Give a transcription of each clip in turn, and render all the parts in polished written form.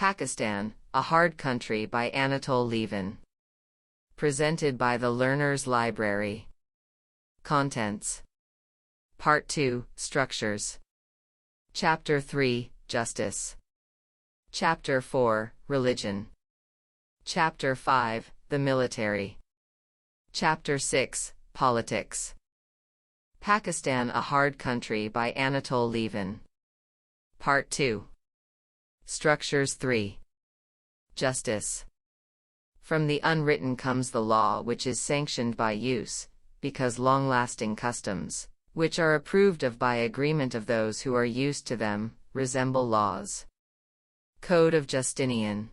Pakistan, A Hard Country by Anatol Lieven. Presented by the Learner's Library. Contents. Part 2, Structures. Chapter 3, Justice. Chapter 4, Religion. Chapter 5, The Military. Chapter 6, Politics. Pakistan, A Hard Country by Anatol Lieven. Part 2. Structures 3. Justice. From the unwritten comes the law, which is sanctioned by use, because long-lasting customs, which are approved of by agreement of those who are used to them, resemble laws. Code of Justinian.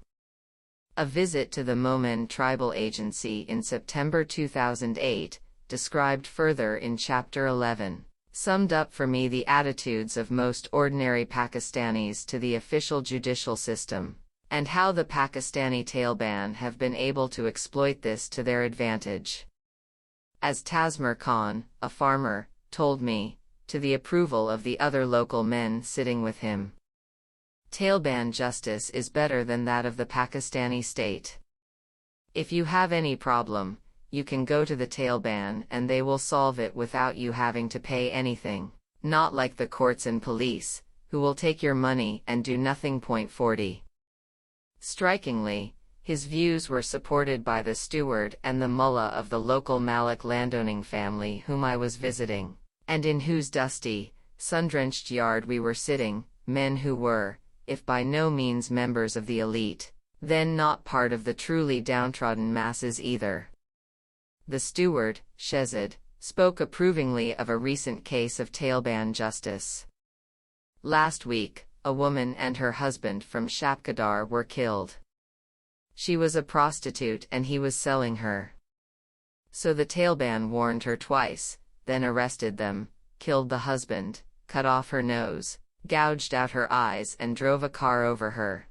A visit to the Momen Tribal Agency in September 2008, described further in Chapter 11, summed up for me the attitudes of most ordinary Pakistanis to the official judicial system, and how the Pakistani Taliban have been able to exploit this to their advantage. As Tasmir Khan, a farmer, told me, to the approval of the other local men sitting with him, Taliban justice is better than that of the Pakistani state. If you have any problem, you can go to the Taliban and they will solve it without you having to pay anything, not like the courts and police, who will take your money and do nothing. 40. Strikingly, his views were supported by the steward and the mullah of the local Malik landowning family whom I was visiting, and in whose dusty, sun-drenched yard we were sitting, men who were, if by no means members of the elite, then not part of the truly downtrodden masses either. The steward, Shezad, spoke approvingly of a recent case of Taliban justice. Last week, a woman and her husband from Shapkadar were killed. She was a prostitute and he was selling her. So the Taliban warned her twice, then arrested them, killed the husband, cut off her nose, gouged out her eyes and drove a car over her.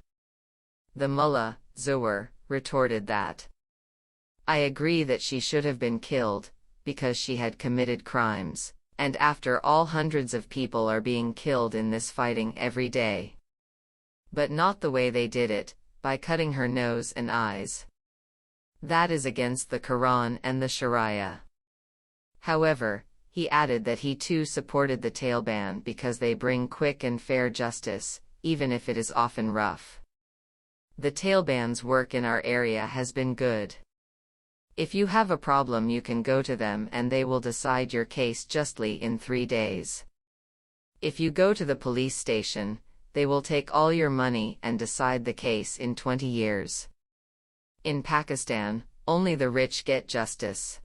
The mullah, Zuhur, retorted that, "I agree that she should have been killed, because she had committed crimes, and after all hundreds of people are being killed in this fighting every day. But not the way they did it, by cutting her nose and eyes. That is against the Quran and the Sharia." However, he added that he too supported the Taliban because they bring quick and fair justice, even if it is often rough. The Taliban's work in our area has been good. If you have a problem, you can go to them and they will decide your case justly in 3 days. If you go to the police station, they will take all your money and decide the case in 20 years. In Pakistan, only the rich get justice.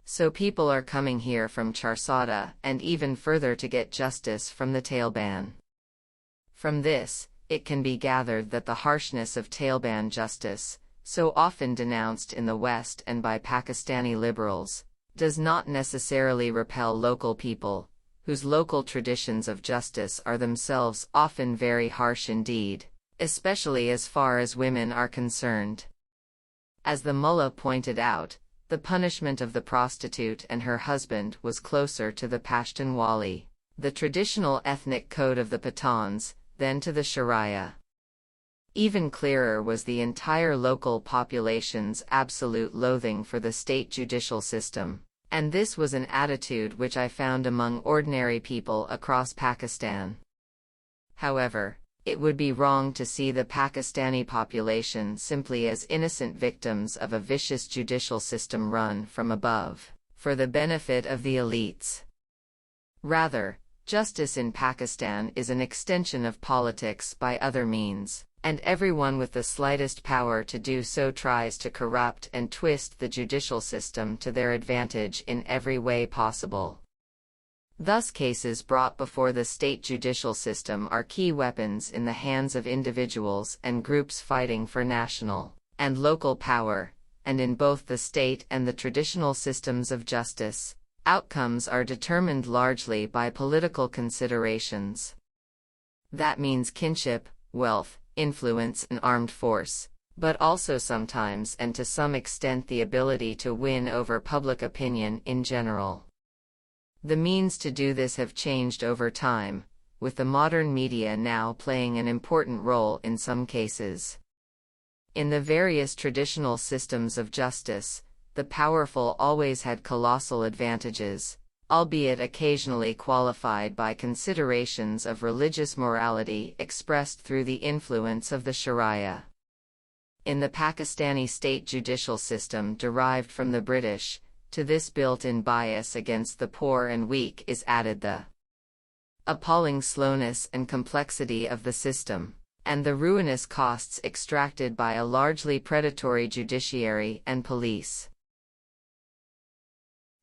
So people are coming here from Charsada and even further to get justice from the Taliban. From this, it can be gathered that the harshness of Taliban justice, so often denounced in the West and by Pakistani liberals, does not necessarily repel local people, whose local traditions of justice are themselves often very harsh indeed, especially as far as women are concerned. As the mullah pointed out, the punishment of the prostitute and her husband was closer to the Pashtunwali, the traditional ethnic code of the Pathans, than to the Sharia. Even clearer was the entire local population's absolute loathing for the state judicial system, and this was an attitude which I found among ordinary people across Pakistan. However, it would be wrong to see the Pakistani population simply as innocent victims of a vicious judicial system run from above, for the benefit of the elites. Rather, justice in Pakistan is an extension of politics by other means, and everyone with the slightest power to do so tries to corrupt and twist the judicial system to their advantage in every way possible. Thus, cases brought before the state judicial system are key weapons in the hands of individuals and groups fighting for national and local power, and in both the state and the traditional systems of justice, outcomes are determined largely by political considerations. That means kinship, wealth, influence and armed force, but also sometimes and to some extent the ability to win over public opinion in general. The means to do this have changed over time, with the modern media now playing an important role in some cases. In the various traditional systems of justice, the powerful always had colossal advantages, albeit occasionally qualified by considerations of religious morality expressed through the influence of the Sharia. In the Pakistani state judicial system derived from the British, to this built-in bias against the poor and weak is added the appalling slowness and complexity of the system, and the ruinous costs extracted by a largely predatory judiciary and police.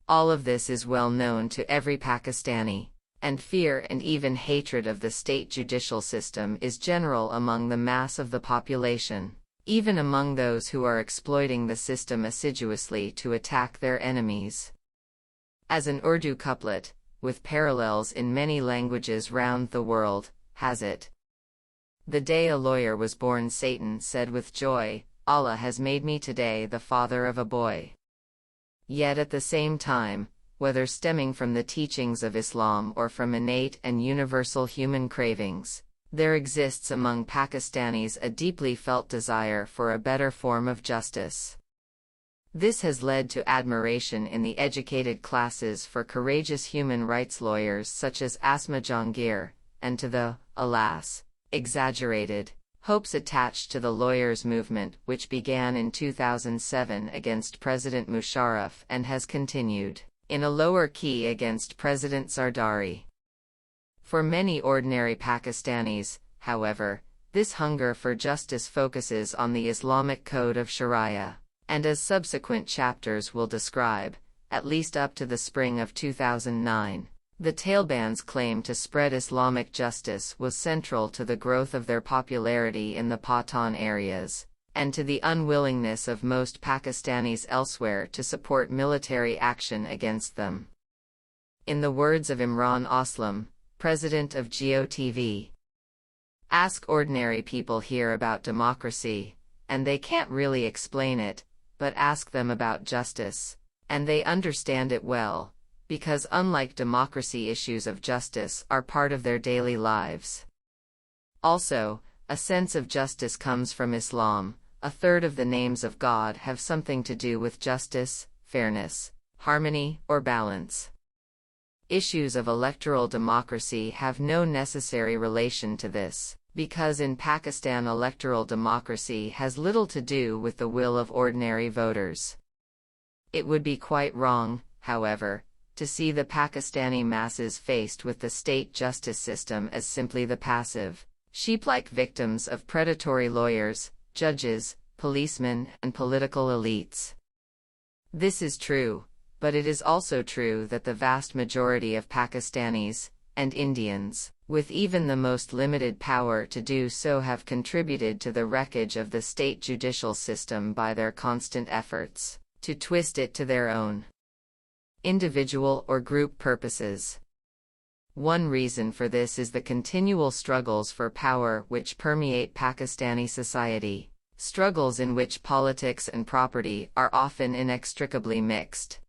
All of this is well known to every Pakistani, and fear and even hatred of the state judicial system is general among the mass of the population, even among those who are exploiting the system assiduously to attack their enemies. As an Urdu couplet, with parallels in many languages round the world, has it. The day a lawyer was born, Satan said with joy, Allah has made me today the father of a boy. Yet at the same time, whether stemming from the teachings of Islam or from innate and universal human cravings, there exists among Pakistanis a deeply felt desire for a better form of justice. This has led to admiration in the educated classes for courageous human rights lawyers such as Asma Jahangir, and to the, alas, exaggerated, hopes attached to the lawyers' movement which began in 2007 against President Musharraf and has continued, in a lower key, against President Zardari. For many ordinary Pakistanis, however, this hunger for justice focuses on the Islamic code of Sharia, and as subsequent chapters will describe, at least up to the spring of 2009, the Taliban's claim to spread Islamic justice was central to the growth of their popularity in the Pathan areas, and to the unwillingness of most Pakistanis elsewhere to support military action against them. In the words of Imran Aslam, president of GeoTV, ask ordinary people here about democracy, and they can't really explain it, but ask them about justice, and they understand it well, because unlike democracy, issues of justice are part of their daily lives. Also, a sense of justice comes from Islam. A third of the names of God have something to do with justice, fairness, harmony, or balance. Issues of electoral democracy have no necessary relation to this, because in Pakistan electoral democracy has little to do with the will of ordinary voters. It would be quite wrong, however, to see the Pakistani masses faced with the state justice system as simply the passive, sheep-like victims of predatory lawyers, judges, policemen, and political elites. This is true, but it is also true that the vast majority of Pakistanis, and Indians, with even the most limited power to do so, have contributed to the wreckage of the state judicial system by their constant efforts to twist it to their own individual or group purposes. One reason for this is the continual struggles for power which permeate Pakistani society, struggles in which politics and property are often inextricably mixed.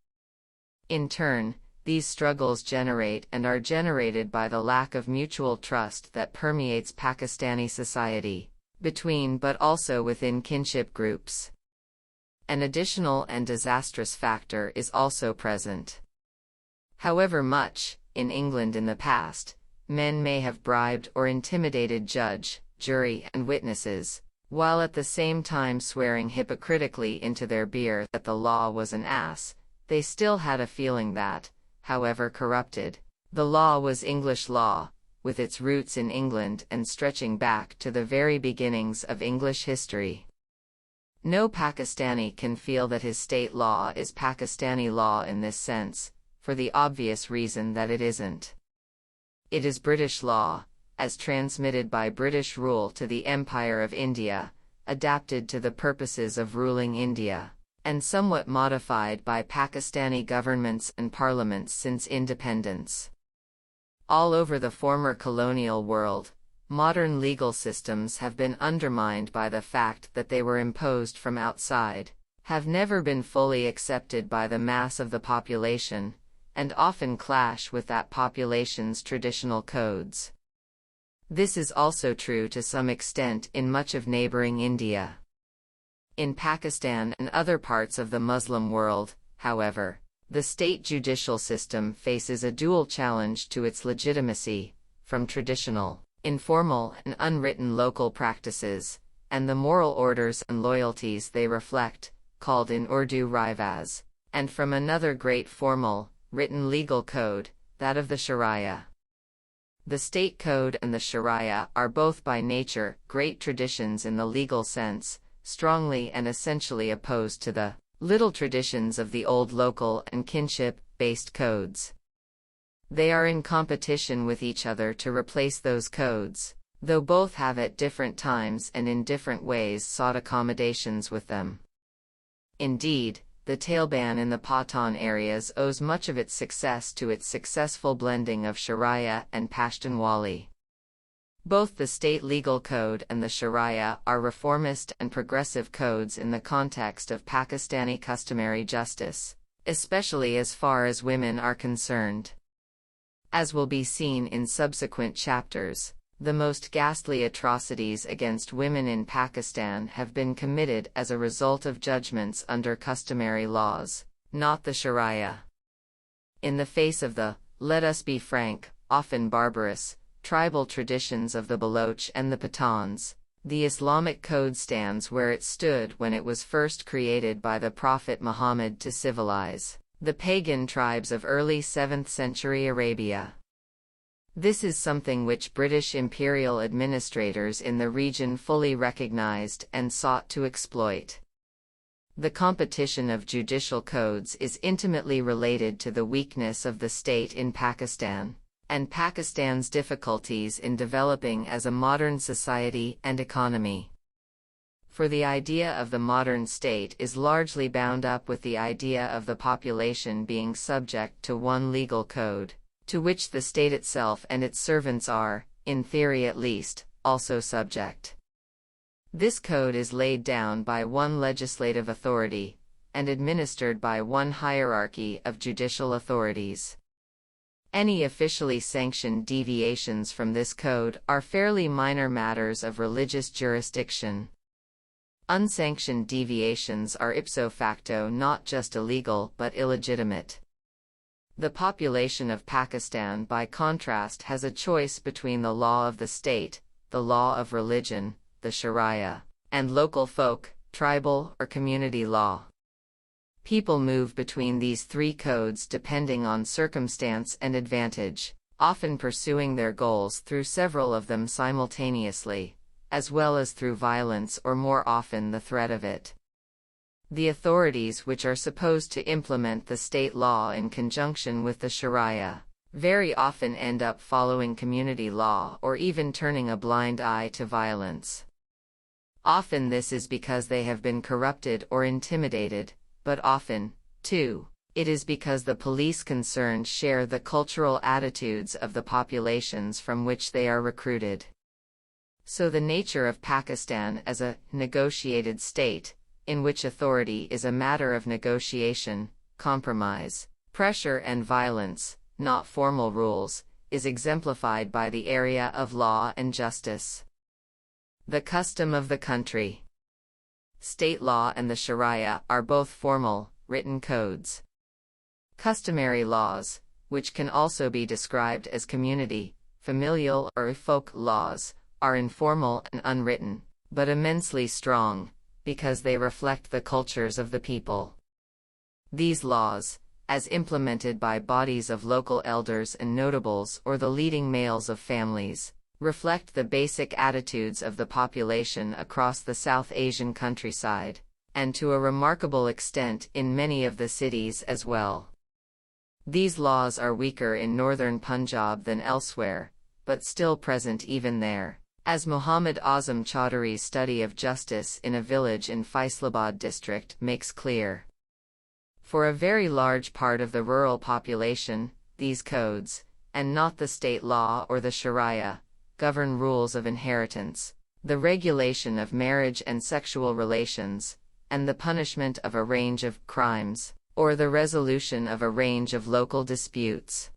In turn, these struggles generate and are generated by the lack of mutual trust that permeates Pakistani society, between but also within kinship groups. An additional and disastrous factor is also present. However much, in England in the past, men may have bribed or intimidated judge, jury, and witnesses, while at the same time swearing hypocritically into their beer that the law was an ass, they still had a feeling that, however corrupted, the law was English law, with its roots in England and stretching back to the very beginnings of English history. No Pakistani can feel that his state law is Pakistani law in this sense, for the obvious reason that it isn't. It is British law, as transmitted by British rule to the Empire of India, adapted to the purposes of ruling India, and somewhat modified by Pakistani governments and parliaments since independence. All over the former colonial world, modern legal systems have been undermined by the fact that they were imposed from outside, have never been fully accepted by the mass of the population, and often clash with that population's traditional codes. This is also true to some extent in much of neighboring India. In Pakistan and other parts of the Muslim world, however, the state judicial system faces a dual challenge to its legitimacy, from traditional, informal and unwritten local practices, and the moral orders and loyalties they reflect, called in Urdu rivas, and from another great formal, written legal code, that of the Sharia. The state code and the Sharia are both by nature great traditions in the legal sense, strongly and essentially opposed to the little traditions of the old local and kinship-based codes. They are in competition with each other to replace those codes, though both have at different times and in different ways sought accommodations with them. Indeed, the Taliban in the Pathan areas owes much of its success to its successful blending of Sharia and Pashtunwali. Both the state legal code and the Sharia are reformist and progressive codes in the context of Pakistani customary justice, especially as far as women are concerned. As will be seen in subsequent chapters, the most ghastly atrocities against women in Pakistan have been committed as a result of judgments under customary laws, not the Sharia. In the face of the, let us be frank, often barbarous, tribal traditions of the Baloch and the Pathans, the Islamic code stands where it stood when it was first created by the Prophet Muhammad to civilize the pagan tribes of early 7th century Arabia. This is something which British imperial administrators in the region fully recognized and sought to exploit. The competition of judicial codes is intimately related to the weakness of the state in Pakistan, and Pakistan's difficulties in developing as a modern society and economy. For the idea of the modern state is largely bound up with the idea of the population being subject to one legal code, to which the state itself and its servants are, in theory at least, also subject. This code is laid down by one legislative authority, and administered by one hierarchy of judicial authorities. Any officially sanctioned deviations from this code are fairly minor matters of religious jurisdiction. Unsanctioned deviations are ipso facto not just illegal but illegitimate. The population of Pakistan, by contrast, has a choice between the law of the state, the law of religion, the Sharia, and local folk, tribal or community law. People move between these three codes depending on circumstance and advantage, often pursuing their goals through several of them simultaneously, as well as through violence or more often the threat of it. The authorities which are supposed to implement the state law in conjunction with the Sharia very often end up following community law or even turning a blind eye to violence. Often this is because they have been corrupted or intimidated, but often, too, it is because the police concerned share the cultural attitudes of the populations from which they are recruited. So the nature of Pakistan as a negotiated state, in which authority is a matter of negotiation, compromise, pressure and violence, not formal rules, is exemplified by the area of law and justice. The custom of the country. State law and the Sharia are both formal, written codes. Customary laws, which can also be described as community, familial or folk laws, are informal and unwritten, but immensely strong, because they reflect the cultures of the people. These laws, as implemented by bodies of local elders and notables or the leading males of families, reflect the basic attitudes of the population across the South Asian countryside, and to a remarkable extent in many of the cities as well. These laws are weaker in northern Punjab than elsewhere, but still present even there, as Muhammad Azam Chaudhry's study of justice in a village in Faisalabad district makes clear. For a very large part of the rural population, these codes, and not the state law or the Sharia, govern rules of inheritance, the regulation of marriage and sexual relations, and the punishment of a range of crimes, or the resolution of a range of local disputes.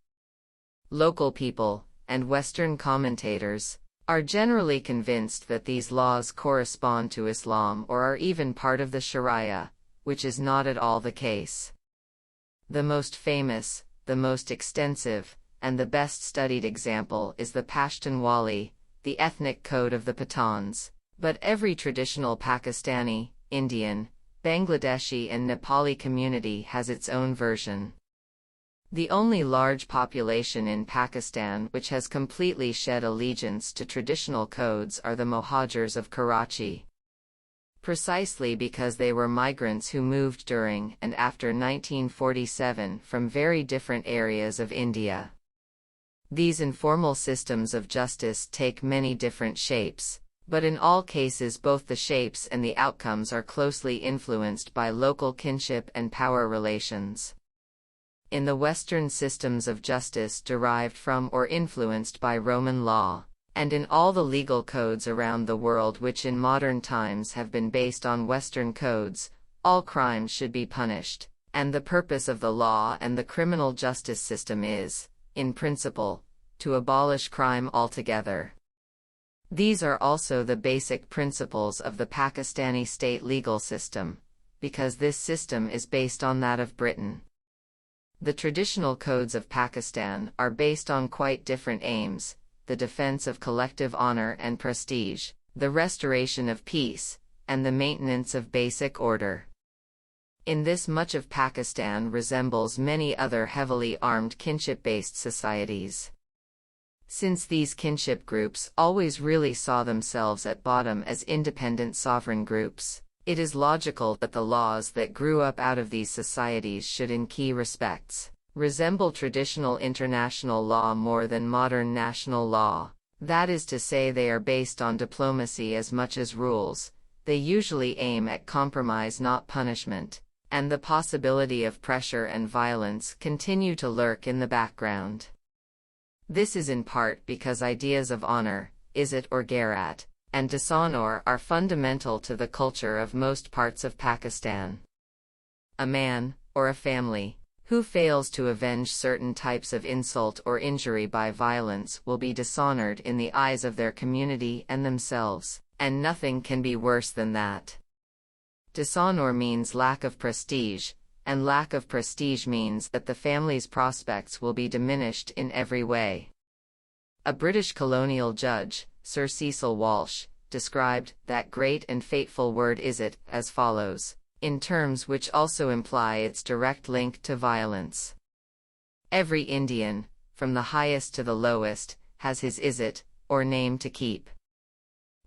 Local people, and Western commentators, are generally convinced that these laws correspond to Islam or are even part of the Sharia, which is not at all the case. The most famous, the most extensive, and the best studied example is the Pashtunwali, the ethnic code of the Pathans, but every traditional Pakistani, Indian, Bangladeshi and Nepali community has its own version. The only large population in Pakistan which has completely shed allegiance to traditional codes are the Mohajirs of Karachi. Precisely because they were migrants who moved during and after 1947 from very different areas of India. These informal systems of justice take many different shapes, but in all cases both the shapes and the outcomes are closely influenced by local kinship and power relations. In the Western systems of justice derived from or influenced by Roman law, and in all the legal codes around the world which in modern times have been based on Western codes, all crimes should be punished, and the purpose of the law and the criminal justice system is, in principle, to abolish crime altogether. These are also the basic principles of the Pakistani state legal system, because this system is based on that of Britain. The traditional codes of Pakistan are based on quite different aims: the defense of collective honor and prestige, the restoration of peace, and the maintenance of basic order. In this, much of Pakistan resembles many other heavily armed kinship-based societies. Since these kinship groups always really saw themselves at bottom as independent sovereign groups, it is logical that the laws that grew up out of these societies should in key respects resemble traditional international law more than modern national law. That is to say, they are based on diplomacy as much as rules. They usually aim at compromise, not punishment, and the possibility of pressure and violence continue to lurk in the background. This is in part because ideas of honor, izzat or ghairat, and dishonor are fundamental to the culture of most parts of Pakistan. A man, or a family, who fails to avenge certain types of insult or injury by violence will be dishonored in the eyes of their community and themselves, and nothing can be worse than that. Dishonor means lack of prestige, and lack of prestige means that the family's prospects will be diminished in every way. A British colonial judge, Sir Cecil Walsh, described that great and fateful word izzat as follows, in terms which also imply its direct link to violence. Every Indian, from the highest to the lowest, has his izzat, or name to keep.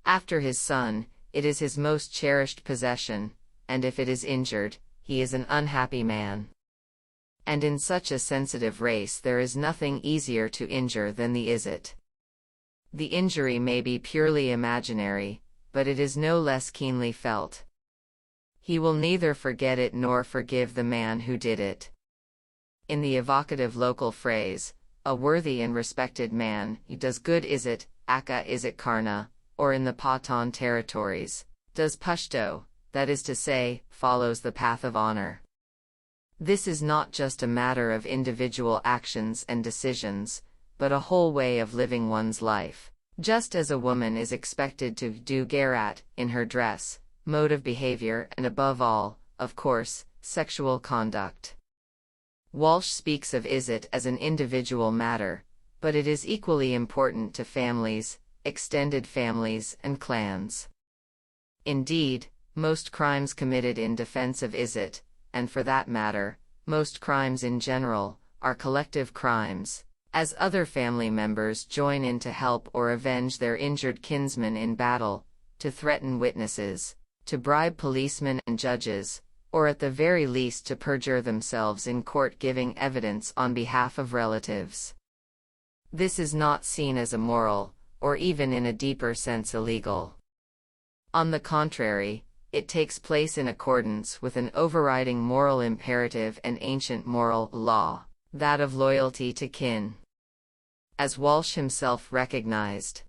After his son, it is his most cherished possession, and if it is injured, he is an unhappy man. And in such a sensitive race there is nothing easier to injure than the izzat. The injury may be purely imaginary, but it is no less keenly felt. He will neither forget it nor forgive the man who did it. In the evocative local phrase, a worthy and respected man does good izzat, aka izzat karna, or in the Pathan territories, does Pashto, that is to say, follows the path of honor. This is not just a matter of individual actions and decisions, but a whole way of living one's life. Just as a woman is expected to do ghairat in her dress, mode of behavior, and above all, of course, sexual conduct. Walsh speaks of izzat as an individual matter, but it is equally important to families, extended families, and clans. Indeed, most crimes committed in defense of izzat, and for that matter, most crimes in general, are collective crimes, as other family members join in to help or avenge their injured kinsmen in battle, to threaten witnesses, to bribe policemen and judges, or at the very least to perjure themselves in court giving evidence on behalf of relatives. This is not seen as immoral, or even in a deeper sense illegal. On the contrary, it takes place in accordance with an overriding moral imperative and ancient moral law, that of loyalty to kin. As Walsh himself recognized,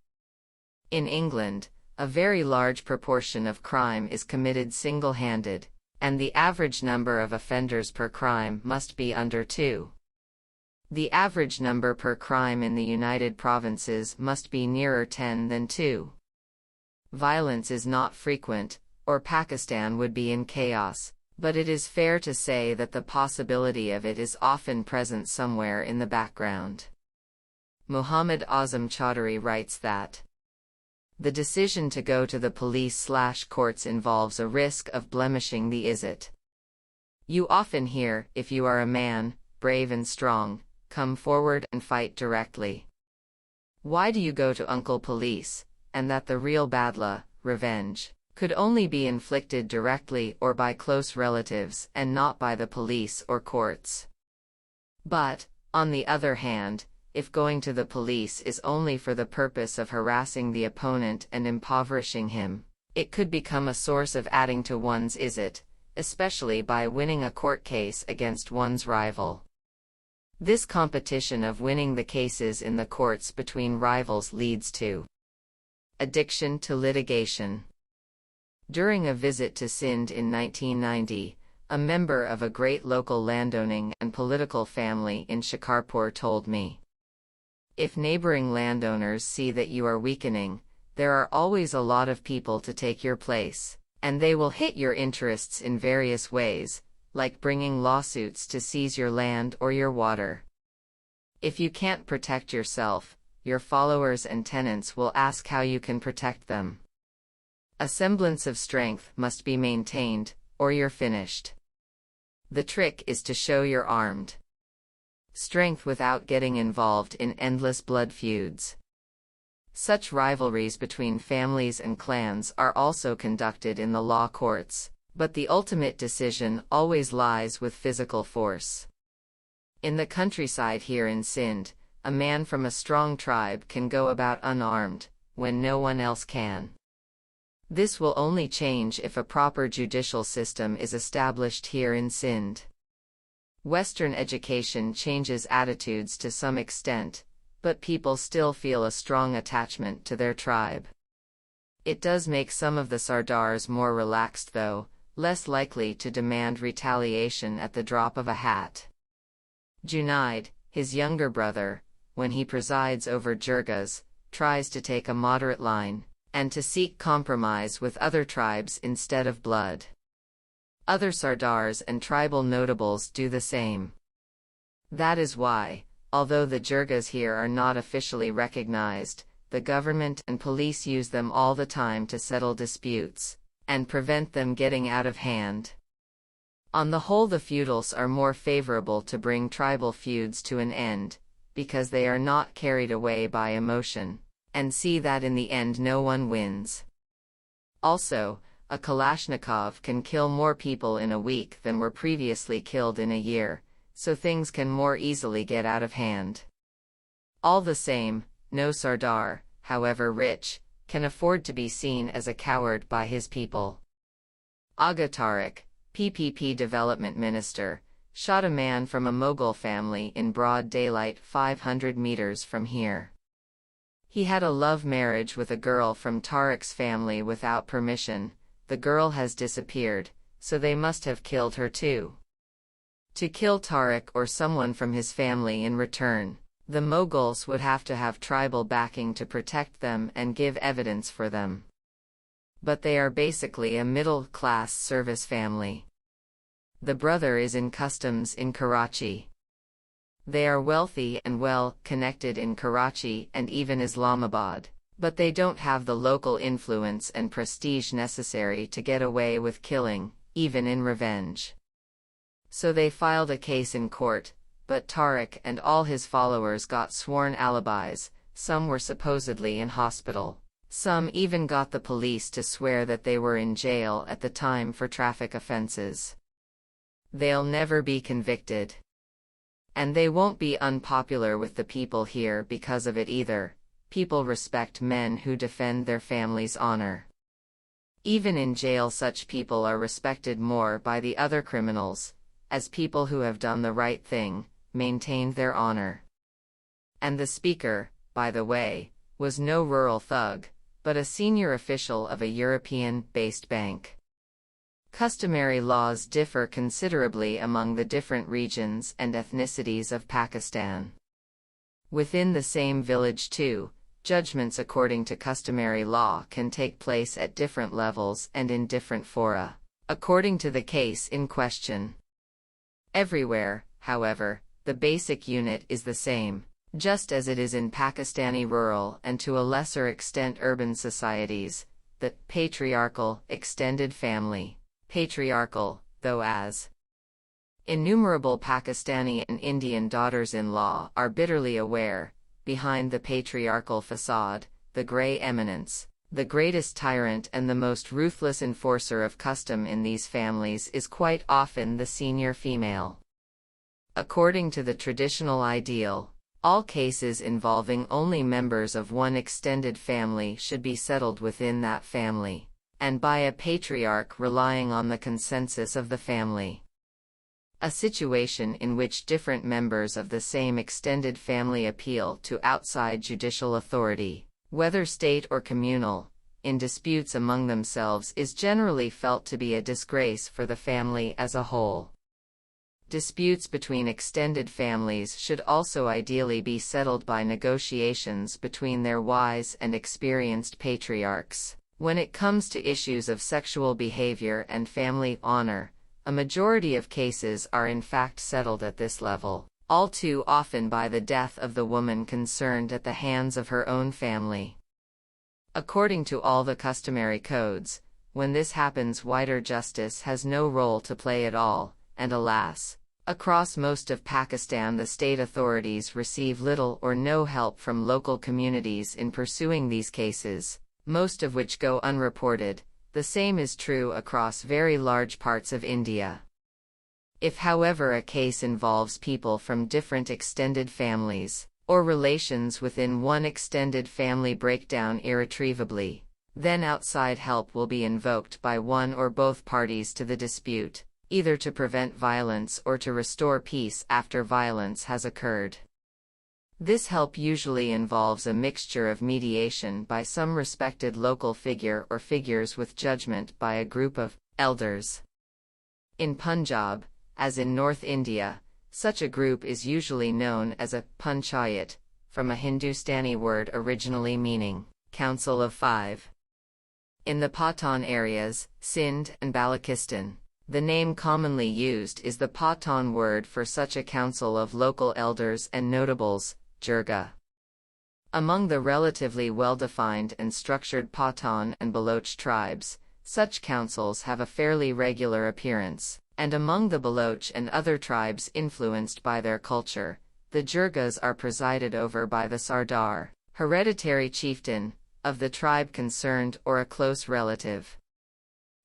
in England, a very large proportion of crime is committed single-handed, and the average number of offenders per crime must be under 2. The average number per crime in the United Provinces must be nearer 10 than 2. Violence is not frequent, or Pakistan would be in chaos, but it is fair to say that the possibility of it is often present somewhere in the background. Muhammad Azam Chaudhry writes that the decision to go to the police/courts involves a risk of blemishing the izzat. You often hear, if you are a man, brave and strong, come forward and fight directly. Why do you go to Uncle Police, and that the real badla, revenge, could only be inflicted directly or by close relatives and not by the police or courts? But, on the other hand, if going to the police is only for the purpose of harassing the opponent and impoverishing him, it could become a source of adding to one's izzat, especially by winning a court case against one's rival. This competition of winning the cases in the courts between rivals leads to addiction to litigation. During a visit to Sindh in 1990, a member of a great local landowning and political family in Shikarpur told me, "If neighboring landowners see that you are weakening, there are always a lot of people to take your place, and they will hit your interests in various ways, like bringing lawsuits to seize your land or your water. If you can't protect yourself, your followers and tenants will ask how you can protect them. A semblance of strength must be maintained, or you're finished. The trick is to show you're armed. Strength without getting involved in endless blood feuds." Such rivalries between families and clans are also conducted in the law courts, but the ultimate decision always lies with physical force. In the countryside here in Sindh, a man from a strong tribe can go about unarmed, when no one else can. This will only change if a proper judicial system is established here in Sindh. Western education changes attitudes to some extent, but people still feel a strong attachment to their tribe. It does make some of the Sardars more relaxed though, less likely to demand retaliation at the drop of a hat. Junaid, his younger brother, when he presides over jirgas, tries to take a moderate line, and to seek compromise with other tribes instead of blood. Other Sardars and tribal notables do the same. That is why, although the jirgas here are not officially recognized, the government and police use them all the time to settle disputes and prevent them getting out of hand. On the whole, the feudals are more favorable to bring tribal feuds to an end, because they are not carried away by emotion, and see that in the end no one wins. Also, a Kalashnikov can kill more people in a week than were previously killed in a year, so things can more easily get out of hand. All the same, no Sardar, however rich, can afford to be seen as a coward by his people. Aga Tariq, PPP Development Minister, shot a man from a Mughal family in broad daylight 500 meters from here. He had a love marriage with a girl from Tariq's family without permission. The girl has disappeared, so they must have killed her too. To kill Tariq or someone from his family in return, the Mughals would have to have tribal backing to protect them and give evidence for them. But they are basically a middle-class service family. The brother is in customs in Karachi. They are wealthy and well-connected in Karachi and even Islamabad, but they don't have the local influence and prestige necessary to get away with killing, even in revenge. So they filed a case in court, but Tariq and all his followers got sworn alibis. Some were supposedly in hospital. Some even got the police to swear that they were in jail at the time for traffic offenses. They'll never be convicted. And they won't be unpopular with the people here because of it either. People respect men who defend their family's honor. Even in jail, such people are respected more by the other criminals, as people who have done the right thing, maintained their honor. And the speaker, by the way, was no rural thug, but a senior official of a European-based bank. Customary laws differ considerably among the different regions and ethnicities of Pakistan. Within the same village too, judgments according to customary law can take place at different levels and in different fora, according to the case in question. Everywhere, however, the basic unit is the same, just as it is in Pakistani rural and to a lesser extent urban societies, the patriarchal extended family. Patriarchal, though as innumerable Pakistani and Indian daughters-in-law are bitterly aware, behind the patriarchal facade, the grey eminence, the greatest tyrant and the most ruthless enforcer of custom in these families is quite often the senior female. According to the traditional ideal, all cases involving only members of one extended family should be settled within that family, and by a patriarch relying on the consensus of the family. A situation in which different members of the same extended family appeal to outside judicial authority, whether state or communal, in disputes among themselves is generally felt to be a disgrace for the family as a whole. Disputes between extended families should also ideally be settled by negotiations between their wise and experienced patriarchs. When it comes to issues of sexual behavior and family honor, a majority of cases are in fact settled at this level, all too often by the death of the woman concerned at the hands of her own family. According to all the customary codes, when this happens, wider justice has no role to play at all, and alas, across most of Pakistan the state authorities receive little or no help from local communities in pursuing these cases, most of which go unreported. The same is true across very large parts of India. If, however, a case involves people from different extended families, or relations within one extended family break down irretrievably, then outside help will be invoked by one or both parties to the dispute, either to prevent violence or to restore peace after violence has occurred. This help usually involves a mixture of mediation by some respected local figure or figures with judgment by a group of elders. In Punjab, as in North India, such a group is usually known as a panchayat, from a Hindustani word originally meaning council of five. In the Pathan areas, Sindh and Balochistan, the name commonly used is the Pathan word for such a council of local elders and notables, Jirga. Among the relatively well-defined and structured Pathan and Baloch tribes, such councils have a fairly regular appearance, and among the Baloch and other tribes influenced by their culture, the Jirgas are presided over by the Sardar, hereditary chieftain, of the tribe concerned or a close relative.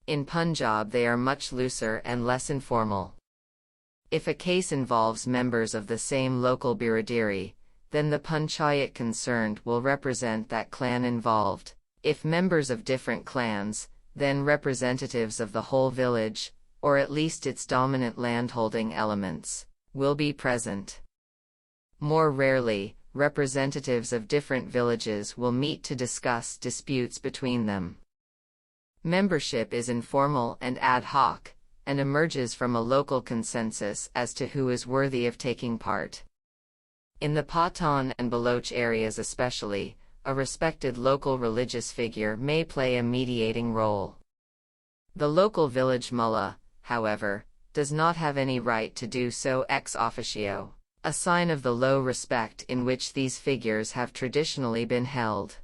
In Punjab they are much looser and less informal. If a case involves members of the same local biradari, then the panchayat concerned will represent that clan involved. If members of different clans, then representatives of the whole village, or at least its dominant landholding elements, will be present. More rarely, representatives of different villages will meet to discuss disputes between them. Membership is informal and ad hoc, and emerges from a local consensus as to who is worthy of taking part. In the Pathan and Baloch areas especially, a respected local religious figure may play a mediating role. The local village mullah, however, does not have any right to do so ex officio, a sign of the low respect in which these figures have traditionally been held.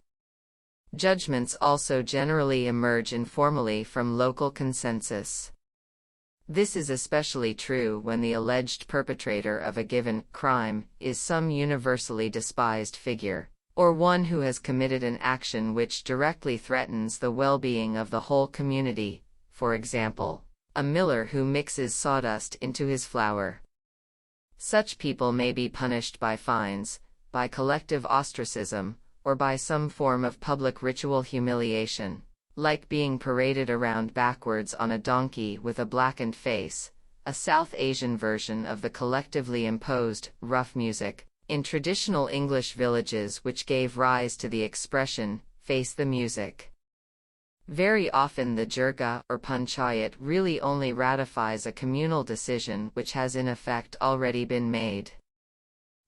Judgments also generally emerge informally from local consensus. This is especially true when the alleged perpetrator of a given crime is some universally despised figure, or one who has committed an action which directly threatens the well-being of the whole community, for example, a miller who mixes sawdust into his flour. Such people may be punished by fines, by collective ostracism, or by some form of public ritual humiliation, like being paraded around backwards on a donkey with a blackened face, a South Asian version of the collectively imposed rough music in traditional English villages which gave rise to the expression, face the music. Very often the jirga or panchayat really only ratifies a communal decision which has in effect already been made.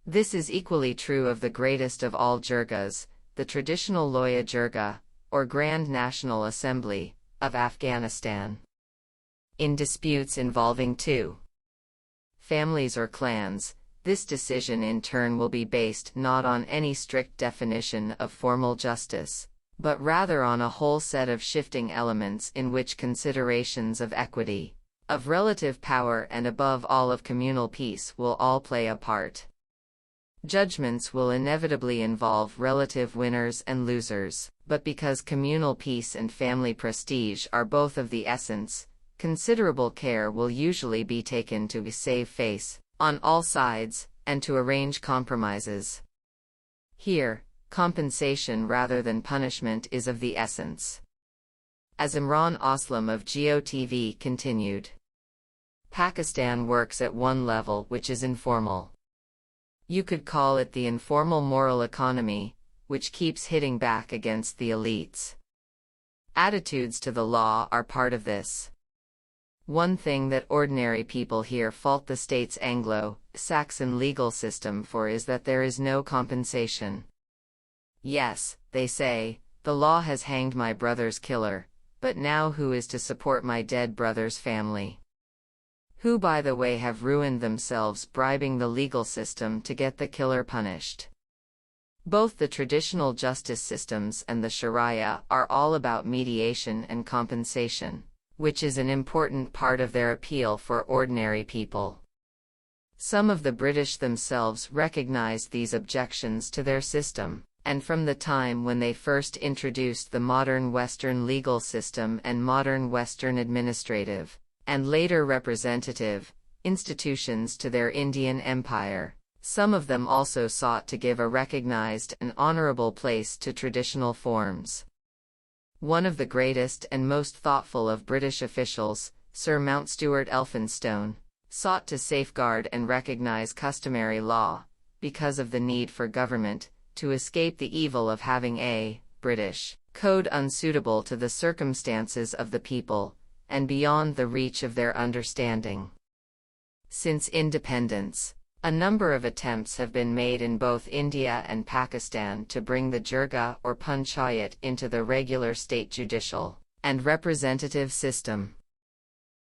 This is equally true of the greatest of all jirgas, the traditional Loya Jirga, or Grand National Assembly, of Afghanistan. In disputes involving two families or clans, this decision in turn will be based not on any strict definition of formal justice, but rather on a whole set of shifting elements in which considerations of equity, of relative power and above all of communal peace will all play a part. Judgments will inevitably involve relative winners and losers, but because communal peace and family prestige are both of the essence, considerable care will usually be taken to save face on all sides, and to arrange compromises. Here, compensation rather than punishment is of the essence. As Imran Aslam of GeoTV continued, Pakistan works at one level which is informal. You could call it the informal moral economy, which keeps hitting back against the elites. Attitudes to the law are part of this. One thing that ordinary people here fault the state's Anglo-Saxon legal system for is that there is no compensation. Yes, they say, the law has hanged my brother's killer, but now who is to support my dead brother's family? Who, by the way, have ruined themselves bribing the legal system to get the killer punished. Both the traditional justice systems and the Sharia are all about mediation and compensation, which is an important part of their appeal for ordinary people. Some of the British themselves recognized these objections to their system, and from the time when they first introduced the modern Western legal system and modern Western administrative, and later representative, institutions to their Indian empire, some of them also sought to give a recognized and honorable place to traditional forms. One of the greatest and most thoughtful of British officials, Sir Mountstuart Elphinstone, sought to safeguard and recognize customary law, because of the need for government to escape the evil of having a British code unsuitable to the circumstances of the people, and beyond the reach of their understanding. Since independence, a number of attempts have been made in both India and Pakistan to bring the jirga or panchayat into the regular state judicial and representative system.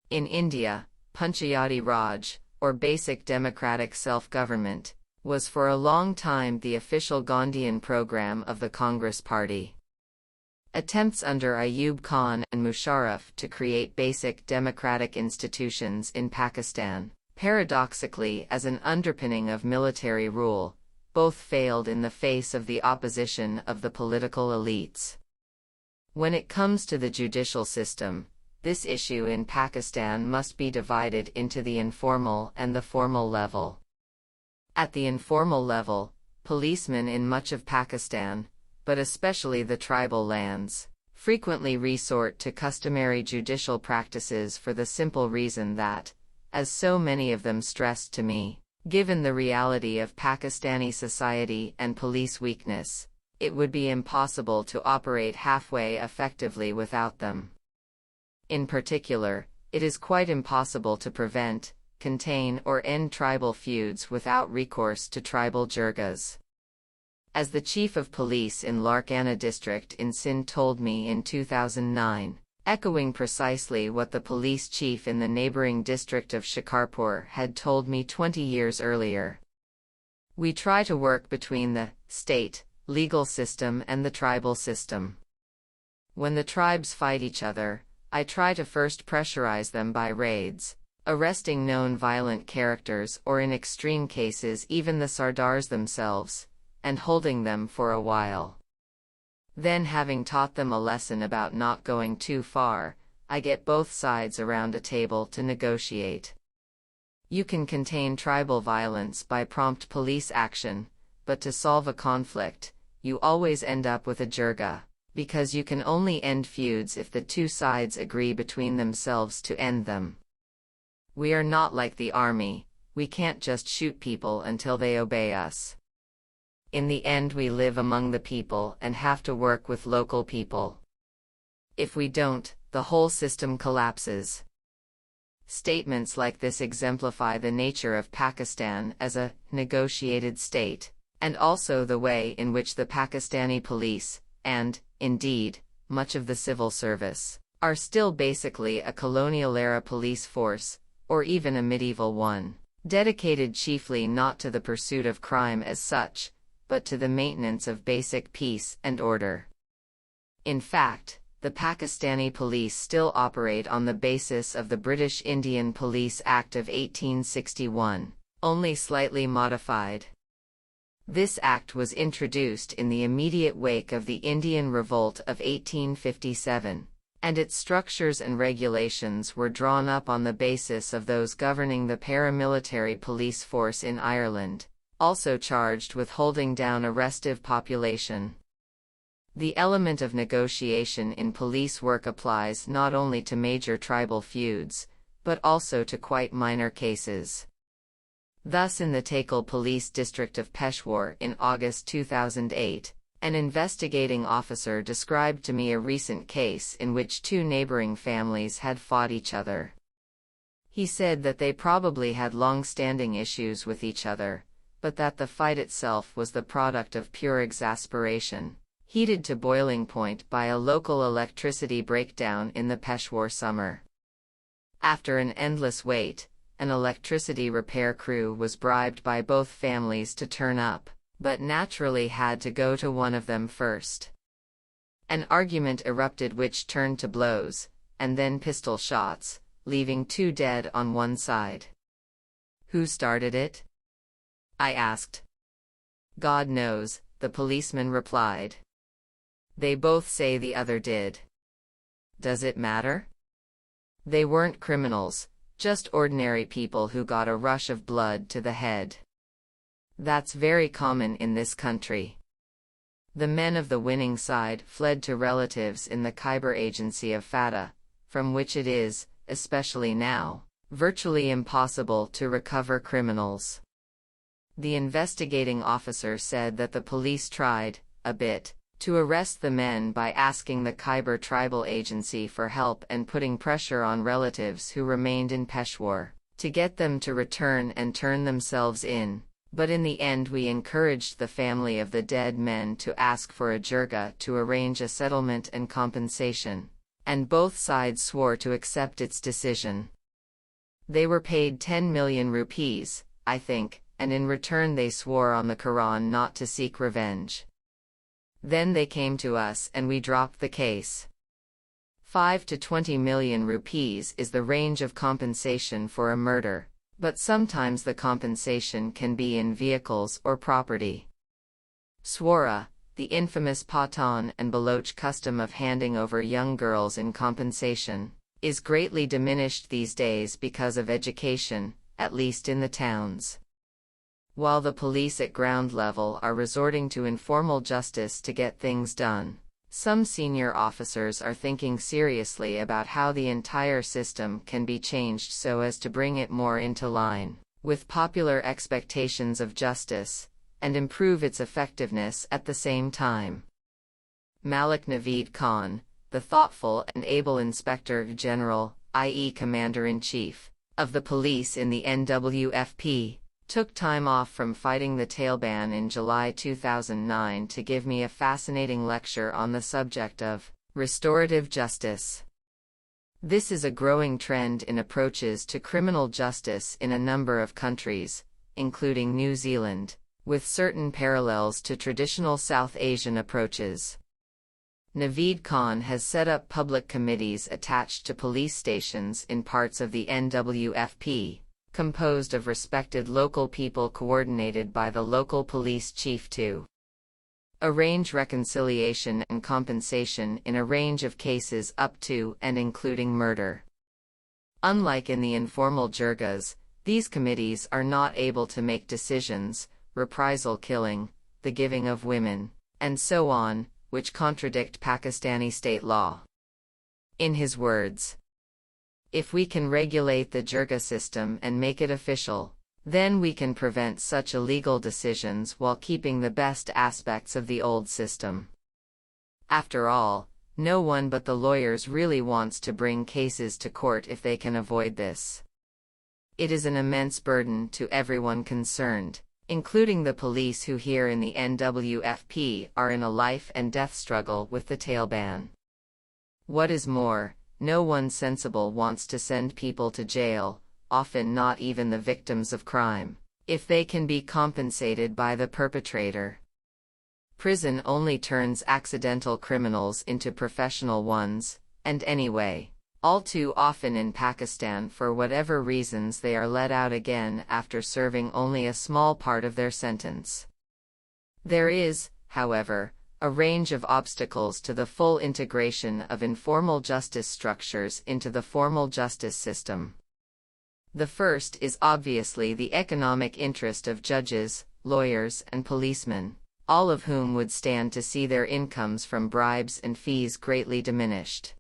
In India, Panchayati Raj, or basic democratic self-government, was for a long time the official Gandhian program of the Congress Party. Attempts under Ayub Khan and Musharraf to create basic democratic institutions in Pakistan, paradoxically as an underpinning of military rule, both failed in the face of the opposition of the political elites. When it comes to the judicial system, this issue in Pakistan must be divided into the informal and the formal level. At the informal level, policemen in much of Pakistan, but especially the tribal lands, frequently resort to customary judicial practices for the simple reason that, as so many of them stressed to me, given the reality of Pakistani society and police weakness, it would be impossible to operate halfway effectively without them. In particular, it is quite impossible to prevent, contain or end tribal feuds without recourse to tribal jirgas. As the chief of police in Larkana district in Sindh told me in 2009, echoing precisely what the police chief in the neighboring district of Shikarpur had told me 20 years earlier. We try to work between the state legal system and the tribal system. When the tribes fight each other, I try to first pressurize them by raids, arresting known violent characters or in extreme cases even the sardars themselves, and holding them for a while. Then, having taught them a lesson about not going too far, I get both sides around a table to negotiate. You can contain tribal violence by prompt police action, but to solve a conflict, you always end up with a jirga, because you can only end feuds if the two sides agree between themselves to end them. We are not like the army, we can't just shoot people until they obey us. In the end we live among the people and have to work with local people. If we don't, the whole system collapses. Statements like this exemplify the nature of Pakistan as a negotiated state, and also the way in which the Pakistani police, and, indeed, much of the civil service, are still basically a colonial-era police force, or even a medieval one, dedicated chiefly not to the pursuit of crime as such, but to the maintenance of basic peace and order. In fact, the Pakistani police still operate on the basis of the British Indian Police Act of 1861, only slightly modified. This act was introduced in the immediate wake of the Indian Revolt of 1857, and its structures and regulations were drawn up on the basis of those governing the paramilitary police force in Ireland, also charged with holding down a restive population. The element of negotiation in police work applies not only to major tribal feuds, but also to quite minor cases. Thus, in the Takal Police District of Peshawar in August 2008, an investigating officer described to me a recent case in which two neighboring families had fought each other. He said that they probably had long-standing issues with each other, but that the fight itself was the product of pure exasperation, heated to boiling point by a local electricity breakdown in the Peshawar summer. After an endless wait, an electricity repair crew was bribed by both families to turn up, but naturally had to go to one of them first. An argument erupted which turned to blows, and then pistol shots, leaving two dead on one side. Who started it? I asked. God knows, the policeman replied. They both say the other did. Does it matter? They weren't criminals, just ordinary people who got a rush of blood to the head. That's very common in this country. The men of the winning side fled to relatives in the Khyber agency of FATA, from which it is, especially now, virtually impossible to recover criminals. The investigating officer said that the police tried, a bit, to arrest the men by asking the Khyber tribal agency for help and putting pressure on relatives who remained in Peshawar, to get them to return and turn themselves in, but in the end we encouraged the family of the dead men to ask for a jirga to arrange a settlement and compensation, and both sides swore to accept its decision. They were paid 10 million rupees, I think, and in return they swore on the Quran not to seek revenge. Then they came to us and we dropped the case. 5 to 20 million rupees is the range of compensation for a murder, but sometimes the compensation can be in vehicles or property. Swara, the infamous Pathan and Baloch custom of handing over young girls in compensation, is greatly diminished these days because of education, at least in the towns. While the police at ground level are resorting to informal justice to get things done, some senior officers are thinking seriously about how the entire system can be changed so as to bring it more into line with popular expectations of justice, and improve its effectiveness at the same time. Malik Naveed Khan, the thoughtful and able Inspector General, i.e. Commander-in-Chief, of the police in the NWFP, took time off from fighting the Taliban in July 2009 to give me a fascinating lecture on the subject of restorative justice. This is a growing trend in approaches to criminal justice in a number of countries, including New Zealand, with certain parallels to traditional South Asian approaches. Naveed Khan has set up public committees attached to police stations in parts of the NWFP, composed of respected local people coordinated by the local police chief to arrange reconciliation and compensation in a range of cases up to and including murder. Unlike in the informal jirgas, these committees are not able to make decisions, reprisal killing, the giving of women, and so on, which contradict Pakistani state law. In his words, if we can regulate the jirga system and make it official, then we can prevent such illegal decisions while keeping the best aspects of the old system. After all, No one but the lawyers really wants to bring cases to court if they can avoid this. It is an immense burden to everyone concerned, including the police, who here in the NWFP are in a life and death struggle with the Taliban. What is more, no one sensible wants to send people to jail, often not even the victims of crime, if they can be compensated by the perpetrator. Prison only turns accidental criminals into professional ones, and anyway, all too often in Pakistan, for whatever reasons, they are let out again after serving only a small part of their sentence. There is, however, a range of obstacles to the full integration of informal justice structures into the formal justice system. The first is obviously the economic interest of judges, lawyers, and policemen, all of whom would stand to see their incomes from bribes and fees greatly diminished.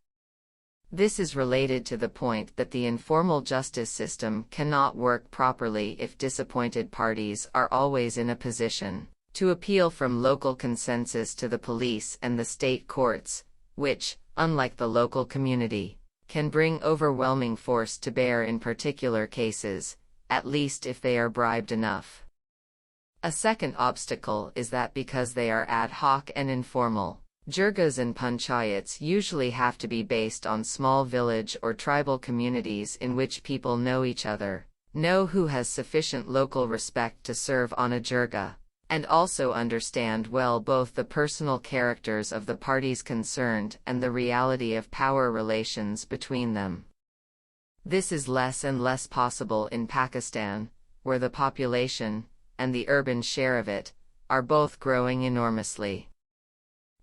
This is related to the point that the informal justice system cannot work properly if disappointed parties are always in a position to appeal from local consensus to the police and the state courts, which, unlike the local community, can bring overwhelming force to bear in particular cases, at least if they are bribed enough. A second obstacle is that because they are ad hoc and informal, jirgas and panchayats usually have to be based on small village or tribal communities in which people know each other, know who has sufficient local respect to serve on a jirga, and also understand well both the personal characters of the parties concerned and the reality of power relations between them. This is less and less possible in Pakistan, where the population, and the urban share of it, are both growing enormously.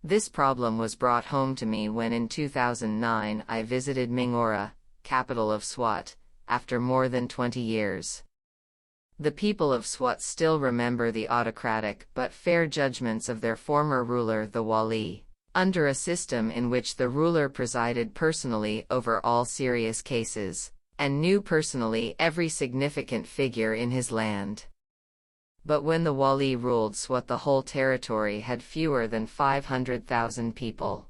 This problem was brought home to me when in 2009 I visited Mingora, capital of Swat, after more than 20 years. The people of Swat still remember the autocratic but fair judgments of their former ruler, the Wali, under a system in which the ruler presided personally over all serious cases, and knew personally every significant figure in his land. But when the Wali ruled Swat, the whole territory had fewer than 500,000 people.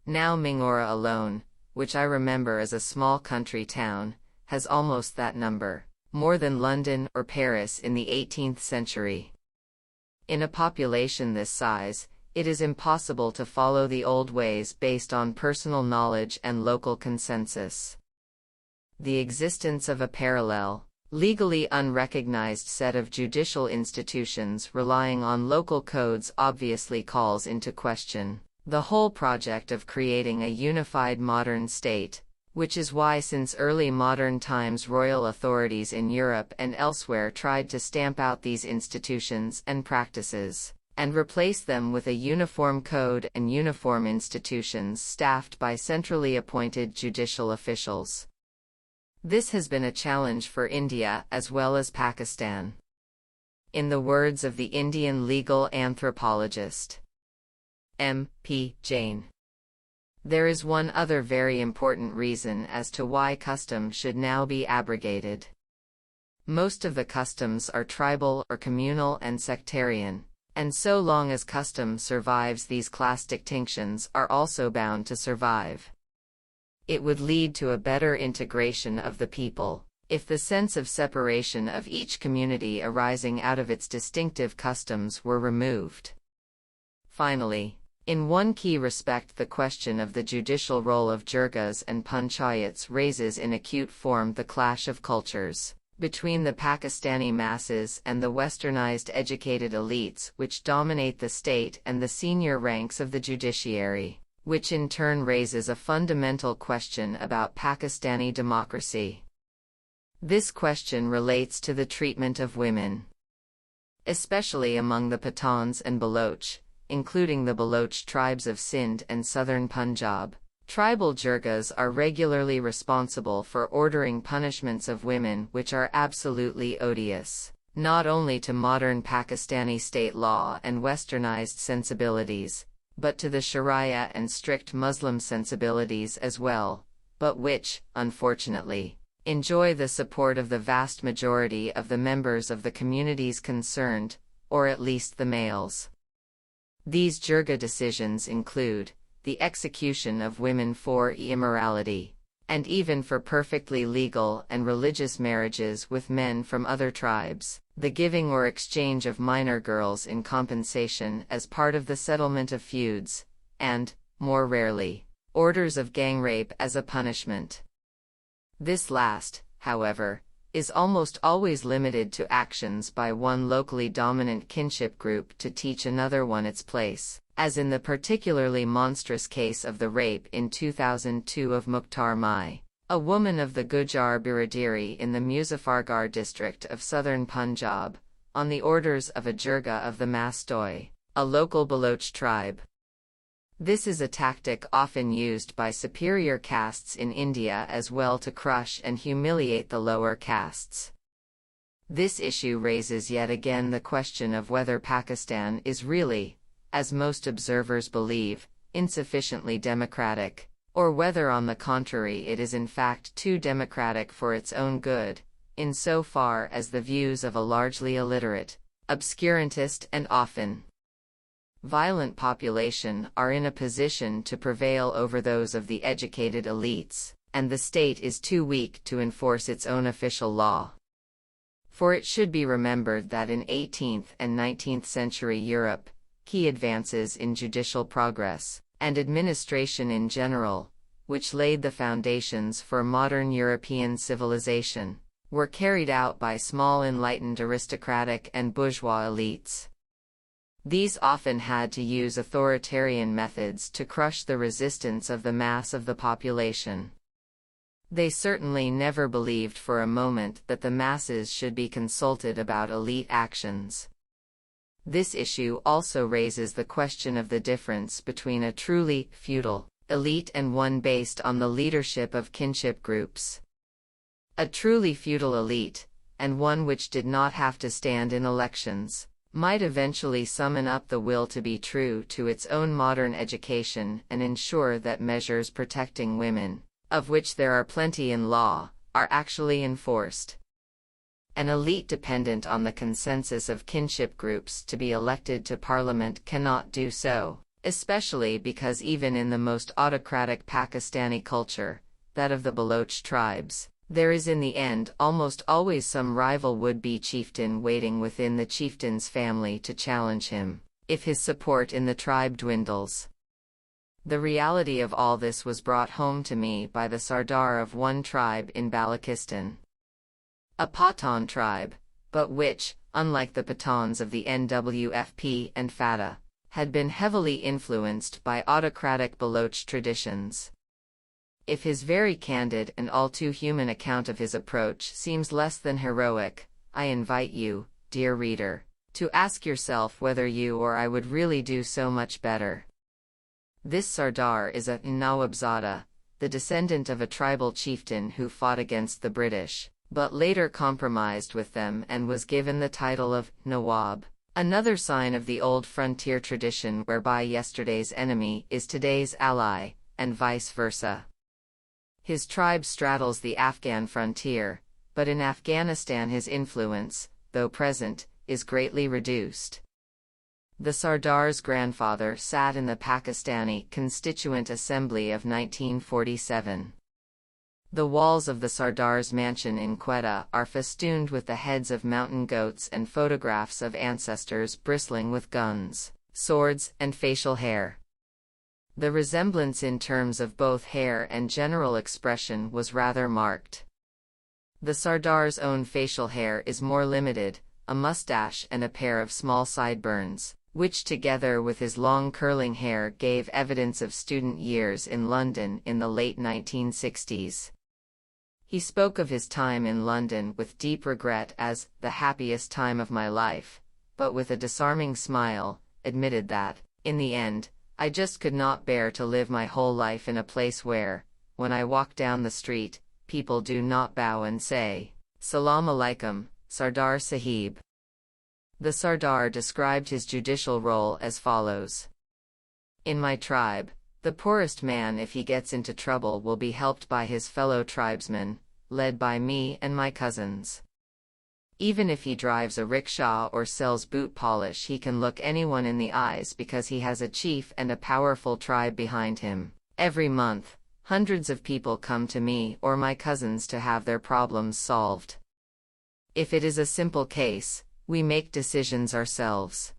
Now Mingora alone, which I remember as a small country town, has almost that number, more than London or Paris in the 18th century. In a population this size, it is impossible to follow the old ways based on personal knowledge and local consensus. The existence of a parallel, legally unrecognized set of judicial institutions relying on local codes obviously calls into question the whole project of creating a unified modern state, which is why since early modern times royal authorities in Europe and elsewhere tried to stamp out these institutions and practices, and replace them with a uniform code and uniform institutions staffed by centrally appointed judicial officials. This has been a challenge for India as well as Pakistan. In the words of the Indian legal anthropologist M. P. Jain, there is one other very important reason as to why custom should now be abrogated. Most of the customs are tribal or communal and sectarian, and so long as custom survives, these class distinctions are also bound to survive. It would lead to a better integration of the people, if the sense of separation of each community arising out of its distinctive customs were removed. Finally, in one key respect, the question of the judicial role of jirgas and panchayats raises in acute form the clash of cultures between the Pakistani masses and the westernized educated elites which dominate the state and the senior ranks of the judiciary, which in turn raises a fundamental question about Pakistani democracy. This question relates to the treatment of women, especially among the Pathans and Baloch, including the Baloch tribes of Sindh and southern Punjab. Tribal jirgas are regularly responsible for ordering punishments of women which are absolutely odious, not only to modern Pakistani state law and westernized sensibilities, but to the Sharia and strict Muslim sensibilities as well, but which, unfortunately, enjoy the support of the vast majority of the members of the communities concerned, or at least the males. These jirga decisions include the execution of women for immorality, and even for perfectly legal and religious marriages with men from other tribes, the giving or exchange of minor girls in compensation as part of the settlement of feuds, and, more rarely, orders of gang rape as a punishment. This last, however, is almost always limited to actions by one locally dominant kinship group to teach another one its place, as in the particularly monstrous case of the rape in 2002 of Mukhtar Mai, a woman of the Gujar Biraderi in the Muzaffargarh district of southern Punjab, on the orders of a jirga of the Mastoi, a local Baloch tribe. This is a tactic often used by superior castes in India as well to crush and humiliate the lower castes. This issue raises yet again the question of whether Pakistan is really, as most observers believe, insufficiently democratic, or whether on the contrary it is in fact too democratic for its own good, insofar as the views of a largely illiterate, obscurantist and often violent population are in a position to prevail over those of the educated elites, and the state is too weak to enforce its own official law. For it should be remembered that in 18th and 19th century Europe, key advances in judicial progress, and administration in general, which laid the foundations for modern European civilization, were carried out by small enlightened aristocratic and bourgeois elites. These often had to use authoritarian methods to crush the resistance of the mass of the population. They certainly never believed for a moment that the masses should be consulted about elite actions. This issue also raises the question of the difference between a truly feudal elite and one based on the leadership of kinship groups. A truly feudal elite, and one which did not have to stand in elections, might eventually summon up the will to be true to its own modern education and ensure that measures protecting women, of which there are plenty in law, are actually enforced. An elite dependent on the consensus of kinship groups to be elected to parliament cannot do so, especially because even in the most autocratic Pakistani culture, that of the Baloch tribes, there is in the end almost always some rival would-be chieftain waiting within the chieftain's family to challenge him, if his support in the tribe dwindles. The reality of all this was brought home to me by the Sardar of one tribe in Balochistan. A Pathan tribe, but which, unlike the Pathans of the NWFP and FATA, had been heavily influenced by autocratic Baloch traditions. If his very candid and all too human account of his approach seems less than heroic, I invite you, dear reader, to ask yourself whether you or I would really do so much better. This Sardar is a Nawabzada, the descendant of a tribal chieftain who fought against the British, but later compromised with them and was given the title of Nawab, another sign of the old frontier tradition whereby yesterday's enemy is today's ally, and vice versa. His tribe straddles the Afghan frontier, but in Afghanistan his influence, though present, is greatly reduced. The Sardar's grandfather sat in the Pakistani Constituent Assembly of 1947. The walls of the Sardar's mansion in Quetta are festooned with the heads of mountain goats and photographs of ancestors bristling with guns, swords, and facial hair. The resemblance in terms of both hair and general expression was rather marked. The Sardar's own facial hair is more limited, a mustache and a pair of small sideburns, which together with his long curling hair gave evidence of student years in London in the late 1960s. He spoke of his time in London with deep regret as the happiest time of my life, but with a disarming smile, admitted that, in the end, I just could not bear to live my whole life in a place where, when I walk down the street, people do not bow and say, "Salam alaikum, Sardar Sahib." The Sardar described his judicial role as follows. In my tribe, the poorest man if he gets into trouble will be helped by his fellow tribesmen, led by me and my cousins. Even if he drives a rickshaw or sells boot polish, he can look anyone in the eyes because he has a chief and a powerful tribe behind him. Every month, hundreds of people come to me or my cousins to have their problems solved. If it is a simple case, we make decisions ourselves.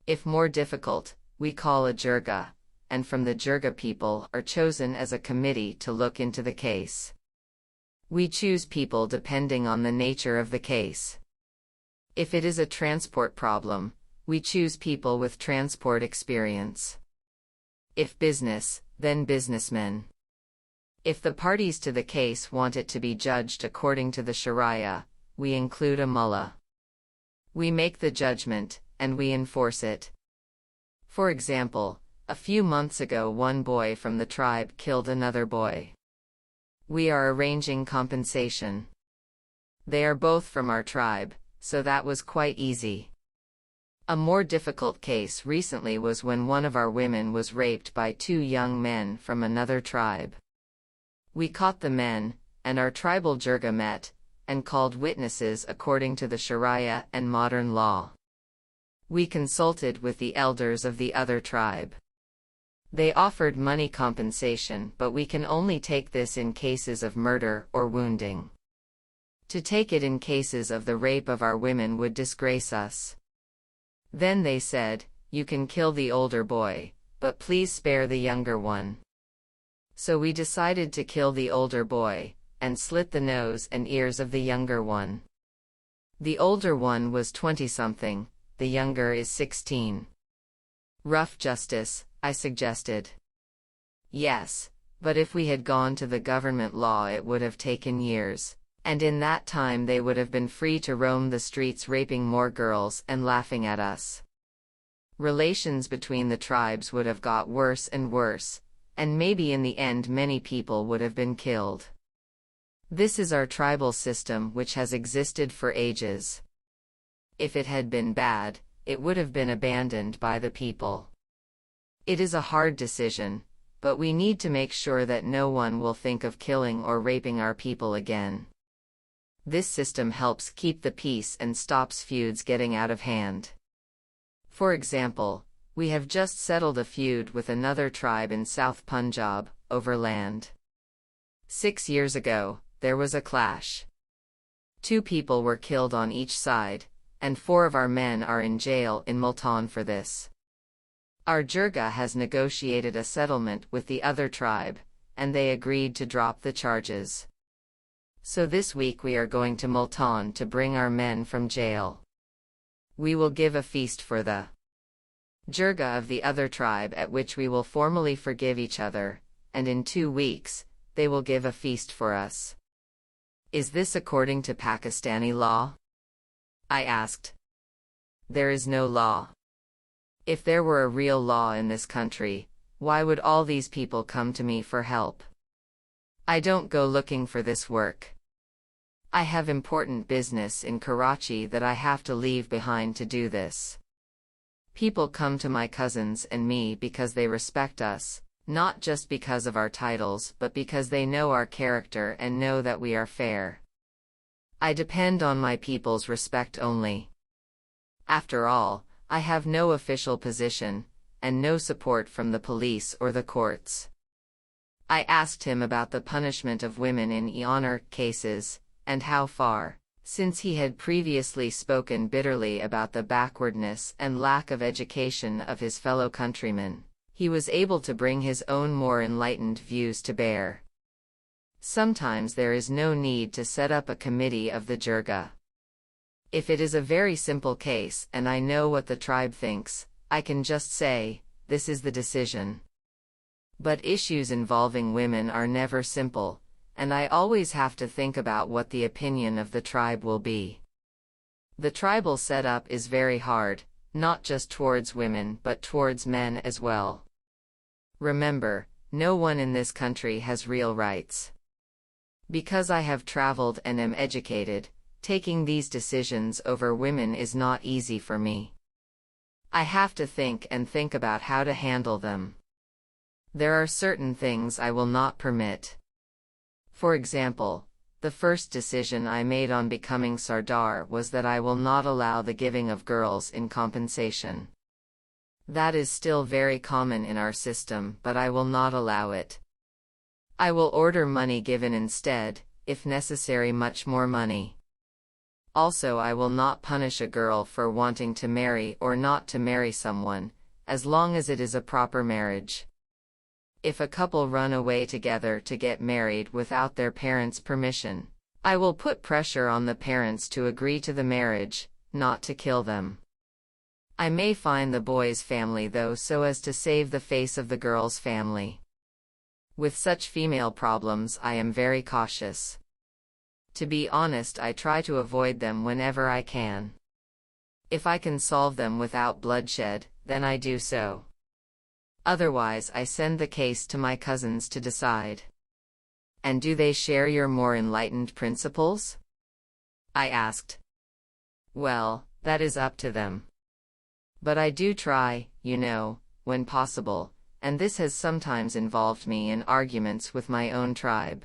If more difficult, we call a jirga, and from the jirga people are chosen as a committee to look into the case. We choose people depending on the nature of the case. If it is a transport problem, we choose people with transport experience. If business, then businessmen. If the parties to the case want it to be judged according to the Sharia, we include a mullah. We make the judgment, and we enforce it. For example, a few months ago one boy from the tribe killed another boy. We are arranging compensation. They are both from our tribe, so that was quite easy. A more difficult case recently was when one of our women was raped by two young men from another tribe. We caught the men, and our tribal jirga met, and called witnesses according to the Sharia and modern law. We consulted with the elders of the other tribe. They offered money compensation, but we can only take this in cases of murder or wounding. To take it in cases of the rape of our women would disgrace us. Then they said, "You can kill the older boy, but please spare the younger one." So we decided to kill the older boy, and slit the nose and ears of the younger one. The older one was 20-something, the younger is 16. Rough justice, I suggested. Yes, but if we had gone to the government law it would have taken years, and in that time they would have been free to roam the streets raping more girls and laughing at us. Relations between the tribes would have got worse and worse, and maybe in the end many people would have been killed. This is our tribal system which has existed for ages. If it had been bad, it would have been abandoned by the people. It is a hard decision, but we need to make sure that no one will think of killing or raping our people again. This system helps keep the peace and stops feuds getting out of hand. For example, we have just settled a feud with another tribe in South Punjab, over land. 6 years ago, there was a clash. 2 people were killed on each side, and 4 of our men are in jail in Multan for this. Our jirga has negotiated a settlement with the other tribe, and they agreed to drop the charges. So this week we are going to Multan to bring our men from jail. We will give a feast for the jirga of the other tribe at which we will formally forgive each other, and in 2 weeks, they will give a feast for us. Is this according to Pakistani law? I asked. There is no law. If there were a real law in this country, why would all these people come to me for help? I don't go looking for this work. I have important business in Karachi that I have to leave behind to do this. People come to my cousins and me because they respect us, not just because of our titles but because they know our character and know that we are fair. I depend on my people's respect only. After all, I have no official position, and no support from the police or the courts. I asked him about the punishment of women in honor cases, and how far, since he had previously spoken bitterly about the backwardness and lack of education of his fellow countrymen, he was able to bring his own more enlightened views to bear. Sometimes there is no need to set up a committee of the jirga. If it is a very simple case and I know what the tribe thinks, I can just say, this is the decision. But issues involving women are never simple, and I always have to think about what the opinion of the tribe will be. The tribal setup is very hard, not just towards women but towards men as well. Remember, no one in this country has real rights. Because I have traveled and am educated, taking these decisions over women is not easy for me. I have to think about how to handle them. There are certain things I will not permit. For example, The first decision I made on becoming Sardar was that I will not allow the giving of girls in compensation. That is still very common in our system, but I will not allow it. I will order money given instead, if necessary much more money. Also, I will not punish a girl for wanting to marry or not to marry someone, as long as it is a proper marriage. If a couple run away together to get married without their parents' permission, I will put pressure on the parents to agree to the marriage, not to kill them. I may fine the boy's family though so as to save the face of the girl's family. With such female problems I am very cautious. To be honest, I try to avoid them whenever I can. If I can solve them without bloodshed, then I do so. Otherwise I send the case to my cousins to decide. And do they share your more enlightened principles? I asked. Well, that is up to them. But I do try, when possible, and this has sometimes involved me in arguments with my own tribe.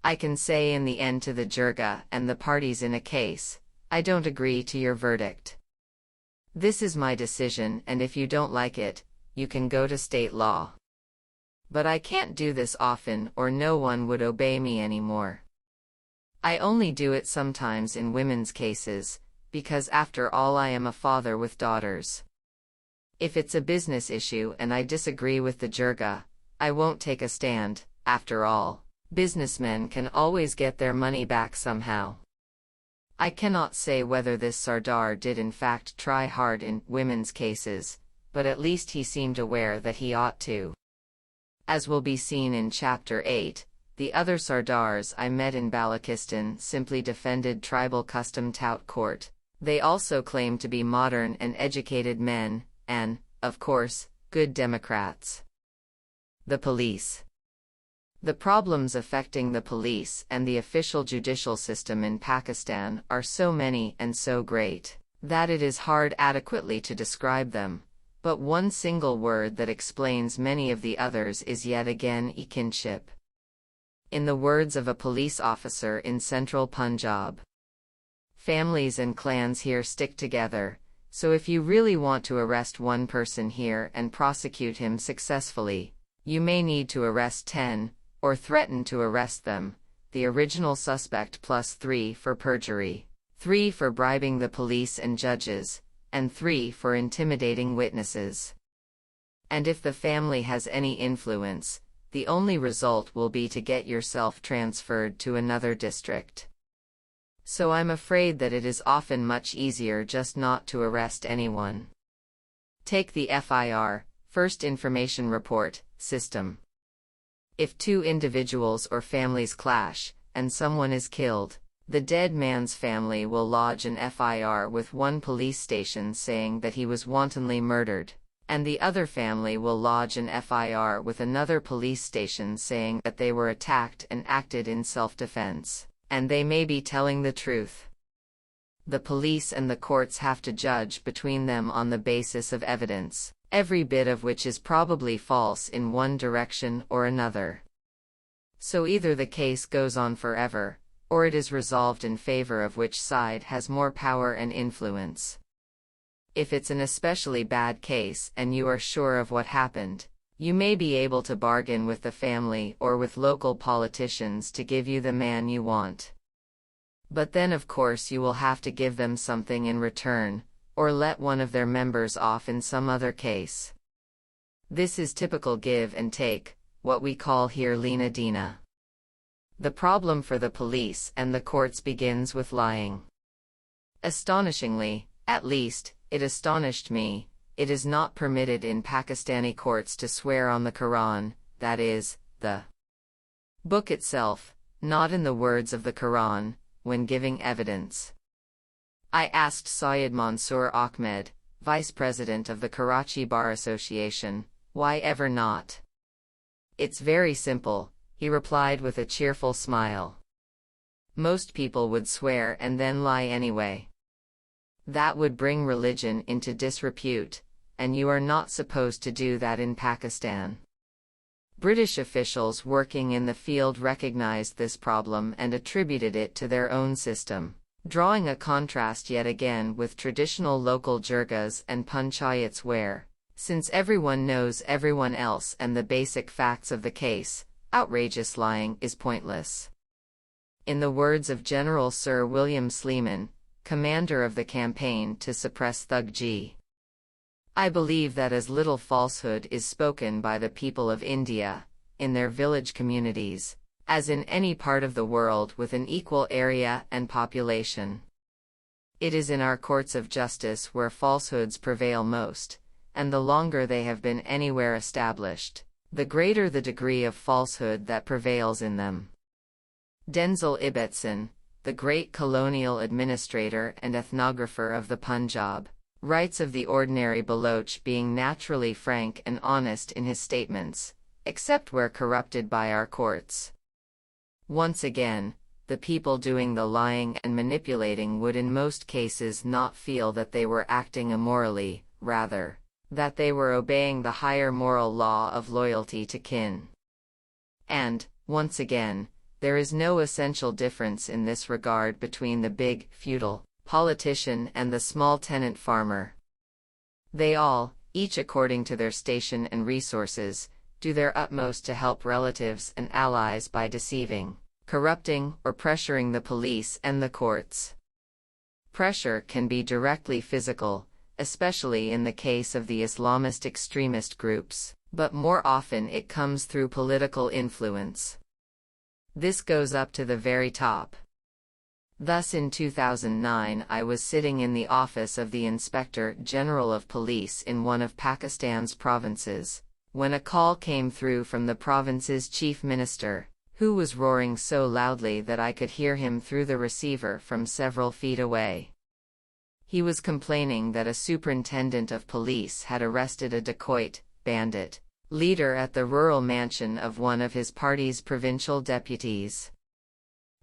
I can say in the end to the jirga and the parties in a case, I don't agree to your verdict. This is my decision, and if you don't like it, you can go to state law. But I can't do this often or no one would obey me anymore. I only do it sometimes in women's cases, because after all I am a father with daughters. If it's a business issue and I disagree with the jirga, I won't take a stand. After all, businessmen can always get their money back somehow. I cannot say whether this Sardar did in fact try hard in women's cases, but at least he seemed aware that he ought to. As will be seen in Chapter 8, the other Sardars I met in Balochistan simply defended tribal custom tout court. They also claim to be modern and educated men, and, of course, good Democrats. The police. The problems affecting the police and the official judicial system in Pakistan are so many and so great, that it is hard adequately to describe them, but one single word that explains many of the others is yet again kinship. In the words of a police officer in central Punjab, families and clans here stick together, so if you really want to arrest one person here and prosecute him successfully, you may need to arrest 10, or threaten to arrest them, the original suspect plus 3 for perjury, 3 for bribing the police and judges, and 3 for intimidating witnesses. And if the family has any influence, the only result will be to get yourself transferred to another district. So I'm afraid that it is often much easier just not to arrest anyone. Take the FIR, First Information Report, system. If 2 individuals or families clash, and someone is killed, the dead man's family will lodge an FIR with one police station saying that he was wantonly murdered, and the other family will lodge an FIR with another police station saying that they were attacked and acted in self-defense. And they may be telling the truth. The police and the courts have to judge between them on the basis of evidence, every bit of which is probably false in one direction or another. So either the case goes on forever, or it is resolved in favor of which side has more power and influence. If it's an especially bad case and you are sure of what happened, you may be able to bargain with the family or with local politicians to give you the man you want. But then of course you will have to give them something in return, or let one of their members off in some other case. This is typical give and take, what we call here Lena Dina. The problem for the police and the courts begins with lying. Astonishingly, at least, it astonished me, it is not permitted in Pakistani courts to swear on the Quran, that is, the book itself, not in the words of the Quran, when giving evidence. I asked Syed Mansoor Ahmed, vice president of the Karachi Bar Association, why ever not? It's very simple, he replied with a cheerful smile. Most people would swear and then lie anyway. That would bring religion into disrepute, and you are not supposed to do that in Pakistan. British officials working in the field recognized this problem and attributed it to their own system, drawing a contrast yet again with traditional local jirgas and panchayats where, since everyone knows everyone else and the basic facts of the case, outrageous lying is pointless. In the words of General Sir William Sleeman, commander of the campaign to suppress Thuggery, I believe that as little falsehood is spoken by the people of India, in their village communities, as in any part of the world with an equal area and population. It is in our courts of justice where falsehoods prevail most, and the longer they have been anywhere established, the greater the degree of falsehood that prevails in them. Denzil Ibbetson, the great colonial administrator and ethnographer of the Punjab, writes of the ordinary Baloch being naturally frank and honest in his statements, except where corrupted by our courts. Once again, the people doing the lying and manipulating would in most cases not feel that they were acting immorally, rather, that they were obeying the higher moral law of loyalty to kin. And, once again, there is no essential difference in this regard between the big, feudal politician and the small tenant farmer. They all, each according to their station and resources, do their utmost to help relatives and allies by deceiving, corrupting, or pressuring the police and the courts. Pressure can be directly physical, especially in the case of the Islamist extremist groups, but more often it comes through political influence. This goes up to the very top. Thus in 2009 I was sitting in the office of the Inspector General of Police in one of Pakistan's provinces, when a call came through from the province's chief minister, who was roaring so loudly that I could hear him through the receiver from several feet away. He was complaining that a superintendent of police had arrested a dacoit, bandit, leader at the rural mansion of one of his party's provincial deputies.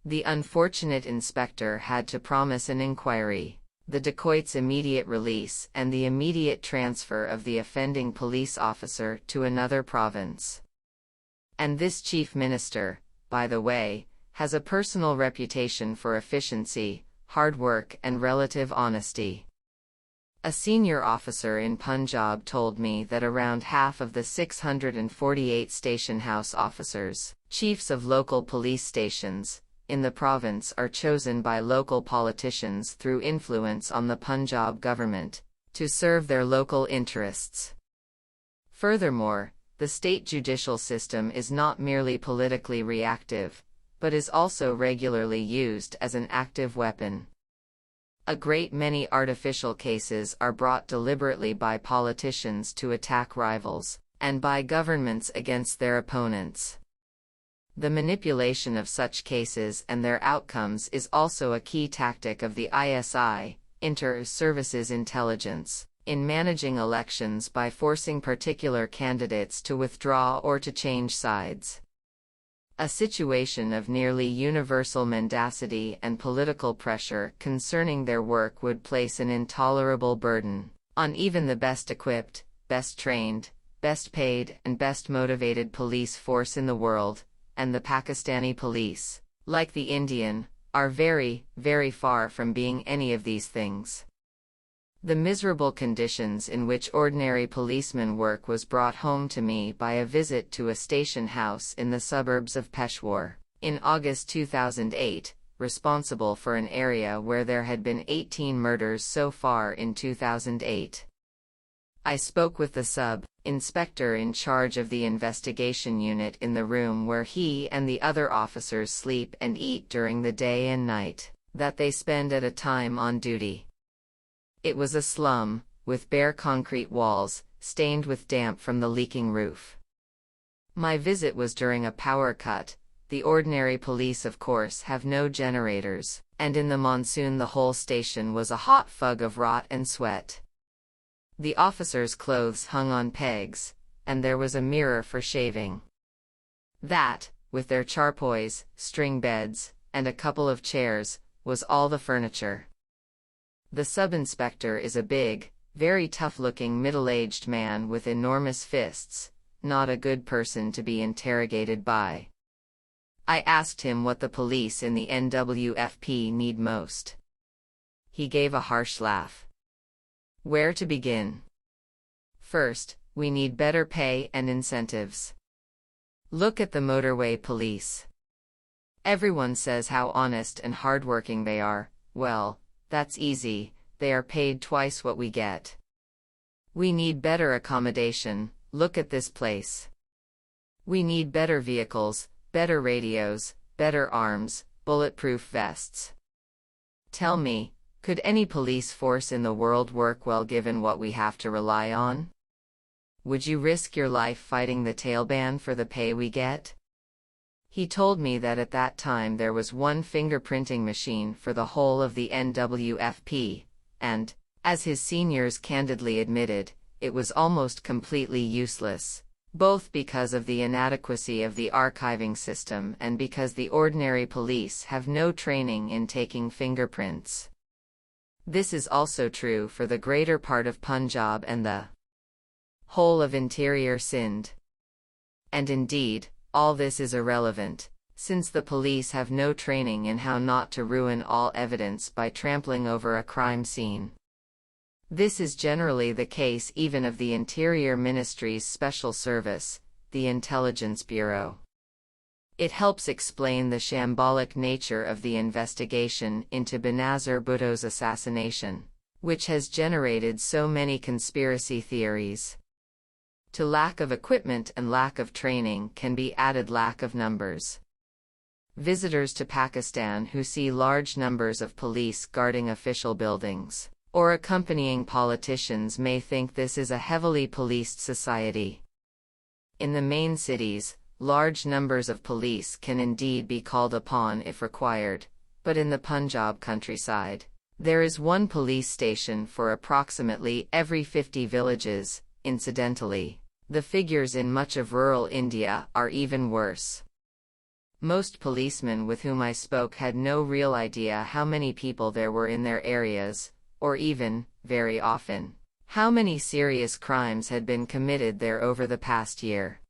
The unfortunate inspector had to promise an inquiry, the dacoit's immediate release and the immediate transfer of the offending police officer to another province. And this chief minister, by the way, has a personal reputation for efficiency, hard work and relative honesty. A senior officer in Punjab told me that around half of the 648 station house officers, chiefs of local police stations, in the province are chosen by local politicians through influence on the Punjab government, to serve their local interests. Furthermore, the state judicial system is not merely politically reactive, but is also regularly used as an active weapon. A great many artificial cases are brought deliberately by politicians to attack rivals, and by governments against their opponents. The manipulation of such cases and their outcomes is also a key tactic of the ISI, Inter-Services Intelligence, in managing elections by forcing particular candidates to withdraw or to change sides. A situation of nearly universal mendacity and political pressure concerning their work would place an intolerable burden on even the best equipped, best trained, best paid and best motivated police force in the world, and the Pakistani police, like the Indian, are very, very far from being any of these things. The miserable conditions in which ordinary policemen work was brought home to me by a visit to a station house in the suburbs of Peshawar, in August 2008, responsible for an area where there had been 18 murders so far in 2008. I spoke with the sub-inspector in charge of the investigation unit in the room where he and the other officers sleep and eat during the day and night that they spend at a time on duty. It was a slum, with bare concrete walls, stained with damp from the leaking roof. My visit was during a power cut. The ordinary police of course have no generators, and in the monsoon the whole station was a hot fug of rot and sweat. The officers' clothes hung on pegs, and there was a mirror for shaving. That, with their charpoys, string beds, and a couple of chairs, was all the furniture. The sub-inspector is a big, very tough-looking middle-aged man with enormous fists, not a good person to be interrogated by. I asked him what the police in the NWFP need most. He gave a harsh laugh. Where to begin? First, we need better pay and incentives. Look at the motorway police. Everyone says how honest and hardworking they are. Well, that's easy, they are paid twice what we get. We need better accommodation, look at this place. We need better vehicles, better radios, better arms, bulletproof vests. Tell me, could any police force in the world work well given what we have to rely on? Would you risk your life fighting the Taliban for the pay we get? He told me that at that time there was one fingerprinting machine for the whole of the NWFP, and, as his seniors candidly admitted, it was almost completely useless, both because of the inadequacy of the archiving system and because the ordinary police have no training in taking fingerprints. This is also true for the greater part of Punjab and the whole of interior Sindh. And indeed, all this is irrelevant, since the police have no training in how not to ruin all evidence by trampling over a crime scene. This is generally the case even of the Interior Ministry's special service, the Intelligence Bureau. It helps explain the shambolic nature of the investigation into Benazir Bhutto's assassination, which has generated so many conspiracy theories. To lack of equipment and lack of training can be added lack of numbers. Visitors to Pakistan who see large numbers of police guarding official buildings, or accompanying politicians may think this is a heavily policed society. In the main cities, large numbers of police can indeed be called upon if required, but in the Punjab countryside, there is one police station for approximately every 50 villages. Incidentally, the figures in much of rural India are even worse. Most policemen with whom I spoke had no real idea how many people there were in their areas, or even, very often, how many serious crimes had been committed there over the past year.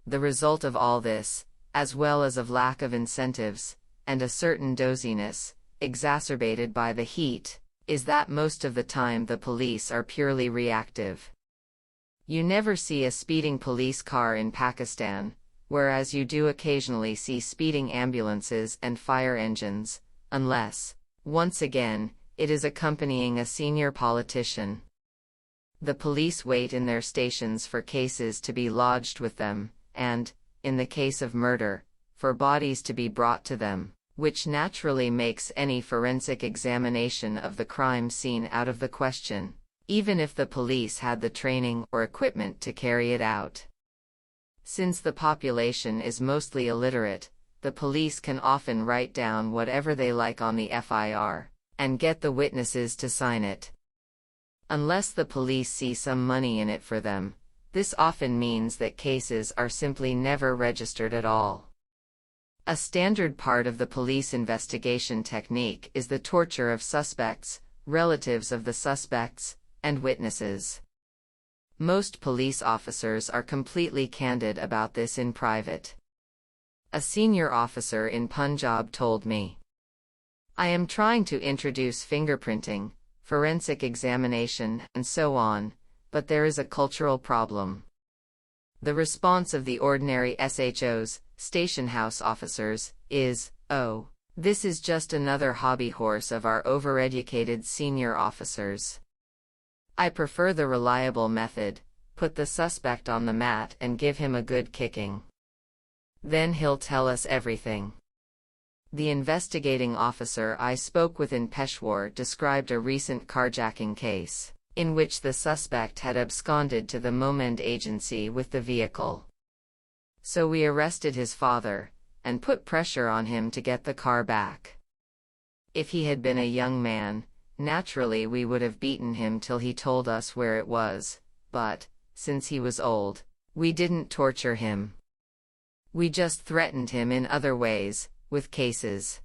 The result of all this, as well as of lack of incentives, and a certain doziness, exacerbated by the heat, is that most of the time the police are purely reactive. You never see a speeding police car in Pakistan, whereas you do occasionally see speeding ambulances and fire engines, unless, once again, it is accompanying a senior politician. The police wait in their stations for cases to be lodged with them, and, in the case of murder, for bodies to be brought to them, which naturally makes any forensic examination of the crime scene out of the question, even if the police had the training or equipment to carry it out. Since the population is mostly illiterate, the police can often write down whatever they like on the FIR, and get the witnesses to sign it. Unless the police see some money in it for them, this often means that cases are simply never registered at all. A standard part of the police investigation technique is the torture of suspects, relatives of the suspects, and witnesses. Most police officers are completely candid about this in private. A senior officer in Punjab told me, "I am trying to introduce fingerprinting, forensic examination, and so on, but there is a cultural problem." The response of the ordinary SHOs, station house officers, is, "Oh, this is just another hobby horse of our overeducated senior officers. I prefer the reliable method, put the suspect on the mat and give him a good kicking. Then he'll tell us everything." The investigating officer I spoke with in Peshawar described a recent carjacking case, in which the suspect had absconded to the Mohmand agency with the vehicle. So we arrested his father, and put pressure on him to get the car back. If he had been a young man, naturally we would have beaten him till he told us where it was, but, since he was old, we didn't torture him. We just threatened him in other ways, with cases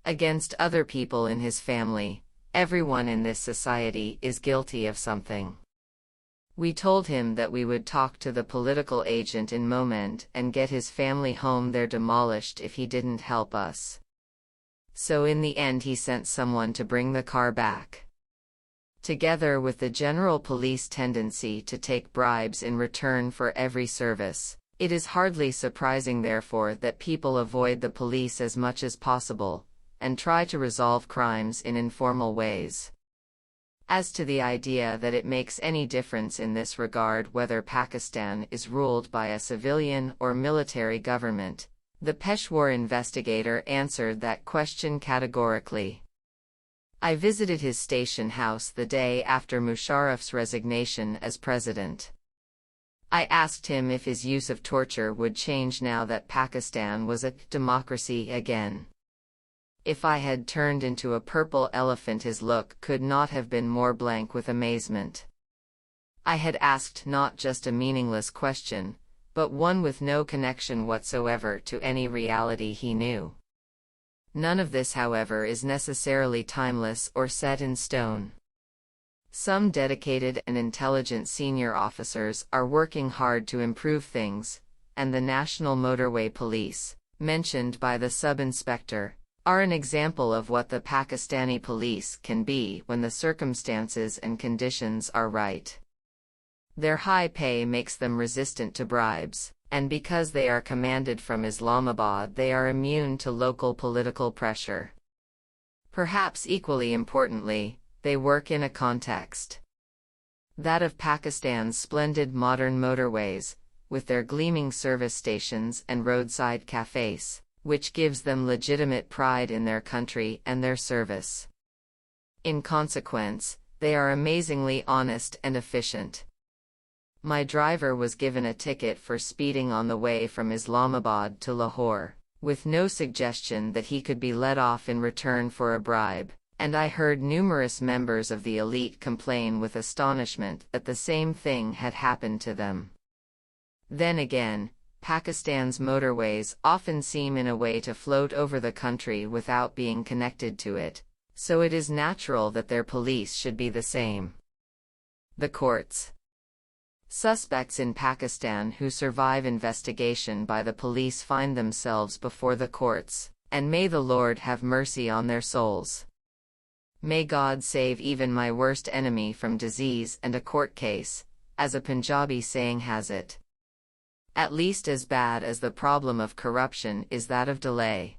against other people in his family. Everyone in this society is guilty of something. We told him that we would talk to the political agent in Moment and get his family home there demolished if he didn't help us. So in the end he sent someone to bring the car back. Together with the general police tendency to take bribes in return for every service, it is hardly surprising therefore that people avoid the police as much as possible, and try to resolve crimes in informal ways. As to the idea that it makes any difference in this regard whether Pakistan is ruled by a civilian or military government, the Peshawar investigator answered that question categorically. I visited his station house the day after Musharraf's resignation as president. I asked him if his use of torture would change now that Pakistan was a democracy again. If I had turned into a purple elephant, his look could not have been more blank with amazement. I had asked not just a meaningless question, but one with no connection whatsoever to any reality he knew. None of this, however, is necessarily timeless or set in stone. Some dedicated and intelligent senior officers are working hard to improve things, and the National Motorway Police, mentioned by the sub-inspector, are an example of what the Pakistani police can be when the circumstances and conditions are right. Their high pay makes them resistant to bribes, and because they are commanded from Islamabad, they are immune to local political pressure. Perhaps equally importantly, they work in a context, that of Pakistan's splendid modern motorways, with their gleaming service stations and roadside cafes, which gives them legitimate pride in their country and their service. In consequence, they are amazingly honest and efficient. My driver was given a ticket for speeding on the way from Islamabad to Lahore, with no suggestion that he could be let off in return for a bribe, and I heard numerous members of the elite complain with astonishment that the same thing had happened to them. Then again, Pakistan's motorways often seem in a way to float over the country without being connected to it, so it is natural that their police should be the same. The courts. Suspects in Pakistan who survive investigation by the police find themselves before the courts, and may the Lord have mercy on their souls. May God save even my worst enemy from disease and a court case, as a Punjabi saying has it. At least as bad as the problem of corruption is that of delay.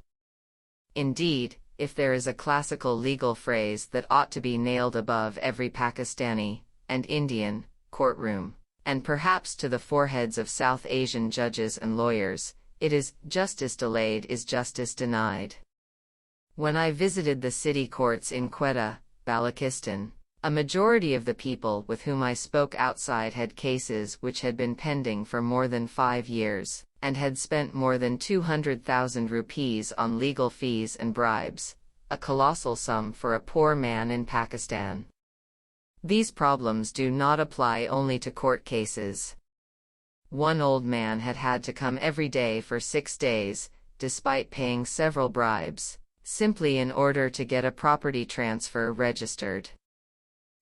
Indeed, if there is a classical legal phrase that ought to be nailed above every Pakistani and Indian courtroom, and perhaps to the foreheads of South Asian judges and lawyers, it is, justice delayed is justice denied. When I visited the city courts in Quetta, Balochistan, a majority of the people with whom I spoke outside had cases which had been pending for more than 5 years, and had spent more than 200,000 rupees on legal fees and bribes, a colossal sum for a poor man in Pakistan. These problems do not apply only to court cases. One old man had had to come every day for 6 days, despite paying several bribes, simply in order to get a property transfer registered.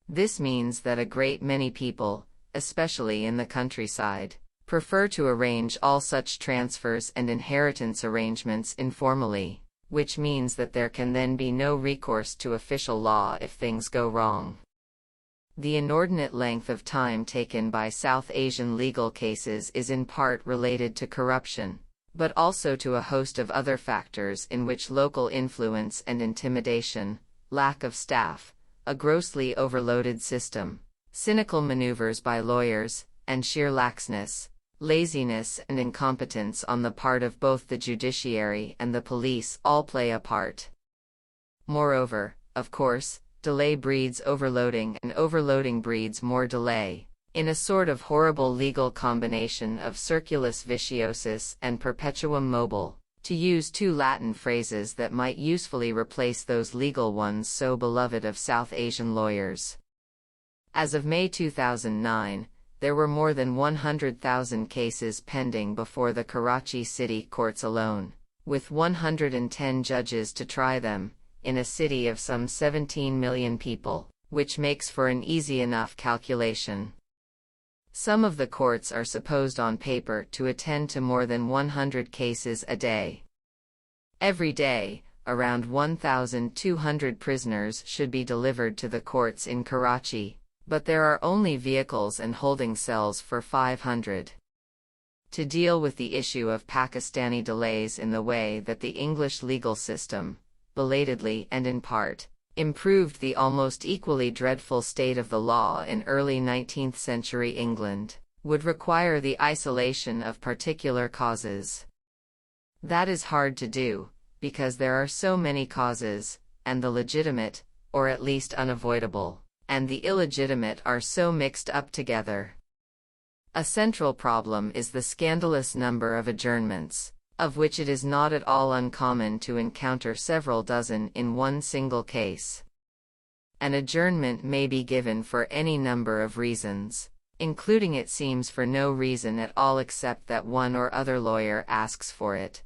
This means that a great many people, especially in the countryside, prefer to arrange all such transfers and inheritance arrangements informally, which means that there can then be no recourse to official law if things go wrong. The inordinate length of time taken by South Asian legal cases is in part related to corruption, but also to a host of other factors in which local influence and intimidation, lack of staff, a grossly overloaded system, cynical maneuvers by lawyers, and sheer laxness, laziness and incompetence on the part of both the judiciary and the police all play a part. Moreover, of course, delay breeds overloading and overloading breeds more delay, in a sort of horrible legal combination of circulus viciosus and perpetuum mobile, to use 2 Latin phrases that might usefully replace those legal ones so beloved of South Asian lawyers. As of May 2009, there were more than 100,000 cases pending before the Karachi city courts alone, with 110 judges to try them, in a city of some 17 million people, which makes for an easy enough calculation. Some of the courts are supposed on paper to attend to more than 100 cases a day. Every day, around 1,200 prisoners should be delivered to the courts in Karachi, but there are only vehicles and holding cells for 500. To deal with the issue of Pakistani delays in the way that the English legal system, belatedly and in part, improved the almost equally dreadful state of the law in early 19th century England, would require the isolation of particular causes. That is hard to do, because there are so many causes, and the legitimate, or at least unavoidable, and the illegitimate are so mixed up together. A central problem is the scandalous number of adjournments, of which it is not at all uncommon to encounter several dozen in one single case. An adjournment may be given for any number of reasons, including it seems for no reason at all except that one or other lawyer asks for it.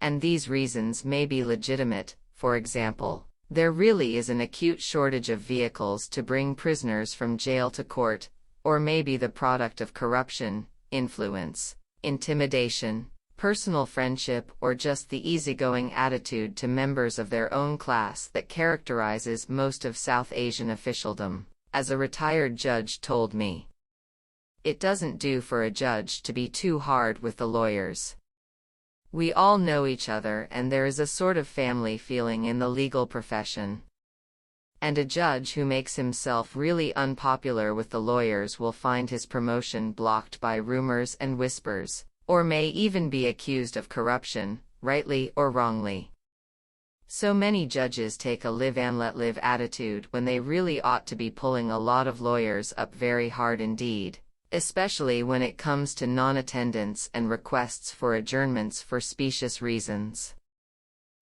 And these reasons may be legitimate. For example, there really is an acute shortage of vehicles to bring prisoners from jail to court, or may be the product of corruption, influence, intimidation, personal friendship, or just the easygoing attitude to members of their own class that characterizes most of South Asian officialdom, as a retired judge told me. It doesn't do for a judge to be too hard with the lawyers. We all know each other and there is a sort of family feeling in the legal profession. And a judge who makes himself really unpopular with the lawyers will find his promotion blocked by rumors and whispers, or may even be accused of corruption, rightly or wrongly. So many judges take a live and let live attitude when they really ought to be pulling a lot of lawyers up very hard indeed, especially when it comes to non-attendance and requests for adjournments for specious reasons.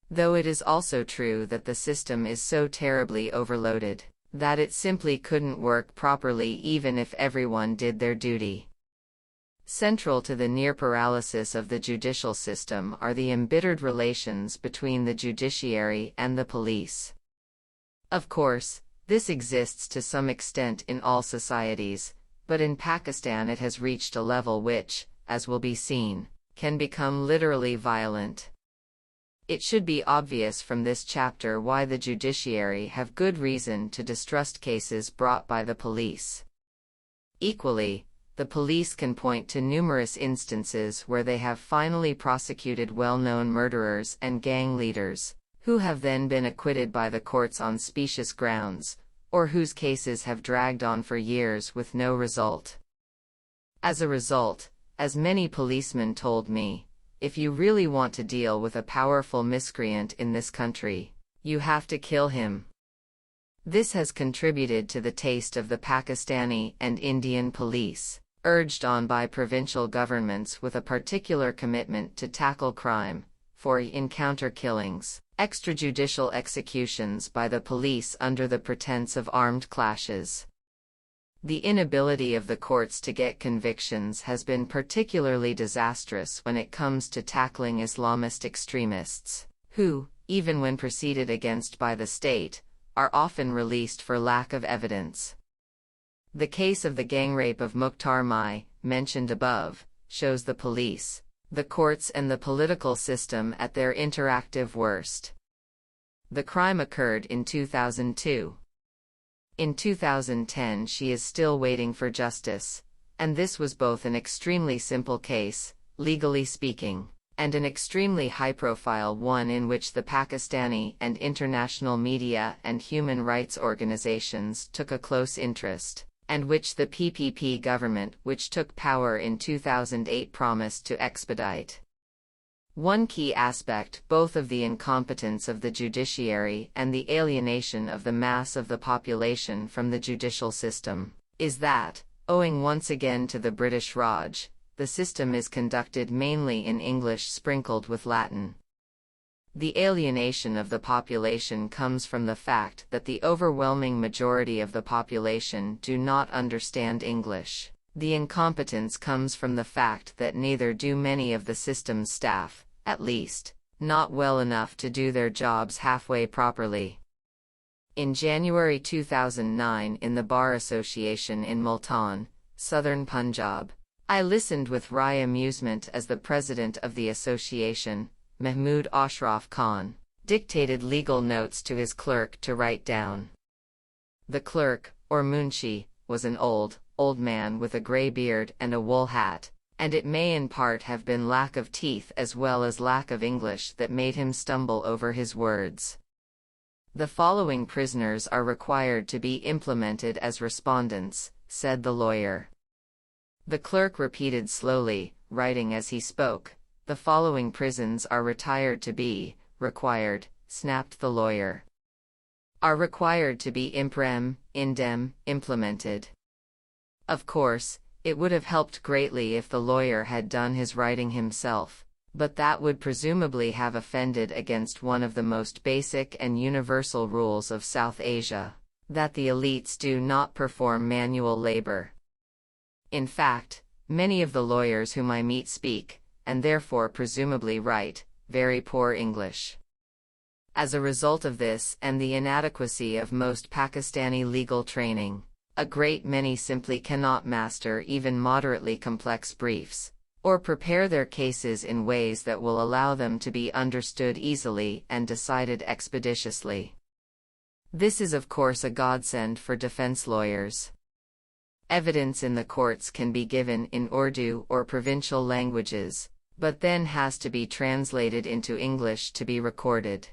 Though it is also true that the system is so terribly overloaded, that it simply couldn't work properly even if everyone did their duty. Central to the near paralysis of the judicial system are the embittered relations between the judiciary and the police. Of course, this exists to some extent in all societies, but in Pakistan it has reached a level which, as will be seen, can become literally violent. It should be obvious from this chapter why the judiciary have good reason to distrust cases brought by the police. Equally, the police can point to numerous instances where they have finally prosecuted well-known murderers and gang leaders, who have then been acquitted by the courts on specious grounds, or whose cases have dragged on for years with no result. As a result, as many policemen told me, if you really want to deal with a powerful miscreant in this country, you have to kill him. This has contributed to the taste of the Pakistani and Indian police, urged on by provincial governments with a particular commitment to tackle crime, for encounter killings, extrajudicial executions by the police under the pretense of armed clashes. The inability of the courts to get convictions has been particularly disastrous when it comes to tackling Islamist extremists, who, even when proceeded against by the state, are often released for lack of evidence. The case of the gang rape of Mukhtar Mai, mentioned above, shows the police, the courts and the political system at their interactive worst. The crime occurred in 2002. In 2010 she is still waiting for justice, and this was both an extremely simple case, legally speaking, and an extremely high-profile one in which the Pakistani and international media and human rights organizations took a close interest, and which the PPP government which took power in 2008 promised to expedite. One key aspect both of the incompetence of the judiciary and the alienation of the mass of the population from the judicial system is that, owing once again to the British Raj, the system is conducted mainly in English sprinkled with Latin. The alienation of the population comes from the fact that the overwhelming majority of the population do not understand English. The incompetence comes from the fact that neither do many of the system's staff, at least, not well enough to do their jobs halfway properly. In January 2009 in the Bar Association in Multan, Southern Punjab. I listened with wry amusement as the president of the association, Mahmood Ashraf Khan, dictated legal notes to his clerk to write down. The clerk, or munshi, was an old man with a grey beard and a wool hat, and it may in part have been lack of teeth as well as lack of English that made him stumble over his words. The following prisoners are required to be implemented as respondents, said the lawyer. The clerk repeated slowly, writing as he spoke, "The following prisons are required, snapped the lawyer. Are required to be implemented. Of course, it would have helped greatly if the lawyer had done his writing himself, but that would presumably have offended against one of the most basic and universal rules of South Asia, that the elites do not perform manual labor. In fact, many of the lawyers whom I meet speak, and therefore presumably write, very poor English. As a result of this and the inadequacy of most Pakistani legal training, a great many simply cannot master even moderately complex briefs, or prepare their cases in ways that will allow them to be understood easily and decided expeditiously. This is of course a godsend for defense lawyers. Evidence in the courts can be given in Urdu or provincial languages, but then has to be translated into English to be recorded.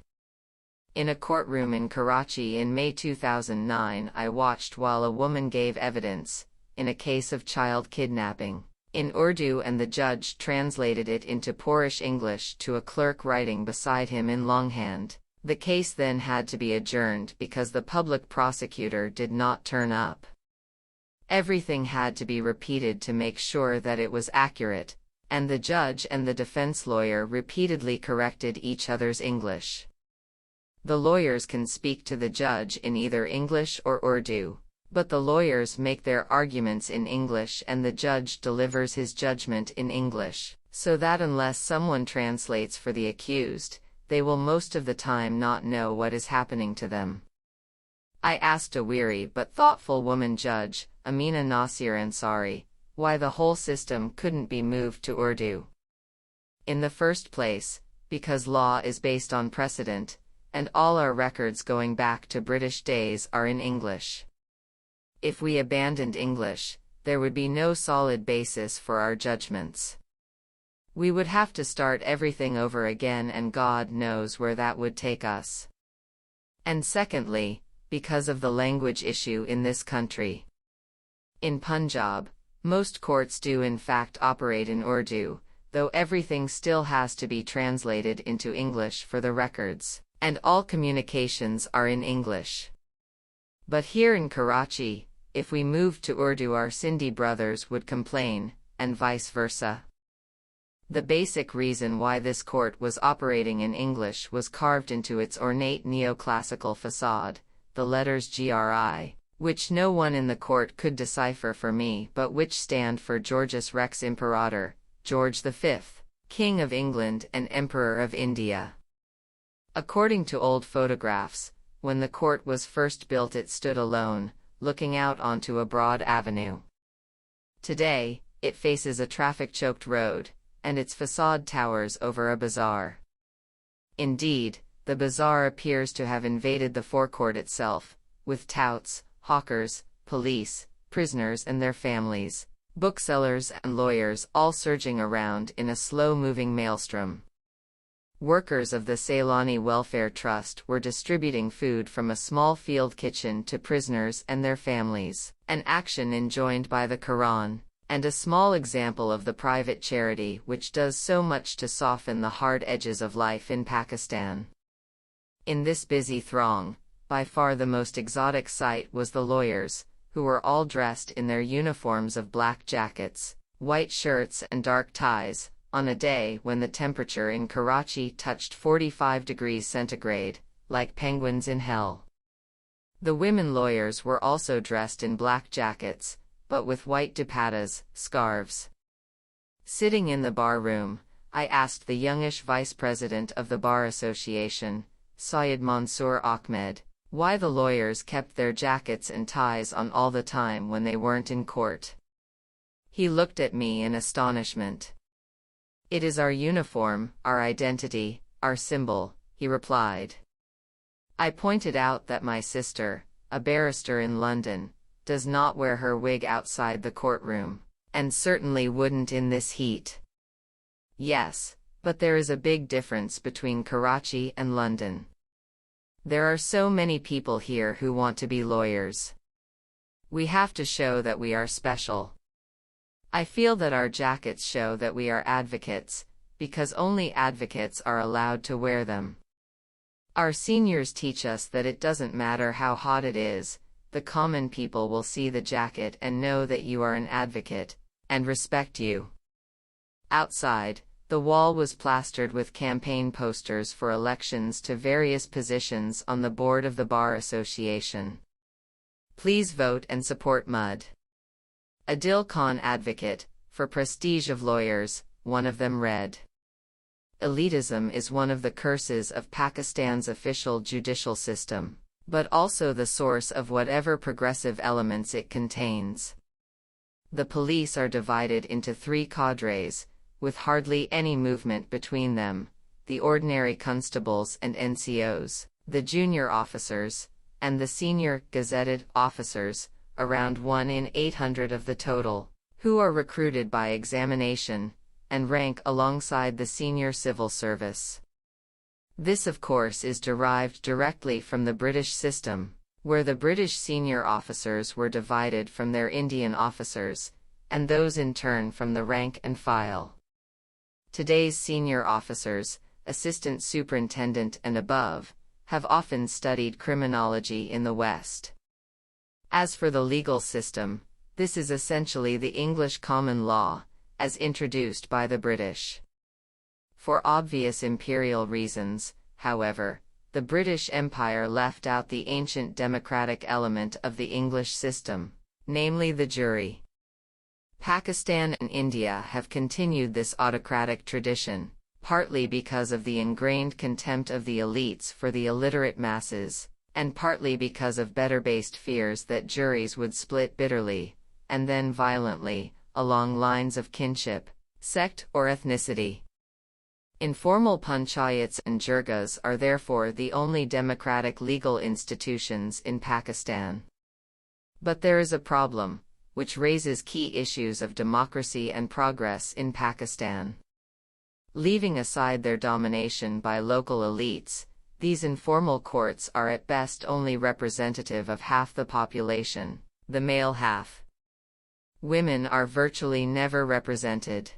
In a courtroom in Karachi in May 2009, I watched while a woman gave evidence, in a case of child kidnapping, in Urdu, and the judge translated it into poorish English to a clerk writing beside him in longhand. The case then had to be adjourned because the public prosecutor did not turn up. Everything had to be repeated to make sure that it was accurate, and the judge and the defense lawyer repeatedly corrected each other's English. The lawyers can speak to the judge in either English or Urdu, but the lawyers make their arguments in English and the judge delivers his judgment in English, so that unless someone translates for the accused, they will most of the time not know what is happening to them. I asked a weary but thoughtful woman judge, Amina Nasir Ansari, why the whole system couldn't be moved to Urdu. In the first place, because law is based on precedent, and all our records going back to British days are in English. If we abandoned English, there would be no solid basis for our judgments. We would have to start everything over again, and God knows where that would take us. And secondly, because of the language issue in this country. In Punjab, most courts do in fact operate in Urdu, though everything still has to be translated into English for the records, and all communications are in English. But here in Karachi, if we moved to Urdu, our Sindhi brothers would complain, and vice versa. The basic reason why this court was operating in English was carved into its ornate neoclassical facade, the letters GRI, which no one in the court could decipher for me, but which stand for Georgius Rex Imperator, George V, King of England and Emperor of India. According to old photographs, when the court was first built it stood alone, looking out onto a broad avenue. Today, it faces a traffic-choked road, and its facade towers over a bazaar. Indeed, the bazaar appears to have invaded the forecourt itself, with touts, hawkers, police, prisoners and their families, booksellers and lawyers all surging around in a slow-moving maelstrom. Workers of the Ceylani Welfare Trust were distributing food from a small field kitchen to prisoners and their families, an action enjoined by the Quran, and a small example of the private charity which does so much to soften the hard edges of life in Pakistan. In this busy throng, by far the most exotic sight was the lawyers, who were all dressed in their uniforms of black jackets, white shirts and dark ties, on a day when the temperature in Karachi touched 45 degrees centigrade, like penguins in hell. The women lawyers were also dressed in black jackets, but with white dupattas, scarves. Sitting in the bar room, I asked the youngish vice president of the Bar Association, Syed Mansoor Ahmed, why the lawyers kept their jackets and ties on all the time when they weren't in court. He looked at me in astonishment. "It is our uniform, our identity, our symbol," he replied. I pointed out that my sister, a barrister in London, does not wear her wig outside the courtroom, and certainly wouldn't in this heat. "Yes, but there is a big difference between Karachi and London. There are so many people here who want to be lawyers. We have to show that we are special. I feel that our jackets show that we are advocates, because only advocates are allowed to wear them. Our seniors teach us that it doesn't matter how hot it is, the common people will see the jacket and know that you are an advocate, and respect you." Outside, the wall was plastered with campaign posters for elections to various positions on the board of the Bar Association. "Please vote and support Mud. Adil Khan Advocate, for prestige of lawyers," one of them read. Elitism is one of the curses of Pakistan's official judicial system, but also the source of whatever progressive elements it contains. The police are divided into three cadres, with hardly any movement between them: the ordinary constables and NCOs, the junior officers, and the senior gazetted officers, around 1 in 800 of the total, who are recruited by examination, and rank alongside the senior civil service. This, of course, is derived directly from the British system, where the British senior officers were divided from their Indian officers, and those in turn from the rank and file. Today's senior officers, assistant superintendent and above, have often studied criminology in the West. As for the legal system, this is essentially the English common law, as introduced by the British. For obvious imperial reasons, however, the British Empire left out the ancient democratic element of the English system, namely the jury. Pakistan and India have continued this autocratic tradition, partly because of the ingrained contempt of the elites for the illiterate masses, and partly because of better-based fears that juries would split bitterly, and then violently, along lines of kinship, sect, or ethnicity. Informal panchayats and jirgas are therefore the only democratic legal institutions in Pakistan. But there is a problem, which raises key issues of democracy and progress in Pakistan. Leaving aside their domination by local elites, these informal courts are at best only representative of half the population, the male half. Women are virtually never represented.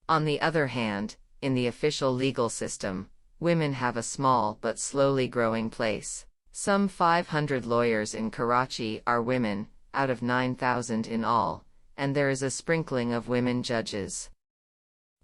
On the other hand, in the official legal system, women have a small but slowly growing place. Some 500 lawyers in Karachi are women, out of 9,000 in all, and there is a sprinkling of women judges.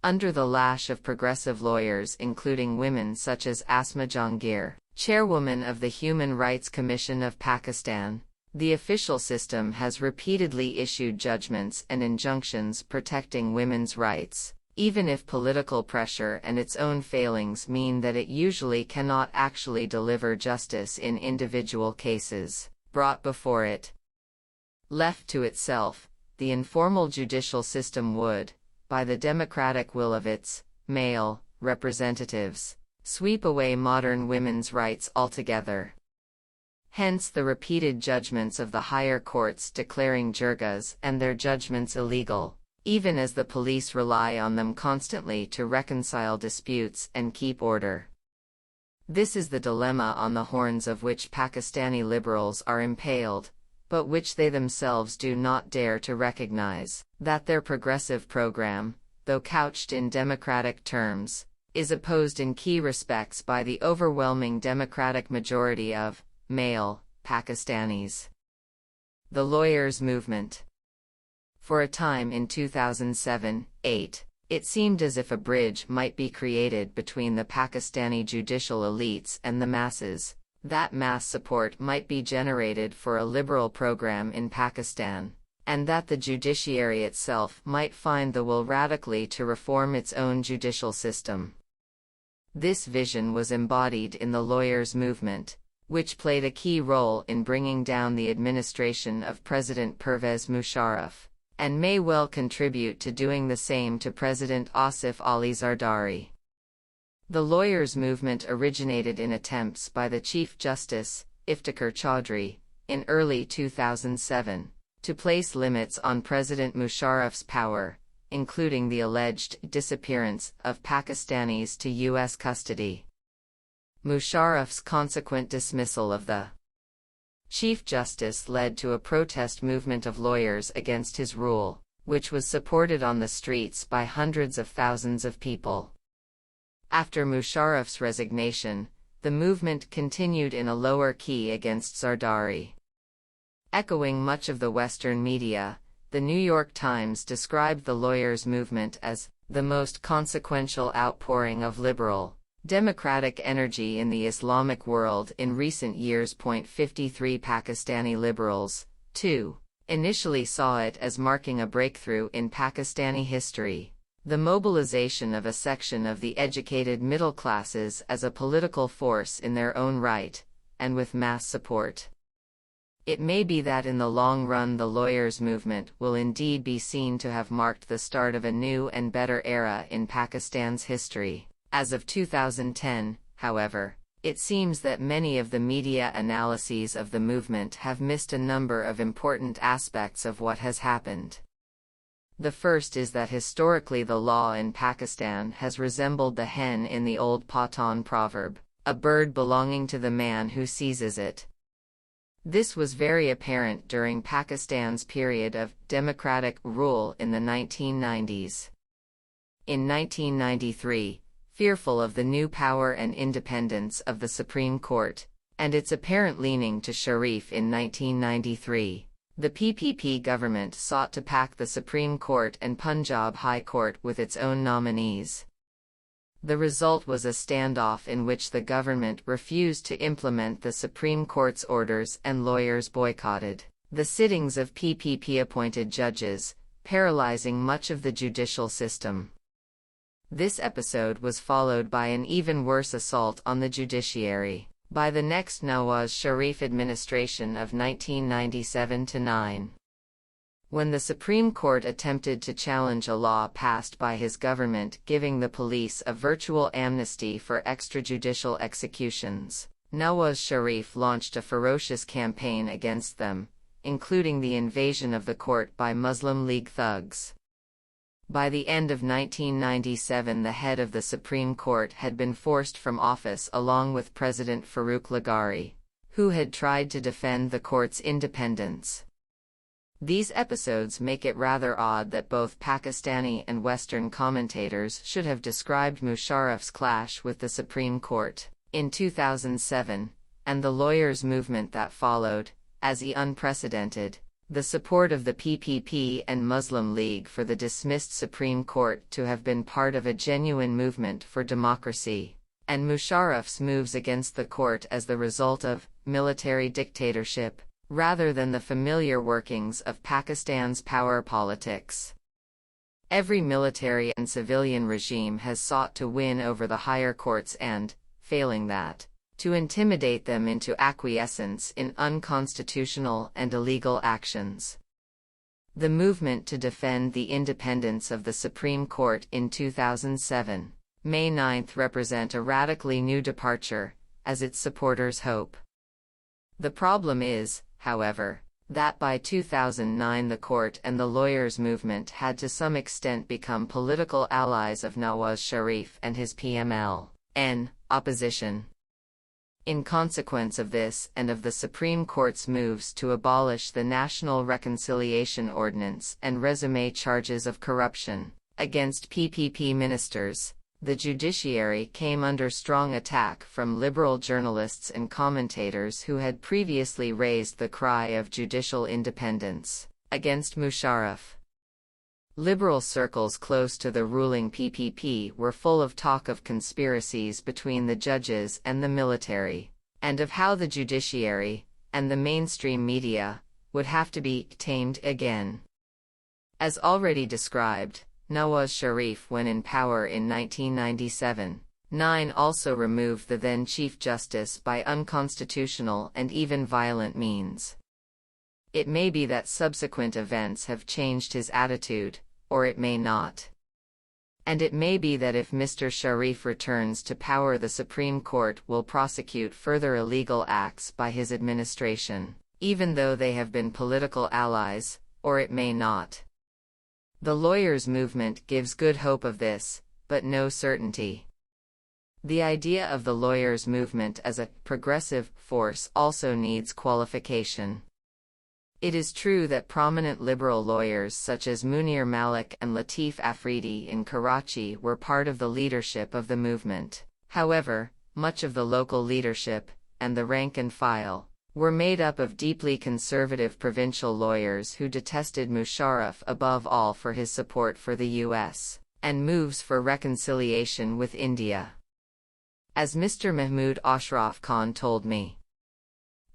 Under the lash of progressive lawyers including women such as Asma Jahangir, chairwoman of the Human Rights Commission of Pakistan, the official system has repeatedly issued judgments and injunctions protecting women's rights, even if political pressure and its own failings mean that it usually cannot actually deliver justice in individual cases brought before it. Left to itself, the informal judicial system would, by the democratic will of its male representatives, sweep away modern women's rights altogether. Hence the repeated judgments of the higher courts declaring jirgas and their judgments illegal, even as the police rely on them constantly to reconcile disputes and keep order. This is the dilemma on the horns of which Pakistani liberals are impaled, but which they themselves do not dare to recognize, that their progressive program, though couched in democratic terms, is opposed in key respects by the overwhelming democratic majority of male Pakistanis. The lawyers' movement. For a time in 2007-8, it seemed as if a bridge might be created between the Pakistani judicial elites and the masses, that mass support might be generated for a liberal program in Pakistan, and that the judiciary itself might find the will radically to reform its own judicial system. This vision was embodied in the lawyers' movement, which played a key role in bringing down the administration of President Pervez Musharraf, and may well contribute to doing the same to President Asif Ali Zardari. The lawyers' movement originated in attempts by the Chief Justice, Iftikhar Chaudhry, in early 2007, to place limits on President Musharraf's power, including the alleged disappearance of Pakistanis to U.S. custody. Musharraf's consequent dismissal of the Chief Justice led to a protest movement of lawyers against his rule, which was supported on the streets by hundreds of thousands of people. After Musharraf's resignation, the movement continued in a lower key against Zardari. Echoing much of the Western media, the New York Times described the lawyers' movement as the most consequential outpouring of liberal, democratic energy in the Islamic world in recent years. 53 Pakistani liberals, too, initially saw it as marking a breakthrough in Pakistani history, the mobilization of a section of the educated middle classes as a political force in their own right, and with mass support. It may be that in the long run the lawyers' movement will indeed be seen to have marked the start of a new and better era in Pakistan's history. As of 2010, however, it seems that many of the media analyses of the movement have missed a number of important aspects of what has happened. The first is that historically the law in Pakistan has resembled the hen in the old Pathan proverb, a bird belonging to the man who seizes it. This was very apparent during Pakistan's period of democratic rule in the 1990s. In 1993, fearful of the new power and independence of the Supreme Court, and its apparent leaning to Sharif in 1993, the PPP government sought to pack the Supreme Court and Punjab High Court with its own nominees. The result was a standoff in which the government refused to implement the Supreme Court's orders and lawyers boycotted the sittings of PPP-appointed judges, paralyzing much of the judicial system. This episode was followed by an even worse assault on the judiciary by the next Nawaz Sharif administration of 1997-9. When the Supreme Court attempted to challenge a law passed by his government giving the police a virtual amnesty for extrajudicial executions, Nawaz Sharif launched a ferocious campaign against them, including the invasion of the court by Muslim League thugs. By the end of 1997, the head of the Supreme Court had been forced from office along with President Farooq Laghari, who had tried to defend the court's independence. These episodes make it rather odd that both Pakistani and Western commentators should have described Musharraf's clash with the Supreme Court in 2007, and the lawyers' movement that followed, as unprecedented. The support of the PPP and Muslim League for the dismissed Supreme Court to have been part of a genuine movement for democracy, and Musharraf's moves against the court as the result of military dictatorship, rather than the familiar workings of Pakistan's power politics. Every military and civilian regime has sought to win over the higher courts and, failing that, to intimidate them into acquiescence in unconstitutional and illegal actions. The movement to defend the independence of the Supreme Court in 2007, May 9, represent a radically new departure, as its supporters hope. The problem is, however, that by 2009 the court and the lawyers' movement had to some extent become political allies of Nawaz Sharif and his PMLN opposition. In consequence of this and of the Supreme Court's moves to abolish the National Reconciliation Ordinance and resume charges of corruption against PPP ministers, the judiciary came under strong attack from liberal journalists and commentators who had previously raised the cry of judicial independence against Musharraf. Liberal circles close to the ruling PPP were full of talk of conspiracies between the judges and the military, and of how the judiciary, and the mainstream media, would have to be tamed again. As already described, Nawaz Sharif, when in power in 1997-9, also removed the then Chief Justice by unconstitutional and even violent means. It may be that subsequent events have changed his attitude, or it may not. And it may be that if Mr. Sharif returns to power, the Supreme Court will prosecute further illegal acts by his administration, even though they have been political allies, or it may not. The lawyers' movement gives good hope of this, but no certainty. The idea of the lawyers' movement as a progressive force also needs qualification. It is true that prominent liberal lawyers such as Munir Malik and Latif Afridi in Karachi were part of the leadership of the movement. However, much of the local leadership, and the rank and file, were made up of deeply conservative provincial lawyers who detested Musharraf above all for his support for the U.S. and moves for reconciliation with India. As Mr. Mahmood Ashraf Khan told me,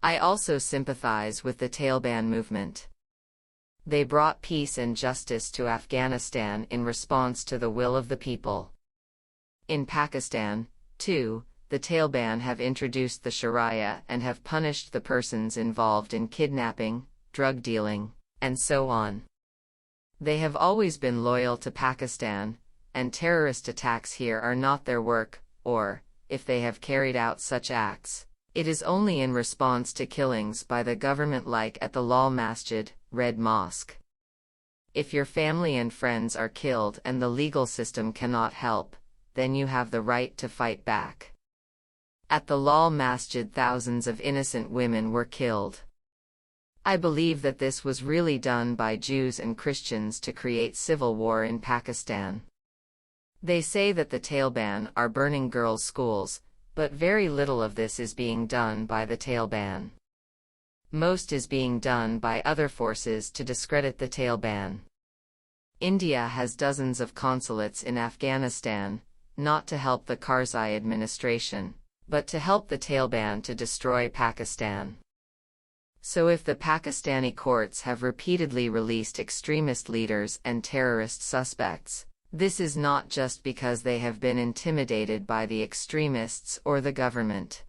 I also sympathize with the Taliban movement. They brought peace and justice to Afghanistan in response to the will of the people. In Pakistan, too, the Taliban have introduced the Sharia and have punished the persons involved in kidnapping, drug dealing, and so on. They have always been loyal to Pakistan, and terrorist attacks here are not their work, or, if they have carried out such acts, it is only in response to killings by the government, like at the Lal Masjid, Red Mosque. If your family and friends are killed and the legal system cannot help, then you have the right to fight back. At the Lal Masjid, thousands of innocent women were killed. I believe that this was really done by Jews and Christians to create civil war in Pakistan. They say that the Taliban are burning girls' schools, but very little of this is being done by the Taliban. Most is being done by other forces to discredit the Taliban. India has dozens of consulates in Afghanistan, not to help the Karzai administration, but to help the Taliban to destroy Pakistan. So if the Pakistani courts have repeatedly released extremist leaders and terrorist suspects, this is not just because they have been intimidated by the extremists or the government.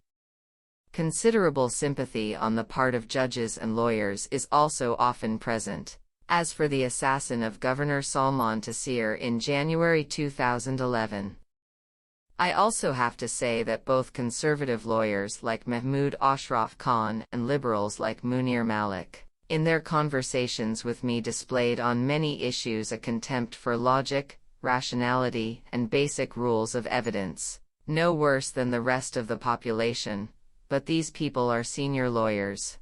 Considerable sympathy on the part of judges and lawyers is also often present, as for the assassin of Governor Salman Taseer in January 2011. I also have to say that both conservative lawyers like Mahmood Ashraf Khan and liberals like Munir Malik, in their conversations with me, displayed on many issues a contempt for logic, rationality, and basic rules of evidence, no worse than the rest of the population, but these people are senior lawyers.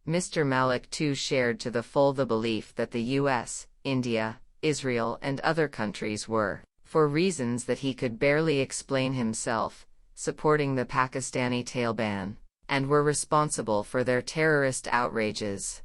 Mr. Malik too shared to the full the belief that the US, India, Israel and other countries were, for reasons that he could barely explain himself, supporting the Pakistani Taliban, and were responsible for their terrorist outrages.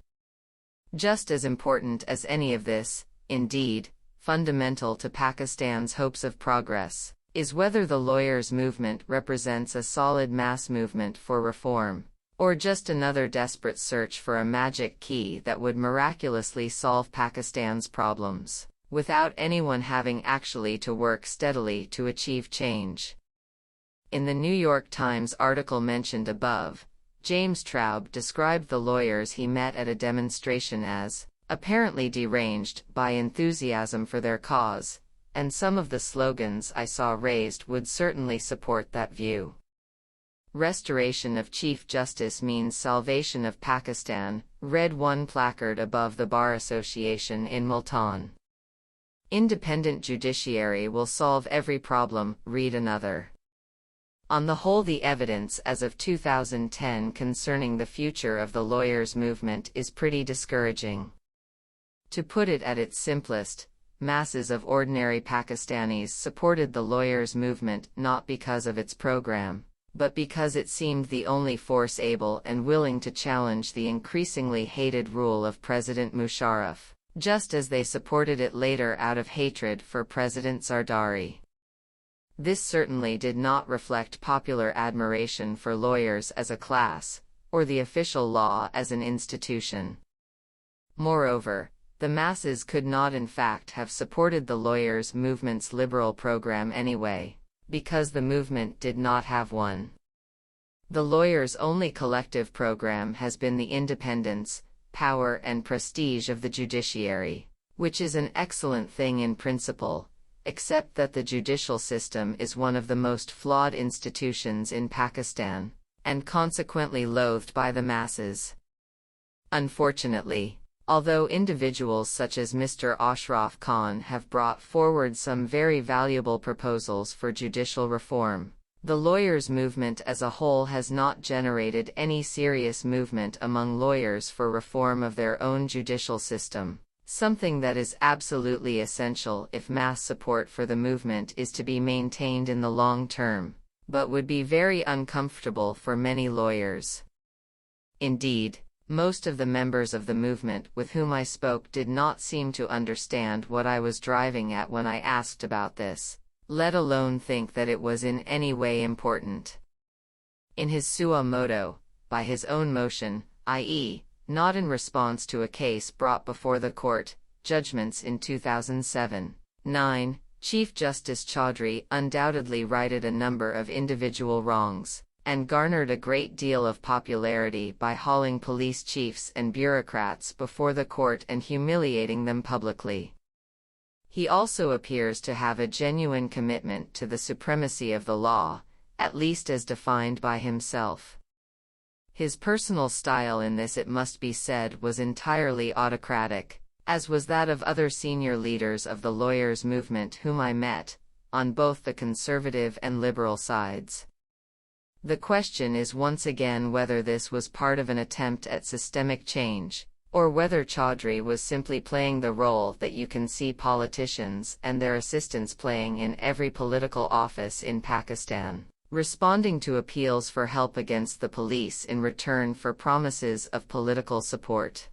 Just as important as any of this, indeed, fundamental to Pakistan's hopes of progress, is whether the lawyers' movement represents a solid mass movement for reform, or just another desperate search for a magic key that would miraculously solve Pakistan's problems, without anyone having actually to work steadily to achieve change. In the New York Times article mentioned above, James Traub described the lawyers he met at a demonstration as apparently deranged by enthusiasm for their cause, and some of the slogans I saw raised would certainly support that view. Restoration of Chief Justice means salvation of Pakistan, read one placard above the Bar Association in Multan. Independent judiciary will solve every problem, read another. On the whole, the evidence as of 2010 concerning the future of the lawyers' movement is pretty discouraging. To put it at its simplest, masses of ordinary Pakistanis supported the lawyers' movement not because of its program, but because it seemed the only force able and willing to challenge the increasingly hated rule of President Musharraf, just as they supported it later out of hatred for President Zardari. This certainly did not reflect popular admiration for lawyers as a class, or the official law as an institution. Moreover, the masses could not in fact have supported the lawyers' movement's liberal program anyway, because the movement did not have one. The lawyers' only collective program has been the independence, power and prestige of the judiciary, which is an excellent thing in principle, except that the judicial system is one of the most flawed institutions in Pakistan, and consequently loathed by the masses. Unfortunately, although individuals such as Mr. Ashraf Khan have brought forward some very valuable proposals for judicial reform, the lawyers' movement as a whole has not generated any serious movement among lawyers for reform of their own judicial system, something that is absolutely essential if mass support for the movement is to be maintained in the long term, but would be very uncomfortable for many lawyers. Indeed, most of the members of the movement with whom I spoke did not seem to understand what I was driving at when I asked about this, let alone think that it was in any way important. In his suo motu, by his own motion, i.e., not in response to a case brought before the court, judgments in 2007-9, Chief Justice Chaudhry undoubtedly righted a number of individual wrongs, and garnered a great deal of popularity by hauling police chiefs and bureaucrats before the court and humiliating them publicly. He also appears to have a genuine commitment to the supremacy of the law, at least as defined by himself. His personal style in this, it must be said, was entirely autocratic, as was that of other senior leaders of the lawyers' movement whom I met, on both the conservative and liberal sides. The question is once again whether this was part of an attempt at systemic change, or whether Chaudhry was simply playing the role that you can see politicians and their assistants playing in every political office in Pakistan, responding to appeals for help against the police in return for promises of political support.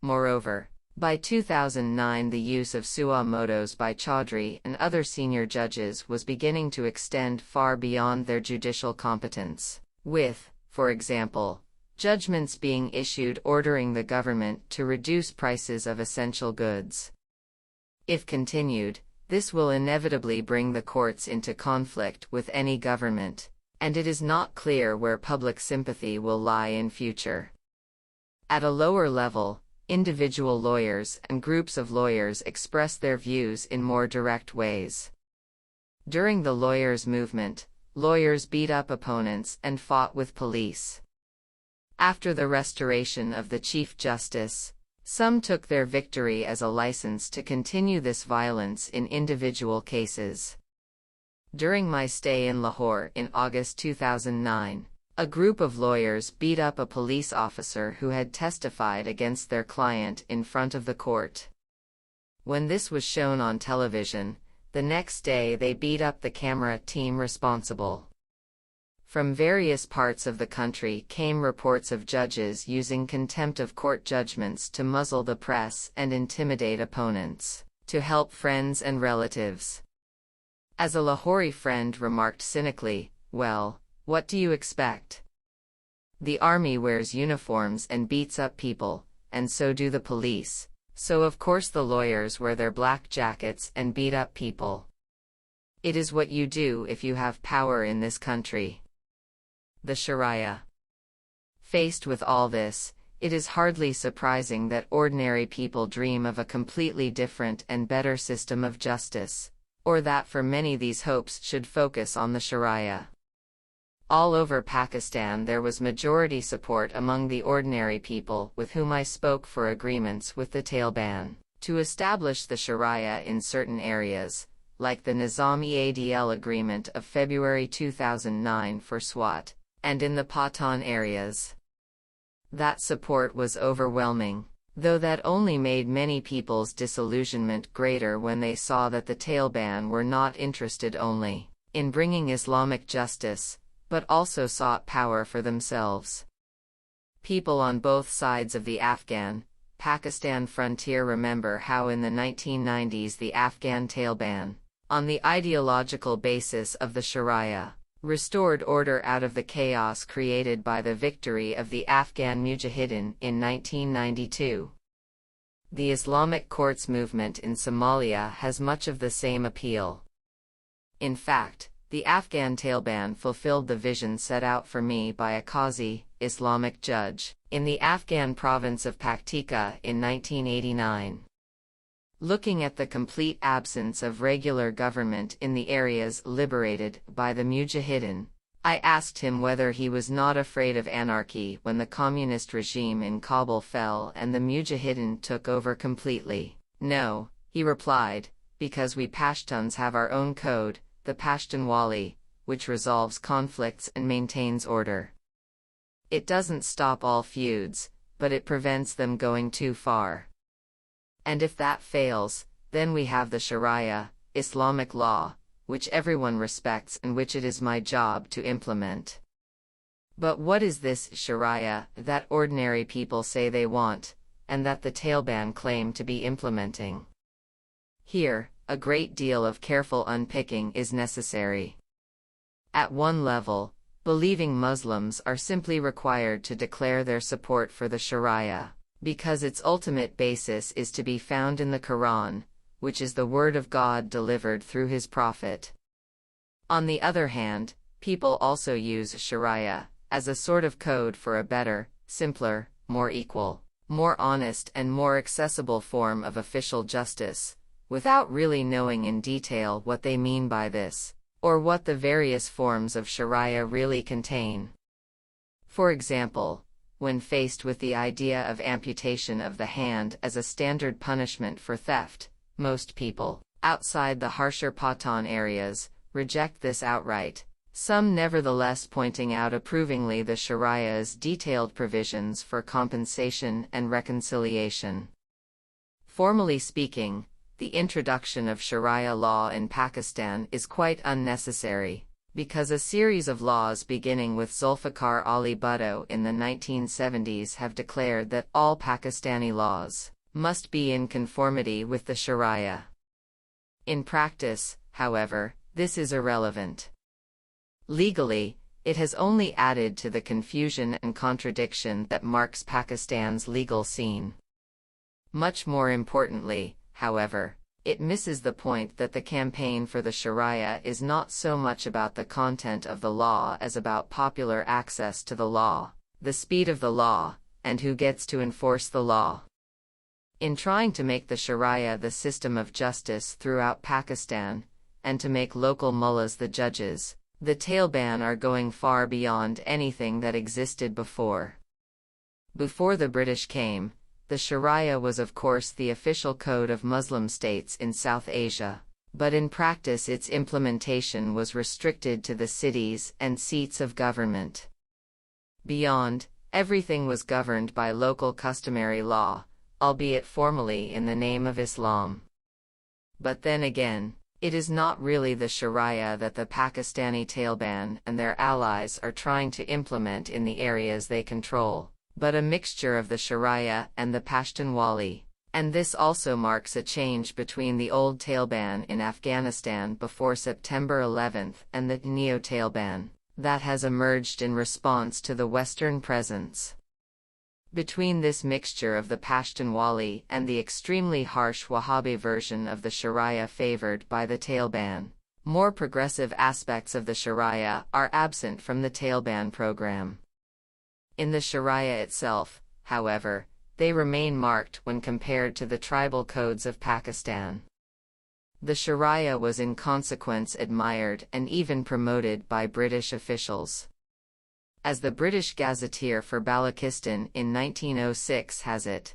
Moreover, by 2009 the use of suo motus by Chaudhry and other senior judges was beginning to extend far beyond their judicial competence, with, for example, judgments being issued ordering the government to reduce prices of essential goods. If continued, this will inevitably bring the courts into conflict with any government, and it is not clear where public sympathy will lie in future. At a lower level, individual lawyers and groups of lawyers express their views in more direct ways. During the lawyers' movement, lawyers beat up opponents and fought with police. After the restoration of the Chief Justice, some took their victory as a license to continue this violence in individual cases. During my stay in Lahore in August 2009, a group of lawyers beat up a police officer who had testified against their client in front of the court. When this was shown on television, the next day they beat up the camera team responsible. From various parts of the country came reports of judges using contempt of court judgments to muzzle the press and intimidate opponents, to help friends and relatives. As a Lahori friend remarked cynically, "Well, what do you expect? The army wears uniforms and beats up people, and so do the police, so of course the lawyers wear their black jackets and beat up people. It is what you do if you have power in this country." The Sharia. Faced with all this, it is hardly surprising that ordinary people dream of a completely different and better system of justice, or that for many these hopes should focus on the Sharia. All over Pakistan there was majority support among the ordinary people with whom I spoke for agreements with the Taliban to establish the Sharia in certain areas, like the Nizam-e-Adl agreement of February 2009 for Swat, and in the Pathan areas. That support was overwhelming, though that only made many people's disillusionment greater when they saw that the Taliban were not interested only in bringing Islamic justice, but also sought power for themselves. People on both sides of the Afghan-Pakistan frontier remember how in the 1990s the Afghan Taliban, on the ideological basis of the Sharia, restored order out of the chaos created by the victory of the Afghan Mujahideen in 1992. The Islamic courts movement in Somalia has much of the same appeal. In fact, the Afghan Taliban fulfilled the vision set out for me by a Qazi, Islamic judge, in the Afghan province of Paktika in 1989. Looking at the complete absence of regular government in the areas liberated by the Mujahideen, I asked him whether he was not afraid of anarchy when the communist regime in Kabul fell and the Mujahideen took over completely. No, he replied, because we Pashtuns have our own code, the Pashtunwali, which resolves conflicts and maintains order. It doesn't stop all feuds, but it prevents them going too far. And if that fails, then we have the Sharia, Islamic law, which everyone respects and which it is my job to implement. But what is this Sharia that ordinary people say they want, and that the Taliban claim to be implementing? Here, a great deal of careful unpicking is necessary. At one level, believing Muslims are simply required to declare their support for the Sharia, because its ultimate basis is to be found in the Quran, which is the word of God delivered through his prophet. On the other hand, people also use Sharia as a sort of code for a better, simpler, more equal, more honest and more accessible form of official justice, without really knowing in detail what they mean by this, or what the various forms of Sharia really contain. For example, when faced with the idea of amputation of the hand as a standard punishment for theft, most people, outside the harsher Pathan areas, reject this outright, some nevertheless pointing out approvingly the Sharia's detailed provisions for compensation and reconciliation. Formally speaking, the introduction of Sharia law in Pakistan is quite unnecessary, because a series of laws beginning with Zulfikar Ali Bhutto in the 1970s have declared that all Pakistani laws must be in conformity with the Sharia. In practice, however, this is irrelevant. Legally, it has only added to the confusion and contradiction that marks Pakistan's legal scene. Much more importantly, however, it misses the point that the campaign for the Sharia is not so much about the content of the law as about popular access to the law, the speed of the law, and who gets to enforce the law. In trying to make the Sharia the system of justice throughout Pakistan, and to make local mullahs the judges, the Taliban are going far beyond anything that existed before. Before the British came, the Sharia was of course the official code of Muslim states in South Asia, but in practice its implementation was restricted to the cities and seats of government. Beyond, everything was governed by local customary law, albeit formally in the name of Islam. But then again, it is not really the Sharia that the Pakistani Taliban and their allies are trying to implement in the areas they control, but a mixture of the Sharia and the Pashtunwali, and this also marks a change between the old Taliban in Afghanistan before September 11 and the neo-Taliban that has emerged in response to the Western presence. Between this mixture of the Pashtunwali and the extremely harsh Wahhabi version of the Sharia favored by the Taliban, more progressive aspects of the Sharia are absent from the Taliban program. In the Sharia itself, however, they remain marked when compared to the tribal codes of Pakistan. The Sharia was in consequence admired and even promoted by British officials. As the British Gazetteer for Balochistan in 1906 has it,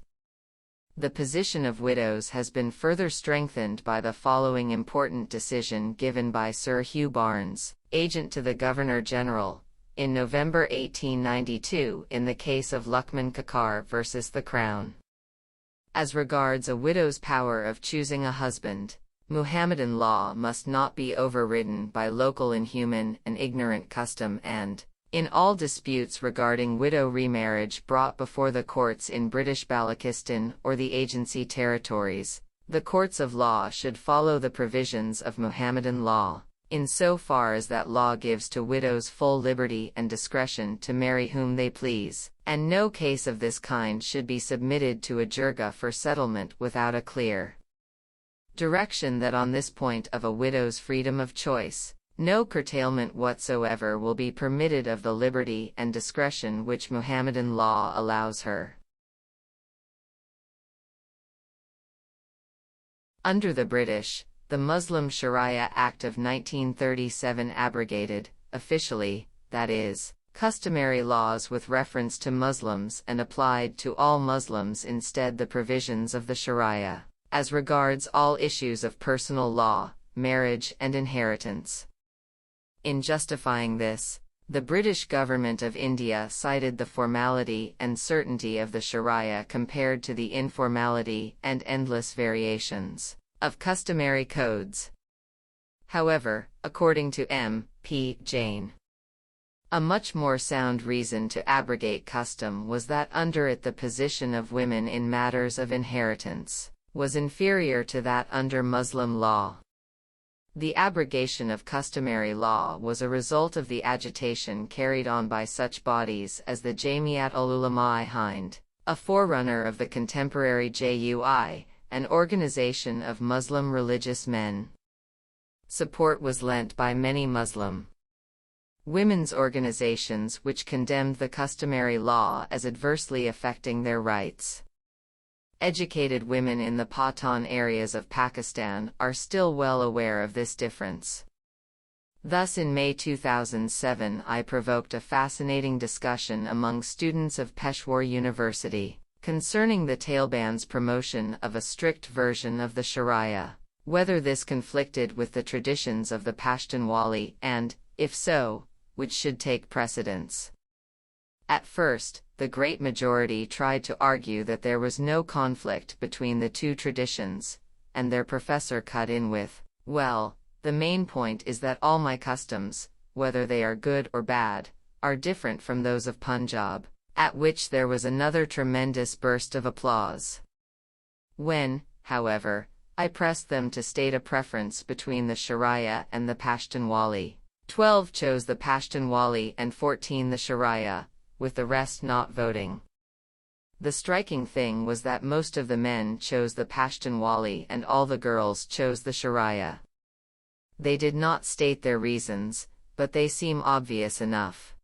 the position of widows has been further strengthened by the following important decision given by Sir Hugh Barnes, agent to the Governor-General, in November 1892 in the case of Luqman Kakar versus the Crown. As regards a widow's power of choosing a husband, Muhammadan law must not be overridden by local inhuman and ignorant custom and, in all disputes regarding widow remarriage brought before the courts in British Balochistan or the agency territories, the courts of law should follow the provisions of Muhammadan law, insofar as that law gives to widows full liberty and discretion to marry whom they please, and no case of this kind should be submitted to a jirga for settlement without a clear direction that on this point of a widow's freedom of choice, No curtailment whatsoever will be permitted of the liberty and discretion which Mohammedan law allows her. Under the British, the Muslim Sharia Act of 1937 abrogated, officially, that is, customary laws with reference to Muslims and applied to all Muslims instead the provisions of the Sharia, as regards all issues of personal law, marriage and inheritance. In justifying this, the British government of India cited the formality and certainty of the Sharia compared to the informality and endless variations of customary codes. However, according to M. P. Jain, a much more sound reason to abrogate custom was that under it the position of women in matters of inheritance was inferior to that under Muslim law. The abrogation of customary law was a result of the agitation carried on by such bodies as the Jamiat ul-Ulama Hind, a forerunner of the contemporary JUI, an organization of Muslim religious men. Support was lent by many Muslim women's organizations which condemned the customary law as adversely affecting their rights. Educated women in the Pathan areas of Pakistan are still well aware of this difference. Thus in May 2007 I provoked a fascinating discussion among students of Peshawar University concerning the Taliban's promotion of a strict version of the Sharia, whether this conflicted with the traditions of the Pashtunwali and, if so, which should take precedence. At first, the great majority tried to argue that there was no conflict between the two traditions, and their professor cut in with, "Well, the main point is that all my customs, whether they are good or bad, are different from those of Punjab," at which there was another tremendous burst of applause. When, however, I pressed them to state a preference between the Sharia and the Pashtunwali, 12 chose the Pashtunwali and 14 the Sharia, with the rest not voting. The striking thing was that most of the men chose the Pashtunwali and all the girls chose the Sharia. They did not state their reasons, but they seem obvious enough.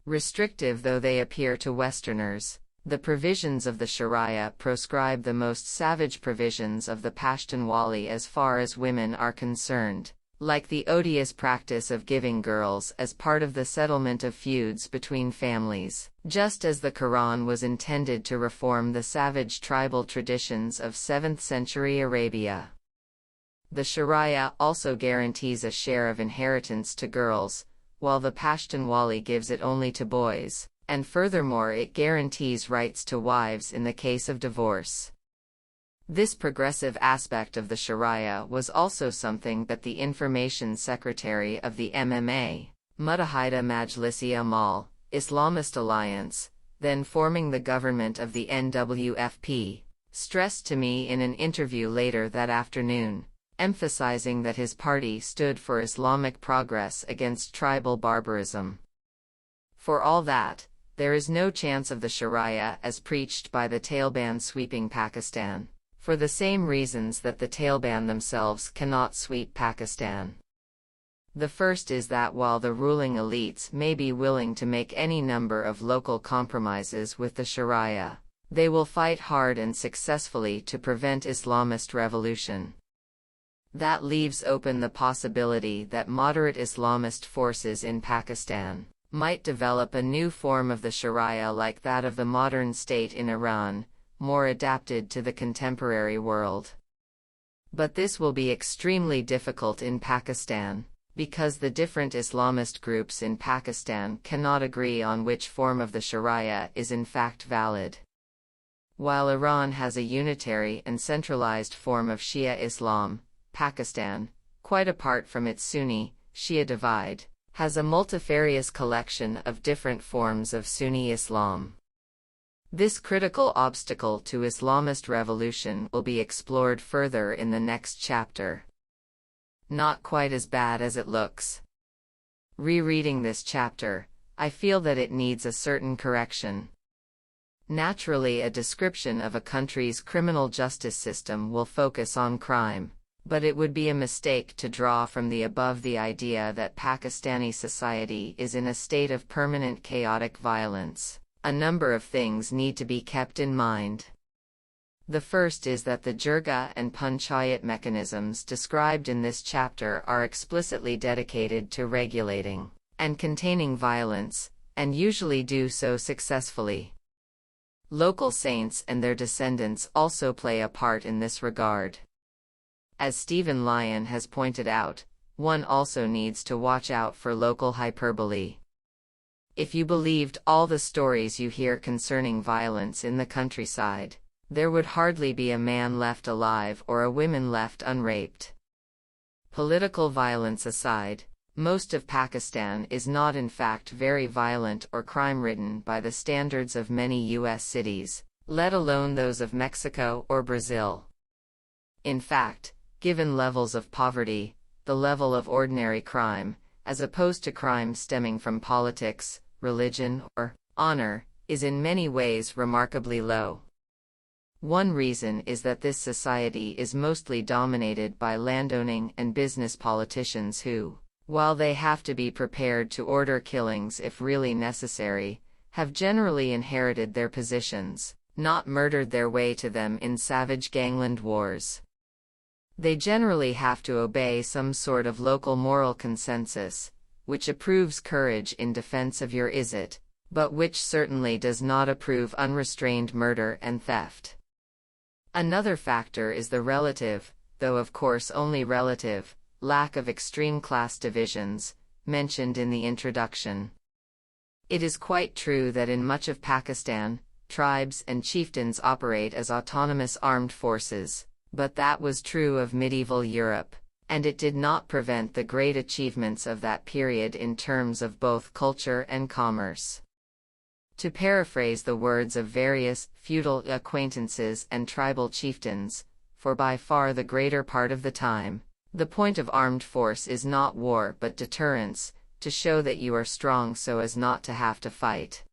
Restrictive though they appear to Westerners, the provisions of the Sharia proscribe the most savage provisions of the Pashtunwali as far as women are concerned, like the odious practice of giving girls as part of the settlement of feuds between families, just as the Quran was intended to reform the savage tribal traditions of 7th century Arabia. The Sharia also guarantees a share of inheritance to girls, while the Pashtunwali gives it only to boys, and furthermore it guarantees rights to wives in the case of divorce. This progressive aspect of the Sharia was also something that the Information Secretary of the MMA, Muttahida Majlisi Amal, Islamist Alliance, then forming the government of the NWFP, stressed to me in an interview later that afternoon, emphasizing that his party stood for Islamic progress against tribal barbarism. For all that, there is no chance of the Sharia as preached by the Taliban sweeping Pakistan, for the same reasons that the Taliban themselves cannot sweep Pakistan. The first is that while the ruling elites may be willing to make any number of local compromises with the Sharia, they will fight hard and successfully to prevent Islamist revolution. That leaves open the possibility that moderate Islamist forces in Pakistan might develop a new form of the Sharia like that of the modern state in Iran, more adapted to the contemporary world. But this will be extremely difficult in Pakistan, because the different Islamist groups in Pakistan cannot agree on which form of the Sharia is in fact valid. While Iran has a unitary and centralized form of Shia Islam, Pakistan, quite apart from its Sunni-Shia divide, has a multifarious collection of different forms of Sunni Islam. This critical obstacle to Islamist revolution will be explored further in the next chapter. Not quite as bad as it looks. Rereading this chapter, I feel that it needs a certain correction. Naturally, a description of a country's criminal justice system will focus on crime, But it would be a mistake to draw from the above the idea that Pakistani society is in a state of permanent chaotic violence. A number of things need to be kept in mind. The first is that the jirga and panchayat mechanisms described in this chapter are explicitly dedicated to regulating and containing violence, and usually do so successfully. Local saints and their descendants also play a part in this regard. As Stephen Lyon has pointed out, one also needs to watch out for local hyperbole. If you believed all the stories you hear concerning violence in the countryside, there would hardly be a man left alive or a woman left unraped. Political violence aside, most of Pakistan is not in fact very violent or crime-ridden by the standards of many U.S. cities, let alone those of Mexico or Brazil. In fact, given levels of poverty, the level of ordinary crime, as opposed to crime stemming from politics, religion, or honor, is in many ways remarkably low. One reason is that this society is mostly dominated by landowning and business politicians who, while they have to be prepared to order killings if really necessary, have generally inherited their positions, not murdered their way to them in savage gangland wars. They generally have to obey some sort of local moral consensus, which approves courage in defense of your izzat, but which certainly does not approve unrestrained murder and theft. Another factor is the relative, though of course only relative, lack of extreme class divisions, mentioned in the introduction. It is quite true that in much of Pakistan, tribes and chieftains operate as autonomous armed forces, but that was true of medieval Europe, and it did not prevent the great achievements of that period in terms of both culture and commerce. To paraphrase the words of various feudal acquaintances and tribal chieftains, for by far the greater part of the time, the point of armed force is not war but deterrence, to show that you are strong so as not to have to fight.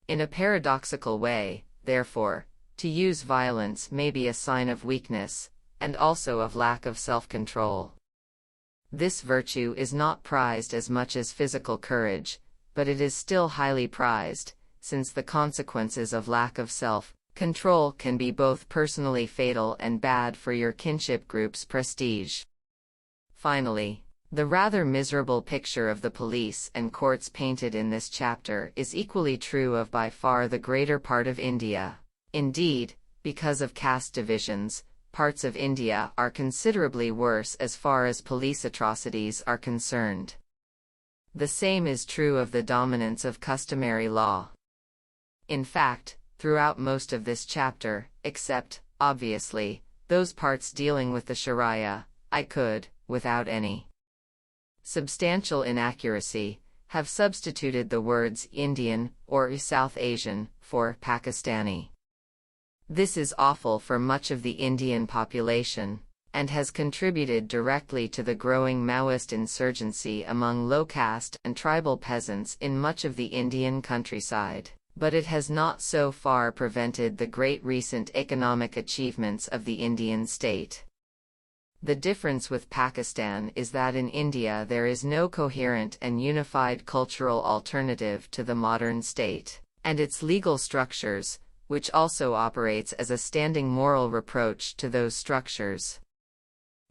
In a paradoxical way, therefore, to use violence may be a sign of weakness, and also of lack of self-control. This virtue is not prized as much as physical courage, but it is still highly prized, since the consequences of lack of self-control can be both personally fatal and bad for your kinship group's prestige. Finally, the rather miserable picture of the police and courts painted in this chapter is equally true of by far the greater part of India. Indeed, because of caste divisions, parts of India are considerably worse as far as police atrocities are concerned. The same is true of the dominance of customary law. In fact, throughout most of this chapter, except, obviously, those parts dealing with the Sharia, I could, without any substantial inaccuracy, have substituted the words Indian or South Asian for Pakistani. This is awful for much of the Indian population, and has contributed directly to the growing Maoist insurgency among low-caste and tribal peasants in much of the Indian countryside, but it has not so far prevented the great recent economic achievements of the Indian state. The difference with Pakistan is that in India there is no coherent and unified cultural alternative to the modern state, and its legal structures, which also operates as a standing moral reproach to those structures.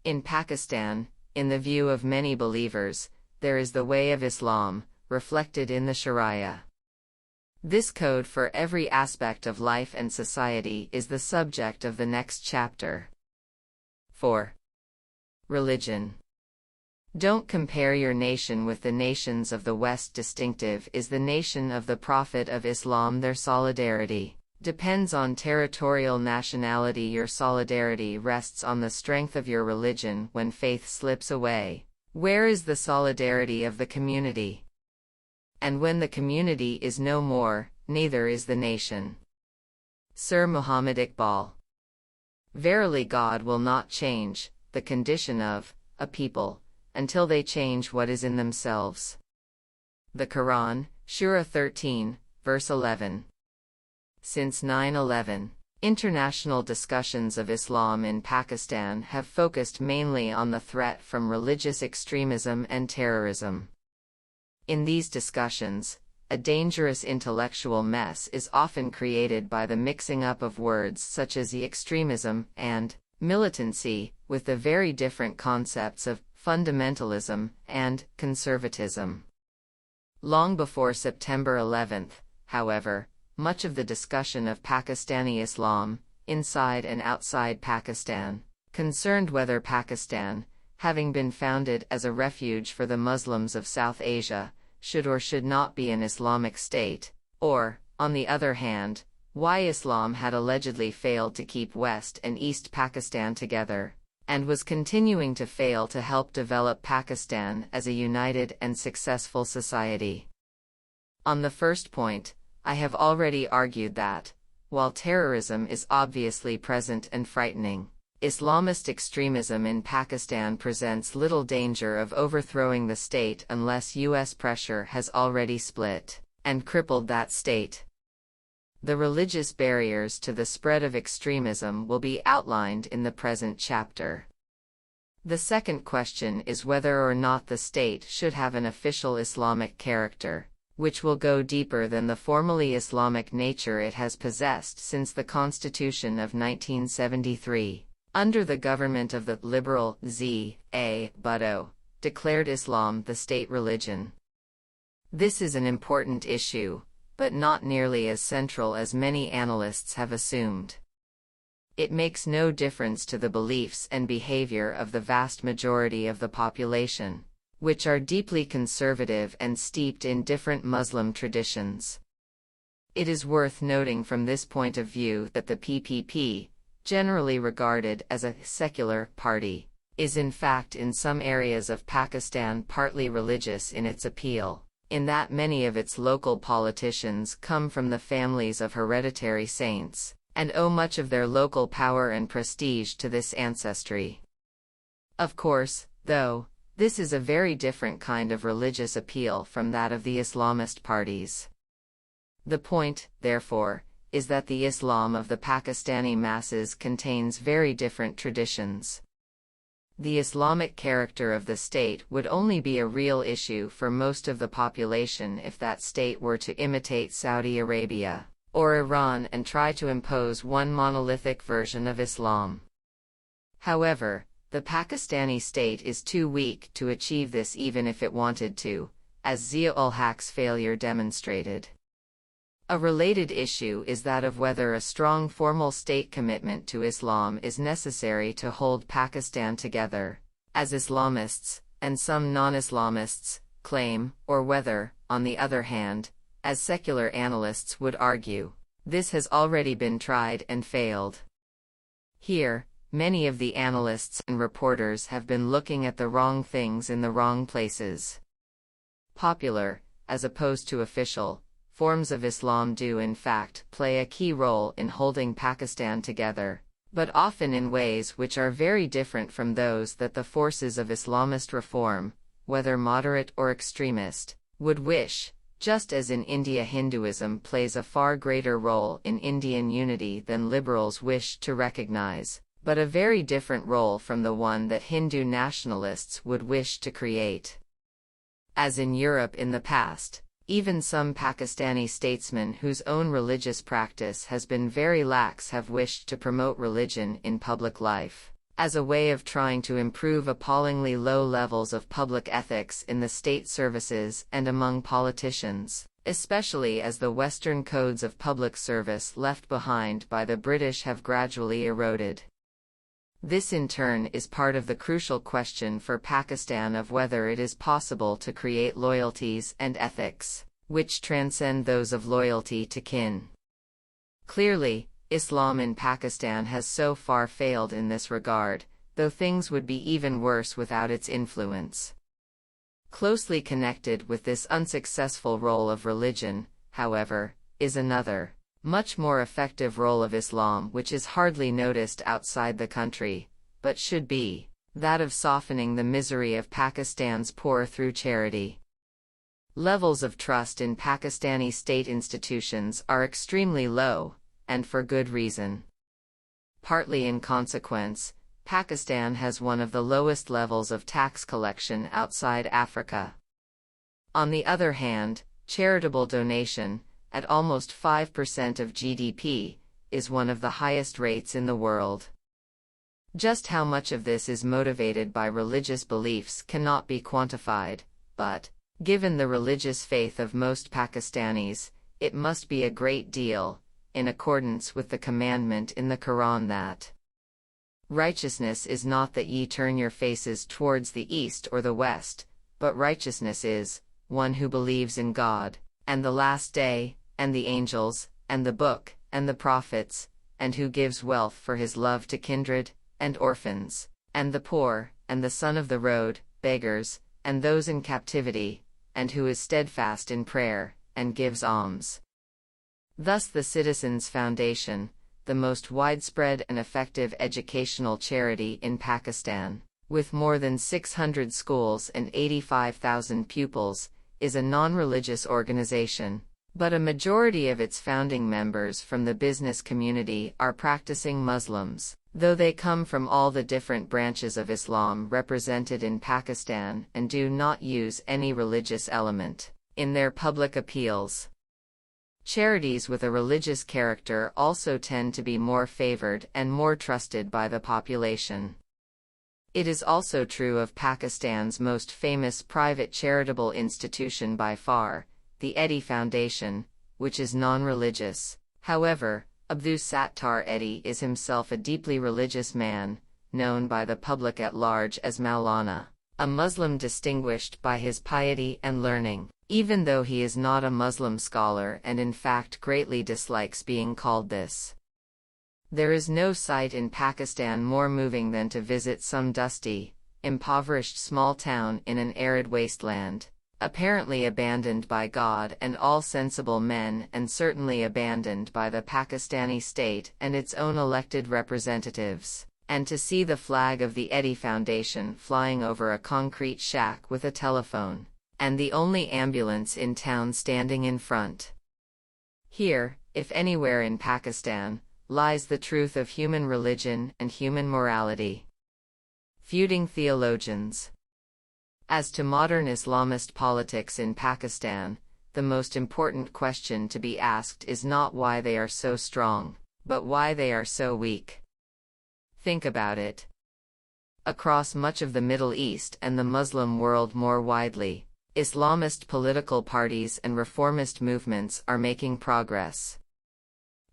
In Pakistan, in the view of many believers, there is the way of Islam, reflected in the Sharia. This code for every aspect of life and society is the subject of the next chapter. 4. Religion. Don't compare your nation with the nations of the West. Distinctive is the nation of the Prophet of Islam. Their solidarity depends on territorial nationality. Your solidarity rests on the strength of your religion. When faith slips away, where is the solidarity of the community? And when the community is no more, neither is the nation. Sir Muhammad Iqbal. Verily, God will not change the condition of a people until they change what is in themselves. The Quran, Surah 13, verse 11. Since 9/11, International discussions of Islam in Pakistan have focused mainly on the threat from religious extremism and terrorism. In these discussions, a dangerous intellectual mess is often created by the mixing up of words such as extremism and militancy with the very different concepts of fundamentalism and conservatism. Long before September 11th, however, much of the discussion of Pakistani Islam, inside and outside Pakistan, concerned whether Pakistan, having been founded as a refuge for the Muslims of South Asia, should or should not be an Islamic state, or, on the other hand, why Islam had allegedly failed to keep West and East Pakistan together, and was continuing to fail to help develop Pakistan as a united and successful society. On the first point, I have already argued that, while terrorism is obviously present and frightening, Islamist extremism in Pakistan presents little danger of overthrowing the state unless U.S. pressure has already split and crippled that state. The religious barriers to the spread of extremism will be outlined in the present chapter. The second question is whether or not the state should have an official Islamic character, which will go deeper than the formally Islamic nature it has possessed since the Constitution of 1973, under the government of the liberal Z.A. Bhutto, declared Islam the state religion. This is an important issue, but not nearly as central as many analysts have assumed. It makes no difference to the beliefs and behavior of the vast majority of the population, which are deeply conservative and steeped in different Muslim traditions. It is worth noting from this point of view that the PPP, generally regarded as a secular party, is in fact in some areas of Pakistan partly religious in its appeal, in that many of its local politicians come from the families of hereditary saints, and owe much of their local power and prestige to this ancestry. Of course, though, this is a very different kind of religious appeal from that of the Islamist parties. The point, therefore, is that the Islam of the Pakistani masses contains very different traditions. The Islamic character of the state would only be a real issue for most of the population if that state were to imitate Saudi Arabia or Iran and try to impose one monolithic version of Islam. However, the Pakistani state is too weak to achieve this even if it wanted to, as Zia-ul-Haq's failure demonstrated. A related issue is that of whether a strong formal state commitment to Islam is necessary to hold Pakistan together, as Islamists, and some non-Islamists, claim, or whether, on the other hand, as secular analysts would argue, this has already been tried and failed. Here, many of the analysts and reporters have been looking at the wrong things in the wrong places. Popular, as opposed to official, forms of Islam do in fact play a key role in holding Pakistan together, but often in ways which are very different from those that the forces of Islamist reform, whether moderate or extremist, would wish, just as in India Hinduism plays a far greater role in Indian unity than liberals wish to recognize, but a very different role from the one that Hindu nationalists would wish to create. As in Europe in the past, even some Pakistani statesmen whose own religious practice has been very lax have wished to promote religion in public life, as a way of trying to improve appallingly low levels of public ethics in the state services and among politicians, especially as the Western codes of public service left behind by the British have gradually eroded. This in turn is part of the crucial question for Pakistan of whether it is possible to create loyalties and ethics which transcend those of loyalty to kin. Clearly, Islam in Pakistan has so far failed in this regard, though things would be even worse without its influence. Closely connected with this unsuccessful role of religion, however, is another, much more effective role of Islam which is hardly noticed outside the country, but should be, that of softening the misery of Pakistan's poor through charity. Levels of trust in Pakistani state institutions are extremely low, and for good reason. Partly in consequence, Pakistan has one of the lowest levels of tax collection outside Africa. On the other hand, charitable donation, at almost 5% of GDP, is one of the highest rates in the world. Just how much of this is motivated by religious beliefs cannot be quantified, but, given the religious faith of most Pakistanis, it must be a great deal, in accordance with the commandment in the Quran that righteousness is not that ye turn your faces towards the east or the west, but righteousness is, one who believes in God, and the last day, and the angels, and the book, and the prophets, and who gives wealth for his love to kindred, and orphans, and the poor, and the son of the road, beggars, and those in captivity, and who is steadfast in prayer, and gives alms. Thus the Citizens Foundation, the most widespread and effective educational charity in Pakistan, with more than 600 schools and 85,000 pupils, is a non-religious organization, but a majority of its founding members from the business community are practicing Muslims, though they come from all the different branches of Islam represented in Pakistan and do not use any religious element in their public appeals. Charities with a religious character also tend to be more favored and more trusted by the population. It is also true of Pakistan's most famous private charitable institution by far, the Edhi Foundation, which is non-religious. However, Abdus Sattar Edhi is himself a deeply religious man, known by the public at large as Maulana, a Muslim distinguished by his piety and learning, even though he is not a Muslim scholar and in fact greatly dislikes being called this. There is no sight in Pakistan more moving than to visit some dusty, impoverished small town in an arid wasteland, apparently abandoned by God and all sensible men and certainly abandoned by the Pakistani state and its own elected representatives, and to see the flag of the Edhi Foundation flying over a concrete shack with a telephone, and the only ambulance in town standing in front. Here, if anywhere in Pakistan, lies the truth of human religion and human morality. Feuding theologians. As to modern Islamist politics in Pakistan, the most important question to be asked is not why they are so strong, but why they are so weak. Think about it. Across much of the Middle East and the Muslim world more widely, Islamist political parties and reformist movements are making progress.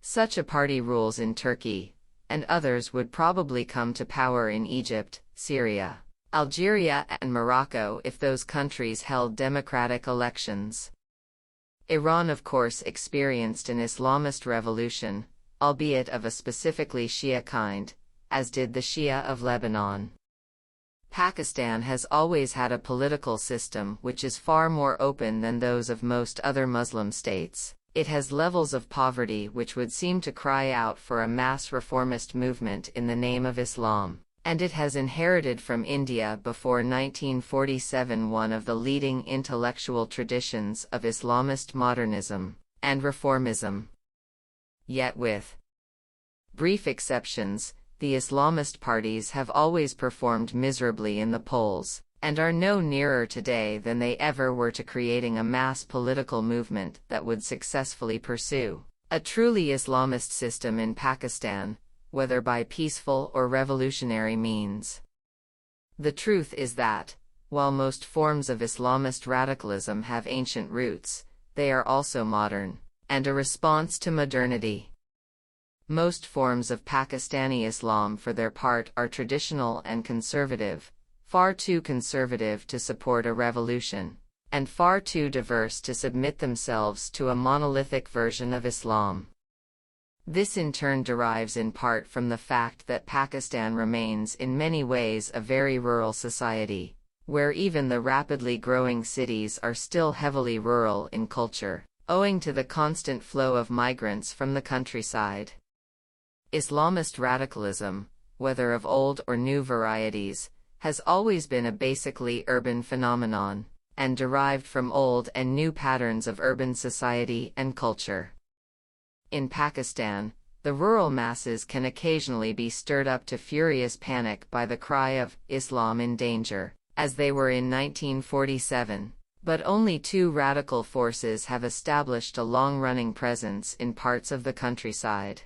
Such a party rules in Turkey, and others would probably come to power in Egypt, Syria, Algeria and Morocco if those countries held democratic elections. Iran of course experienced an Islamist revolution, albeit of a specifically Shia kind, as did the Shia of Lebanon. Pakistan has always had a political system which is far more open than those of most other Muslim states. It has levels of poverty which would seem to cry out for a mass reformist movement in the name of Islam, and it has inherited from India before 1947 one of the leading intellectual traditions of Islamist modernism and reformism. Yet with brief exceptions, the Islamist parties have always performed miserably in the polls, and are no nearer today than they ever were to creating a mass political movement that would successfully pursue a truly Islamist system in Pakistan, whether by peaceful or revolutionary means. The truth is that, while most forms of Islamist radicalism have ancient roots, they are also modern, and a response to modernity. Most forms of Pakistani Islam for their part are traditional and conservative, far too conservative to support a revolution, and far too diverse to submit themselves to a monolithic version of Islam. This in turn derives in part from the fact that Pakistan remains in many ways a very rural society, where even the rapidly growing cities are still heavily rural in culture, owing to the constant flow of migrants from the countryside. Islamist radicalism, whether of old or new varieties, has always been a basically urban phenomenon, and derived from old and new patterns of urban society and culture. In Pakistan, The rural masses can occasionally be stirred up to furious panic by the cry of "Islam in danger," as they were in 1947. But only two radical forces have established a long-running presence in parts of the countryside.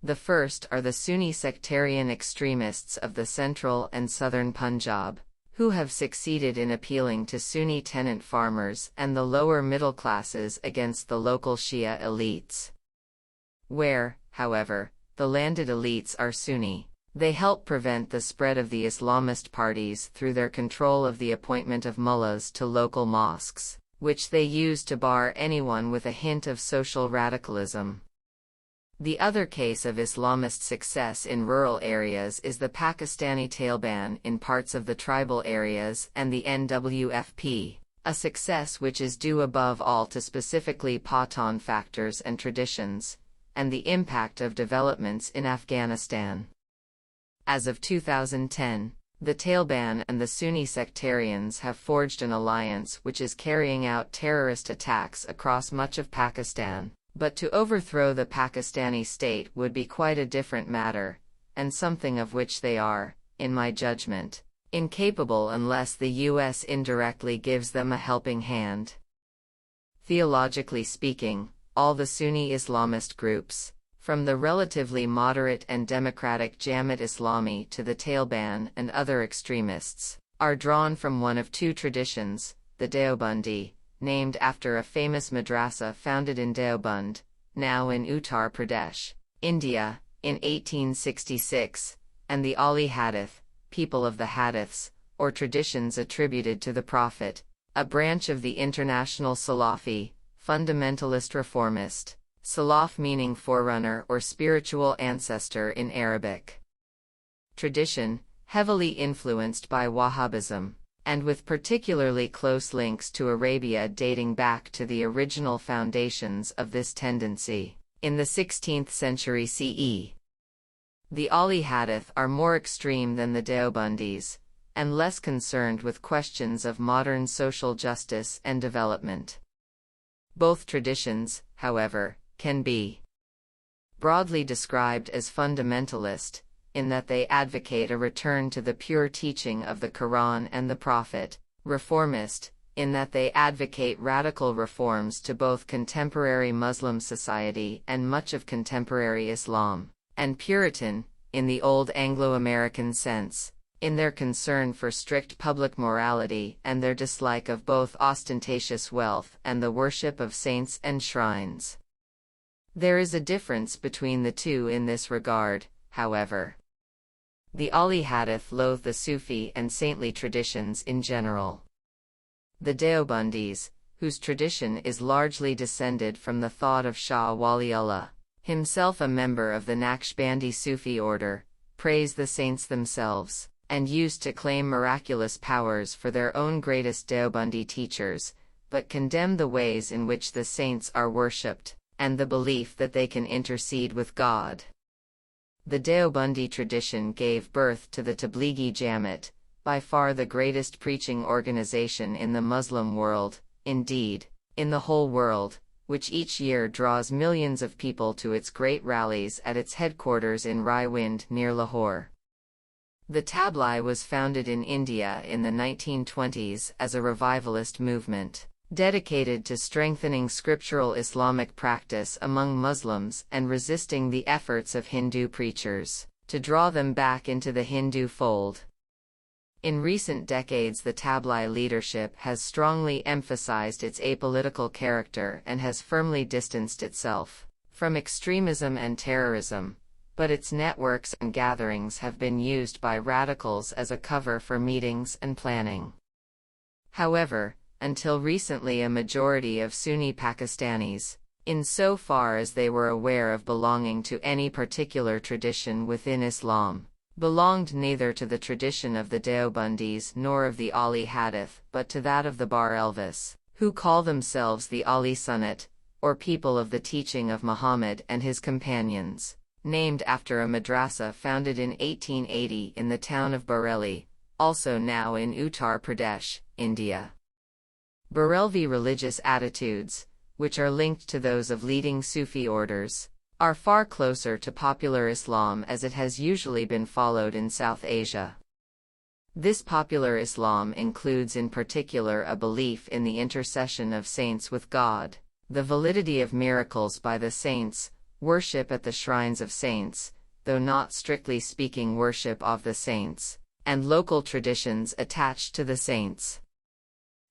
The first are the Sunni sectarian extremists of the central and southern Punjab, who have succeeded in appealing to Sunni tenant farmers and the lower middle classes against the local Shia elites. Where, however, the landed elites are Sunni, they help prevent the spread of the Islamist parties through their control of the appointment of mullahs to local mosques, which they use to bar anyone with a hint of social radicalism. The other case of Islamist success in rural areas is the Pakistani Taliban in parts of the tribal areas and the NWFP, a success which is due above all to specifically Pathan factors and traditions, and the impact of developments in Afghanistan. As of 2010, the Taliban and the Sunni sectarians have forged an alliance which is carrying out terrorist attacks across much of Pakistan. But to overthrow the Pakistani state would be quite a different matter, and something of which they are, in my judgment, incapable unless the U.S. indirectly gives them a helping hand. Theologically speaking, all the Sunni Islamist groups, from the relatively moderate and democratic Jamaat Islami to the Taliban and other extremists, are drawn from one of two traditions, the Deobandi, named after a famous madrasa founded in Deoband, now in Uttar Pradesh, India, in 1866, and the Ali Hadith, people of the Hadiths, or traditions attributed to the Prophet, a branch of the international Salafi, fundamentalist reformist, Salaf meaning forerunner or spiritual ancestor in Arabic. Tradition, heavily influenced by Wahhabism, and with particularly close links to Arabia dating back to the original foundations of this tendency, in the 16th century CE. The Ali Hadith are more extreme than the Deobandis, and less concerned with questions of modern social justice and development. Both traditions, however, can be broadly described as fundamentalist, in that they advocate a return to the pure teaching of the Quran and the Prophet, reformist, in that they advocate radical reforms to both contemporary Muslim society and much of contemporary Islam, and Puritan, in the old Anglo-American sense, in their concern for strict public morality and their dislike of both ostentatious wealth and the worship of saints and shrines. There is a difference between the two in this regard, however. The Ali Hadith loathe the Sufi and saintly traditions in general. The Deobandis, whose tradition is largely descended from the thought of Shah Waliullah, himself a member of the Naqshbandi Sufi order, praise the saints themselves, and used to claim miraculous powers for their own greatest Deobandi teachers, but condemn the ways in which the saints are worshipped, and the belief that they can intercede with God. The Deobandi tradition gave birth to the Tablighi Jamaat, by far the greatest preaching organization in the Muslim world, indeed, in the whole world, which each year draws millions of people to its great rallies at its headquarters in Raiwind near Lahore. The Tablighi was founded in India in the 1920s as a revivalist movement, dedicated to strengthening scriptural Islamic practice among Muslims and resisting the efforts of Hindu preachers to draw them back into the Hindu fold. In recent decades, the Tablighi leadership has strongly emphasized its apolitical character and has firmly distanced itself from extremism and terrorism, but its networks and gatherings have been used by radicals as a cover for meetings and planning. However, until recently a majority of Sunni Pakistanis, insofar as they were aware of belonging to any particular tradition within Islam, belonged neither to the tradition of the Deobandis nor of the Ali Hadith but to that of the Barelvis, who call themselves the Ali Sunnat, or people of the teaching of Muhammad and his companions, named after a madrasa founded in 1880 in the town of Bareilly, also now in Uttar Pradesh, India. Barelvi religious attitudes, which are linked to those of leading Sufi orders, are far closer to popular Islam as it has usually been followed in South Asia. This popular Islam includes in particular a belief in the intercession of saints with God, the validity of miracles by the saints, worship at the shrines of saints, though not strictly speaking worship of the saints, and local traditions attached to the saints.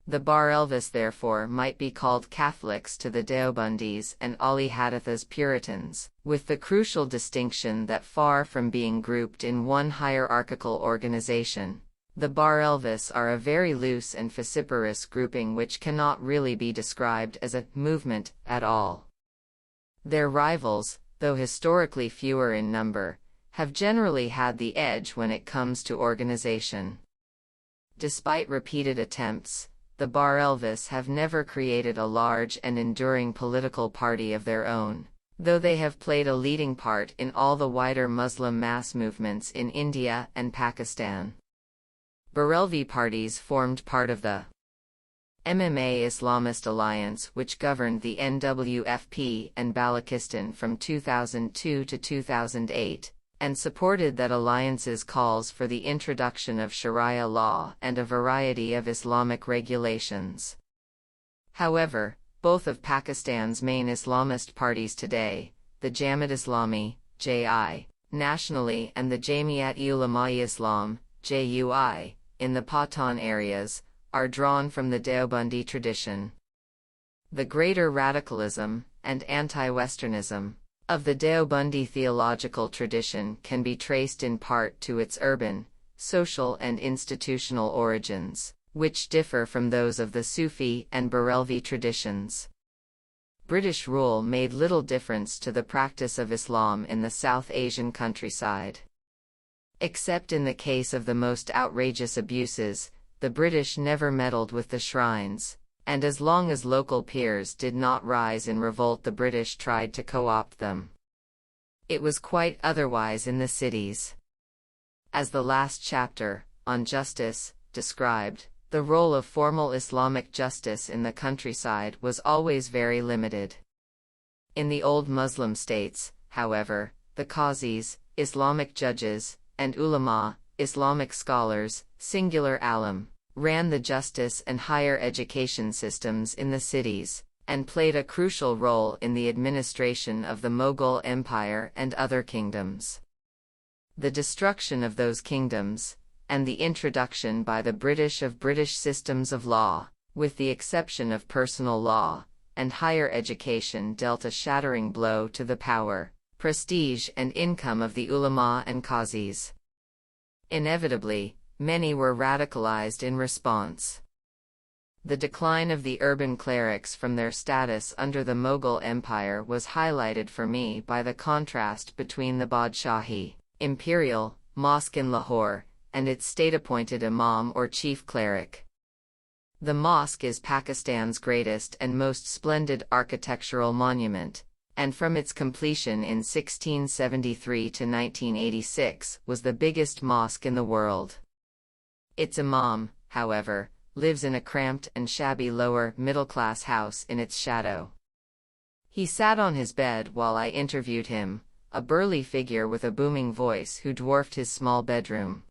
The Barelvis therefore might be called Catholics to the Deobandis and Ali Hadithas Puritans, with the crucial distinction that far from being grouped in one hierarchical organization, the Barelvis are a very loose and vociferous grouping which cannot really be described as a movement at all. Their rivals, though historically fewer in number, have generally had the edge when it comes to organization. Despite repeated attempts, the Barelvis have never created a large and enduring political party of their own, though they have played a leading part in all the wider Muslim mass movements in India and Pakistan. Barelvi parties formed part of the MMA Islamist alliance which governed the NWFP and Balochistan from 2002 to 2008, and supported that alliance's calls for the introduction of Sharia law and a variety of Islamic regulations. However, both of Pakistan's main Islamist parties today, the Jamaat Islami, JI, nationally and the Jamiat-e-Ulama-e-Islam, JUI, in the Pathan areas, are drawn from the Deobandi tradition. The greater radicalism and anti-Westernism of the Deobandi theological tradition can be traced in part to its urban, social and institutional origins, which differ from those of the Sufi and Barelvi traditions. British rule made little difference to the practice of Islam in the South Asian countryside. Except in the case of the most outrageous abuses, the British never meddled with the shrines, and as long as local peers did not rise in revolt the British tried to co-opt them. It was quite otherwise in the cities. As the last chapter, on justice, described, the role of formal Islamic justice in the countryside was always very limited. In the old Muslim states, however, the qazis, Islamic judges, and ulama, Islamic scholars, singular alim, ran the justice and higher education systems in the cities, and played a crucial role in the administration of the Mughal Empire and other kingdoms. The destruction of those kingdoms, and the introduction by the British of British systems of law, with the exception of personal law, and higher education dealt a shattering blow to the power, prestige and income of the ulama and qazis. Inevitably, many were radicalized in response. The decline of the urban clerics from their status under the Mughal Empire was highlighted for me by the contrast between the Badshahi, imperial, mosque in Lahore, and its state-appointed imam or chief cleric. The mosque is Pakistan's greatest and most splendid architectural monument, and from its completion in 1673 to 1986 was the biggest mosque in the world. Its imam, however, lives in a cramped and shabby lower middle-class house in its shadow. He sat on his bed while I interviewed him, a burly figure with a booming voice who dwarfed his small bedroom.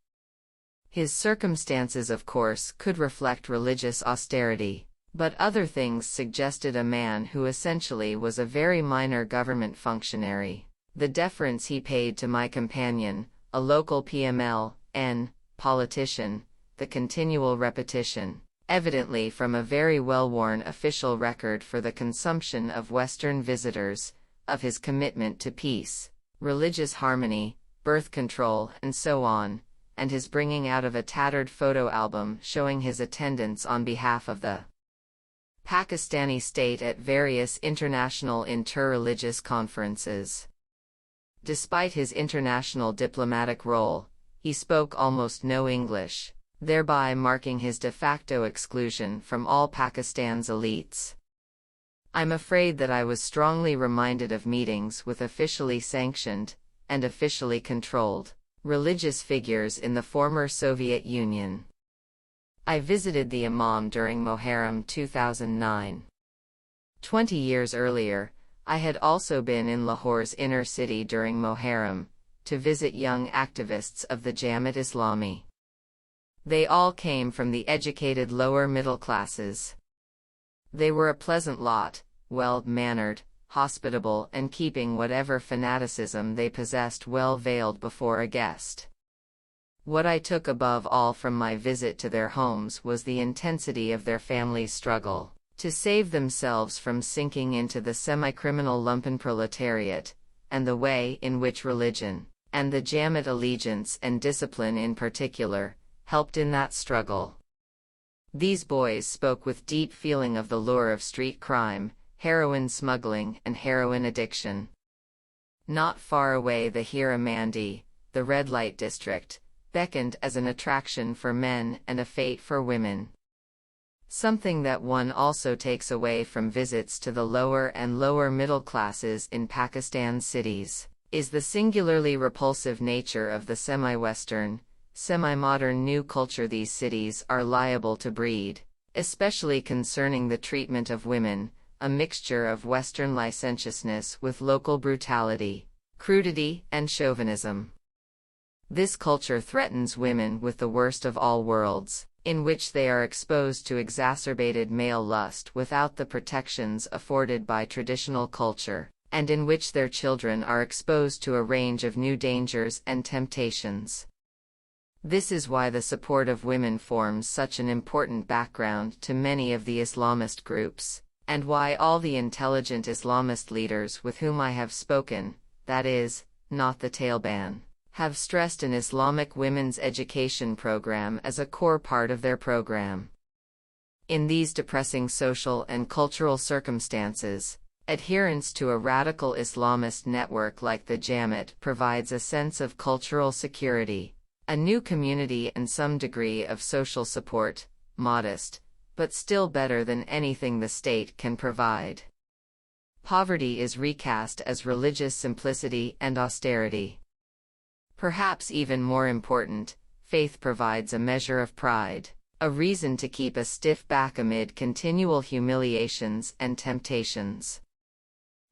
His circumstances of course could reflect religious austerity, but other things suggested a man who essentially was a very minor government functionary. The deference he paid to my companion, a local PML-N politician, the continual repetition, evidently from a very well-worn official record for the consumption of Western visitors, of his commitment to peace, religious harmony, birth control, and so on, and his bringing out of a tattered photo album showing his attendance on behalf of the Pakistani state at various international interreligious conferences. Despite his international diplomatic role, he spoke almost no English, thereby marking his de facto exclusion from all Pakistan's elites. I'm afraid that I was strongly reminded of meetings with officially sanctioned, and officially controlled, religious figures in the former Soviet Union. I visited the imam during Muharram 2009. 20 years earlier, I had also been in Lahore's inner city during Moharram, to visit young activists of the Jamaat Islami. They all came from the educated lower middle classes. They were a pleasant lot, well-mannered, hospitable, and keeping whatever fanaticism they possessed well veiled before a guest. What I took above all from my visit to their homes was the intensity of their family's struggle to save themselves from sinking into the semi-criminal lumpenproletariat, and the way in which religion, and the Jamaat allegiance and discipline in particular, helped in that struggle. These boys spoke with deep feeling of the lure of street crime, heroin smuggling, and heroin addiction. Not far away, the Hira Mandi, the red light district, beckoned as an attraction for men and a fate for women. Something that one also takes away from visits to the lower and lower middle classes in Pakistan's cities is the singularly repulsive nature of the semi-Western, semi-modern new culture these cities are liable to breed, especially concerning the treatment of women, a mixture of Western licentiousness with local brutality, crudity, and chauvinism. This culture threatens women with the worst of all worlds, in which they are exposed to exacerbated male lust without the protections afforded by traditional culture, and in which their children are exposed to a range of new dangers and temptations. This is why the support of women forms such an important background to many of the Islamist groups, and why all the intelligent Islamist leaders with whom I have spoken, that is, not the Taliban, have stressed an Islamic women's education program as a core part of their program. In these depressing social and cultural circumstances, adherence to a radical Islamist network like the Jamaat provides a sense of cultural security, a new community, and some degree of social support, modest, but still better than anything the state can provide. Poverty is recast as religious simplicity and austerity. Perhaps even more important, faith provides a measure of pride, a reason to keep a stiff back amid continual humiliations and temptations.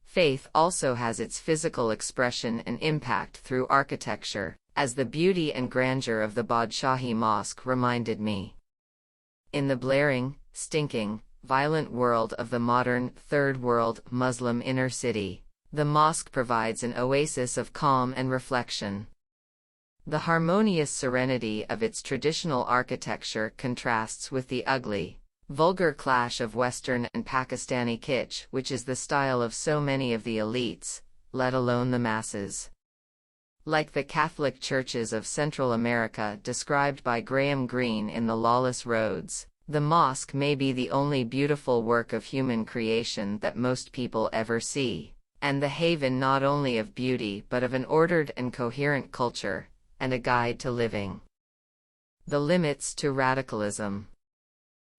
Faith also has its physical expression and impact through architecture, as the beauty and grandeur of the Badshahi Mosque reminded me. In the blaring, stinking, violent world of the modern, third world Muslim inner city, the mosque provides an oasis of calm and reflection. The harmonious serenity of its traditional architecture contrasts with the ugly, vulgar clash of Western and Pakistani kitsch, which is the style of so many of the elites, let alone the masses. Like the Catholic churches of Central America described by Graham Greene in The Lawless Roads, the mosque may be the only beautiful work of human creation that most people ever see, and the haven not only of beauty but of an ordered and coherent culture, and a guide to living. The limits to radicalism.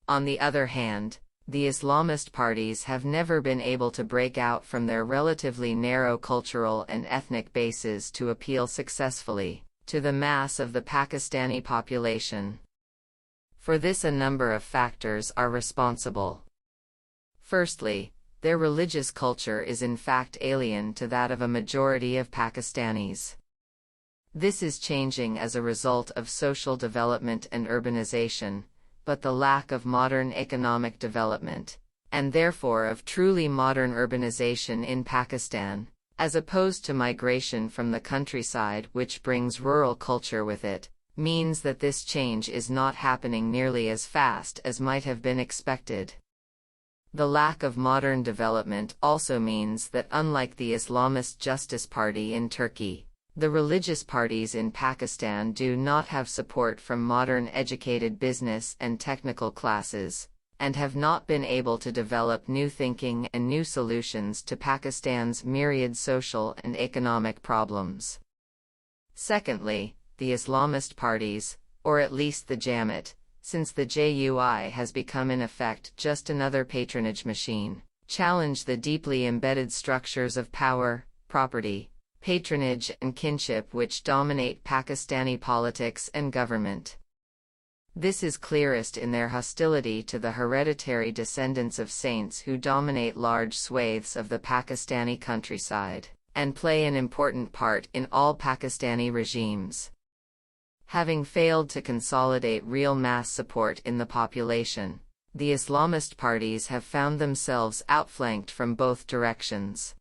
On the other hand, the Islamist parties have never been able to break out from their relatively narrow cultural and ethnic bases to appeal successfully to the mass of the Pakistani population. For this, a number of factors are responsible. Firstly, their religious culture is in fact alien to that of a majority of Pakistanis. This is changing as a result of social development and urbanization, but the lack of modern economic development, and therefore of truly modern urbanization in Pakistan, as opposed to migration from the countryside which brings rural culture with it, means that this change is not happening nearly as fast as might have been expected. The lack of modern development also means that unlike the Islamist Justice Party in Turkey, the religious parties in Pakistan do not have support from modern educated business and technical classes, and have not been able to develop new thinking and new solutions to Pakistan's myriad social and economic problems. Secondly, the Islamist parties, or at least the Jamaat, since the JUI has become in effect just another patronage machine, challenge the deeply embedded structures of power, property, patronage and kinship which dominate Pakistani politics and government. This is clearest in their hostility to the hereditary descendants of saints who dominate large swathes of the Pakistani countryside, and play an important part in all Pakistani regimes. Having failed to consolidate real mass support in the population, the Islamist parties have found themselves outflanked from both directions.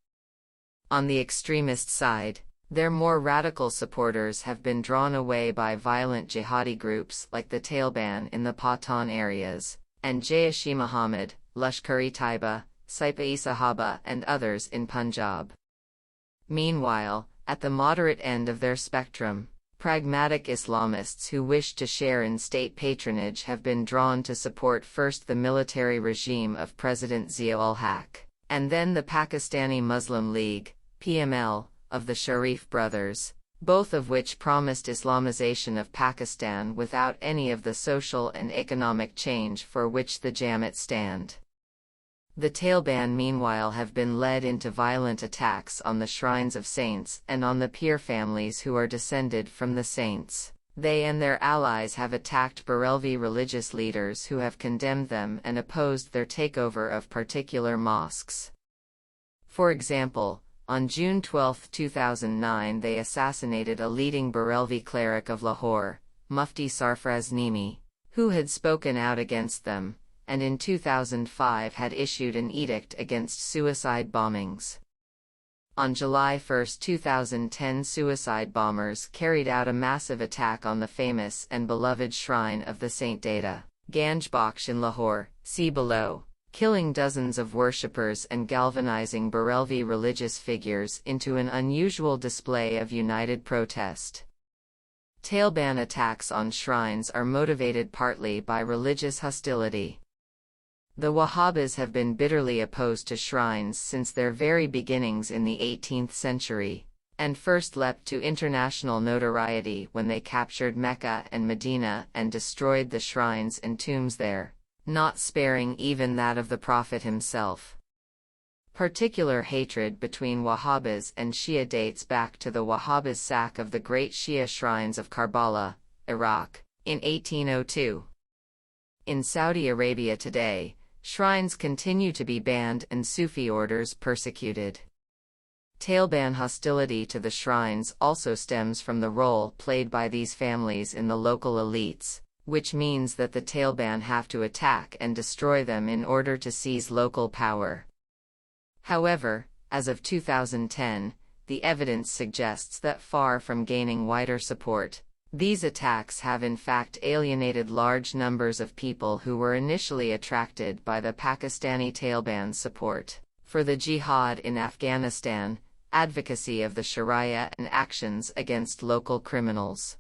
On the extremist side, their more radical supporters have been drawn away by violent jihadi groups like the Taliban in the Pathan areas, and Jaish-e-Mohammed, Lashkar-e-Taiba, Saipa-e-Sahaba and others in Punjab. Meanwhile, at the moderate end of their spectrum, pragmatic Islamists who wish to share in state patronage have been drawn to support first the military regime of President Zia-ul-Haq, and then the Pakistani Muslim League, PML, of the Sharif brothers, both of which promised Islamization of Pakistan without any of the social and economic change for which the Jamaat stand. The Taliban meanwhile have been led into violent attacks on the shrines of saints and on the Pir families who are descended from the saints. They and their allies have attacked Barelvi religious leaders who have condemned them and opposed their takeover of particular mosques. For example, on June 12, 2009 they assassinated a leading Barelvi cleric of Lahore, Mufti Sarfraz Nimi, who had spoken out against them, and in 2005 had issued an edict against suicide bombings. On July 1, 2010 suicide bombers carried out a massive attack on the famous and beloved shrine of the Saint Data, Ganj Bakhsh in Lahore, see below, killing dozens of worshippers and galvanizing Barelvi religious figures into an unusual display of united protest. Taliban attacks on shrines are motivated partly by religious hostility. The Wahhabis have been bitterly opposed to shrines since their very beginnings in the 18th century, and first leapt to international notoriety when they captured Mecca and Medina and destroyed the shrines and tombs there, not sparing even that of the Prophet himself. Particular hatred between Wahhabis and Shia dates back to the Wahhabis' sack of the great Shia shrines of Karbala, Iraq, in 1802. In Saudi Arabia today, shrines continue to be banned and Sufi orders persecuted. Taliban hostility to the shrines also stems from the role played by these families in the local elites, which means that the Taliban have to attack and destroy them in order to seize local power. However, as of 2010, the evidence suggests that far from gaining wider support, these attacks have in fact alienated large numbers of people who were initially attracted by the Pakistani Taliban's support for the jihad in Afghanistan, advocacy of the Sharia and actions against local criminals.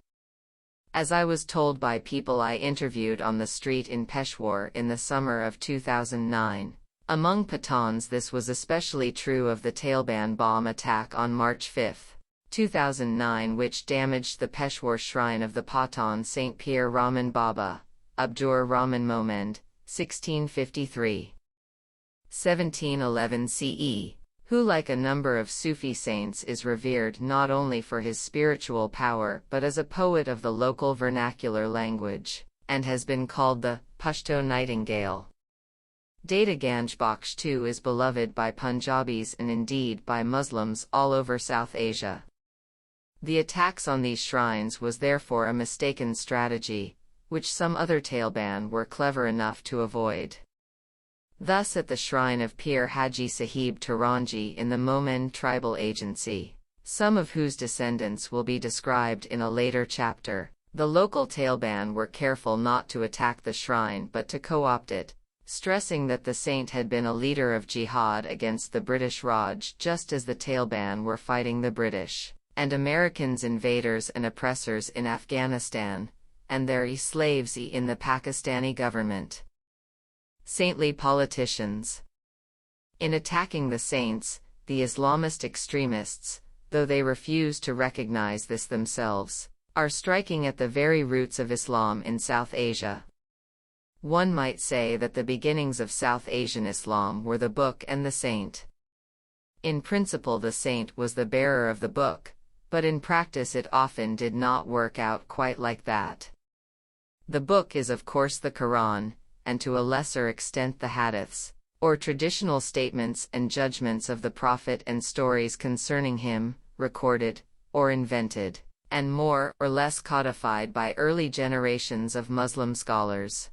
As I was told by people I interviewed on the street in Peshawar in the summer of 2009, among Pathans this was especially true of the Taliban bomb attack on March 5, 2009 which damaged the Peshawar shrine of the Pathan Saint Pir Rahman Baba, Abdur Rahman Momand, 1653. 1711 CE, who like a number of Sufi saints is revered not only for his spiritual power but as a poet of the local vernacular language, and has been called the Pashto Nightingale. Data Ganj Bakhsh too is beloved by Punjabis and indeed by Muslims all over South Asia. The attacks on these shrines was therefore a mistaken strategy, which some other Taliban were clever enough to avoid. Thus at the shrine of Pir Haji Sahib Taranji in the Momand tribal agency, some of whose descendants will be described in a later chapter, the local Taliban were careful not to attack the shrine but to co-opt it, stressing that the saint had been a leader of jihad against the British Raj just as the Taliban were fighting the British and Americans invaders and oppressors in Afghanistan, and their slaves in the Pakistani government. Saintly politicians. In attacking the saints, the Islamist extremists, though they refuse to recognize this themselves, are striking at the very roots of Islam in South Asia. One might say that the beginnings of South Asian Islam were the book and the saint. In principle the saint was the bearer of the book, but in practice it often did not work out quite like that. The book is of course the Quran, and to a lesser extent the hadiths, or traditional statements and judgments of the Prophet and stories concerning him, recorded, or invented, and more or less codified by early generations of Muslim scholars.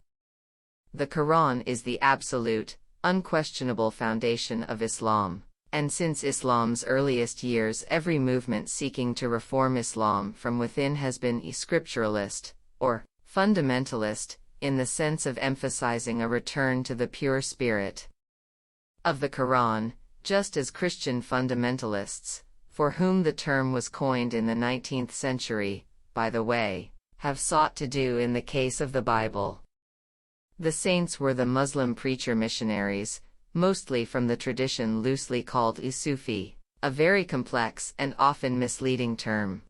The Quran is the absolute, unquestionable foundation of Islam, and since Islam's earliest years every movement seeking to reform Islam from within has been scripturalist, or fundamentalist, in the sense of emphasizing a return to the pure spirit of the Quran, just as Christian fundamentalists, for whom the term was coined in the 19th century, by the way, have sought to do in the case of the Bible. The saints were the Muslim preacher missionaries, mostly from the tradition loosely called Sufi, a very complex and often misleading term.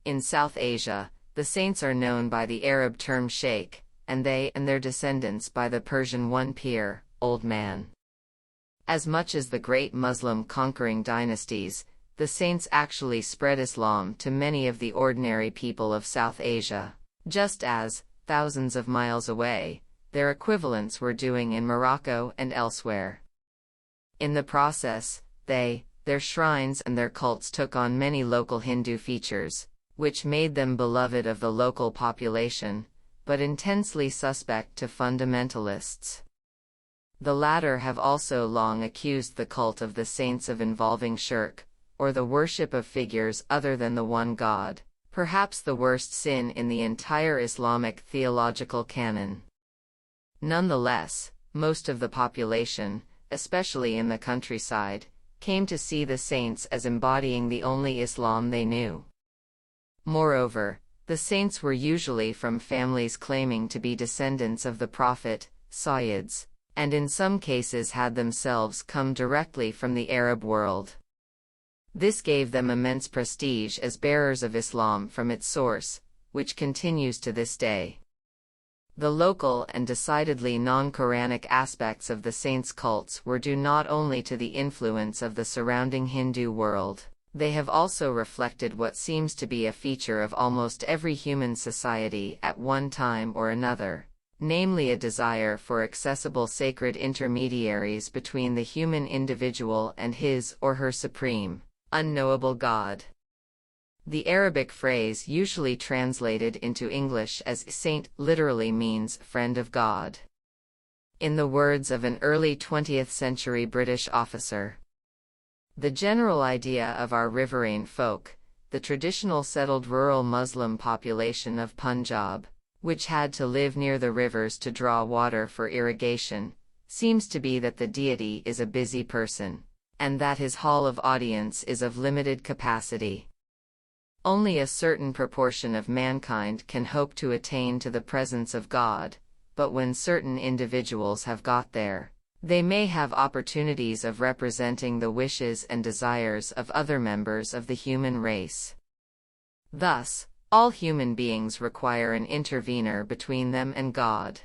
In South Asia, the saints are known by the Arab term sheikh, and they and their descendants by the Persian one pir, old man. As much as the great Muslim conquering dynasties, the saints actually spread Islam to many of the ordinary people of South Asia, just as, thousands of miles away, their equivalents were doing in Morocco and elsewhere. In the process, their shrines and their cults took on many local Hindu features, which made them beloved of the local population, but intensely suspect to fundamentalists. The latter have also long accused the cult of the saints of involving shirk, or the worship of figures other than the one God, perhaps the worst sin in the entire Islamic theological canon. Nonetheless, most of the population, especially in the countryside, came to see the saints as embodying the only Islam they knew. Moreover, the saints were usually from families claiming to be descendants of the Prophet, Sayyids, and in some cases had themselves come directly from the Arab world. This gave them immense prestige as bearers of Islam from its source, which continues to this day. The local and decidedly non-Quranic aspects of the saints' cults were due not only to the influence of the surrounding Hindu world, they have also reflected what seems to be a feature of almost every human society at one time or another, namely a desire for accessible sacred intermediaries between the human individual and his or her supreme, unknowable God. The Arabic phrase usually translated into English as saint literally means friend of God. In the words of an early 20th century British officer, the general idea of our riverain folk, the traditional settled rural Muslim population of Punjab, which had to live near the rivers to draw water for irrigation, seems to be that the deity is a busy person, and that his hall of audience is of limited capacity. Only a certain proportion of mankind can hope to attain to the presence of God, but when certain individuals have got there, they may have opportunities of representing the wishes and desires of other members of the human race. Thus, all human beings require an intervener between them and God.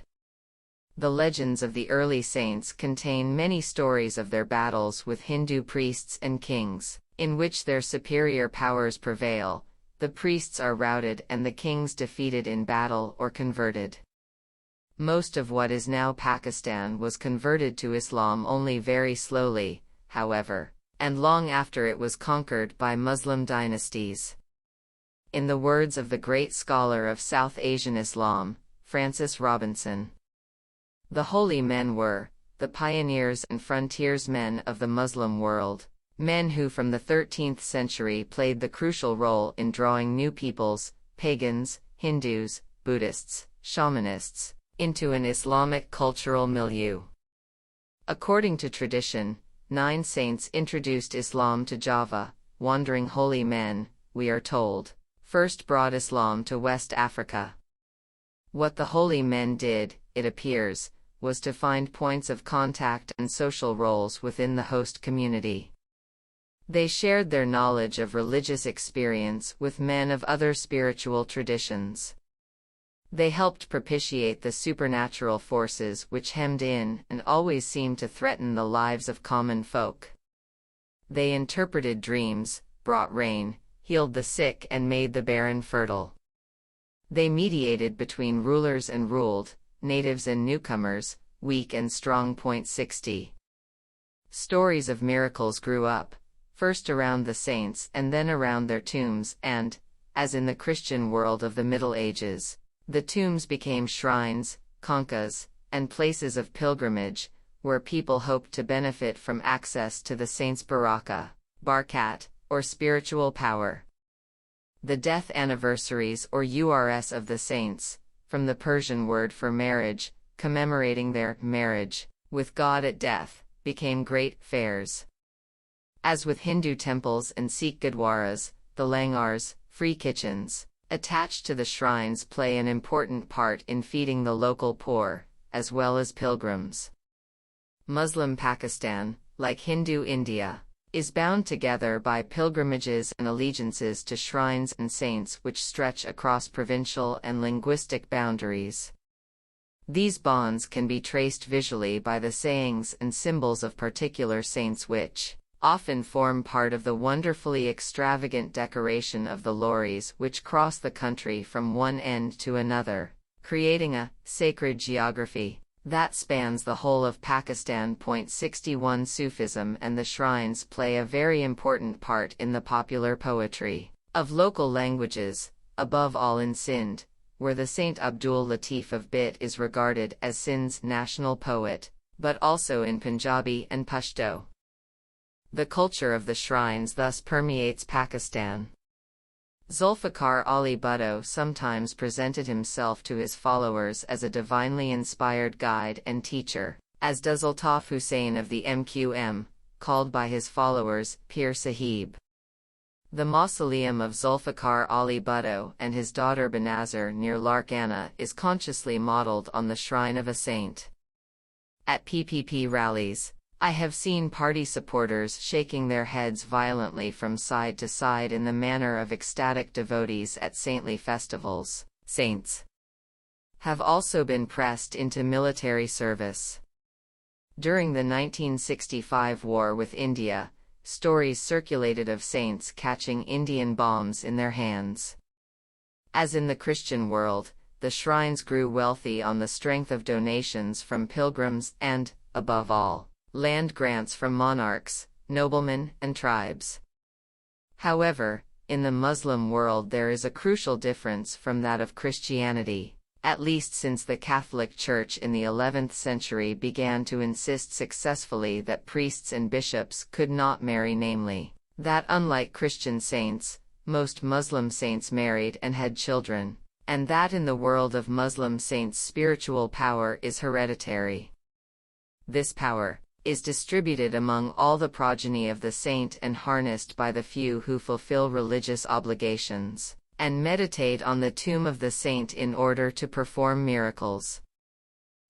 The legends of the early saints contain many stories of their battles with Hindu priests and kings, in which their superior powers prevail, the priests are routed and the kings defeated in battle or converted. Most of what is now Pakistan was converted to Islam only very slowly, however, and long after it was conquered by Muslim dynasties. In the words of the great scholar of South Asian Islam, Francis Robinson, the holy men were the pioneers and frontiersmen of the Muslim world, men who from the 13th century played the crucial role in drawing new peoples, pagans, Hindus, Buddhists, shamanists, into an Islamic cultural milieu. According to tradition, 9 saints introduced Islam to Java. Wandering holy men, we are told, first brought Islam to West Africa. What the holy men did, it appears, was to find points of contact and social roles within the host community. They shared their knowledge of religious experience with men of other spiritual traditions. They helped propitiate the supernatural forces which hemmed in and always seemed to threaten the lives of common folk. They interpreted dreams, brought rain, healed the sick and made the barren fertile. They mediated between rulers and ruled, natives and newcomers, weak and strong. 60. Stories of miracles grew up, first around the saints and then around their tombs, and, as in the Christian world of the Middle Ages, the tombs became shrines, khanqahs, and places of pilgrimage, where people hoped to benefit from access to the saints' barakat, or spiritual power. The death anniversaries or urs of the saints, from the Persian word for marriage, commemorating their marriage with God at death, became great fairs. As with Hindu temples and Sikh gurdwaras, the langars, free kitchens, attached to the shrines play an important part in feeding the local poor, as well as pilgrims. Muslim Pakistan, like Hindu India, is bound together by pilgrimages and allegiances to shrines and saints which stretch across provincial and linguistic boundaries. These bonds can be traced visually by the sayings and symbols of particular saints which often form part of the wonderfully extravagant decoration of the lorries which cross the country from one end to another, creating a sacred geography that spans the whole of Pakistan. 61 Sufism and the shrines play a very important part in the popular poetry of local languages, above all in Sindh, where the Saint Abdul Latif of Bit is regarded as Sindh's national poet, but also in Punjabi and Pashto. The culture of the shrines thus permeates Pakistan. Zulfikar Ali Bhutto sometimes presented himself to his followers as a divinely inspired guide and teacher, as does Altaf Hussain of the MQM, called by his followers Pir Sahib. The mausoleum of Zulfikar Ali Bhutto and his daughter Benazir near Larkana is consciously modeled on the shrine of a saint. At PPP rallies, I have seen party supporters shaking their heads violently from side to side in the manner of ecstatic devotees at saintly festivals. Saints have also been pressed into military service. During the 1965 war with India, stories circulated of saints catching Indian bombs in their hands. As in the Christian world, the shrines grew wealthy on the strength of donations from pilgrims and, above all, land grants from monarchs, noblemen, and tribes. However, in the Muslim world there is a crucial difference from that of Christianity, at least since the Catholic Church in the 11th century began to insist successfully that priests and bishops could not marry, namely, that unlike Christian saints, most Muslim saints married and had children, and that in the world of Muslim saints spiritual power is hereditary. This power is distributed among all the progeny of the saint and harnessed by the few who fulfill religious obligations and meditate on the tomb of the saint in order to perform miracles.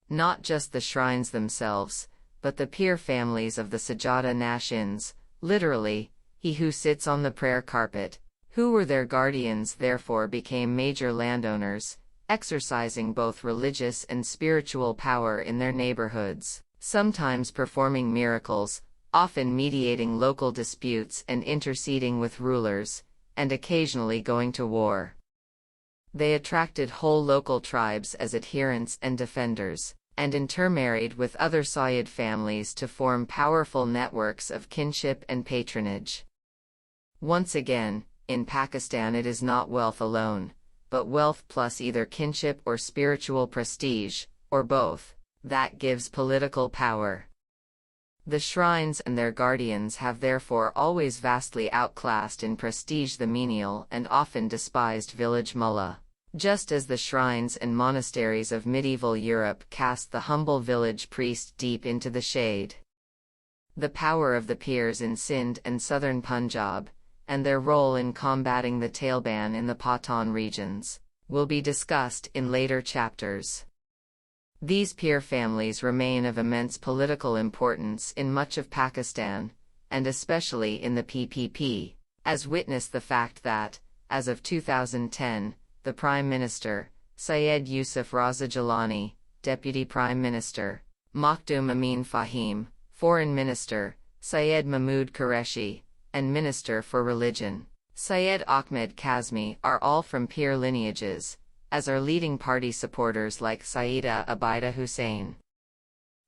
Not just the shrines themselves, but the peer families of the Sajada Nashins, literally, he who sits on the prayer carpet, who were their guardians, therefore became major landowners, exercising both religious and spiritual power in their neighborhoods, sometimes performing miracles, often mediating local disputes and interceding with rulers, and occasionally going to war. They attracted whole local tribes as adherents and defenders, and intermarried with other Sayyid families to form powerful networks of kinship and patronage. Once again, in Pakistan it is not wealth alone, but wealth plus either kinship or spiritual prestige, or both, that gives political power. The shrines and their guardians have therefore always vastly outclassed in prestige the menial and often despised village mullah, just as the shrines and monasteries of medieval Europe cast the humble village priest deep into the shade. The power of the peers in Sindh and southern Punjab, and their role in combating the Taliban in the Pathan regions, will be discussed in later chapters. These peer families remain of immense political importance in much of Pakistan, and especially in the PPP, as witness the fact that, as of 2010, the Prime Minister, Syed Yusuf Raza Jalani, Deputy Prime Minister, Makhdoom Amin Fahim, Foreign Minister, Syed Mahmood Qureshi, and Minister for Religion, Syed Ahmed Kazmi are all from peer lineages, as are leading party supporters like Saida Abida Hussein.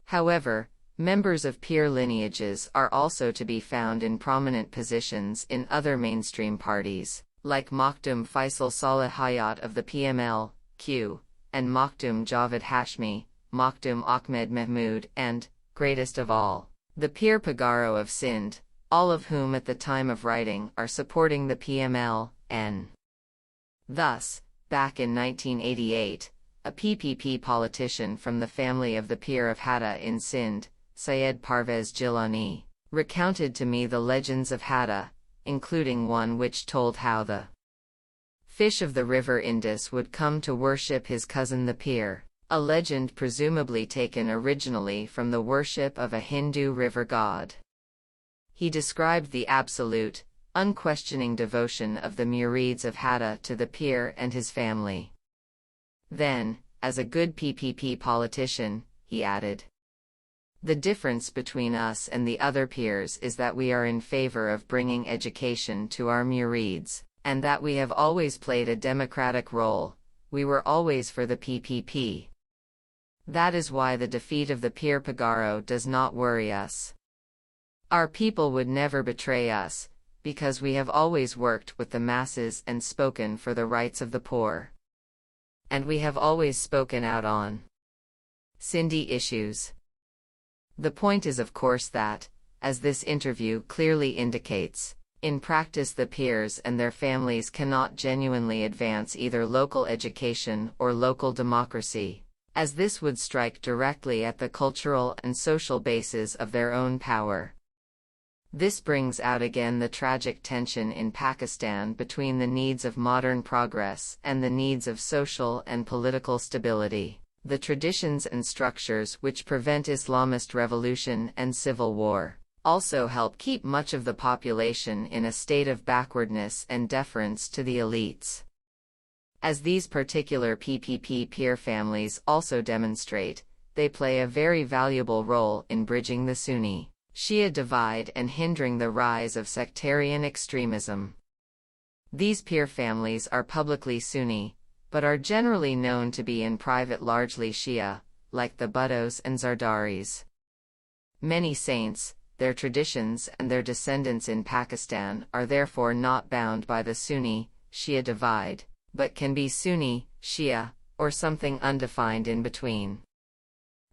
However, members of peer lineages are also to be found in prominent positions in other mainstream parties, like Makhdoom Faisal Saleh Hayat of the PML, Q, and Makhdoom Javed Hashmi, Makhdoom Ahmed Mahmood, and, greatest of all, the Peer Pagaro of Sindh, all of whom at the time of writing are supporting the PML, N. Thus, back in 1988, a PPP politician from the family of the Peer of Hatta in Sindh, Syed Parvez Jilani, recounted to me the legends of Hatta, including one which told how the fish of the river Indus would come to worship his cousin the Peer, a legend presumably taken originally from the worship of a Hindu river god. He described the absolute, unquestioning devotion of the murids of Hatta to the Peer and his family. Then, as a good PPP politician, he added, "The difference between us and the other peers is that we are in favor of bringing education to our murids, and that we have always played a democratic role. We were always for the PPP. That is why the defeat of the Peer Pagaro does not worry us. Our people would never betray us, because we have always worked with the masses and spoken for the rights of the poor. And we have always spoken out on Sindhi issues." The point is of course that, as this interview clearly indicates, in practice the peers and their families cannot genuinely advance either local education or local democracy, as this would strike directly at the cultural and social bases of their own power. This brings out again the tragic tension in Pakistan between the needs of modern progress and the needs of social and political stability, the traditions and structures which prevent Islamist revolution and civil war, also help keep much of the population in a state of backwardness and deference to the elites. As these particular PPP peer families also demonstrate, they play a very valuable role in bridging the Sunni-Shia divide and hindering the rise of sectarian extremism. These peer families are publicly Sunni, but are generally known to be in private largely Shia, like the Bhuttos and Zardaris. Many saints, their traditions and their descendants in Pakistan are therefore not bound by the Sunni-Shia divide, but can be Sunni, Shia, or something undefined in between.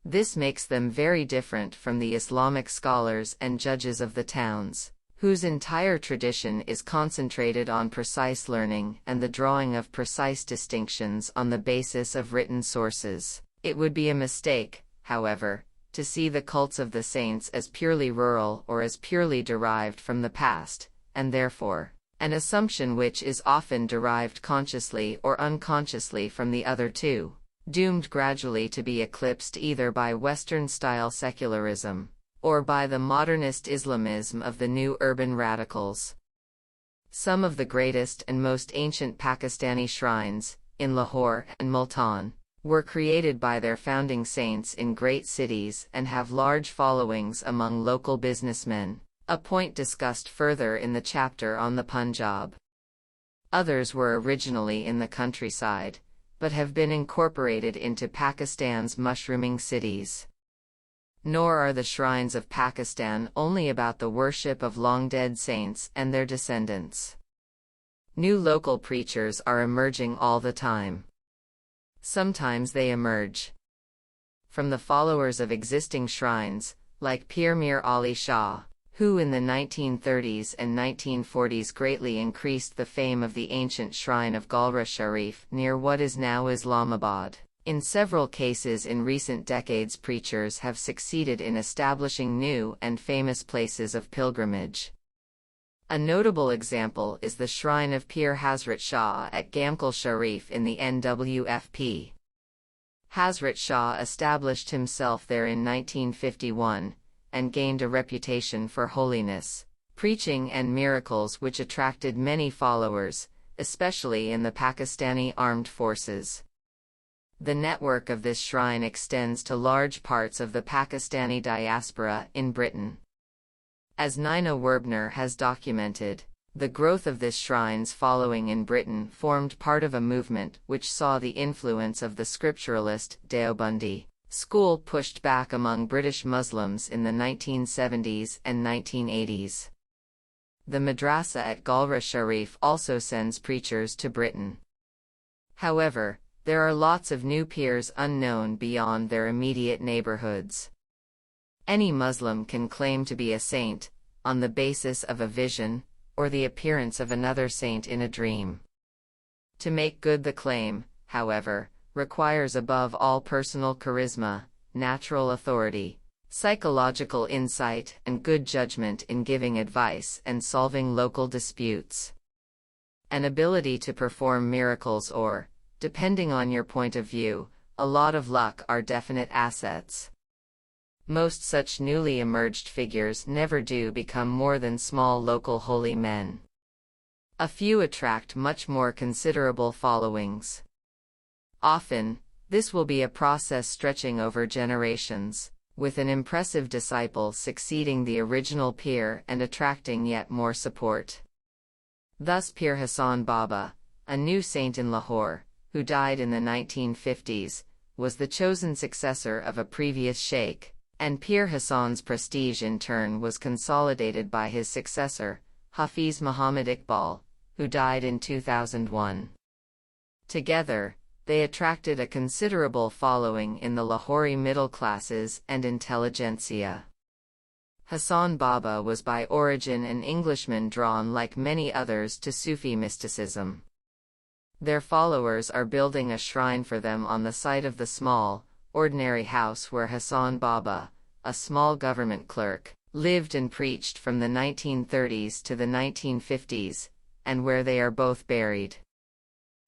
This makes them very different from the Islamic scholars and judges of the towns, whose entire tradition is concentrated on precise learning and the drawing of precise distinctions on the basis of written sources. It would be a mistake, however, to see the cults of the saints as purely rural or as purely derived from the past, and therefore, an assumption which is often derived consciously or unconsciously from the other two, doomed gradually to be eclipsed either by Western-style secularism, or by the modernist Islamism of the new urban radicals. Some of the greatest and most ancient Pakistani shrines, in Lahore and Multan, were created by their founding saints in great cities and have large followings among local businessmen, a point discussed further in the chapter on the Punjab. Others were originally in the countryside, but have been incorporated into Pakistan's mushrooming cities. Nor are the shrines of Pakistan only about the worship of long-dead saints and their descendants. New local preachers are emerging all the time. Sometimes they emerge from the followers of existing shrines, like Pir Mir Ali Shah, who in the 1930s and 1940s greatly increased the fame of the ancient shrine of Galra Sharif near what is now Islamabad. In several cases in recent decades, preachers have succeeded in establishing new and famous places of pilgrimage. A notable example is the shrine of Pir Hazrat Shah at Gamkal Sharif in the NWFP. Hazrat Shah established himself there in 1951, and gained a reputation for holiness, preaching and miracles which attracted many followers, especially in the Pakistani armed forces. The network of this shrine extends to large parts of the Pakistani diaspora in Britain. As Nina Werbner has documented, The growth of this shrine's following in Britain formed part of a movement which saw the influence of the scripturalist Deobandi school pushed back among British Muslims in the 1970s and 1980s. The madrasa at Galra Sharif also sends preachers to Britain. However, there are lots of new peers unknown beyond their immediate neighborhoods. Any Muslim can claim to be a saint, on the basis of a vision, or the appearance of another saint in a dream. To make good the claim, however, requires above all personal charisma, natural authority, psychological insight, and good judgment in giving advice and solving local disputes. An ability to perform miracles or, depending on your point of view, a lot of luck are definite assets. Most such newly emerged figures never do become more than small local holy men. A few attract much more considerable followings. Often, this will be a process stretching over generations, with an impressive disciple succeeding the original peer and attracting yet more support. Thus Pir Hassan Baba, a new saint in Lahore, who died in the 1950s, was the chosen successor of a previous sheikh, and Pir Hassan's prestige in turn was consolidated by his successor, Hafiz Muhammad Iqbal, who died in 2001. Together, they attracted a considerable following in the Lahori middle classes and intelligentsia. Hassan Baba was by origin an Englishman drawn like many others to Sufi mysticism. Their followers are building a shrine for them on the site of the small, ordinary house where Hassan Baba, a small government clerk, lived and preached from the 1930s to the 1950s, and where they are both buried.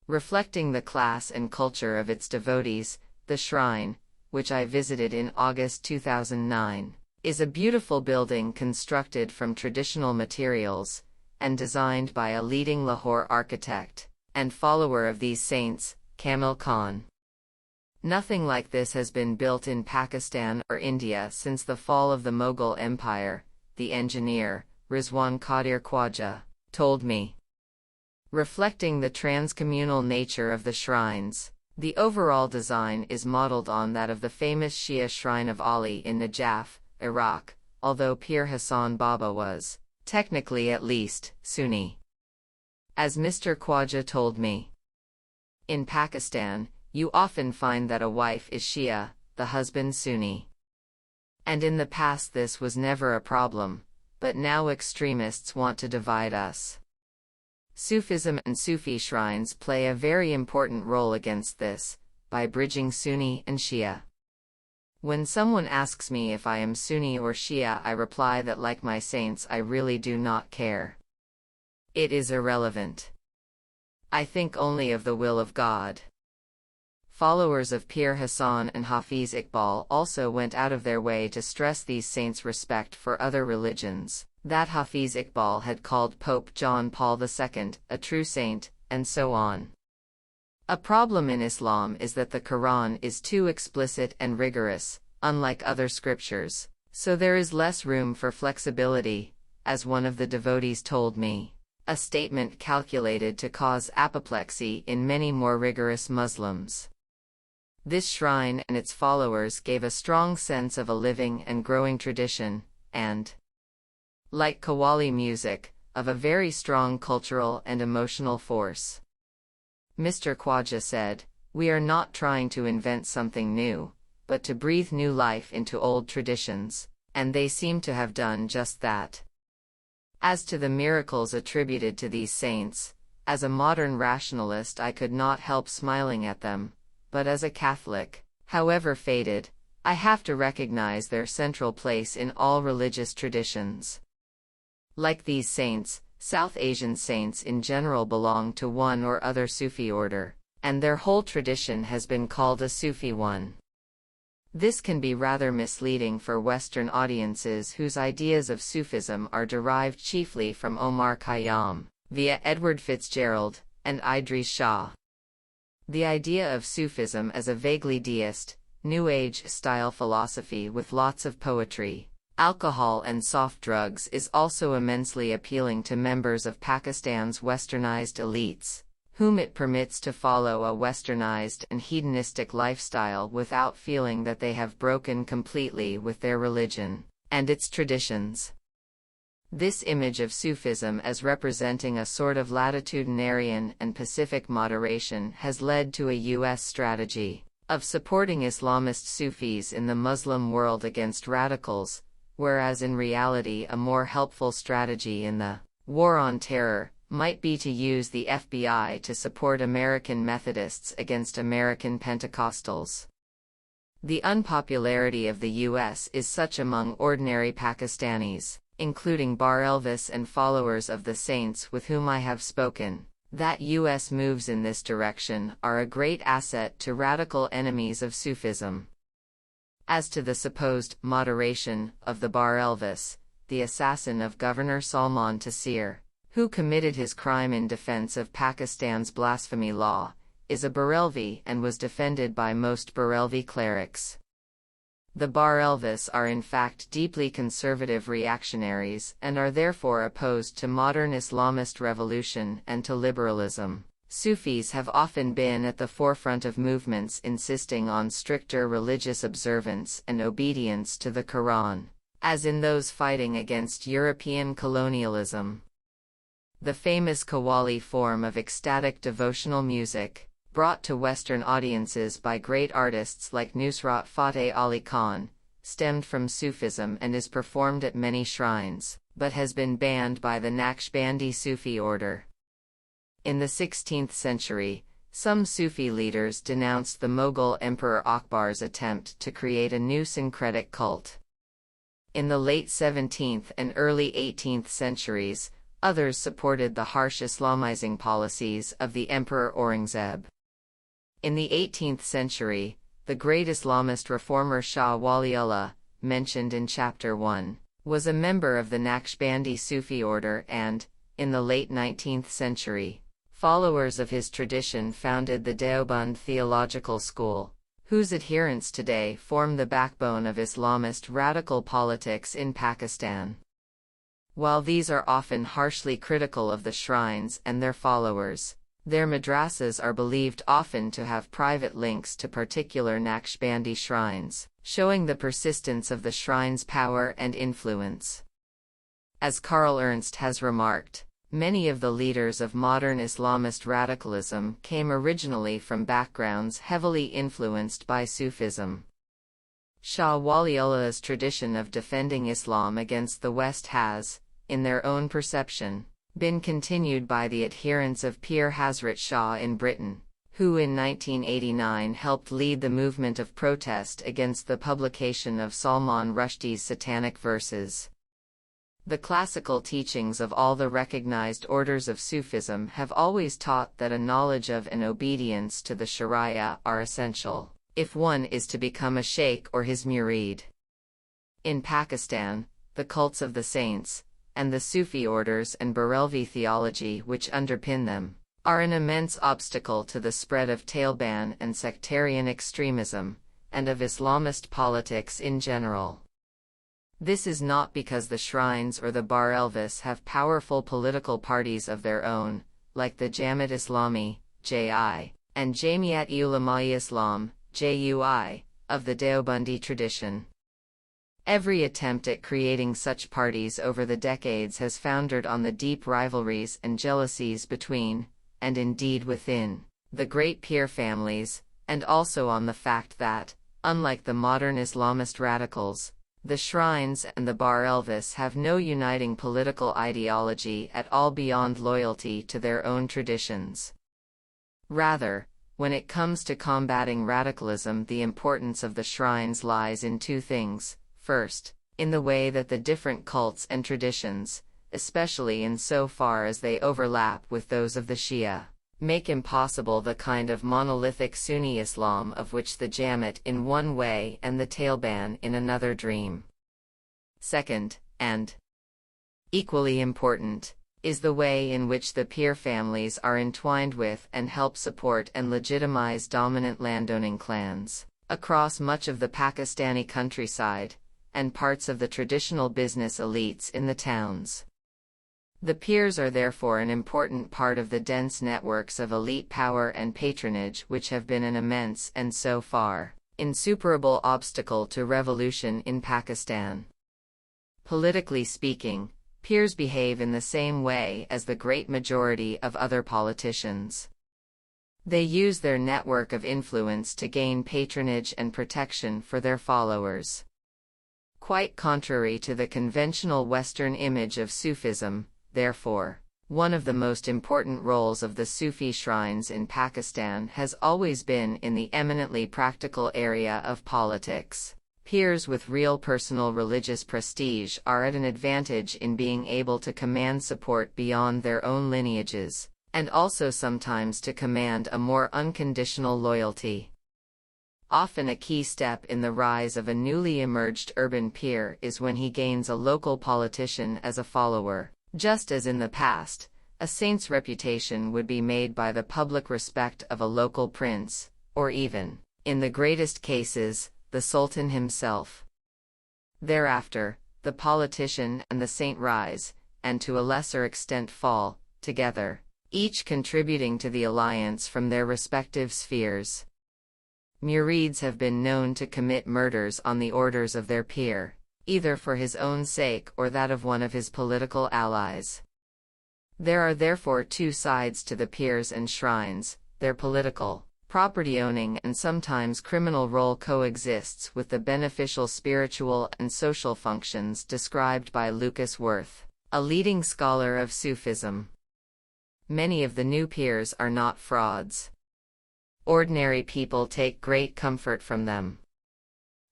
Reflecting the class and culture of its devotees, the shrine, which I visited in August 2009, is a beautiful building constructed from traditional materials, and designed by a leading Lahore architect, and follower of these saints, Kamil Khan. Nothing like this has been built in Pakistan or India since the fall of the Mughal Empire, the engineer, Rizwan Qadir Khwaja, told me. Reflecting the transcommunal nature of the shrines, the overall design is modeled on that of the famous Shia Shrine of Ali in Najaf, Iraq, although Pir Hassan Baba was, technically at least, Sunni. As Mr. Khwaja told me, in Pakistan, you often find that a wife is Shia, the husband Sunni. And in the past this was never a problem, but now extremists want to divide us. Sufism and Sufi shrines play a very important role against this, by bridging Sunni and Shia. When someone asks me if I am Sunni or Shia, I reply that like my saints I really do not care. It is irrelevant. I think only of the will of God. Followers of Pir Hassan and Hafiz Iqbal also went out of their way to stress these saints' respect for other religions, that Hafiz Iqbal had called Pope John Paul II a true saint, and so on. A problem in Islam is that the Quran is too explicit and rigorous, unlike other scriptures, so there is less room for flexibility, as one of the devotees told me, a statement calculated to cause apoplexy in many more rigorous Muslims. This shrine and its followers gave a strong sense of a living and growing tradition, and, like Qawwali music, of a very strong cultural and emotional force. Mr. Khwaja said, "We are not trying to invent something new, but to breathe new life into old traditions, and they seem to have done just that." As to the miracles attributed to these saints, as a modern rationalist I could not help smiling at them, but as a Catholic, however faded, I have to recognize their central place in all religious traditions. Like these saints, South Asian saints in general belong to one or other Sufi order, and their whole tradition has been called a Sufi one. This can be rather misleading for Western audiences whose ideas of Sufism are derived chiefly from Omar Khayyam, via Edward Fitzgerald, and Idries Shah. The idea of Sufism as a vaguely deist, New Age-style philosophy with lots of poetry, Alcohol and soft drugs is also immensely appealing to members of Pakistan's westernized elites, whom it permits to follow a westernized and hedonistic lifestyle without feeling that they have broken completely with their religion and its traditions. This image of Sufism as representing a sort of latitudinarian and pacific moderation has led to a U.S. strategy of supporting Islamist Sufis in the Muslim world against radicals, whereas in reality a more helpful strategy in the war on terror might be to use the FBI to support American Methodists against American Pentecostals. The unpopularity of the U.S. is such among ordinary Pakistanis, including Barelvis and followers of the saints with whom I have spoken, that U.S. moves in this direction are a great asset to radical enemies of Sufism. As to the supposed moderation of the Barelvis, the assassin of Governor Salman Taseer, who committed his crime in defense of Pakistan's blasphemy law, is a Barelvi and was defended by most Barelvi clerics. The Barelvis are in fact deeply conservative reactionaries and are therefore opposed to modern Islamist revolution and to liberalism. Sufis have often been at the forefront of movements insisting on stricter religious observance and obedience to the Quran, as in those fighting against European colonialism. The famous Qawwali form of ecstatic devotional music, brought to Western audiences by great artists like Nusrat Fateh Ali Khan, stemmed from Sufism and is performed at many shrines, but has been banned by the Naqshbandi Sufi order. In the 16th century, some Sufi leaders denounced the Mughal Emperor Akbar's attempt to create a new syncretic cult. In the late 17th and early 18th centuries, others supported the harsh Islamizing policies of the Emperor Aurangzeb. In the 18th century, the great Islamist reformer Shah Waliullah, mentioned in Chapter 1, was a member of the Naqshbandi Sufi order and, in the late 19th century, followers of his tradition founded the Deoband Theological School, whose adherents today form the backbone of Islamist radical politics in Pakistan. While these are often harshly critical of the shrines and their followers, their madrasas are believed often to have private links to particular Naqshbandi shrines, showing the persistence of the shrine's power and influence. As Karl Ernst has remarked, many of the leaders of modern Islamist radicalism came originally from backgrounds heavily influenced by Sufism. Shah Waliullah's tradition of defending Islam against the West has, in their own perception, been continued by the adherents of Pir Hazrat Shah in Britain, who in 1989 helped lead the movement of protest against the publication of Salman Rushdie's satanic verses. The classical teachings of all the recognized orders of Sufism have always taught that a knowledge of and obedience to the Sharia are essential, if one is to become a sheikh or his murid. In Pakistan, the cults of the saints, and the Sufi orders and Barelvi theology which underpin them, are an immense obstacle to the spread of Taliban and sectarian extremism, and of Islamist politics in general. This is not because the shrines or the Barelvis have powerful political parties of their own, like the Jamaat Islami, J.I., and Jamiat Ulama-e Islam, J.U.I., of the Deobandi tradition. Every attempt at creating such parties over the decades has foundered on the deep rivalries and jealousies between, and indeed within, the great peer families, and also on the fact that, unlike the modern Islamist radicals, the shrines and the Barelvis have no uniting political ideology at all beyond loyalty to their own traditions. Rather, when it comes to combating radicalism, the importance of the shrines lies in two things. First, in the way that the different cults and traditions, especially in so far as they overlap with those of the Shia, make impossible the kind of monolithic Sunni Islam of which the Jamaat in one way and the Taliban in another dream. Second, and equally important, is the way in which the peer families are entwined with and help support and legitimize dominant landowning clans across much of the Pakistani countryside, and parts of the traditional business elites in the towns. The peers are therefore an important part of the dense networks of elite power and patronage which have been an immense and so far insuperable obstacle to revolution in Pakistan. Politically speaking, peers behave in the same way as the great majority of other politicians. They use their network of influence to gain patronage and protection for their followers. Quite contrary to the conventional Western image of Sufism, therefore, one of the most important roles of the Sufi shrines in Pakistan has always been in the eminently practical area of politics. Peers with real personal religious prestige are at an advantage in being able to command support beyond their own lineages, and also sometimes to command a more unconditional loyalty. Often a key step in the rise of a newly emerged urban peer is when he gains a local politician as a follower. Just as in the past, a saint's reputation would be made by the public respect of a local prince, or even, in the greatest cases, the Sultan himself. Thereafter, the politician and the saint rise, and to a lesser extent fall, together, each contributing to the alliance from their respective spheres. Murids have been known to commit murders on the orders of their peer, either for his own sake or that of one of his political allies. There are therefore two sides to the peers and shrines: their political, property-owning and sometimes criminal role coexists with the beneficial spiritual and social functions described by Lucas Worth, a leading scholar of Sufism. Many of the new peers are not frauds. Ordinary people take great comfort from them.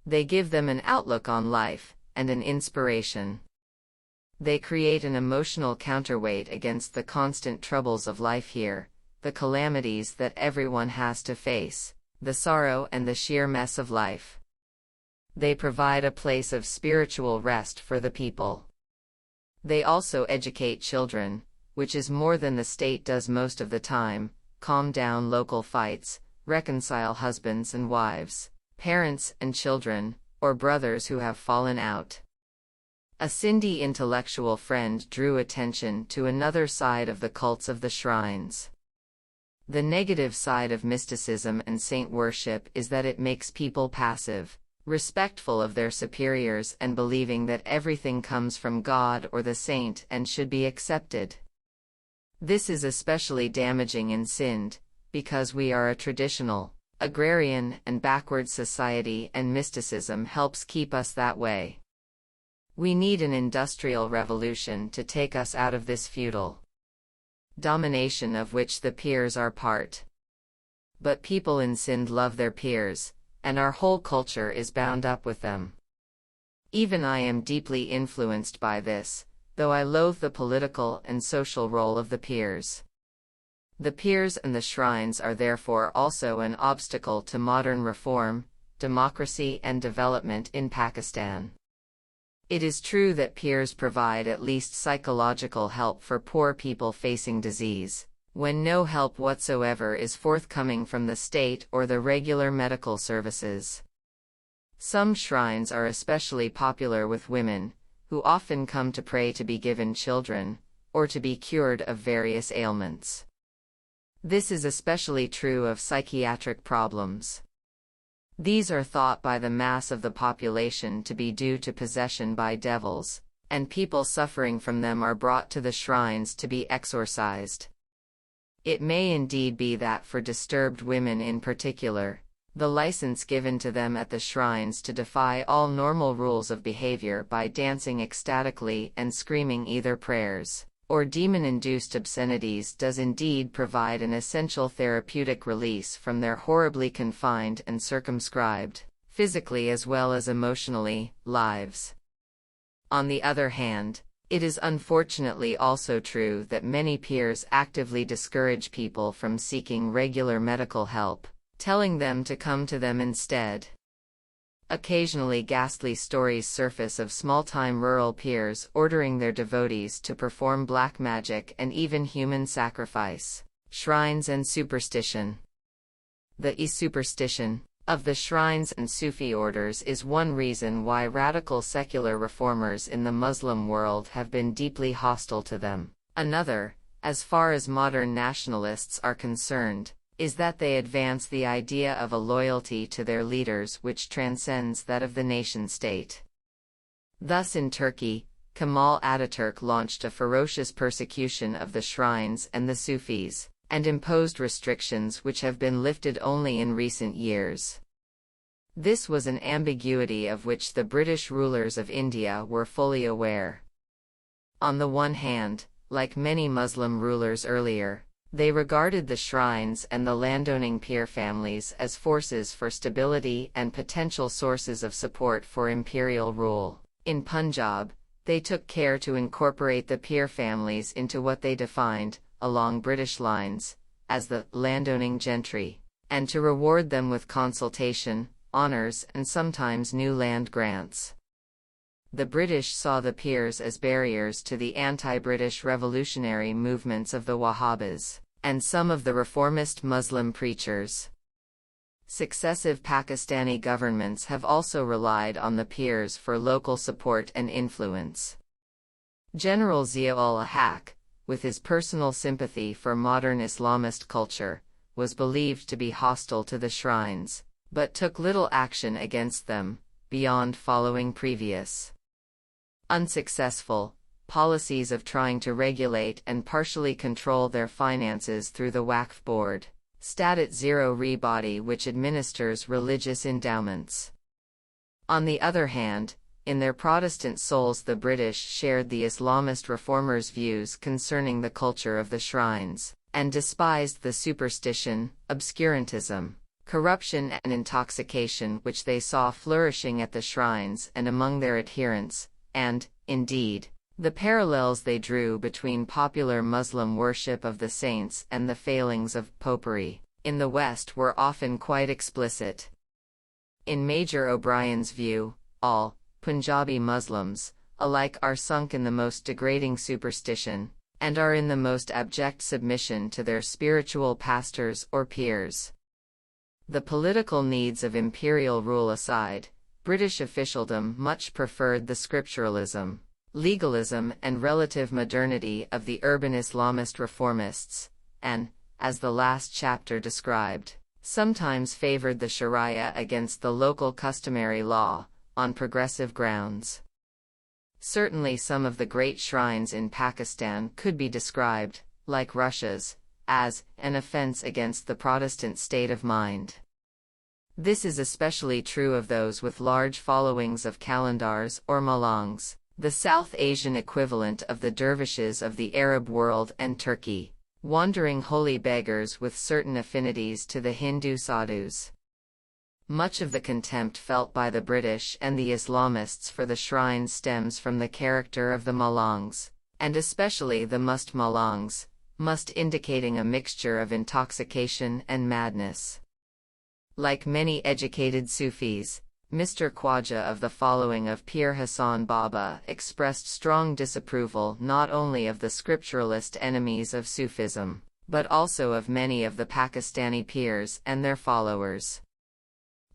They give them an outlook on life, and an inspiration. They create an emotional counterweight against the constant troubles of life here, the calamities that everyone has to face, the sorrow and the sheer mess of life. They provide a place of spiritual rest for the people. They also educate children, which is more than the state does most of the time, calm down local fights, reconcile husbands and wives, parents and children, or brothers who have fallen out. A Sindhi intellectual friend drew attention to another side of the cults of the shrines. The negative side of mysticism and saint worship is that it makes people passive, respectful of their superiors and believing that everything comes from God or the saint and should be accepted. This is especially damaging in Sindh, because we are a traditional, agrarian and backward society, and mysticism helps keep us that way. We need an industrial revolution to take us out of this feudal domination of which the peers are part. But people in Sindh love their peers, and our whole culture is bound up with them. Even I am deeply influenced by this, though I loathe the political and social role of the peers. The peers and the shrines are therefore also an obstacle to modern reform, democracy and development in Pakistan. It is true that peers provide at least psychological help for poor people facing disease, when no help whatsoever is forthcoming from the state or the regular medical services. Some shrines are especially popular with women, who often come to pray to be given children, or to be cured of various ailments. This is especially true of psychiatric problems. These are thought by the mass of the population to be due to possession by devils, and people suffering from them are brought to the shrines to be exorcised. It may indeed be that for disturbed women in particular, the license given to them at the shrines to defy all normal rules of behavior by dancing ecstatically and screaming either prayers or demon-induced obscenities does indeed provide an essential therapeutic release from their horribly confined and circumscribed, physically as well as emotionally, lives. On the other hand, it is unfortunately also true that many peers actively discourage people from seeking regular medical help, telling them to come to them instead. Occasionally ghastly stories surface of small-time rural peers ordering their devotees to perform black magic and even human sacrifice. Shrines and superstition. The superstition. of the shrines and Sufi orders is one reason why radical secular reformers in the Muslim world have been deeply hostile to them. Another, as far as modern nationalists are concerned, is that they advance the idea of a loyalty to their leaders which transcends that of the nation-state. Thus in Turkey, Kemal Ataturk launched a ferocious persecution of the shrines and the Sufis, and imposed restrictions which have been lifted only in recent years. This was an ambiguity of which the British rulers of India were fully aware. On the one hand, like many Muslim rulers earlier, they regarded the shrines and the landowning peer families as forces for stability and potential sources of support for imperial rule. In Punjab, they took care to incorporate the peer families into what they defined, along British lines, as the landowning gentry, and to reward them with consultation, honors, and sometimes new land grants. The British saw the peers as barriers to the anti-British revolutionary movements of the Wahhabis, and some of the reformist Muslim preachers. Successive Pakistani governments have also relied on the peers for local support and influence. General Zia-ul-Haq, with his personal sympathy for modern Islamist culture, was believed to be hostile to the shrines, but took little action against them, beyond following previous unsuccessful policies of trying to regulate and partially control their finances through the Waqf Board, Statut Zero Re body which administers religious endowments. On the other hand, in their Protestant souls the British shared the Islamist reformers' views concerning the culture of the shrines, and despised the superstition, obscurantism, corruption and intoxication which they saw flourishing at the shrines and among their adherents, and, indeed, the parallels they drew between popular Muslim worship of the saints and the failings of popery in the West were often quite explicit. In Major O'Brien's view, all Punjabi Muslims alike are sunk in the most degrading superstition, and are in the most abject submission to their spiritual pastors or peers. The political needs of imperial rule aside, British officialdom much preferred the scripturalism, legalism and relative modernity of the urban Islamist reformists, and, as the last chapter described, sometimes favored the Sharia against the local customary law, on progressive grounds. Certainly some of the great shrines in Pakistan could be described, like Russia's, as an offense against the Protestant state of mind. This is especially true of those with large followings of Qalandars or Malangs, the South Asian equivalent of the dervishes of the Arab world and Turkey, wandering holy beggars with certain affinities to the Hindu sadhus. Much of the contempt felt by the British and the Islamists for the shrines stems from the character of the Malangs, and especially the Must Malangs, must indicating a mixture of intoxication and madness. Like many educated Sufis, Mr. Khwaja of the following of Pir Hassan Baba expressed strong disapproval not only of the scripturalist enemies of Sufism, but also of many of the Pakistani peers and their followers.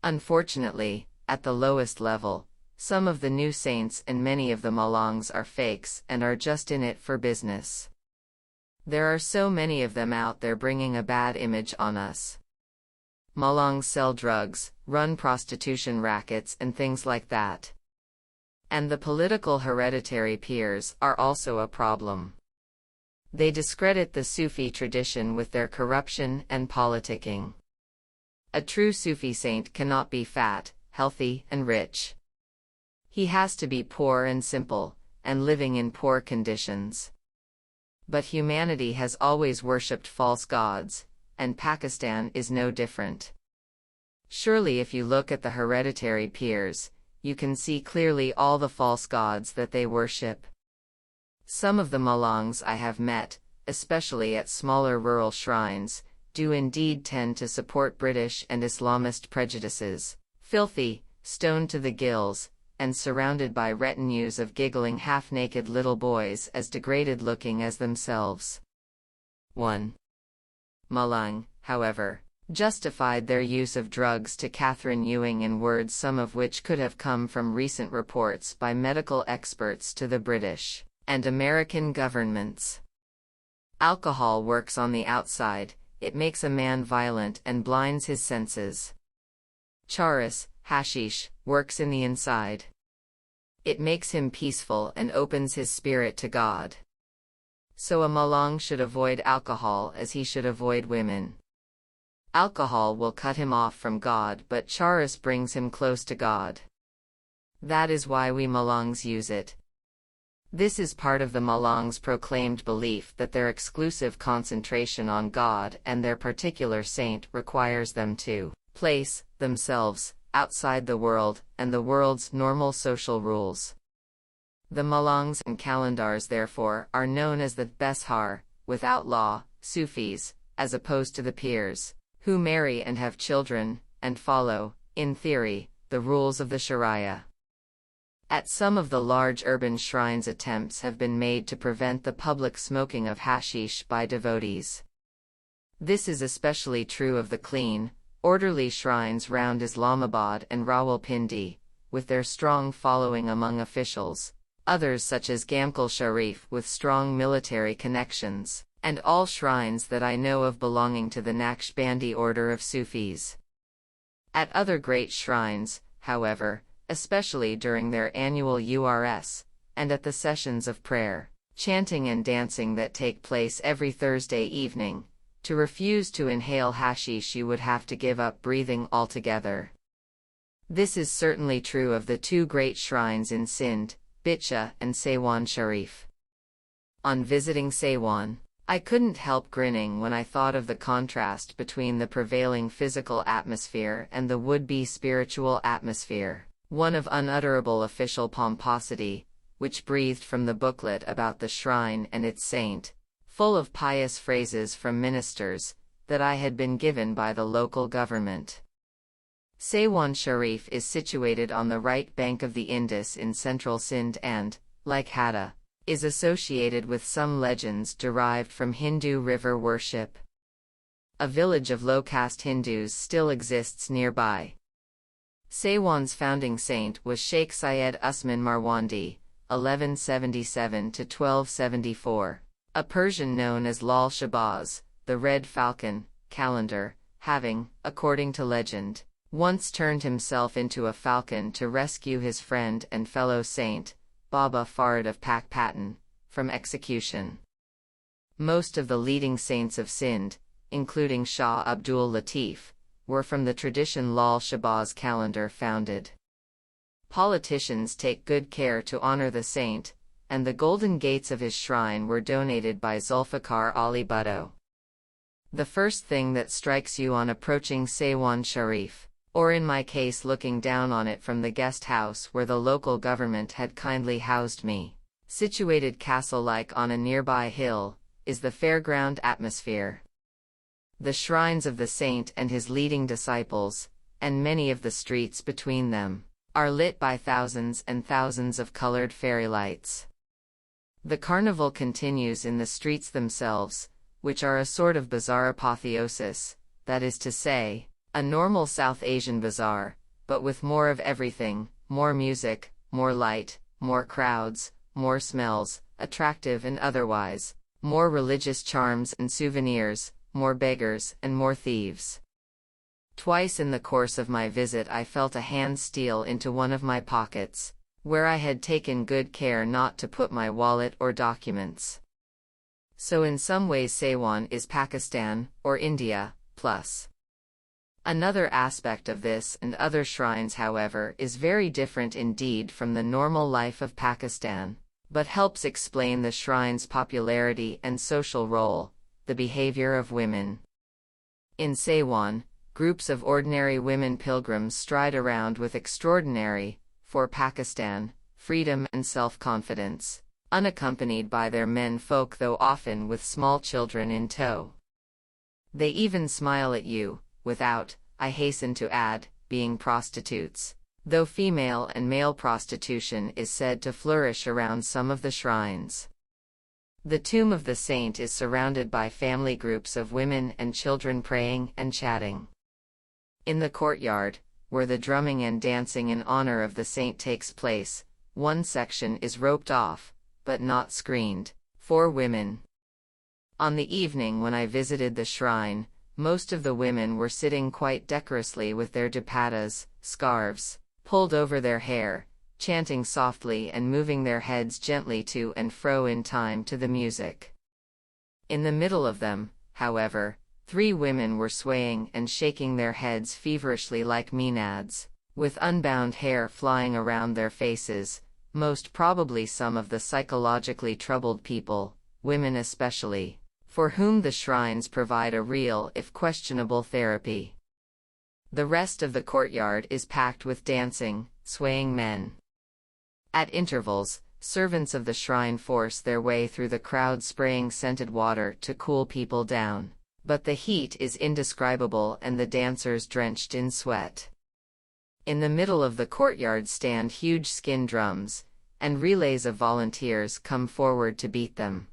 Unfortunately, at the lowest level, some of the new saints and many of the Malangs are fakes and are just in it for business. There are so many of them out there bringing a bad image on us. Malangs sell drugs, run prostitution rackets and things like that. And the political hereditary peers are also a problem. They discredit the Sufi tradition with their corruption and politicking. A true Sufi saint cannot be fat, healthy, and rich. He has to be poor and simple, and living in poor conditions. But humanity has always worshipped false gods, and Pakistan is no different. Surely if you look at the hereditary peers, you can see clearly all the false gods that they worship. Some of the Malangs I have met, especially at smaller rural shrines, do indeed tend to support British and Islamist prejudices, filthy, stoned to the gills, and surrounded by retinues of giggling half-naked little boys as degraded-looking as themselves. 1. Malang, however, justified their use of drugs to Catherine Ewing in words some of which could have come from recent reports by medical experts to the British and American governments. Alcohol works on the outside, it makes a man violent and blinds his senses. Charas, hashish, works in the inside. It makes him peaceful and opens his spirit to God. So a malang should avoid alcohol as he should avoid women. Alcohol will cut him off from God, but charas brings him close to God. That is why we malangs use it. This is part of the malangs' proclaimed belief that their exclusive concentration on God and their particular saint requires them to place themselves outside the world and the world's normal social rules. The malangs and kalendars therefore are known as the Beshar, without law, Sufis, as opposed to the Pirs, who marry and have children, and follow, in theory, the rules of the Sharia. At some of the large urban shrines attempts have been made to prevent the public smoking of hashish by devotees. This is especially true of the clean, orderly shrines round Islamabad and Rawalpindi, with their strong following among officials, others such as Gamkal Sharif with strong military connections, and all shrines that I know of belonging to the Naqshbandi order of Sufis. At other great shrines, however, especially during their annual urs, and at the sessions of prayer, chanting and dancing that take place every Thursday evening, to refuse to inhale hashish you would have to give up breathing altogether. This is certainly true of the two great shrines in Sindh, Bitcha and Saiwan Sharif. On visiting Saiwan, I couldn't help grinning when I thought of the contrast between the prevailing physical atmosphere and the would-be spiritual atmosphere, one of unutterable official pomposity, which breathed from the booklet about the shrine and its saint, full of pious phrases from ministers, that I had been given by the local government. Saiwan Sharif is situated on the right bank of the Indus in central Sindh and, like Hatta, is associated with some legends derived from Hindu river worship. A village of low-caste Hindus still exists nearby. Saiwan's founding saint was Sheikh Syed Usman Marwandi, 1177–1274, a Persian known as Lal Shahbaz, the Red Falcon, calendar, having, according to legend, once turned himself into a falcon to rescue his friend and fellow saint, Baba Farid of Pakistan, from execution. Most of the leading saints of Sindh, including Shah Abdul Latif, were from the tradition Lal Shahbaz calendar founded. Politicians take good care to honor the saint, and the golden gates of his shrine were donated by Zulfikar Ali Bhutto. The first thing that strikes you on approaching Saiwan Sharif, or in my case looking down on it from the guest house where the local government had kindly housed me, situated castle-like on a nearby hill, is the fairground atmosphere. The shrines of the saint and his leading disciples, and many of the streets between them, are lit by thousands and thousands of colored fairy lights. The carnival continues in the streets themselves, which are a sort of bazaar apotheosis, that is to say, a normal South Asian bazaar, but with more of everything, more music, more light, more crowds, more smells, attractive and otherwise, more religious charms and souvenirs, more beggars and more thieves. Twice in the course of my visit I felt a hand steal into one of my pockets, where I had taken good care not to put my wallet or documents. So in some ways Saiwan is Pakistan, or India, plus. Another aspect of this and other shrines, however, is very different indeed from the normal life of Pakistan, but helps explain the shrine's popularity and social role, the behavior of women. In Saiwan, groups of ordinary women pilgrims stride around with extraordinary, for Pakistan, freedom and self-confidence, unaccompanied by their men folk, though often with small children in tow. They even smile at you, without, I hasten to add, being prostitutes, though female and male prostitution is said to flourish around some of the shrines. The tomb of the saint is surrounded by family groups of women and children praying and chatting. In the courtyard, where the drumming and dancing in honor of the saint takes place, one section is roped off, but not screened, for women. On the evening when I visited the shrine, most of the women were sitting quite decorously with their dupattas, scarves, pulled over their hair, chanting softly and moving their heads gently to and fro in time to the music. In the middle of them, however, 3 women were swaying and shaking their heads feverishly like maenads, with unbound hair flying around their faces, most probably some of the psychologically troubled people, women especially, for whom the shrines provide a real if questionable therapy. The rest of the courtyard is packed with dancing, swaying men. At intervals, servants of the shrine force their way through the crowd spraying scented water to cool people down, but the heat is indescribable and the dancers drenched in sweat. In the middle of the courtyard stand huge skin drums, and relays of volunteers come forward to beat them.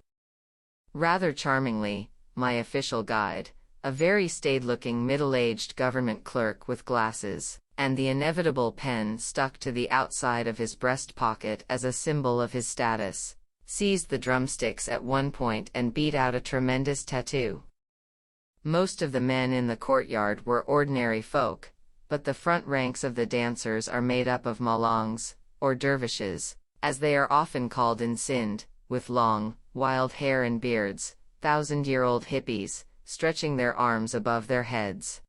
Rather charmingly, my official guide, a very staid-looking middle-aged government clerk with glasses, and the inevitable pen stuck to the outside of his breast pocket as a symbol of his status, seized the drumsticks at one point and beat out a tremendous tattoo. Most of the men in the courtyard were ordinary folk, but the front ranks of the dancers are made up of malangs, or dervishes, as they are often called in Sindh, with long, wild hair and beards, 1,000-year-old hippies, stretching their arms above their heads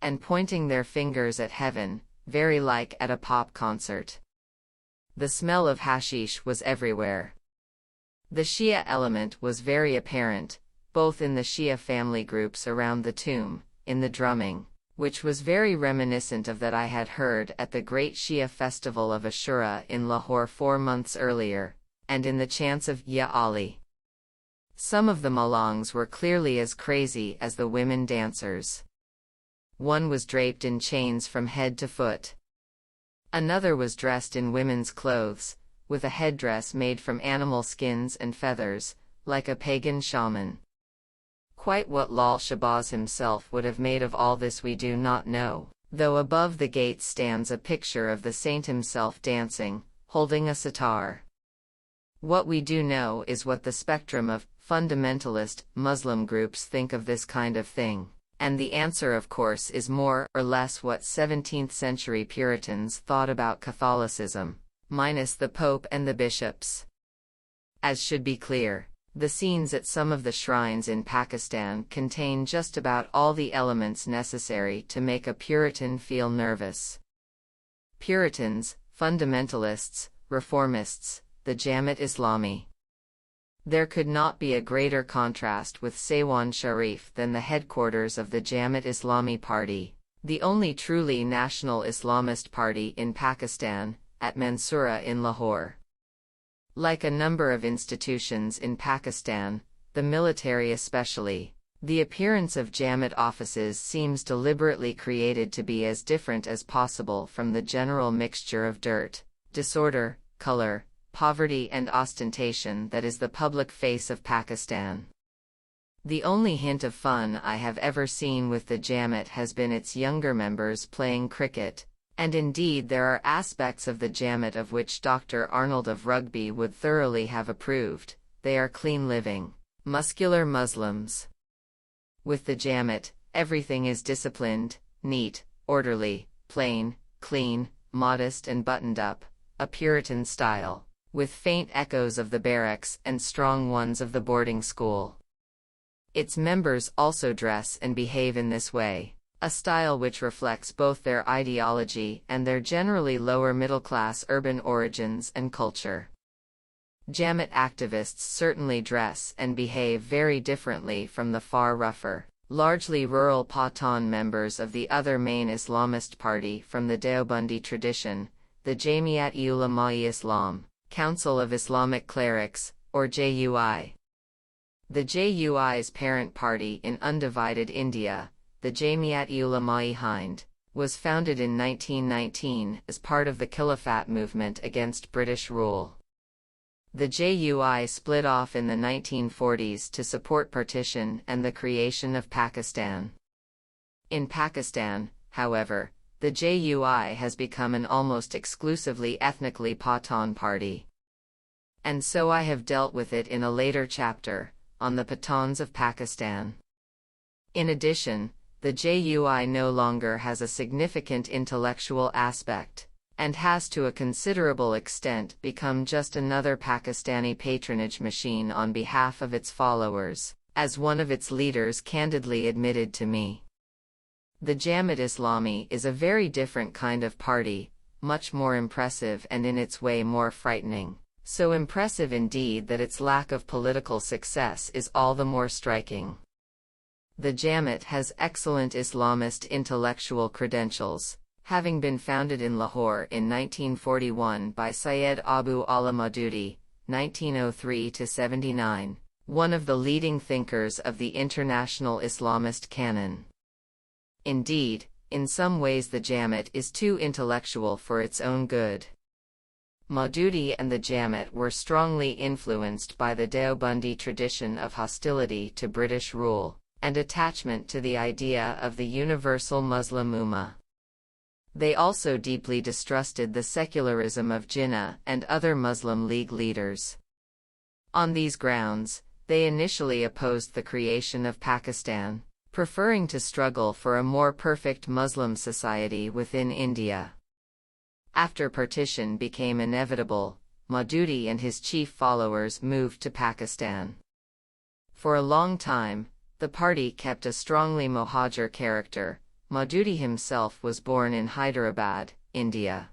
and pointing their fingers at heaven, very like at a pop concert. The smell of hashish was everywhere. The Shia element was very apparent, both in the Shia family groups around the tomb, in the drumming, which was very reminiscent of that I had heard at the great Shia festival of Ashura in Lahore 4 months earlier, and in the chants of Ya Ali. Some of the malangs were clearly as crazy as the women dancers. One was draped in chains from head to foot. Another was dressed in women's clothes, with a headdress made from animal skins and feathers, like a pagan shaman. Quite what Lal Shahbaz himself would have made of all this we do not know, though above the gate stands a picture of the saint himself dancing, holding a sitar. What we do know is what the spectrum of fundamentalist Muslim groups think of this kind of thing, and the answer of course is more or less what 17th-century Puritans thought about Catholicism, minus the Pope and the bishops. As should be clear, the scenes at some of the shrines in Pakistan contain just about all the elements necessary to make a Puritan feel nervous. Puritans, fundamentalists, reformists, the Jamaat-e-Islami. There could not be a greater contrast with Saywan Sharif than the headquarters of the Jamaat-e-Islami Party, the only truly national Islamist party in Pakistan, at Mansoura in Lahore. Like a number of institutions in Pakistan, the military especially, the appearance of Jamaat offices seems deliberately created to be as different as possible from the general mixture of dirt, disorder, color, poverty and ostentation that is the public face of Pakistan. The only hint of fun I have ever seen with the Jamaat has been its younger members playing cricket, and indeed there are aspects of the Jamaat of which Dr. Arnold of Rugby would thoroughly have approved. They are clean-living, muscular Muslims. With the Jamaat, everything is disciplined, neat, orderly, plain, clean, modest and buttoned up, a Puritan style, with faint echoes of the barracks and strong ones of the boarding school. Its members also dress and behave in this way, a style which reflects both their ideology and their generally lower middle-class urban origins and culture. Jamaat activists certainly dress and behave very differently from the far rougher, largely rural Pathan members of the other main Islamist party from the Deobandi tradition, the Jamiat-e-Ulama-e-Islam, Council of Islamic Clerics, or JUI. The JUI's parent party in undivided India, the Jamiat-e-Ulama-e-Hind, was founded in 1919 as part of the Khilafat movement against British rule. The JUI split off in the 1940s to support partition and the creation of Pakistan. In Pakistan, however, the JUI has become an almost exclusively ethnically Pathan party. And so I have dealt with it in a later chapter, on the Pathans of Pakistan. In addition, the JUI no longer has a significant intellectual aspect, and has to a considerable extent become just another Pakistani patronage machine on behalf of its followers, as one of its leaders candidly admitted to me. The Jamaat-Islami is a very different kind of party, much more impressive and in its way more frightening, so impressive indeed that its lack of political success is all the more striking. The Jamaat has excellent Islamist intellectual credentials, having been founded in Lahore in 1941 by Syed Abu Allah Maududi, 1903–79, one of the leading thinkers of the international Islamist canon. Indeed, in some ways the Jamaat is too intellectual for its own good. Maududi and the Jamaat were strongly influenced by the Deobandi tradition of hostility to British rule, and attachment to the idea of the universal Muslim Ummah. They also deeply distrusted the secularism of Jinnah and other Muslim League leaders. On these grounds, they initially opposed the creation of Pakistan, preferring to struggle for a more perfect Muslim society within India. After partition became inevitable, Maududi and his chief followers moved to Pakistan. For a long time, the party kept a strongly Mohajir character. Maududi himself was born in Hyderabad, India.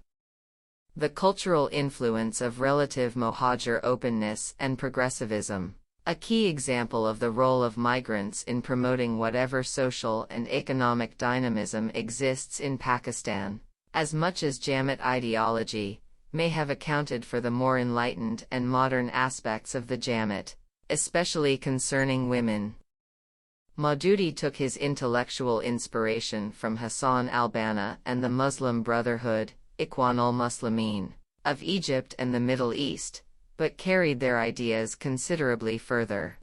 The cultural influence of relative Mohajir openness and progressivism, a key example of the role of migrants in promoting whatever social and economic dynamism exists in Pakistan, as much as Jamaat ideology, may have accounted for the more enlightened and modern aspects of the Jamaat, especially concerning women. Maududi took his intellectual inspiration from Hassan al-Banna and the Muslim Brotherhood, Ikhwan al-Muslimin, of Egypt and the Middle East, but carried their ideas considerably further.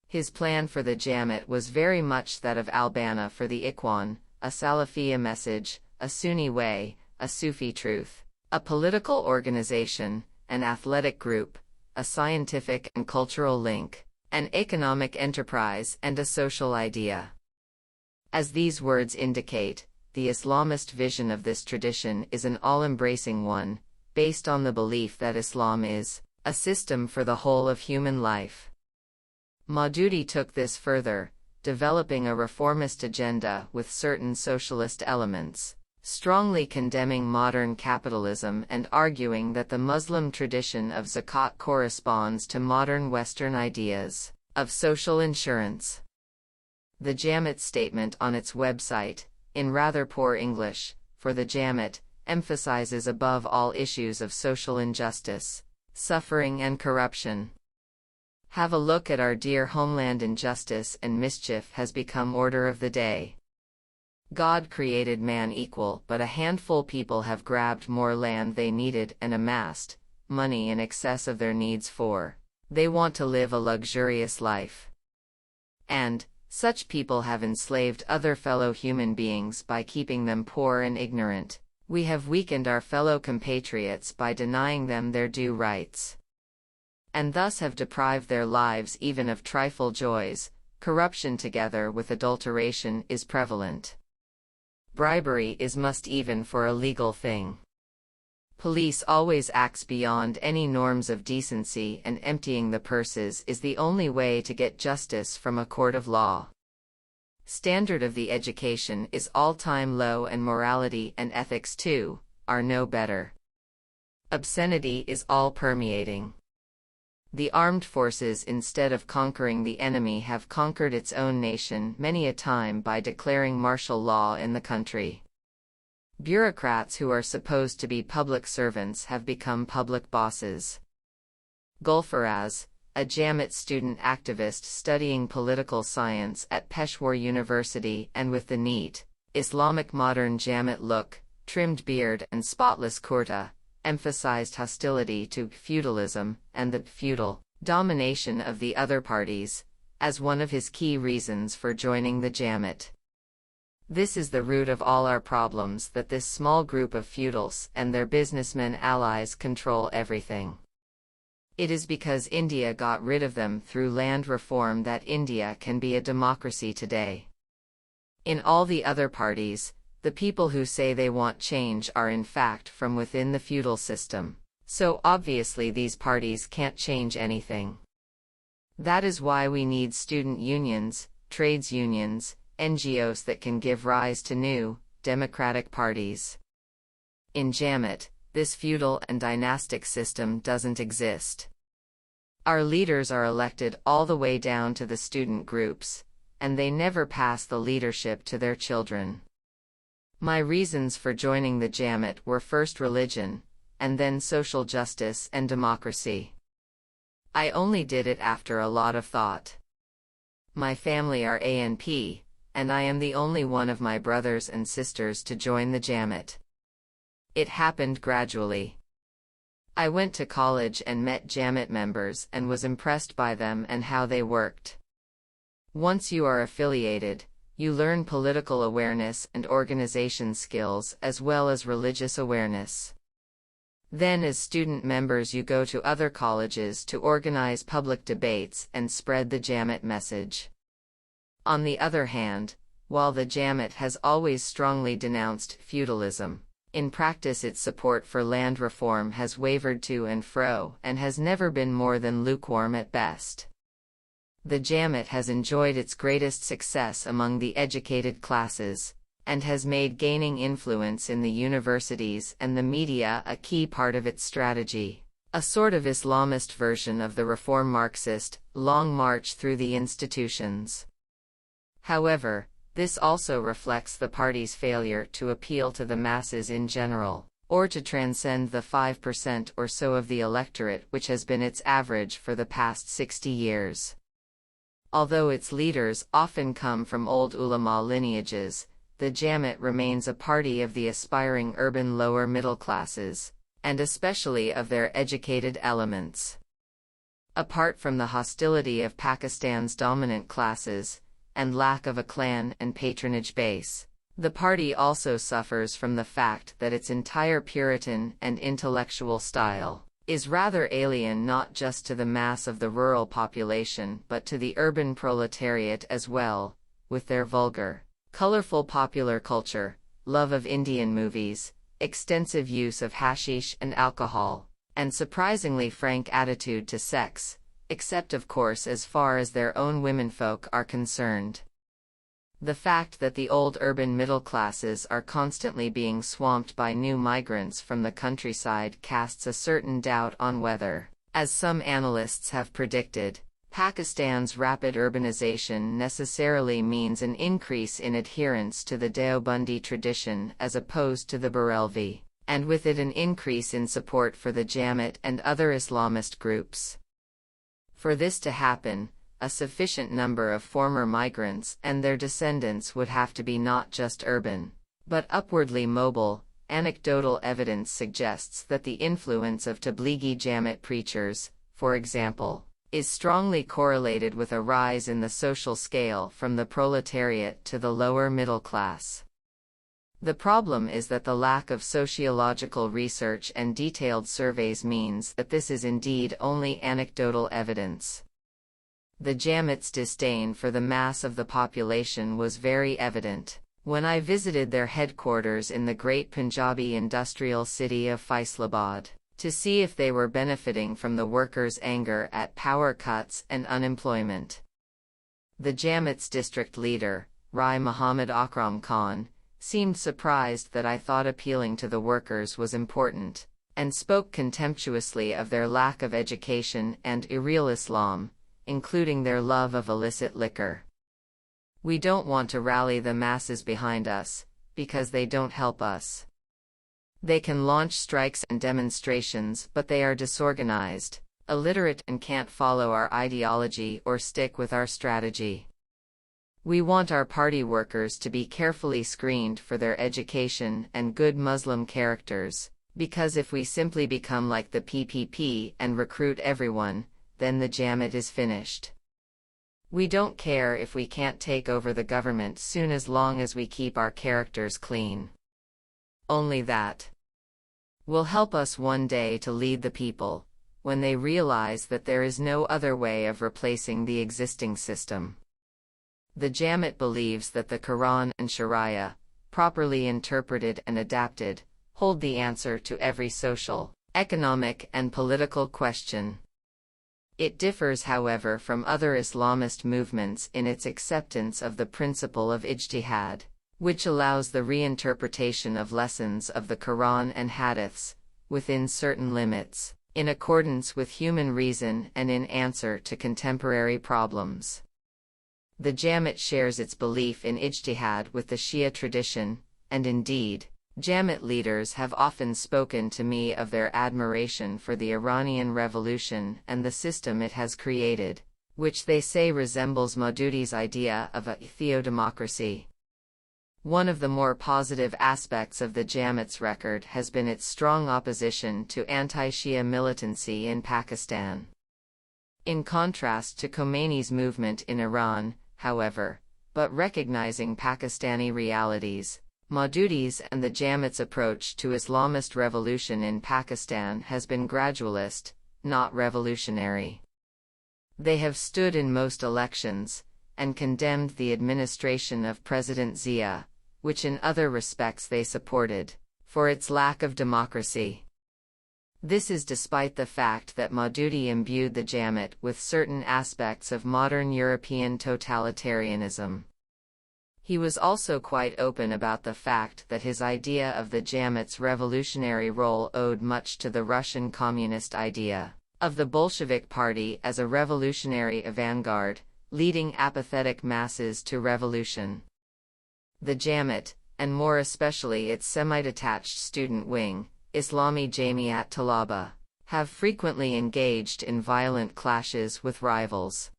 His plan for the Jamaat was very much that of al-Banna for the Ikhwan, a Salafiyya message, a Sunni way, a Sufi truth, a political organization, an athletic group, a scientific and cultural link, an economic enterprise and a social idea. As these words indicate, the Islamist vision of this tradition is an all-embracing one, based on the belief that Islam is a system for the whole of human life. Maududi took this further, developing a reformist agenda with certain socialist elements, strongly condemning modern capitalism and arguing that the Muslim tradition of zakat corresponds to modern Western ideas of social insurance. The Jamaat statement on its website, in rather poor English, for the Jamaat, emphasizes above all issues of social injustice, suffering and corruption. Have a look at our dear homeland. Injustice and mischief has become order of the day. God created man equal, but a handful people have grabbed more land they needed and amassed money in excess of their needs for. They want to live a luxurious life. And such people have enslaved other fellow human beings by keeping them poor and ignorant. We have weakened our fellow compatriots by denying them their due rights, and thus have deprived their lives even of trifle joys. Corruption together with adulteration is prevalent. Bribery is must even for a legal thing. Police always acts beyond any norms of decency, and emptying the purses is the only way to get justice from a court of law. Standard of the education is all-time low, and morality and ethics too are no better. Obscenity is all-permeating. The armed forces, instead of conquering the enemy, have conquered its own nation many a time by declaring martial law in the country. Bureaucrats who are supposed to be public servants have become public bosses. Gulfaraz, a Jamaat student activist studying political science at Peshawar University and with the neat, Islamic modern Jamaat look, trimmed beard and spotless kurta, emphasized hostility to feudalism and the feudal domination of the other parties as one of his key reasons for joining the Jammet. This is the root of all our problems, that this small group of feudals and their businessmen allies control everything. It is because India got rid of them through land reform that India can be a democracy today. In all the other parties, the people who say they want change are in fact from within the feudal system, so obviously these parties can't change anything. That is why we need student unions, trades unions, NGOs that can give rise to new, democratic parties. In Jammet, this feudal and dynastic system doesn't exist. Our leaders are elected all the way down to the student groups, and they never pass the leadership to their children. My reasons for joining the Jammet were first religion, and then social justice and democracy. I only did it after a lot of thought. My family are ANP, and I am the only one of my brothers and sisters to join the Jammet. It happened gradually. I went to college and met Jammet members and was impressed by them and how they worked. Once you are affiliated, you learn political awareness and organization skills as well as religious awareness. Then as student members you go to other colleges to organize public debates and spread the Jammet message. On the other hand, while the Jammet has always strongly denounced feudalism, in practice its support for land reform has wavered to and fro and has never been more than lukewarm at best. The Jammet has enjoyed its greatest success among the educated classes, and has made gaining influence in the universities and the media a key part of its strategy, a sort of Islamist version of the reform Marxist, long march through the institutions. However, this also reflects the party's failure to appeal to the masses in general, or to transcend the 5% or so of the electorate which has been its average for the past 60 years. Although its leaders often come from old ulama lineages, the Jammet remains a party of the aspiring urban lower middle classes, and especially of their educated elements. Apart from the hostility of Pakistan's dominant classes, and lack of a clan and patronage base, the party also suffers from the fact that its entire Puritan and intellectual style is rather alien not just to the mass of the rural population but to the urban proletariat as well, with their vulgar, colorful popular culture, love of Indian movies, extensive use of hashish and alcohol, and surprisingly frank attitude to sex, except of course as far as their own womenfolk are concerned. The fact that the old urban middle classes are constantly being swamped by new migrants from the countryside casts a certain doubt on whether, as some analysts have predicted, Pakistan's rapid urbanization necessarily means an increase in adherence to the Deobandi tradition as opposed to the Barelvi, and with it an increase in support for the Jammet and other Islamist groups. For this to happen, a sufficient number of former migrants and their descendants would have to be not just urban, but upwardly mobile. Anecdotal evidence suggests that the influence of Tablighi Jammet preachers, for example, is strongly correlated with a rise in the social scale from the proletariat to the lower middle class. The problem is that the lack of sociological research and detailed surveys means that this is indeed only anecdotal evidence. The Jammet's disdain for the mass of the population was very evident when I visited their headquarters in the great Punjabi industrial city of Faisalabad, to see if they were benefiting from the workers' anger at power cuts and unemployment. The Jammet's district leader, Rai Muhammad Akram Khan, seemed surprised that I thought appealing to the workers was important, and spoke contemptuously of their lack of education and irreal Islam, including their love of illicit liquor. We don't want to rally the masses behind us, because they don't help us. They can launch strikes and demonstrations, but they are disorganized, illiterate, and can't follow our ideology or stick with our strategy. We want our party workers to be carefully screened for their education and good Muslim characters, Because if we simply become like the PPP and recruit everyone, then the Jamaat is finished. We don't care if we can't take over the government soon as long as we keep our characters clean. Only that will help us one day to lead the people, when they realize that there is no other way of replacing the existing system. The Jamaat believes that the Quran and Sharia, properly interpreted and adapted, hold the answer to every social, economic, and political question. It differs, however, from other Islamist movements in its acceptance of the principle of ijtihad, which allows the reinterpretation of lessons of the Quran and Hadiths, within certain limits, in accordance with human reason and in answer to contemporary problems. The Jamaat shares its belief in ijtihad with the Shia tradition, and indeed, Jamaat leaders have often spoken to me of their admiration for the Iranian Revolution and the system it has created, which they say resembles Maududi's idea of a theodemocracy. One of the more positive aspects of the Jamaat's record has been its strong opposition to anti-Shia militancy in Pakistan. In contrast to Khomeini's movement in Iran, however, but recognizing Pakistani realities, Maududi's and the Jamaat's approach to Islamist revolution in Pakistan has been gradualist, not revolutionary. They have stood in most elections, and condemned the administration of President Zia, which in other respects they supported, for its lack of democracy. This is despite the fact that Maududi imbued the Jamaat with certain aspects of modern European totalitarianism. He was also quite open about the fact that his idea of the Jamaat's revolutionary role owed much to the Russian communist idea of the Bolshevik Party as a revolutionary avant-garde, leading apathetic masses to revolution. The Jamaat, and more especially its semi-detached student wing, Islami Jamiat Talaba, have frequently engaged in violent clashes with rivals.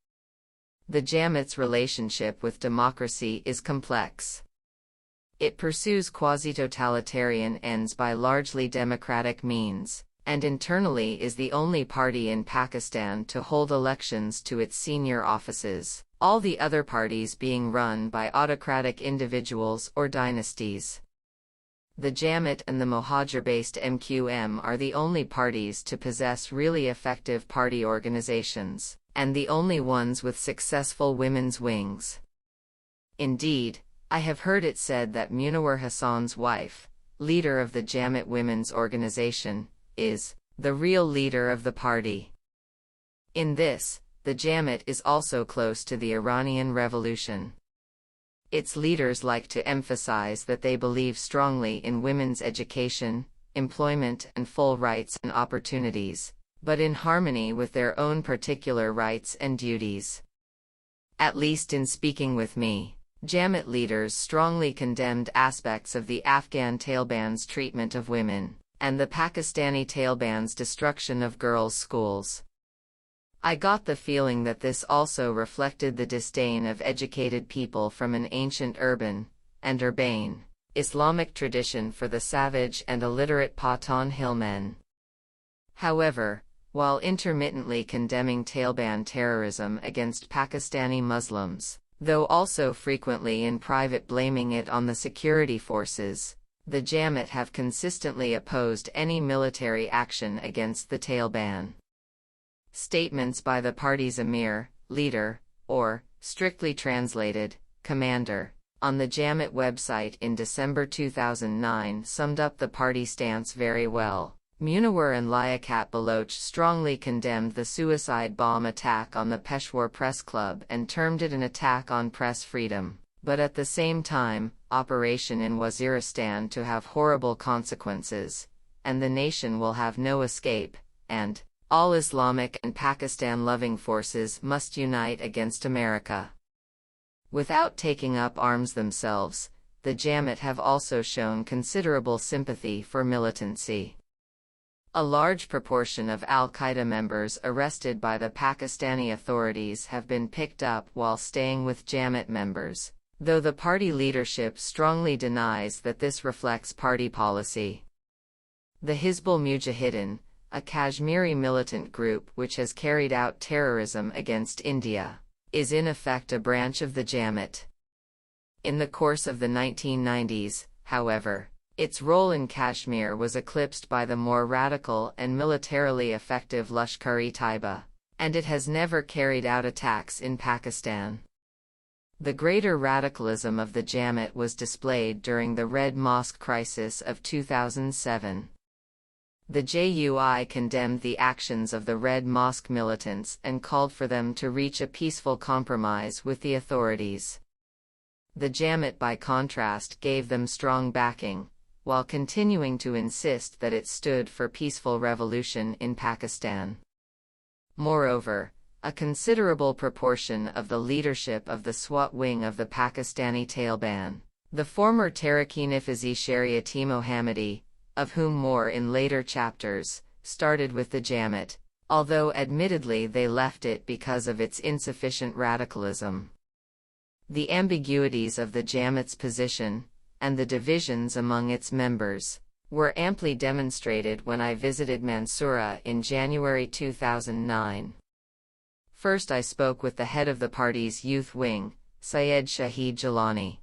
The Jamaat's relationship with democracy is complex. It pursues quasi-totalitarian ends by largely democratic means, and internally is the only party in Pakistan to hold elections to its senior offices, all the other parties being run by autocratic individuals or dynasties. The Jamaat and the Mohajir-based MQM are the only parties to possess really effective party organizations, and the only ones with successful women's wings. Indeed, I have heard it said that Munawar Hassan's wife, leader of the Jamaat Women's Organization, is the real leader of the party. In this, the Jamaat is also close to the Iranian Revolution. Its leaders like to emphasize that they believe strongly in women's education, employment, and full rights and opportunities, but in harmony with their own particular rights and duties. At least in speaking with me, Jamaat leaders strongly condemned aspects of the Afghan Taliban's treatment of women, and the Pakistani Taliban's destruction of girls' schools. I got the feeling that this also reflected the disdain of educated people from an ancient urban, and urbane, Islamic tradition for the savage and illiterate Pathan hillmen. However, while intermittently condemning Taliban terrorism against Pakistani Muslims, though also frequently in private blaming it on the security forces, the Jamaat have consistently opposed any military action against the Taliban. Statements by the party's emir, leader, or, strictly translated, commander, on the Jamaat website in December 2009 summed up the party stance very well. Munawar and Liaquat Baloch strongly condemned the suicide bomb attack on the Peshawar Press Club and termed it an attack on press freedom, but at the same time, operation in Waziristan to have horrible consequences, and the nation will have no escape, and all Islamic and Pakistan-loving forces must unite against America. Without taking up arms themselves, the Jamaat have also shown considerable sympathy for militancy. A large proportion of al-Qaeda members arrested by the Pakistani authorities have been picked up while staying with Jamaat members, though the party leadership strongly denies that this reflects party policy. The Hizbul Mujahideen, a Kashmiri militant group which has carried out terrorism against India, is in effect a branch of the Jamaat. In the course of the 1990s, however, its role in Kashmir was eclipsed by the more radical and militarily effective Lashkar-e-Taiba, and it has never carried out attacks in Pakistan. The greater radicalism of the Jamaat was displayed during the Red Mosque crisis of 2007. The JUI condemned the actions of the Red Mosque militants and called for them to reach a peaceful compromise with the authorities. The Jamaat, by contrast, gave them strong backing, while continuing to insist that it stood for peaceful revolution in Pakistan. Moreover, a considerable proportion of the leadership of the SWAT wing of the Pakistani Taliban, the former Tehrik-e-Nafaz-e Shariat-e-Mohammadi, of whom more in later chapters, started with the Jamaat, although admittedly they left it because of its insufficient radicalism. The ambiguities of the Jamaat's position, and the divisions among its members, were amply demonstrated when I visited Mansoura in January 2009. First I spoke with the head of the party's youth wing, Syed Shahid Jilani.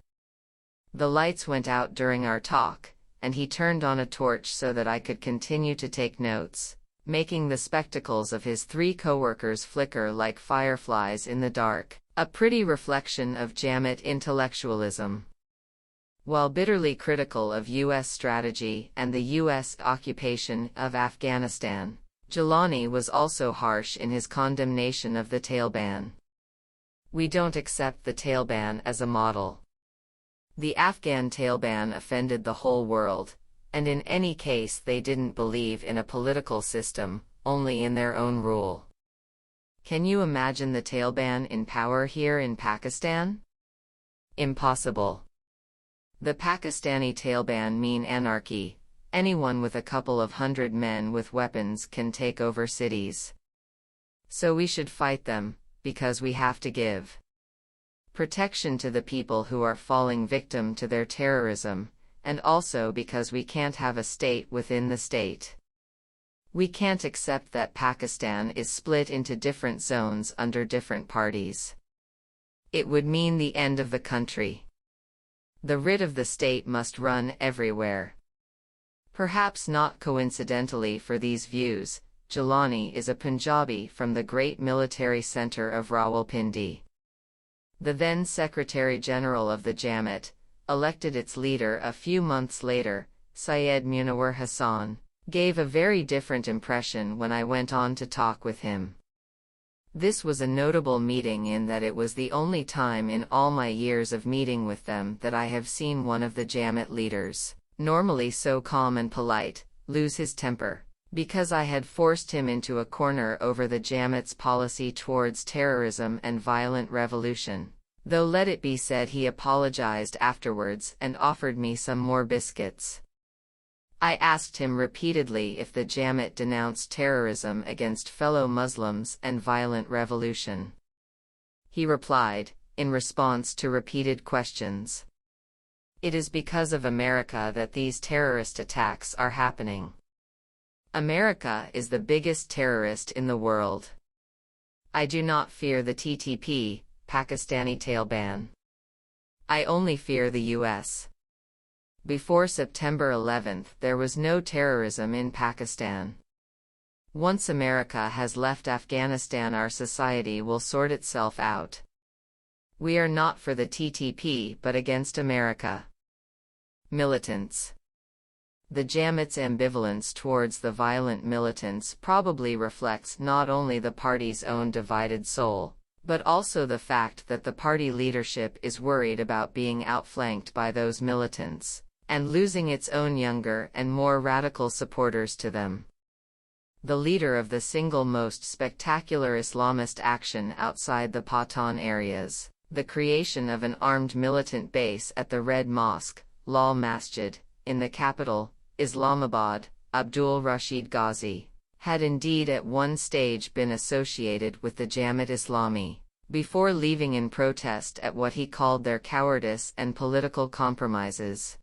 The lights went out during our talk, and he turned on a torch so that I could continue to take notes, making the spectacles of his 3 co-workers flicker like fireflies in the dark, a pretty reflection of Jamaat intellectualism. While bitterly critical of U.S. strategy and the U.S. occupation of Afghanistan, Jilani was also harsh in his condemnation of the Taliban. We don't accept the Taliban as a model. The Afghan Taliban offended the whole world, and in any case they didn't believe in a political system, only in their own rule. Can you imagine the Taliban in power here in Pakistan? Impossible. The Pakistani Taliban mean anarchy. Anyone with a couple of hundred men with weapons can take over cities. So we should fight them, because we have to give protection to the people who are falling victim to their terrorism, and also because we can't have a state within the state. We can't accept that Pakistan is split into different zones under different parties. It would mean the end of the country. The writ of the state must run everywhere. Perhaps not coincidentally for these views, Jilani is a Punjabi from the great military center of Rawalpindi. The then Secretary General of the Jamaat, elected its leader a few months later, Syed Munawar Hassan, gave a very different impression when I went on to talk with him. This was a notable meeting in that it was the only time in all my years of meeting with them that I have seen one of the Jamaat leaders, normally so calm and polite, lose his temper, because I had forced him into a corner over the Jamaat's policy towards terrorism and violent revolution, though let it be said he apologized afterwards and offered me some more biscuits. I asked him repeatedly if the Jamaat denounced terrorism against fellow Muslims and violent revolution. He replied, in response to repeated questions, "It is because of America that these terrorist attacks are happening. America is the biggest terrorist in the world. I do not fear the TTP, Pakistani Taliban. I only fear the U.S. Before September 11th, there was no terrorism in Pakistan. Once America has left Afghanistan, our society will sort itself out. We are not for the TTP but against America." Militants. The Jamaat's ambivalence towards the violent militants probably reflects not only the party's own divided soul, but also the fact that the party leadership is worried about being outflanked by those militants, and losing its own younger and more radical supporters to them. The leader of the single most spectacular Islamist action outside the Pathan areas, the creation of an armed militant base at the Red Mosque, Lal Masjid, in the capital, Islamabad, Abdul Rashid Ghazi, had indeed at one stage been associated with the Jamaat Islami, before leaving in protest at what he called their cowardice and political compromises.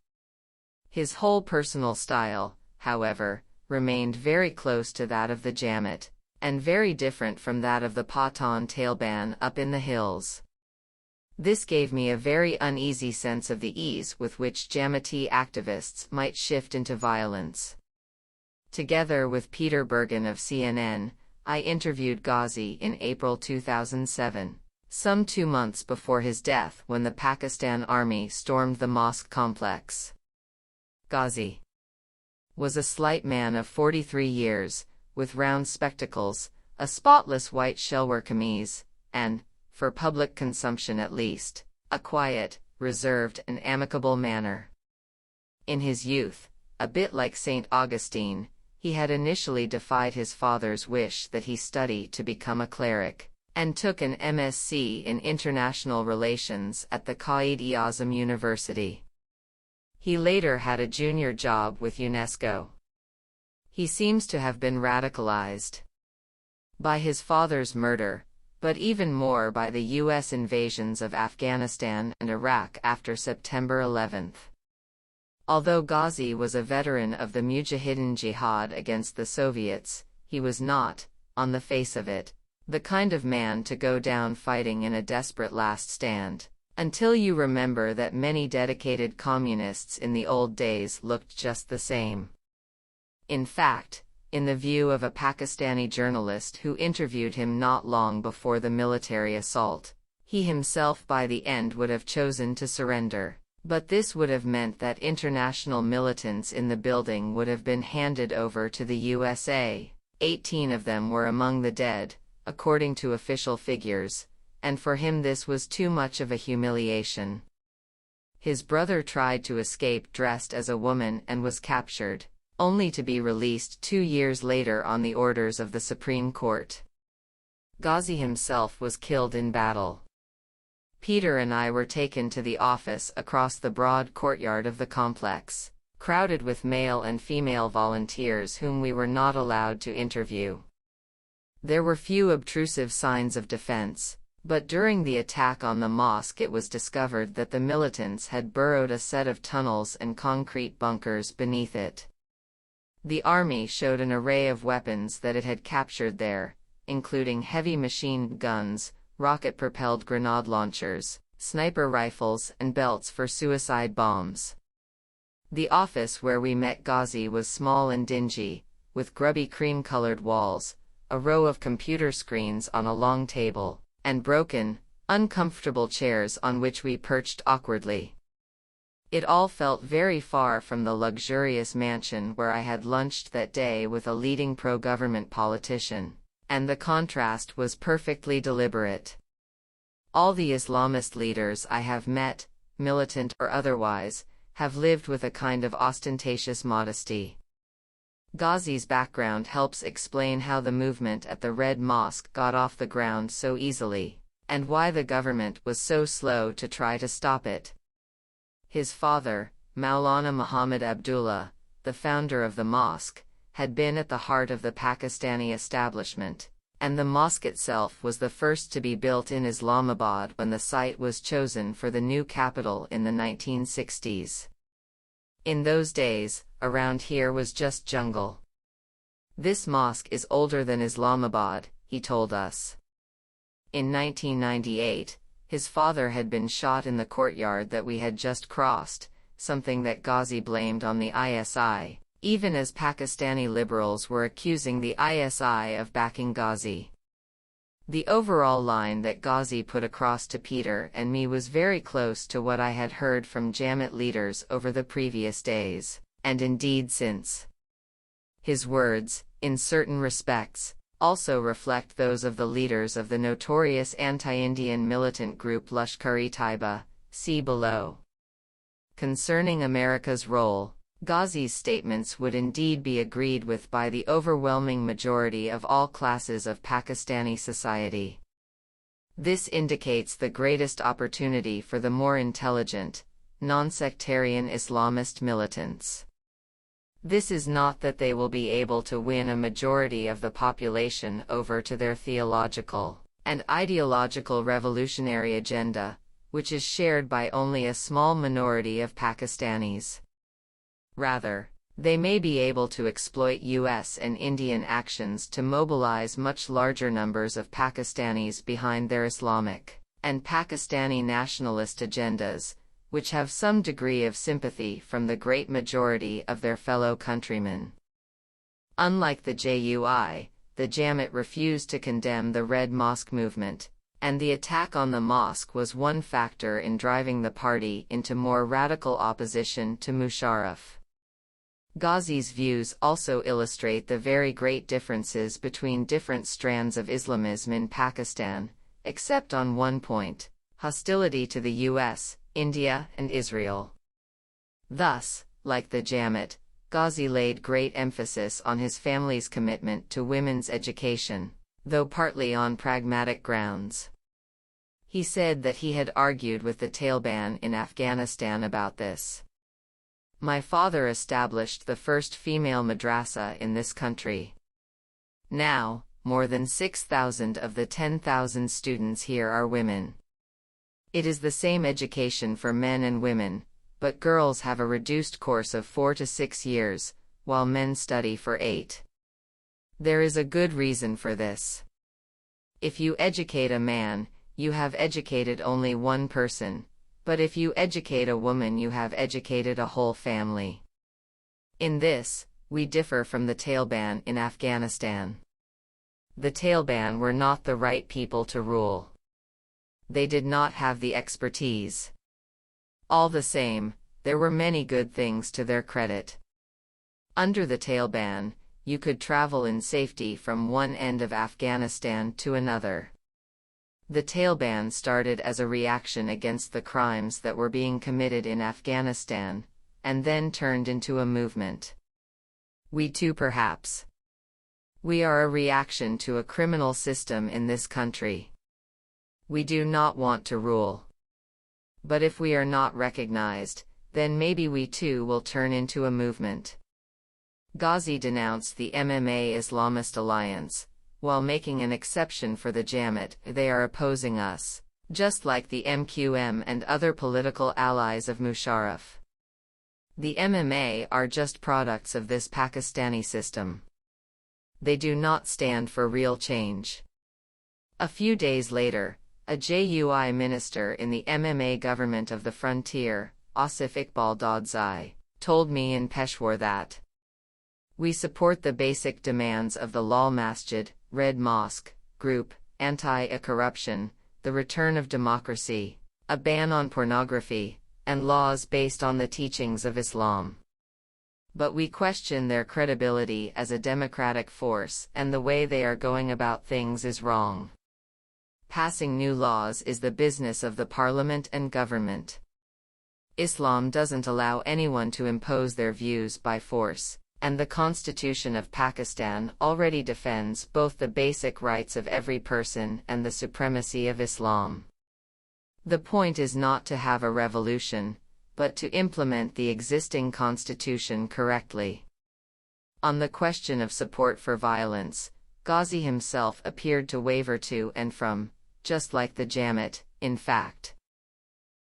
His whole personal style, however, remained very close to that of the Jamaat, and very different from that of the Pathan Taliban up in the hills. This gave me a very uneasy sense of the ease with which Jamaati activists might shift into violence. Together with Peter Bergen of CNN, I interviewed Ghazi in April 2007, some 2 months before his death when the Pakistan Army stormed the mosque complex. Ghazi was a slight man of 43 years, with round spectacles, a spotless white shelwar kameez, and, for public consumption at least, a quiet, reserved and amicable manner. In his youth, a bit like St. Augustine, he had initially defied his father's wish that he study to become a cleric, and took an MSc in International Relations at the Quaid-e-Azam University. He later had a junior job with UNESCO. He seems to have been radicalized by his father's murder, but even more by the U.S. invasions of Afghanistan and Iraq after September 11. Although Ghazi was a veteran of the Mujahideen Jihad against the Soviets, he was not, on the face of it, the kind of man to go down fighting in a desperate last stand, until you remember that many dedicated communists in the old days looked just the same. In fact, in the view of a Pakistani journalist who interviewed him not long before the military assault, he himself by the end would have chosen to surrender, but this would have meant that international militants in the building would have been handed over to the USA. 18 of them were among the dead, according to official figures, and for him this was too much of a humiliation. His brother tried to escape dressed as a woman and was captured, only to be released 2 years later on the orders of the Supreme Court. Ghazi himself was killed in battle. Peter and I were taken to the office across the broad courtyard of the complex, crowded with male and female volunteers whom we were not allowed to interview. There were few obtrusive signs of defense, but during the attack on the mosque it was discovered that the militants had burrowed a set of tunnels and concrete bunkers beneath it. The army showed an array of weapons that it had captured there, including heavy machine guns, rocket-propelled grenade launchers, sniper rifles and belts for suicide bombs. The office where we met Ghazi was small and dingy, with grubby cream-colored walls, a row of computer screens on a long table, and broken, uncomfortable chairs on which we perched awkwardly. It all felt very far from the luxurious mansion where I had lunched that day with a leading pro-government politician, and the contrast was perfectly deliberate. All the Islamist leaders I have met, militant or otherwise, have lived with a kind of ostentatious modesty. Ghazi's background helps explain how the movement at the Red Mosque got off the ground so easily, and why the government was so slow to try to stop it. His father, Maulana Muhammad Abdullah, the founder of the mosque, had been at the heart of the Pakistani establishment, and the mosque itself was the first to be built in Islamabad when the site was chosen for the new capital in the 1960s. In those days, around here was just jungle. This mosque is older than Islamabad, he told us. In 1998, his father had been shot in the courtyard that we had just crossed, something that Ghazi blamed on the ISI, even as Pakistani liberals were accusing the ISI of backing Ghazi. The overall line that Ghazi put across to Peter and me was very close to what I had heard from Jamaat leaders over the previous days, and indeed since. His words, in certain respects, also reflect those of the leaders of the notorious anti-Indian militant group Lashkar-e-Taiba, see below. Concerning America's role, Ghazi's statements would indeed be agreed with by the overwhelming majority of all classes of Pakistani society. This indicates the greatest opportunity for the more intelligent, non-sectarian Islamist militants. This is not that they will be able to win a majority of the population over to their theological and ideological revolutionary agenda, which is shared by only a small minority of Pakistanis. Rather, They may be able to exploit US and Indian actions to mobilize much larger numbers of Pakistanis behind their Islamic and Pakistani nationalist agendas, which have some degree of sympathy from the great majority of their fellow countrymen. Unlike the JUI, the Jamaat refused to condemn the Red Mosque movement, and the attack on the mosque was one factor in driving the party into more radical opposition to Musharraf. Ghazi's views also illustrate the very great differences between different strands of Islamism in Pakistan, except on one point: hostility to the US, India, and Israel. Thus, like the Jamaat, Ghazi laid great emphasis on his family's commitment to women's education, though partly on pragmatic grounds. He said that he had argued with the Taliban in Afghanistan about this. "My father established the first female madrasa in this country. Now, more than 6,000 of the 10,000 students here are women. It is the same education for men and women, but girls have a reduced course of 4 to 6 years, while men study for 8. There is a good reason for this. If you educate a man, you have educated only one person, but if you educate a woman, you have educated a whole family. In this, we differ from the Taliban in Afghanistan. The Taliban were not the right people to rule. They did not have the expertise. All the same, there were many good things to their credit. Under the Taliban, you could travel in safety from one end of Afghanistan to another. The Taliban started as a reaction against the crimes that were being committed in Afghanistan, and then turned into a movement. We too, perhaps. We are a reaction to a criminal system in this country. We do not want to rule. But if we are not recognized, then maybe we too will turn into a movement." Ghazi denounced the MMA Islamist alliance, while making an exception for the Jamaat. "They are opposing us, just like the MQM and other political allies of Musharraf. The MMA are just products of this Pakistani system. They do not stand for real change." A few days later, a JUI minister in the MMA government of the frontier, Asif Iqbal Dadzai, told me in Peshawar that we support the basic demands of the Lal Masjid, Red Mosque, group, anti-corruption, the return of democracy, a ban on pornography, and laws based on the teachings of Islam. But we question their credibility as a democratic force, and the way they are going about things is wrong. Passing new laws is the business of the parliament and government. Islam doesn't allow anyone to impose their views by force, and the Constitution of Pakistan already defends both the basic rights of every person and the supremacy of Islam. The point is not to have a revolution, but to implement the existing constitution correctly. On the question of support for violence, Ghazi himself appeared to waver to and from, just like the Jamaat, in fact.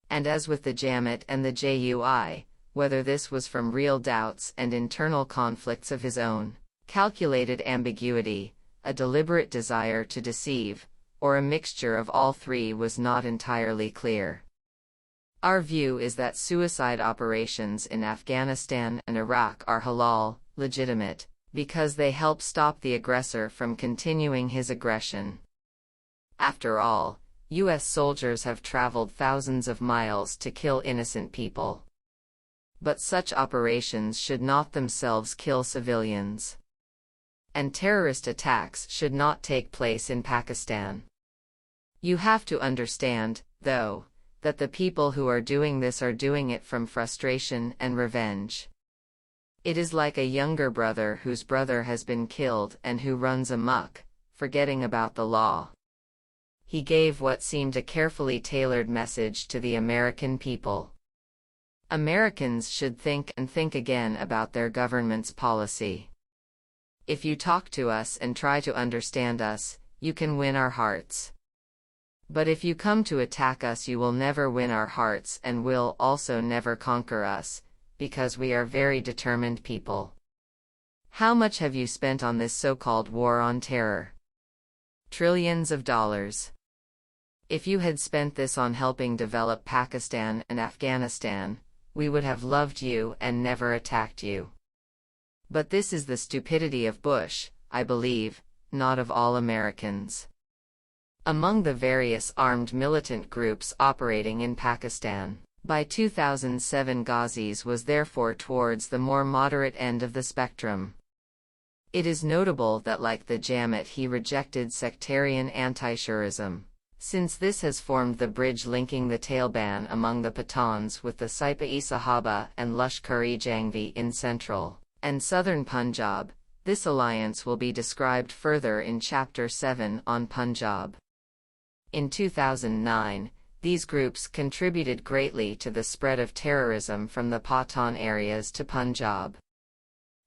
And as with the Jamaat and the JUI, whether this was from real doubts and internal conflicts of his own, calculated ambiguity, a deliberate desire to deceive, or a mixture of all three was not entirely clear. Our view is that suicide operations in Afghanistan and Iraq are halal, legitimate, because they help stop the aggressor from continuing his aggression. After all, US soldiers have traveled thousands of miles to kill innocent people. But such operations should not themselves kill civilians. And terrorist attacks should not take place in Pakistan. You have to understand, though, that the people who are doing this are doing it from frustration and revenge. It is like a younger brother whose brother has been killed and who runs amok, forgetting about the law. He gave what seemed a carefully tailored message to the American people. Americans should think and think again about their government's policy. If you talk to us and try to understand us, you can win our hearts. But if you come to attack us, you will never win our hearts and will also never conquer us, because we are very determined people. How much have you spent on this so-called war on terror? Trillions of dollars. If you had spent this on helping develop Pakistan and Afghanistan, we would have loved you and never attacked you. But this is the stupidity of Bush, I believe, not of all Americans. Among the various armed militant groups operating in Pakistan, by 2007 Ghazi's was therefore towards the more moderate end of the spectrum. It is notable that like the Jamaat he rejected sectarian anti-Shi'ism, since this has formed the bridge linking the Taliban among the Pathans with the Sipa-e-Sahaba and Lashkar-e-Jhangvi in central and southern Punjab. This alliance will be described further in Chapter 7 on Punjab. In 2009, these groups contributed greatly to the spread of terrorism from the Pathan areas to Punjab.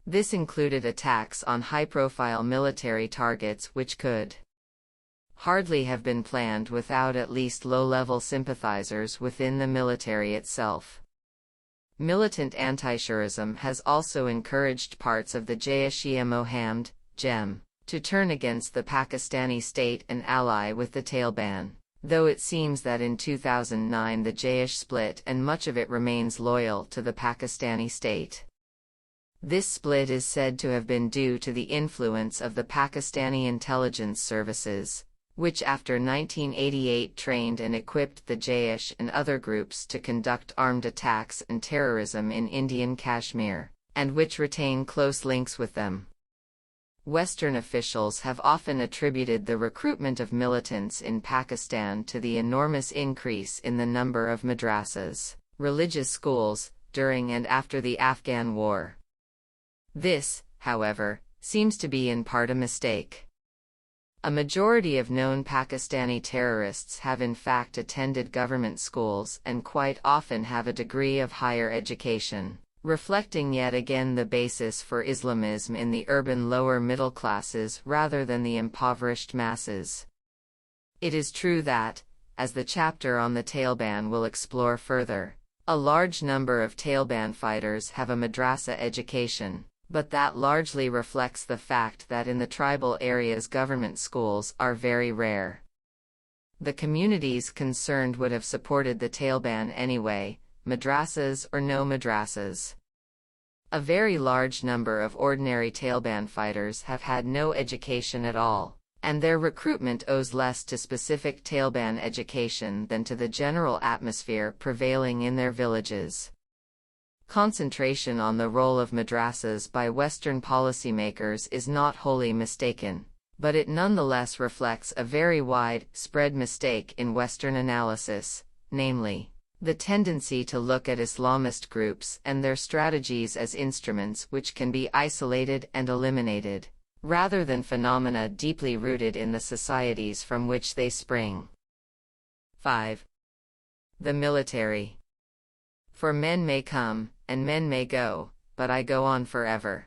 This included attacks on high-profile military targets which could hardly have been planned without at least low-level sympathizers within the military itself. Militant anti-Shi'ism has also encouraged parts of the Jaish-e-Mohammed (JEM) to turn against the Pakistani state and ally with the Taliban, though it seems that in 2009 the Jaish split and much of it remains loyal to the Pakistani state. This split is said to have been due to the influence of the Pakistani intelligence services, which after 1988 trained and equipped the Jaish and other groups to conduct armed attacks and terrorism in Indian Kashmir, and which retain close links with them. Western officials have often attributed the recruitment of militants in Pakistan to the enormous increase in the number of madrasas, religious schools, during and after the Afghan War. This, however, seems to be in part a mistake. A majority of known Pakistani terrorists have in fact attended government schools and quite often have a degree of higher education, reflecting yet again the basis for Islamism in the urban lower middle classes rather than the impoverished masses. It is true that, as the chapter on the Taliban will explore further, a large number of Taliban fighters have a madrasa education, but that largely reflects the fact that in the tribal areas government schools are very rare. The communities concerned would have supported the Taliban anyway, madrasas or no madrasas. A very large number of ordinary Taliban fighters have had no education at all, and their recruitment owes less to specific Taliban education than to the general atmosphere prevailing in their villages. Concentration on the role of madrasas by Western policymakers is not wholly mistaken, but it nonetheless reflects a very widespread mistake in Western analysis, namely, the tendency to look at Islamist groups and their strategies as instruments which can be isolated and eliminated, rather than phenomena deeply rooted in the societies from which they spring. 5. The military. For men may come, and men may go, but I go on forever.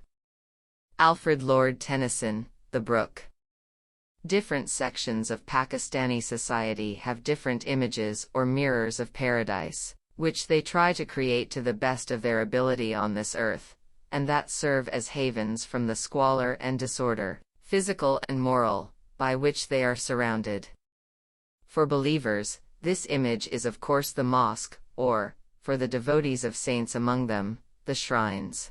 Alfred Lord Tennyson, The Brook. Different sections of Pakistani society have different images or mirrors of paradise, which they try to create to the best of their ability on this earth, and that serve as havens from the squalor and disorder, physical and moral, by which they are surrounded. For believers, this image is of course the mosque, or, for the devotees of saints among them, the shrines.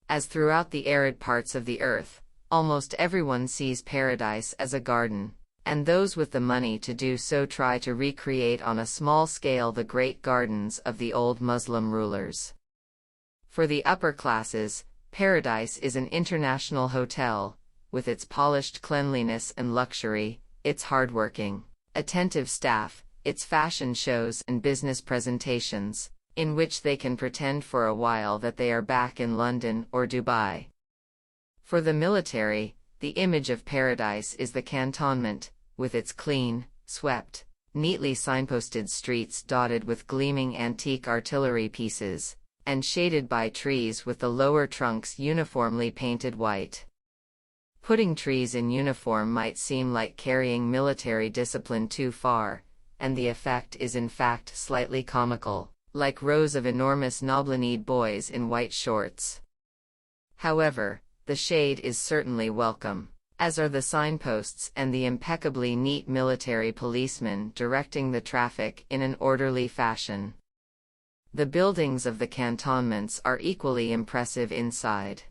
As throughout the arid parts of the earth, almost everyone sees paradise as a garden, and those with the money to do so try to recreate on a small scale the great gardens of the old Muslim rulers. For the upper classes, paradise is an international hotel, with its polished cleanliness and luxury, its hardworking, attentive staff, its fashion shows and business presentations, in which they can pretend for a while that they are back in London or Dubai. For the military, the image of paradise is the cantonment, with its clean, swept, neatly signposted streets dotted with gleaming antique artillery pieces, and shaded by trees with the lower trunks uniformly painted white. Putting trees in uniform might seem like carrying military discipline too far, and the effect is in fact slightly comical, like rows of enormous knobbly-kneed boys in white shorts. However, the shade is certainly welcome, as are the signposts and the impeccably neat military policemen directing the traffic in an orderly fashion. The buildings of the cantonments are equally impressive inside.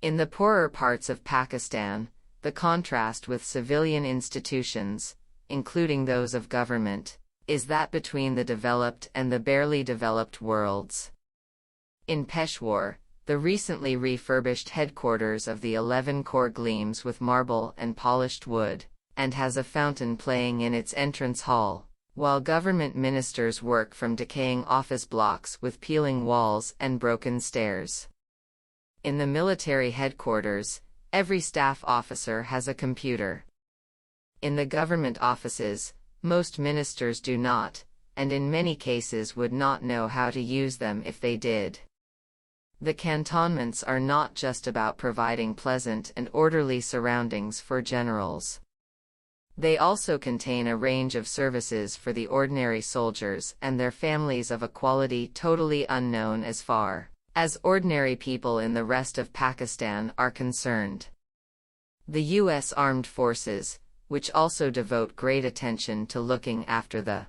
In the poorer parts of Pakistan, the contrast with civilian institutions, including those of government, is that between the developed and the barely developed worlds. In Peshawar, the recently refurbished headquarters of the 11 Corps gleams with marble and polished wood, and has a fountain playing in its entrance hall, while government ministers work from decaying office blocks with peeling walls and broken stairs. In the military headquarters, every staff officer has a computer. In the government offices, most ministers do not, and in many cases would not know how to use them if they did. The cantonments are not just about providing pleasant and orderly surroundings for generals. They also contain a range of services for the ordinary soldiers and their families of a quality totally unknown as far as ordinary people in the rest of Pakistan are concerned. The U.S. Armed Forces, which also devote great attention to looking after the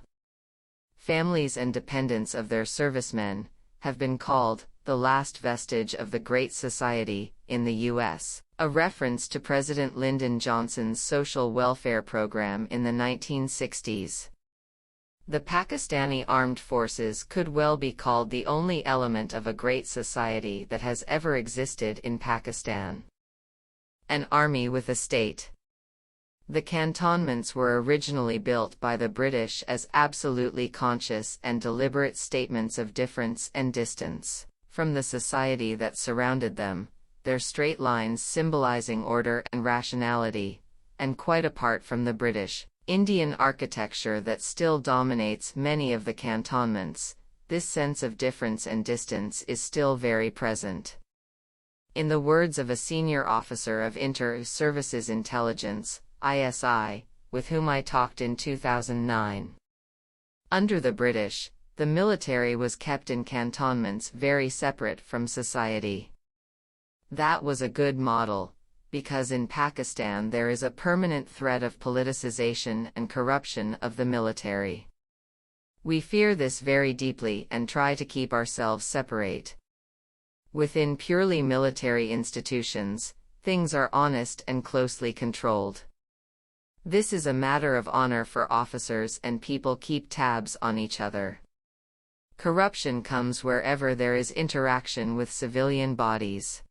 families and dependents of their servicemen, have been called the last vestige of the Great Society in the U.S., a reference to President Lyndon Johnson's social welfare program in the 1960s. The Pakistani armed forces could well be called the only element of a great society that has ever existed in Pakistan. An army with a state. The cantonments were originally built by the British as absolutely conscious and deliberate statements of difference and distance from the society that surrounded them, their straight lines symbolizing order and rationality, and quite apart from the British Indian architecture that still dominates many of the cantonments, this sense of difference and distance is still very present. In the words of a senior officer of Inter-Services Intelligence, ISI, with whom I talked in 2009. Under the British, the military was kept in cantonments very separate from society. That was a good model, because in Pakistan there is a permanent threat of politicization and corruption of the military. We fear this very deeply and try to keep ourselves separate. Within purely military institutions, things are honest and closely controlled. This is a matter of honor for officers, and people keep tabs on each other. Corruption comes wherever there is interaction with civilian bodies.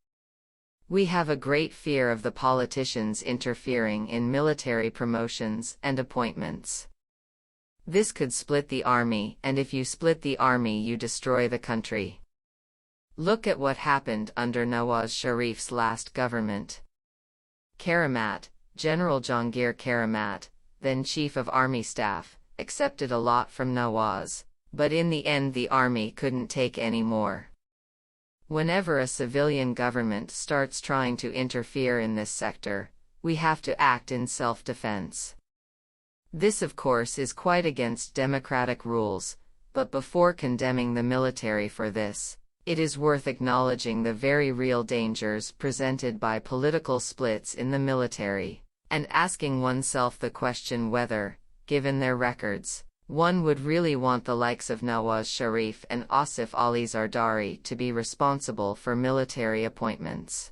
We have a great fear of the politicians interfering in military promotions and appointments. This could split the army, and if you split the army, you destroy the country. Look at what happened under Nawaz Sharif's last government. Karamat, General Jahangir Karamat, then Chief of Army Staff, accepted a lot from Nawaz, but in the end the army couldn't take any more. Whenever a civilian government starts trying to interfere in this sector, we have to act in self-defense. This, of course, is quite against democratic rules, but before condemning the military for this, it is worth acknowledging the very real dangers presented by political splits in the military, and asking oneself the question whether, given their records, one would really want the likes of Nawaz Sharif and Asif Ali Zardari to be responsible for military appointments.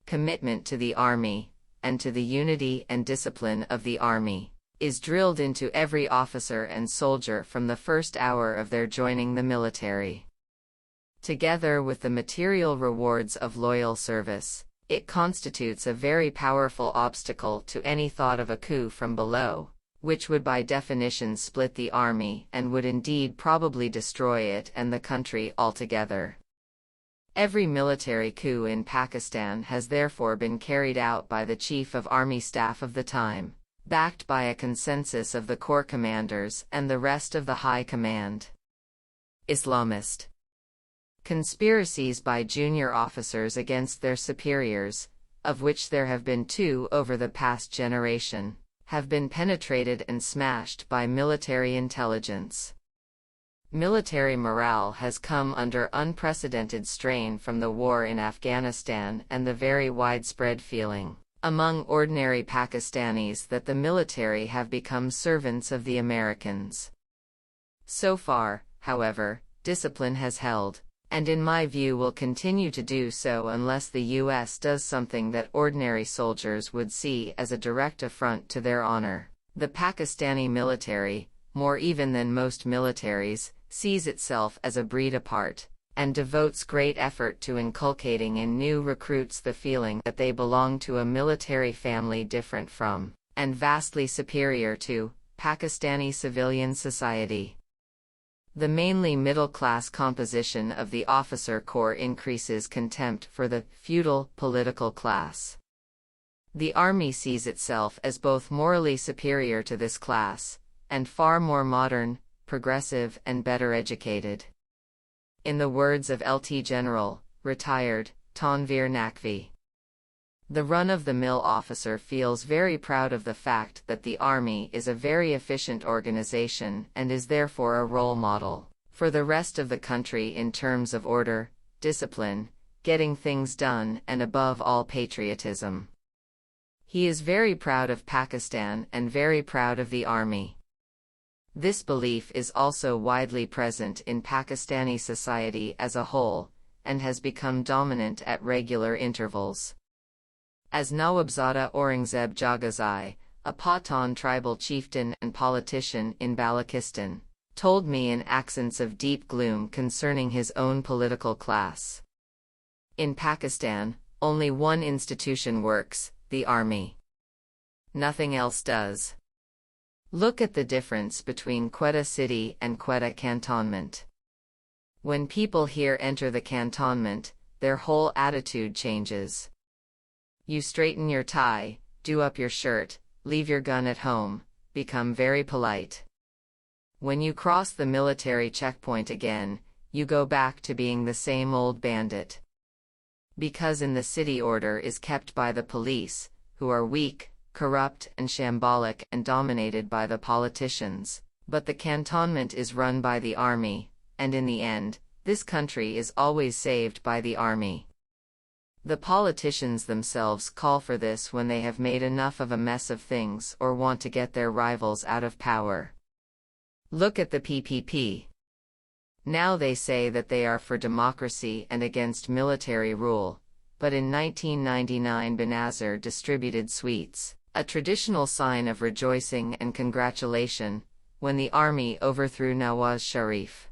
Commitment to the army, and to the unity and discipline of the army, is drilled into every officer and soldier from the first hour of their joining the military. Together with the material rewards of loyal service, it constitutes a very powerful obstacle to any thought of a coup from below, which would by definition split the army and would indeed probably destroy it and the country altogether. Every military coup in Pakistan has therefore been carried out by the Chief of Army Staff of the time, backed by a consensus of the corps commanders and the rest of the High Command. Islamist conspiracies by junior officers against their superiors, of which there have been 2 over the past generation, have been penetrated and smashed by military intelligence. Military morale has come under unprecedented strain from the war in Afghanistan and the very widespread feeling among ordinary Pakistanis that the military have become servants of the Americans. So far, however, discipline has held, and in my view will continue to do so unless the U.S. does something that ordinary soldiers would see as a direct affront to their honor. The Pakistani military, more even than most militaries, sees itself as a breed apart, and devotes great effort to inculcating in new recruits the feeling that they belong to a military family different from, and vastly superior to, Pakistani civilian society. The mainly middle-class composition of the officer corps increases contempt for the feudal political class. The army sees itself as both morally superior to this class, and far more modern, progressive and better educated. In the words of Lt. General, retired, Tanveer Naqvi, the run-of-the-mill officer feels very proud of the fact that the Army is a very efficient organization and is therefore a role model for the rest of the country in terms of order, discipline, getting things done and above all patriotism. He is very proud of Pakistan and very proud of the Army. This belief is also widely present in Pakistani society as a whole, and has become dominant at regular intervals. As Nawabzada Aurangzeb Jagazai, a Pathan tribal chieftain and politician in Balochistan, told me in accents of deep gloom concerning his own political class. In Pakistan, only one institution works, the army. Nothing else does. Look at the difference between Quetta city and Quetta cantonment. When people here enter the cantonment, their whole attitude changes. You straighten your tie, do up your shirt, leave your gun at home, become very polite. When you cross the military checkpoint again, you go back to being the same old bandit. Because in the city order is kept by the police, who are weak, corrupt and shambolic and dominated by the politicians, but the cantonment is run by the army, and in the end, this country is always saved by the army. The politicians themselves call for this when they have made enough of a mess of things or want to get their rivals out of power. Look at the PPP. Now they say that they are for democracy and against military rule, but in 1999 Benazir distributed sweets, a traditional sign of rejoicing and congratulation, when the army overthrew Nawaz Sharif.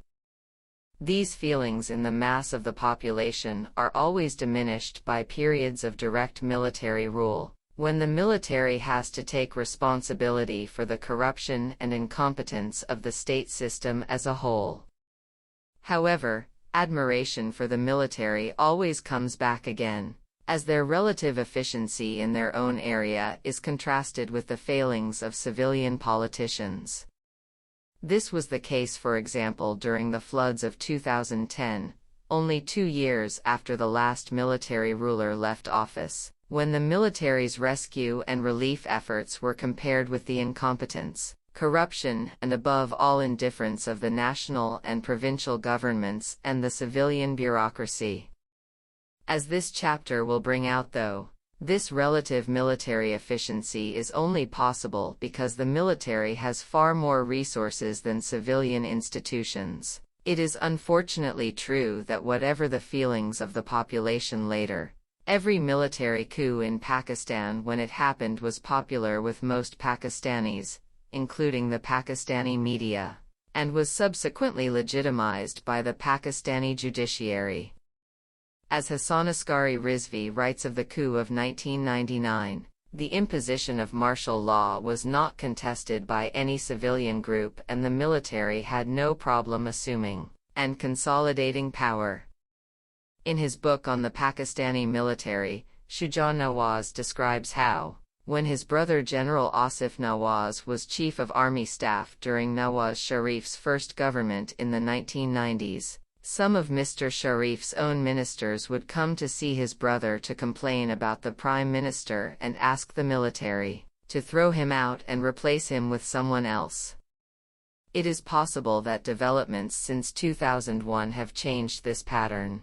These feelings in the mass of the population are always diminished by periods of direct military rule, when the military has to take responsibility for the corruption and incompetence of the state system as a whole. However, admiration for the military always comes back again, as their relative efficiency in their own area is contrasted with the failings of civilian politicians. This was the case, for example, during the floods of 2010, only 2 years after the last military ruler left office, when the military's rescue and relief efforts were compared with the incompetence, corruption, and above all indifference of the national and provincial governments and the civilian bureaucracy. As this chapter will bring out, though, this relative military efficiency is only possible because the military has far more resources than civilian institutions. It is unfortunately true that whatever the feelings of the population later, every military coup in Pakistan when it happened was popular with most Pakistanis, including the Pakistani media, and was subsequently legitimized by the Pakistani judiciary. As Hassanasghari Rizvi writes of the coup of 1999, the imposition of martial law was not contested by any civilian group and the military had no problem assuming and consolidating power. In his book on the Pakistani military, Shuja Nawaz describes how, when his brother General Asif Nawaz was Chief of Army Staff during Nawaz Sharif's first government in the 1990s, some of Mr. Sharif's own ministers would come to see his brother to complain about the Prime Minister and ask the military to throw him out and replace him with someone else. It is possible that developments since 2001 have changed this pattern.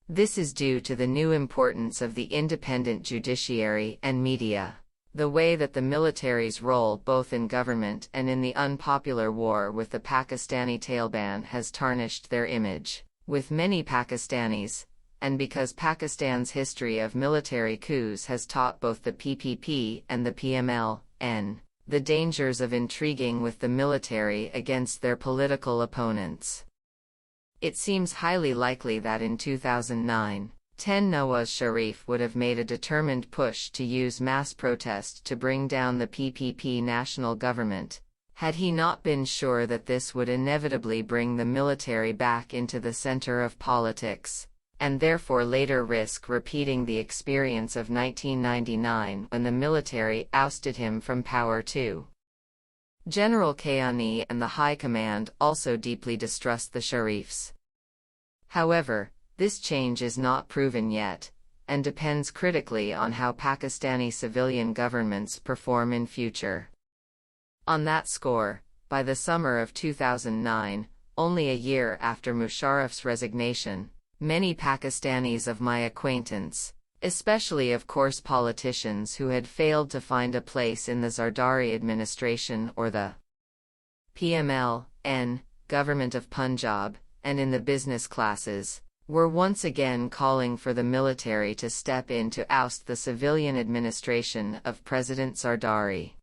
This is due to the new importance of the independent judiciary and media, the way that the military's role both in government and in the unpopular war with the Pakistani Taliban has tarnished their image with many Pakistanis, and because Pakistan's history of military coups has taught both the PPP and the PMLN the dangers of intriguing with the military against their political opponents. It seems highly likely that in 2009, Nawaz Sharif would have made a determined push to use mass protest to bring down the PPP national government, had he not been sure that this would inevitably bring the military back into the center of politics, and therefore later risk repeating the experience of 1999 when the military ousted him from power too. General Kayani and the High Command also deeply distrust the Sharifs. However, this change is not proven yet, and depends critically on how Pakistani civilian governments perform in future. On that score, by the summer of 2009, only a year after Musharraf's resignation, many Pakistanis of my acquaintance, especially of course politicians who had failed to find a place in the Zardari administration or the PMLN government of Punjab, and in the business classes, were once again calling for the military to step in to oust the civilian administration of President Zardari.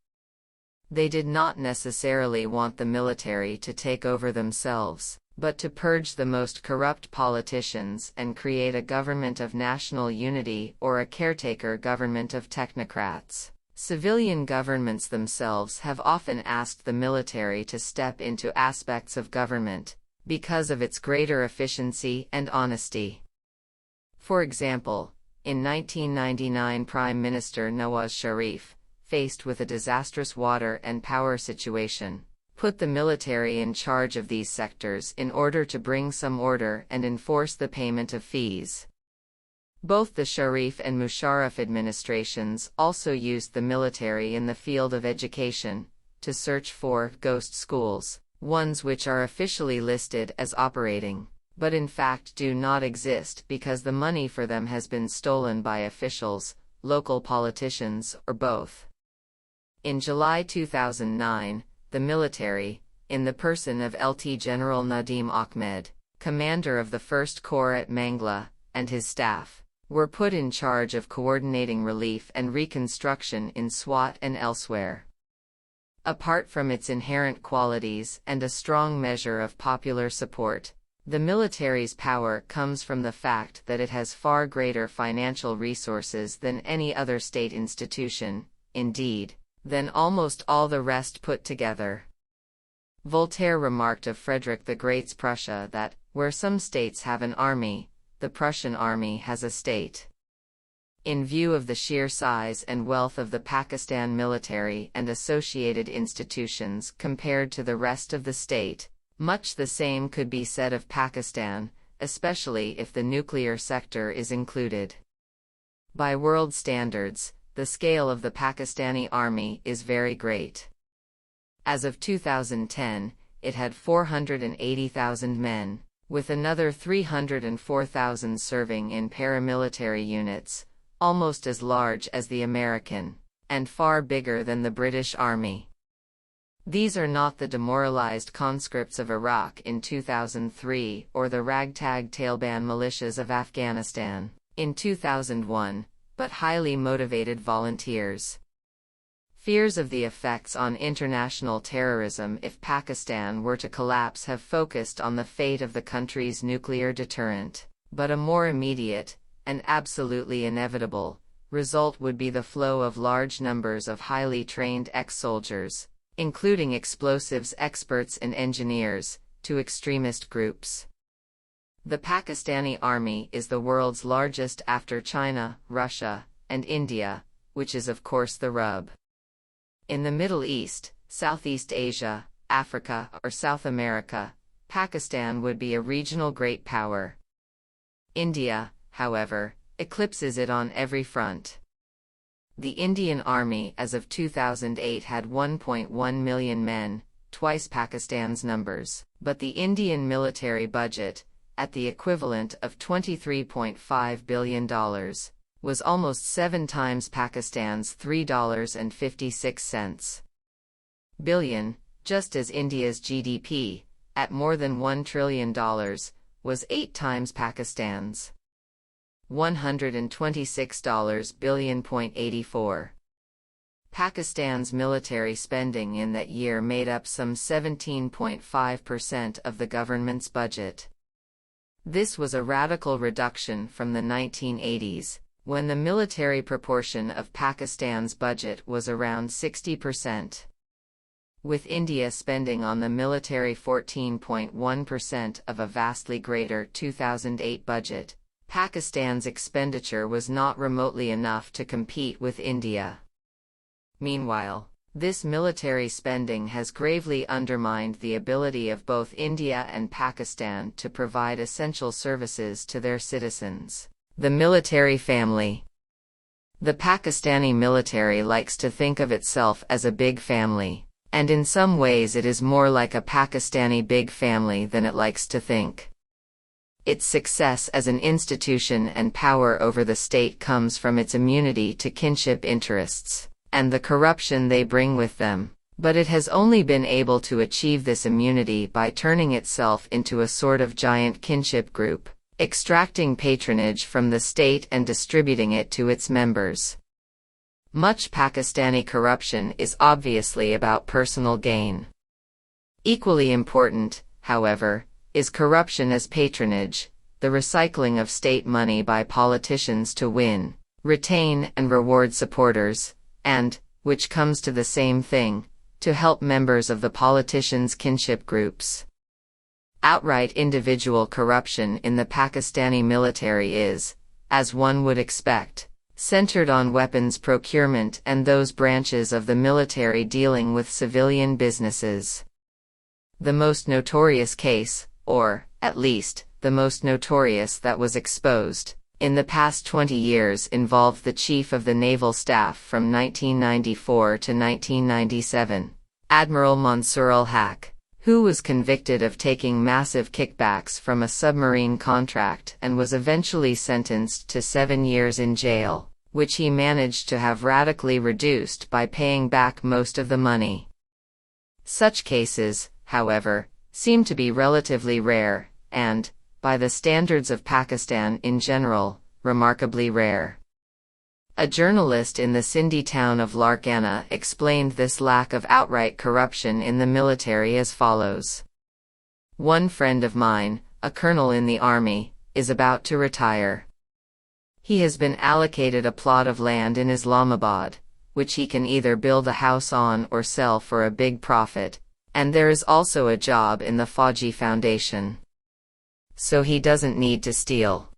They did not necessarily want the military to take over themselves, but to purge the most corrupt politicians and create a government of national unity or a caretaker government of technocrats. Civilian governments themselves have often asked the military to step into aspects of government, because of its greater efficiency and honesty. For example, in 1999 Prime Minister Nawaz Sharif, faced with a disastrous water and power situation, put the military in charge of these sectors in order to bring some order and enforce the payment of fees. Both the Sharif and Musharraf administrations also used the military in the field of education, to search for ghost schools, ones which are officially listed as operating, but in fact do not exist because the money for them has been stolen by officials, local politicians, or both. In July 2009, the military, in the person of Lt. General Nadim Ahmed, commander of the 1st Corps at Mangla, and his staff, were put in charge of coordinating relief and reconstruction in Swat and elsewhere. Apart from its inherent qualities and a strong measure of popular support, the military's power comes from the fact that it has far greater financial resources than any other state institution, indeed, than almost all the rest put together. Voltaire remarked of Frederick the Great's Prussia that, where some states have an army, the Prussian army has a state. In view of the sheer size and wealth of the Pakistan military and associated institutions compared to the rest of the state, much the same could be said of Pakistan, especially if the nuclear sector is included. By world standards, the scale of the Pakistani army is very great. As of 2010, it had 480,000 men, with another 304,000 serving in paramilitary units, almost as large as the American, and far bigger than the British Army. These are not the demoralized conscripts of Iraq in 2003 or the ragtag Taliban militias of Afghanistan in 2001, but highly motivated volunteers. Fears of the effects on international terrorism if Pakistan were to collapse have focused on the fate of the country's nuclear deterrent, but a more immediate, and absolutely inevitable, result would be the flow of large numbers of highly trained ex-soldiers, including explosives experts and engineers, to extremist groups. The Pakistani army is the world's largest after China, Russia, and India, which is of course the rub. In the Middle East, Southeast Asia, Africa, or South America, Pakistan would be a regional great power. India, however, eclipses it on every front. The Indian Army as of 2008 had 1.1 million men, twice Pakistan's numbers. But the Indian military budget, at the equivalent of $23.5 billion, was almost 7 times Pakistan's $3.56 billion, just as India's GDP, at more than $1 trillion, was 8 times Pakistan's $126 billion.84. Pakistan's military spending in that year made up some 17.5% of the government's budget. This was a radical reduction from the 1980s, when the military proportion of Pakistan's budget was around 60%. With India spending on the military 14.1% of a vastly greater 2008 budget, Pakistan's expenditure was not remotely enough to compete with India. Meanwhile, this military spending has gravely undermined the ability of both India and Pakistan to provide essential services to their citizens. The military family. The Pakistani military likes to think of itself as a big family, and in some ways it is more like a Pakistani big family than it likes to think. Its success as an institution and power over the state comes from its immunity to kinship interests, and the corruption they bring with them, but it has only been able to achieve this immunity by turning itself into a sort of giant kinship group, extracting patronage from the state and distributing it to its members. Much Pakistani corruption is obviously about personal gain. Equally important, however, is corruption as patronage, the recycling of state money by politicians to win, retain and reward supporters, and, which comes to the same thing, to help members of the politicians' kinship groups. Outright individual corruption in the Pakistani military is, as one would expect, centered on weapons procurement and those branches of the military dealing with civilian businesses. The most notorious case, or, at least, the most notorious that was exposed, in the past 20 years involved the Chief of the Naval Staff from 1994 to 1997, Admiral Mansoor-ul-Haq, who was convicted of taking massive kickbacks from a submarine contract and was eventually sentenced to 7 years in jail, which he managed to have radically reduced by paying back most of the money. Such cases, however, seem to be relatively rare, and, by the standards of Pakistan in general, remarkably rare. A journalist in the Sindhi town of Larkana explained this lack of outright corruption in the military as follows. One friend of mine, a colonel in the army, is about to retire. He has been allocated a plot of land in Islamabad, which he can either build a house on or sell for a big profit, and there is also a job in the Fauji Foundation. So he doesn't need to steal.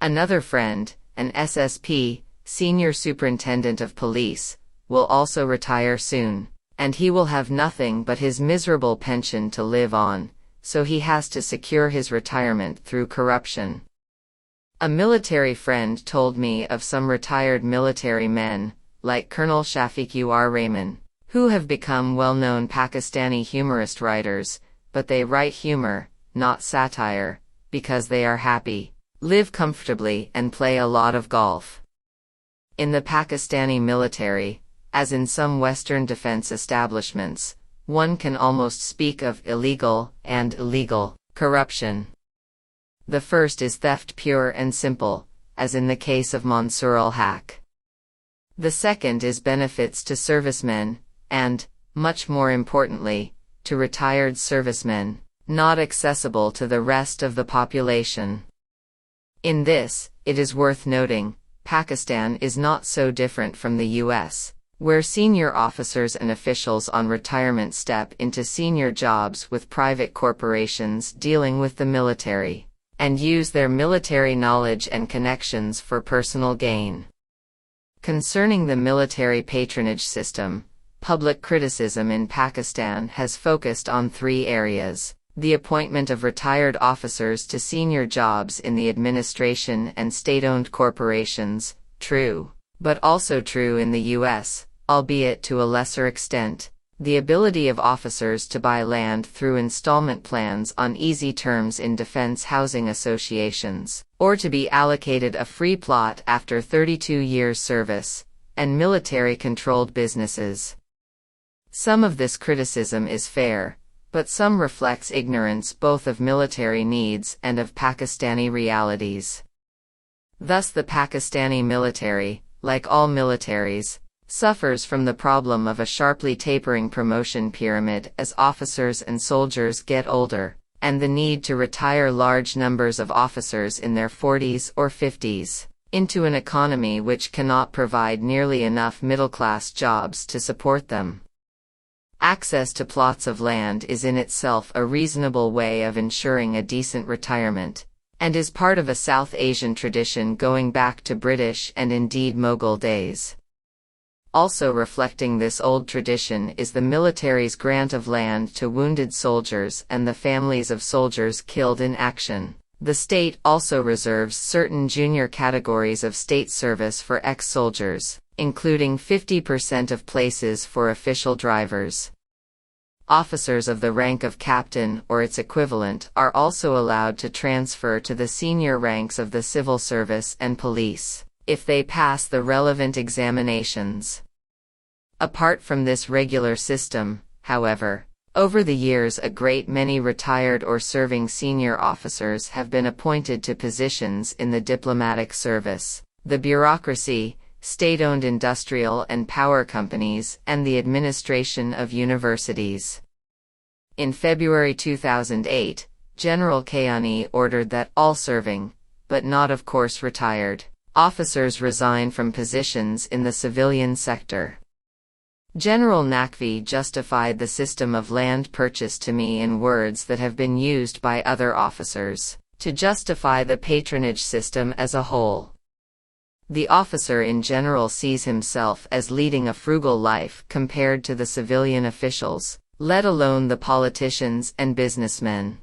Another friend, an SSP, Senior Superintendent of Police, will also retire soon, and he will have nothing but his miserable pension to live on, so he has to secure his retirement through corruption. A military friend told me of some retired military men, like Colonel Shafiqur Rahman, who have become well-known Pakistani humorist writers, but they write humor, not satire, because they are happy, live comfortably and play a lot of golf. In the Pakistani military, as in some Western defense establishments, one can almost speak of illegal and illegal corruption. The first is theft pure and simple, as in the case of Mansoor-ul-Haq. The second is benefits to servicemen, and, much more importantly, to retired servicemen, not accessible to the rest of the population. In this, it is worth noting, Pakistan is not so different from the US, where senior officers and officials on retirement step into senior jobs with private corporations dealing with the military, and use their military knowledge and connections for personal gain. Concerning the military patronage system, public criticism in Pakistan has focused on 3 areas: the appointment of retired officers to senior jobs in the administration and state-owned corporations, true, but also true in the US, albeit to a lesser extent, The ability of officers to buy land through installment plans on easy terms in defense housing associations, or to be allocated a free plot after 32 years service, and military-controlled businesses. Some of this criticism is fair, but some reflects ignorance both of military needs and of Pakistani realities. Thus the Pakistani military, like all militaries, suffers from the problem of a sharply tapering promotion pyramid as officers and soldiers get older, and the need to retire large numbers of officers in their 40s or 50s, into an economy which cannot provide nearly enough middle-class jobs to support them. Access to plots of land is in itself a reasonable way of ensuring a decent retirement, and is part of a South Asian tradition going back to British and indeed Mughal days. Also reflecting this old tradition is the military's grant of land to wounded soldiers and the families of soldiers killed in action. The state also reserves certain junior categories of state service for ex-soldiers, including 50% of places for official drivers. Officers of the rank of captain or its equivalent are also allowed to transfer to the senior ranks of the civil service and police, if they pass the relevant examinations. Apart from this regular system, however, over the years a great many retired or serving senior officers have been appointed to positions in the diplomatic service, the bureaucracy, state-owned industrial and power companies, and the administration of universities. In February 2008, General Kayani ordered that all serving, but not of course retired, officers resign from positions in the civilian sector. General Naqvi justified the system of land purchase to me in words that have been used by other officers, to justify the patronage system as a whole. The officer in general sees himself as leading a frugal life compared to the civilian officials, let alone the politicians and businessmen.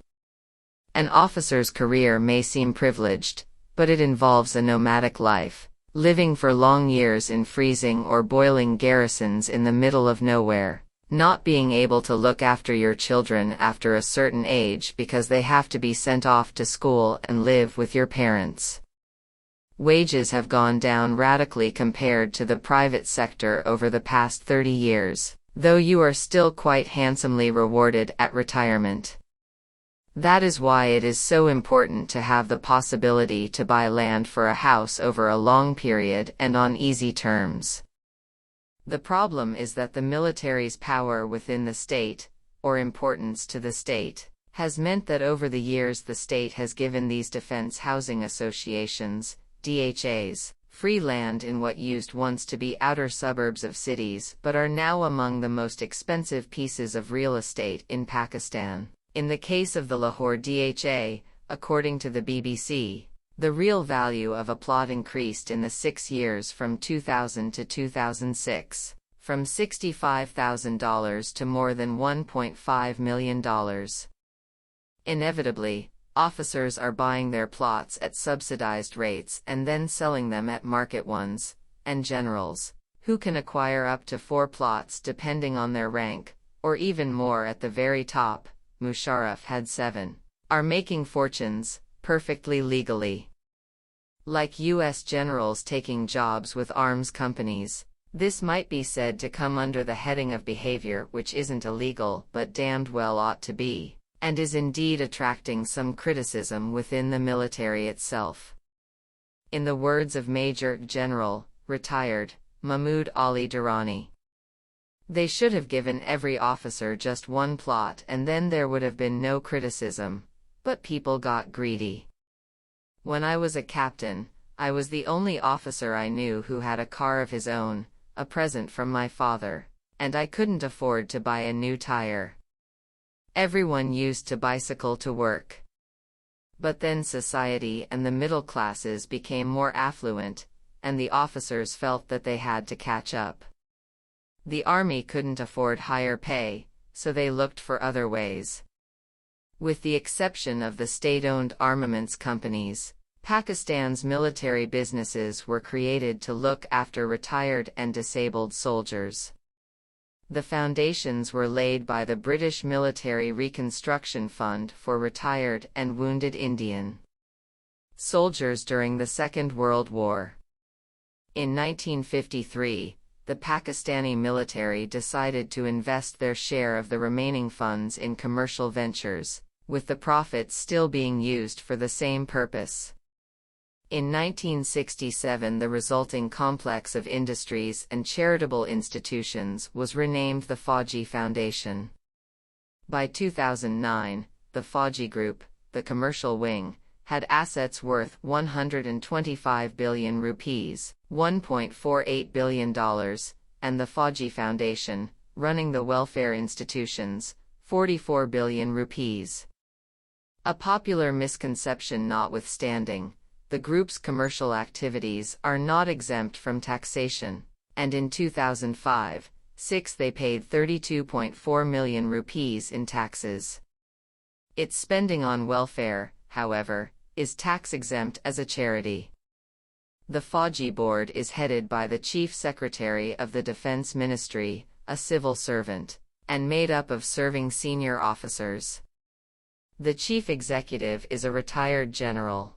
An officer's career may seem privileged, but it involves a nomadic life, living for long years in freezing or boiling garrisons in the middle of nowhere, not being able to look after your children after a certain age because they have to be sent off to school and live with your parents. Wages have gone down radically compared to the private sector over the past 30 years, though you are still quite handsomely rewarded at retirement. That is why it is so important to have the possibility to buy land for a house over a long period and on easy terms. The problem is that the military's power within the state, or importance to the state, has meant that over the years the state has given these defense housing associations, DHAs, free land in what used once to be outer suburbs of cities but are now among the most expensive pieces of real estate in Pakistan. In the case of the Lahore DHA, according to the BBC, the real value of a plot increased in the 6 years from 2000 to 2006, from $65,000 to more than $1.5 million. Inevitably, officers are buying their plots at subsidized rates and then selling them at market ones, and generals, who can acquire up to 4 plots depending on their rank, or even more at the very top. Musharraf had 7, are making fortunes, perfectly legally. Like U.S. generals taking jobs with arms companies, this might be said to come under the heading of behavior which isn't illegal but damned well ought to be, and is indeed attracting some criticism within the military itself. In the words of Major General, retired, Mahmood Ali Durrani, they should have given every officer just 1 plot and then there would have been no criticism, but people got greedy. When I was a captain, I was the only officer I knew who had a car of his own, a present from my father, and I couldn't afford to buy a new tire. Everyone used to bicycle to work. But then society and the middle classes became more affluent, and the officers felt that they had to catch up. The army couldn't afford higher pay, so they looked for other ways. With the exception of the state-owned armaments companies, Pakistan's military businesses were created to look after retired and disabled soldiers. The foundations were laid by the British Military Reconstruction Fund for retired and wounded Indian soldiers during the Second World War. In 1953, the Pakistani military decided to invest their share of the remaining funds in commercial ventures, with the profits still being used for the same purpose. In 1967, the resulting complex of industries and charitable institutions was renamed the Fauji Foundation. By 2009, the Fauji Group, the commercial wing, had assets worth 125 billion rupees, $1.48 billion, and the Fauji Foundation, running the welfare institutions, 44 billion rupees. A popular misconception notwithstanding, the group's commercial activities are not exempt from taxation, and in 2005-06 they paid 32.4 million rupees in taxes. Its spending on welfare, however, is tax-exempt as a charity. The Fauji Board is headed by the Chief Secretary of the Defense Ministry, a civil servant, and made up of serving senior officers. The Chief Executive is a retired general.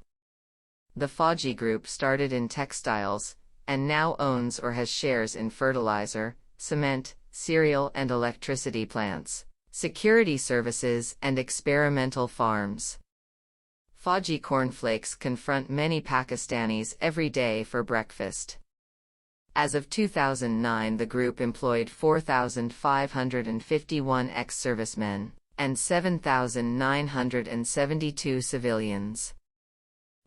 The Fauji Group started in textiles, and now owns or has shares in fertilizer, cement, cereal and electricity plants, security services and experimental farms. Fauji cornflakes confront many Pakistanis every day for breakfast. As of 2009, the group employed 4,551 ex-servicemen and 7,972 civilians.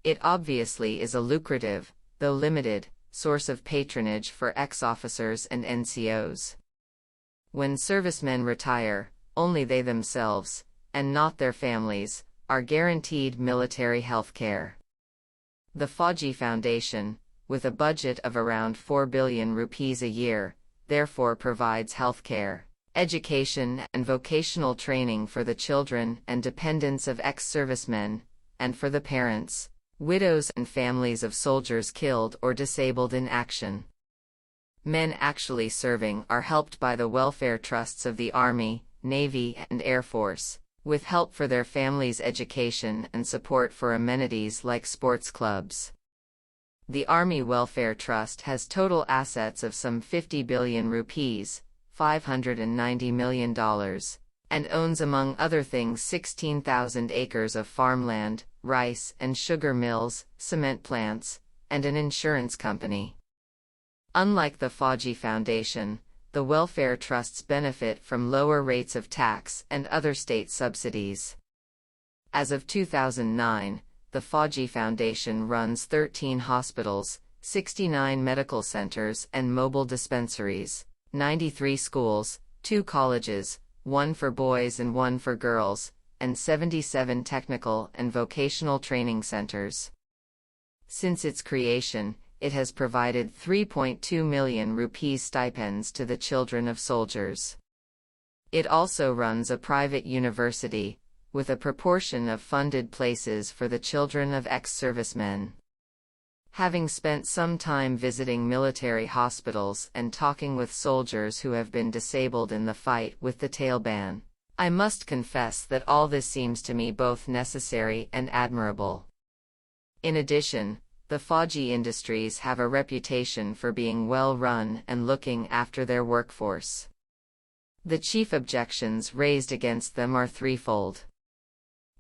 It obviously is a lucrative, though limited, source of patronage for ex-officers and NCOs. When servicemen retire, only they themselves, and not their families, are guaranteed military health care. The Fauji Foundation, with a budget of around 4 billion rupees a year, therefore provides health care, education and vocational training for the children and dependents of ex-servicemen, and for the parents, widows and families of soldiers killed or disabled in action. Men actually serving are helped by the welfare trusts of the Army, Navy and Air Force, with help for their families' education and support for amenities like sports clubs. The Army Welfare Trust has total assets of some 50 billion rupees, $590 million, and owns among other things 16,000 acres of farmland, rice and sugar mills, cement plants, and an insurance company. Unlike the Fauji Foundation, the welfare trusts benefit from lower rates of tax and other state subsidies. As of 2009, the Fauji Foundation runs 13 hospitals, 69 medical centers and mobile dispensaries, 93 schools, 2 colleges, 1 for boys and 1 for girls, and 77 technical and vocational training centers. Since its creation, it has provided 3.2 million rupees stipends to the children of soldiers. It also runs a private university, with a proportion of funded places for the children of ex-servicemen. Having spent some time visiting military hospitals and talking with soldiers who have been disabled in the fight with the Taliban, I must confess that all this seems to me both necessary and admirable. In addition, the Fauji industries have a reputation for being well run and looking after their workforce. The chief objections raised against them are threefold.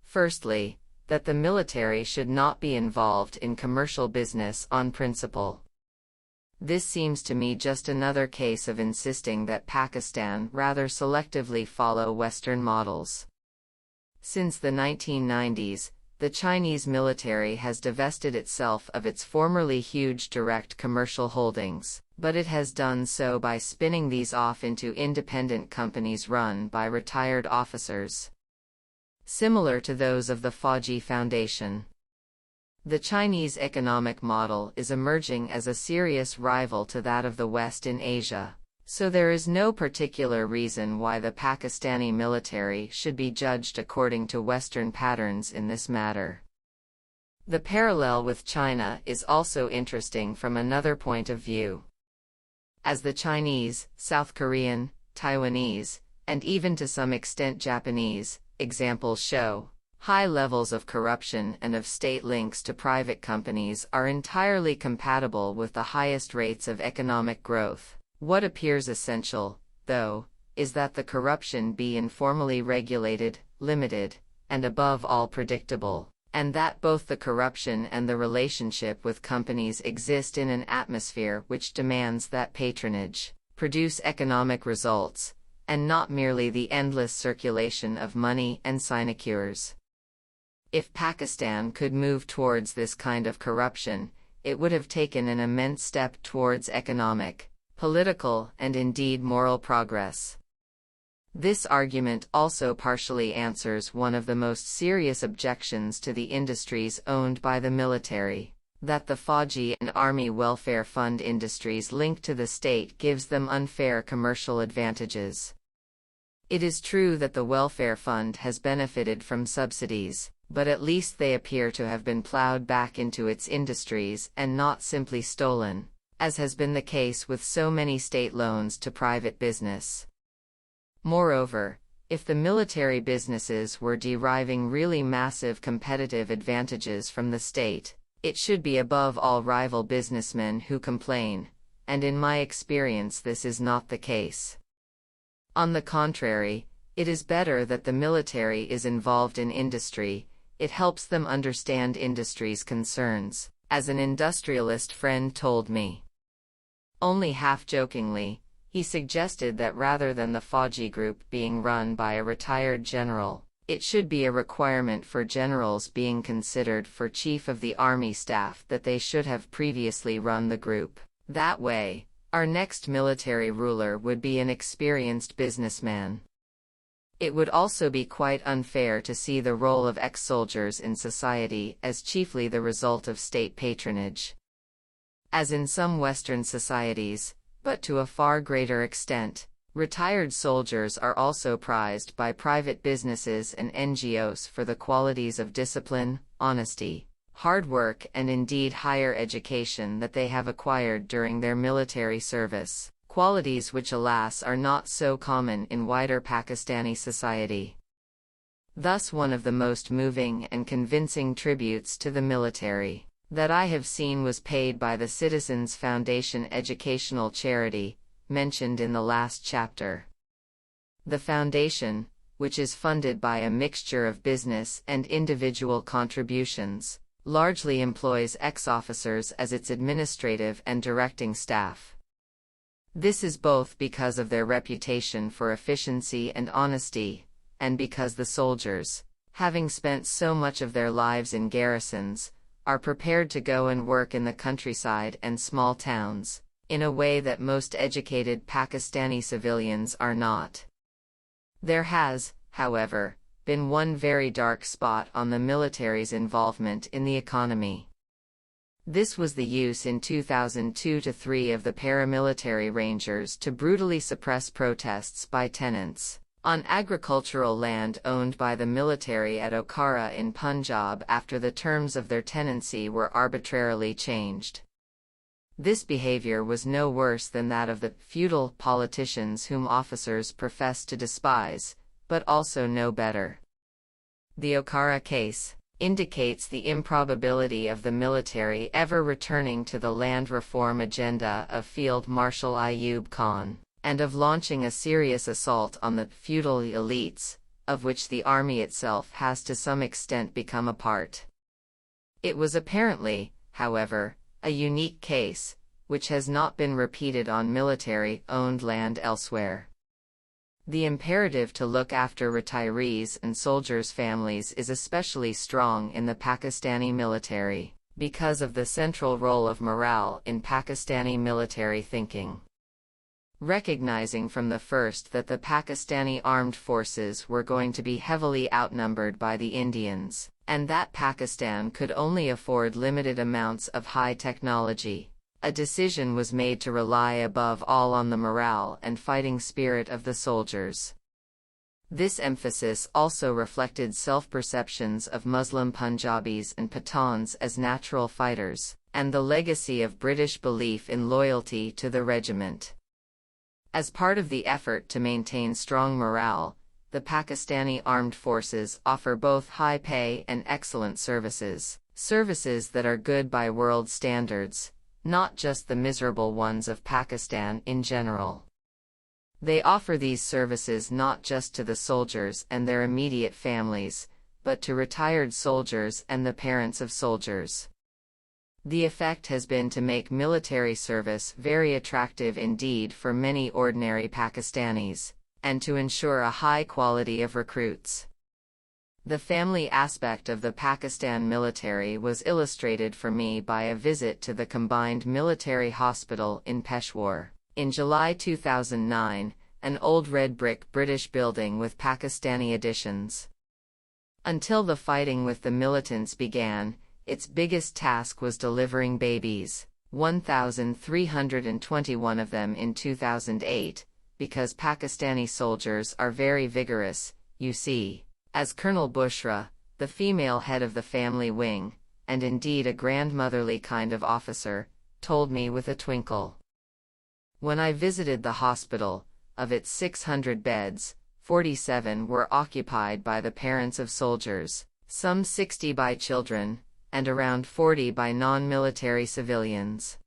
Firstly, that the military should not be involved in commercial business on principle. This seems to me just another case of insisting that Pakistan rather selectively follow Western models. Since the 1990s, the Chinese military has divested itself of its formerly huge direct commercial holdings, but it has done so by spinning these off into independent companies run by retired officers, similar to those of the Fauji Foundation. The Chinese economic model is emerging as a serious rival to that of the West in Asia, so there is no particular reason why the Pakistani military should be judged according to Western patterns in this matter. The parallel with China is also interesting from another point of view. As the Chinese, South Korean, Taiwanese, and even to some extent Japanese, examples show. High levels of corruption and of state links to private companies are entirely compatible with the highest rates of economic growth. What appears essential, though, is that the corruption be informally regulated, limited, and above all predictable, and that both the corruption and the relationship with companies exist in an atmosphere which demands that patronage produce economic results, and not merely the endless circulation of money and sinecures. If Pakistan could move towards this kind of corruption, it would have taken an immense step towards economic, political, and indeed moral progress. This argument also partially answers one of the most serious objections to the industries owned by the military, that the Fauji and Army Welfare Fund industries linked to the state gives them unfair commercial advantages. It is true that the welfare fund has benefited from subsidies, but at least they appear to have been plowed back into its industries and not simply stolen, as has been the case with so many state loans to private business. Moreover, if the military businesses were deriving really massive competitive advantages from the state, it should be above all rival businessmen who complain, and in my experience this is not the case. On the contrary, it is better that the military is involved in industry. It helps them understand industry's concerns, as an industrialist friend told me. Only half-jokingly, he suggested that rather than the Fauji group being run by a retired general, it should be a requirement for generals being considered for chief of the army staff that they should have previously run the group. That way, our next military ruler would be an experienced businessman. It would also be quite unfair to see the role of ex-soldiers in society as chiefly the result of state patronage. As in some Western societies, but to a far greater extent, retired soldiers are also prized by private businesses and NGOs for the qualities of discipline, honesty, hard work, and indeed higher education that they have acquired during their military service. Qualities which alas are not so common in wider Pakistani society. Thus one of the most moving and convincing tributes to the military that I have seen was paid by the Citizens Foundation educational charity, mentioned in the last chapter. The foundation, which is funded by a mixture of business and individual contributions, largely employs ex-officers as its administrative and directing staff. This is both because of their reputation for efficiency and honesty, and because the soldiers, having spent so much of their lives in garrisons, are prepared to go and work in the countryside and small towns, in a way that most educated Pakistani civilians are not. There has, however, been one very dark spot on the military's involvement in the economy. This was the use in 2002-3 of the paramilitary rangers to brutally suppress protests by tenants on agricultural land owned by the military at Okara in Punjab after the terms of their tenancy were arbitrarily changed. This behavior was no worse than that of the feudal politicians whom officers professed to despise, but also no better. The Okara case indicates the improbability of the military ever returning to the land reform agenda of Field Marshal Ayub Khan, and of launching a serious assault on the feudal elites, of which the army itself has to some extent become a part. It was apparently, however, a unique case, which has not been repeated on military-owned land elsewhere. The imperative to look after retirees and soldiers' families is especially strong in the Pakistani military, because of the central role of morale in Pakistani military thinking. Recognizing from the first that the Pakistani armed forces were going to be heavily outnumbered by the Indians, and that Pakistan could only afford limited amounts of high technology, a decision was made to rely above all on the morale and fighting spirit of the soldiers. This emphasis also reflected self-perceptions of Muslim Punjabis and Pathans as natural fighters, and the legacy of British belief in loyalty to the regiment. As part of the effort to maintain strong morale, the Pakistani Armed Forces offer both high pay and excellent services, services that are good by world standards, not just the miserable ones of Pakistan in general. They offer these services not just to the soldiers and their immediate families, but to retired soldiers and the parents of soldiers. The effect has been to make military service very attractive indeed for many ordinary Pakistanis, and to ensure a high quality of recruits. The family aspect of the Pakistan military was illustrated for me by a visit to the Combined Military Hospital in Peshawar. In July 2009, an old red brick British building with Pakistani additions. Until the fighting with the militants began, its biggest task was delivering babies, 1,321 of them in 2008, because Pakistani soldiers are very vigorous, you see. As Colonel Bushra, the female head of the family wing, and indeed a grandmotherly kind of officer, told me with a twinkle. When I visited the hospital, of its 600 beds, 47 were occupied by the parents of soldiers, some 60 by children, and around 40 by non-military civilians.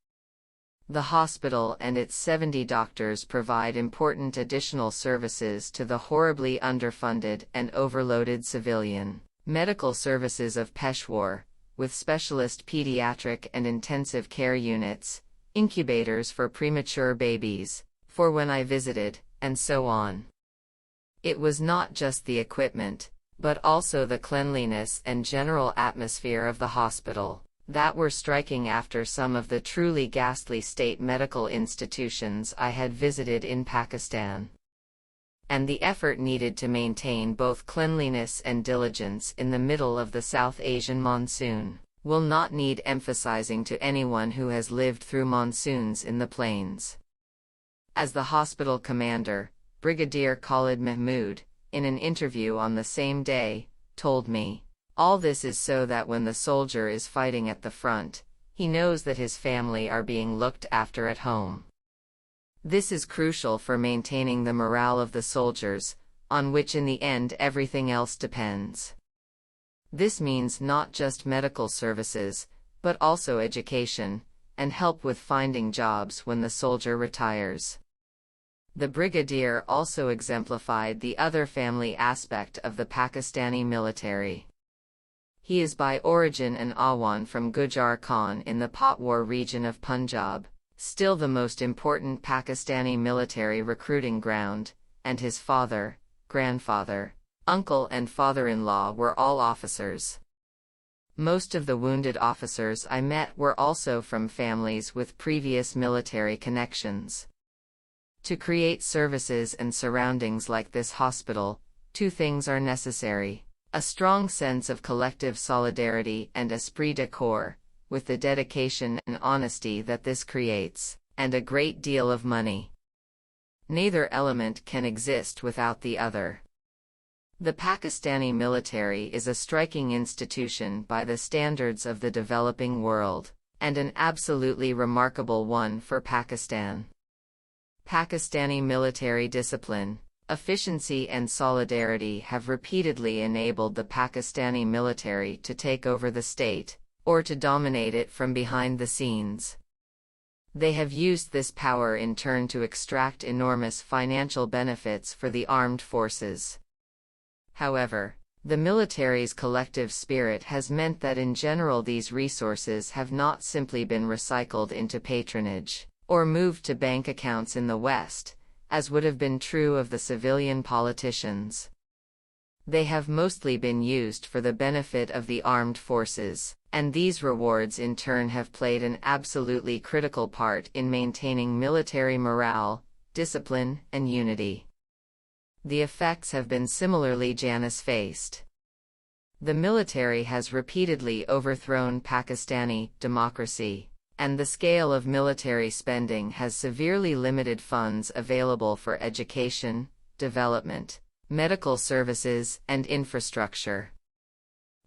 The hospital and its 70 doctors provide important additional services to the horribly underfunded and overloaded civilian medical services of Peshawar, with specialist pediatric and intensive care units, incubators for premature babies, for when I visited, and so on. It was not just the equipment, but also the cleanliness and general atmosphere of the hospital that were striking after some of the truly ghastly state medical institutions I had visited in Pakistan. And the effort needed to maintain both cleanliness and diligence in the middle of the South Asian monsoon will not need emphasizing to anyone who has lived through monsoons in the plains. As the hospital commander, Brigadier Khalid Mahmood, in an interview on the same day, told me, all this is so that when the soldier is fighting at the front, he knows that his family are being looked after at home. This is crucial for maintaining the morale of the soldiers, on which in the end everything else depends. This means not just medical services, but also education, and help with finding jobs when the soldier retires. The brigadier also exemplified the other family aspect of the Pakistani military. He is by origin an Awan from Gujar Khan in the Patwar region of Punjab, still the most important Pakistani military recruiting ground, and his father, grandfather, uncle and father-in-law were all officers. Most of the wounded officers I met were also from families with previous military connections. To create services and surroundings like this hospital, two things are necessary: a strong sense of collective solidarity and esprit de corps, with the dedication and honesty that this creates, and a great deal of money. Neither element can exist without the other. The Pakistani military is a striking institution by the standards of the developing world, and an absolutely remarkable one for Pakistan. Pakistani military discipline, efficiency and solidarity have repeatedly enabled the Pakistani military to take over the state, or to dominate it from behind the scenes. They have used this power in turn to extract enormous financial benefits for the armed forces. However, the military's collective spirit has meant that in general these resources have not simply been recycled into patronage, or moved to bank accounts in the West, as would have been true of the civilian politicians. They have mostly been used for the benefit of the armed forces, and these rewards in turn have played an absolutely critical part in maintaining military morale, discipline, and unity. The effects have been similarly Janus-faced. The military has repeatedly overthrown Pakistani democracy, and the scale of military spending has severely limited funds available for education, development, medical services, and infrastructure.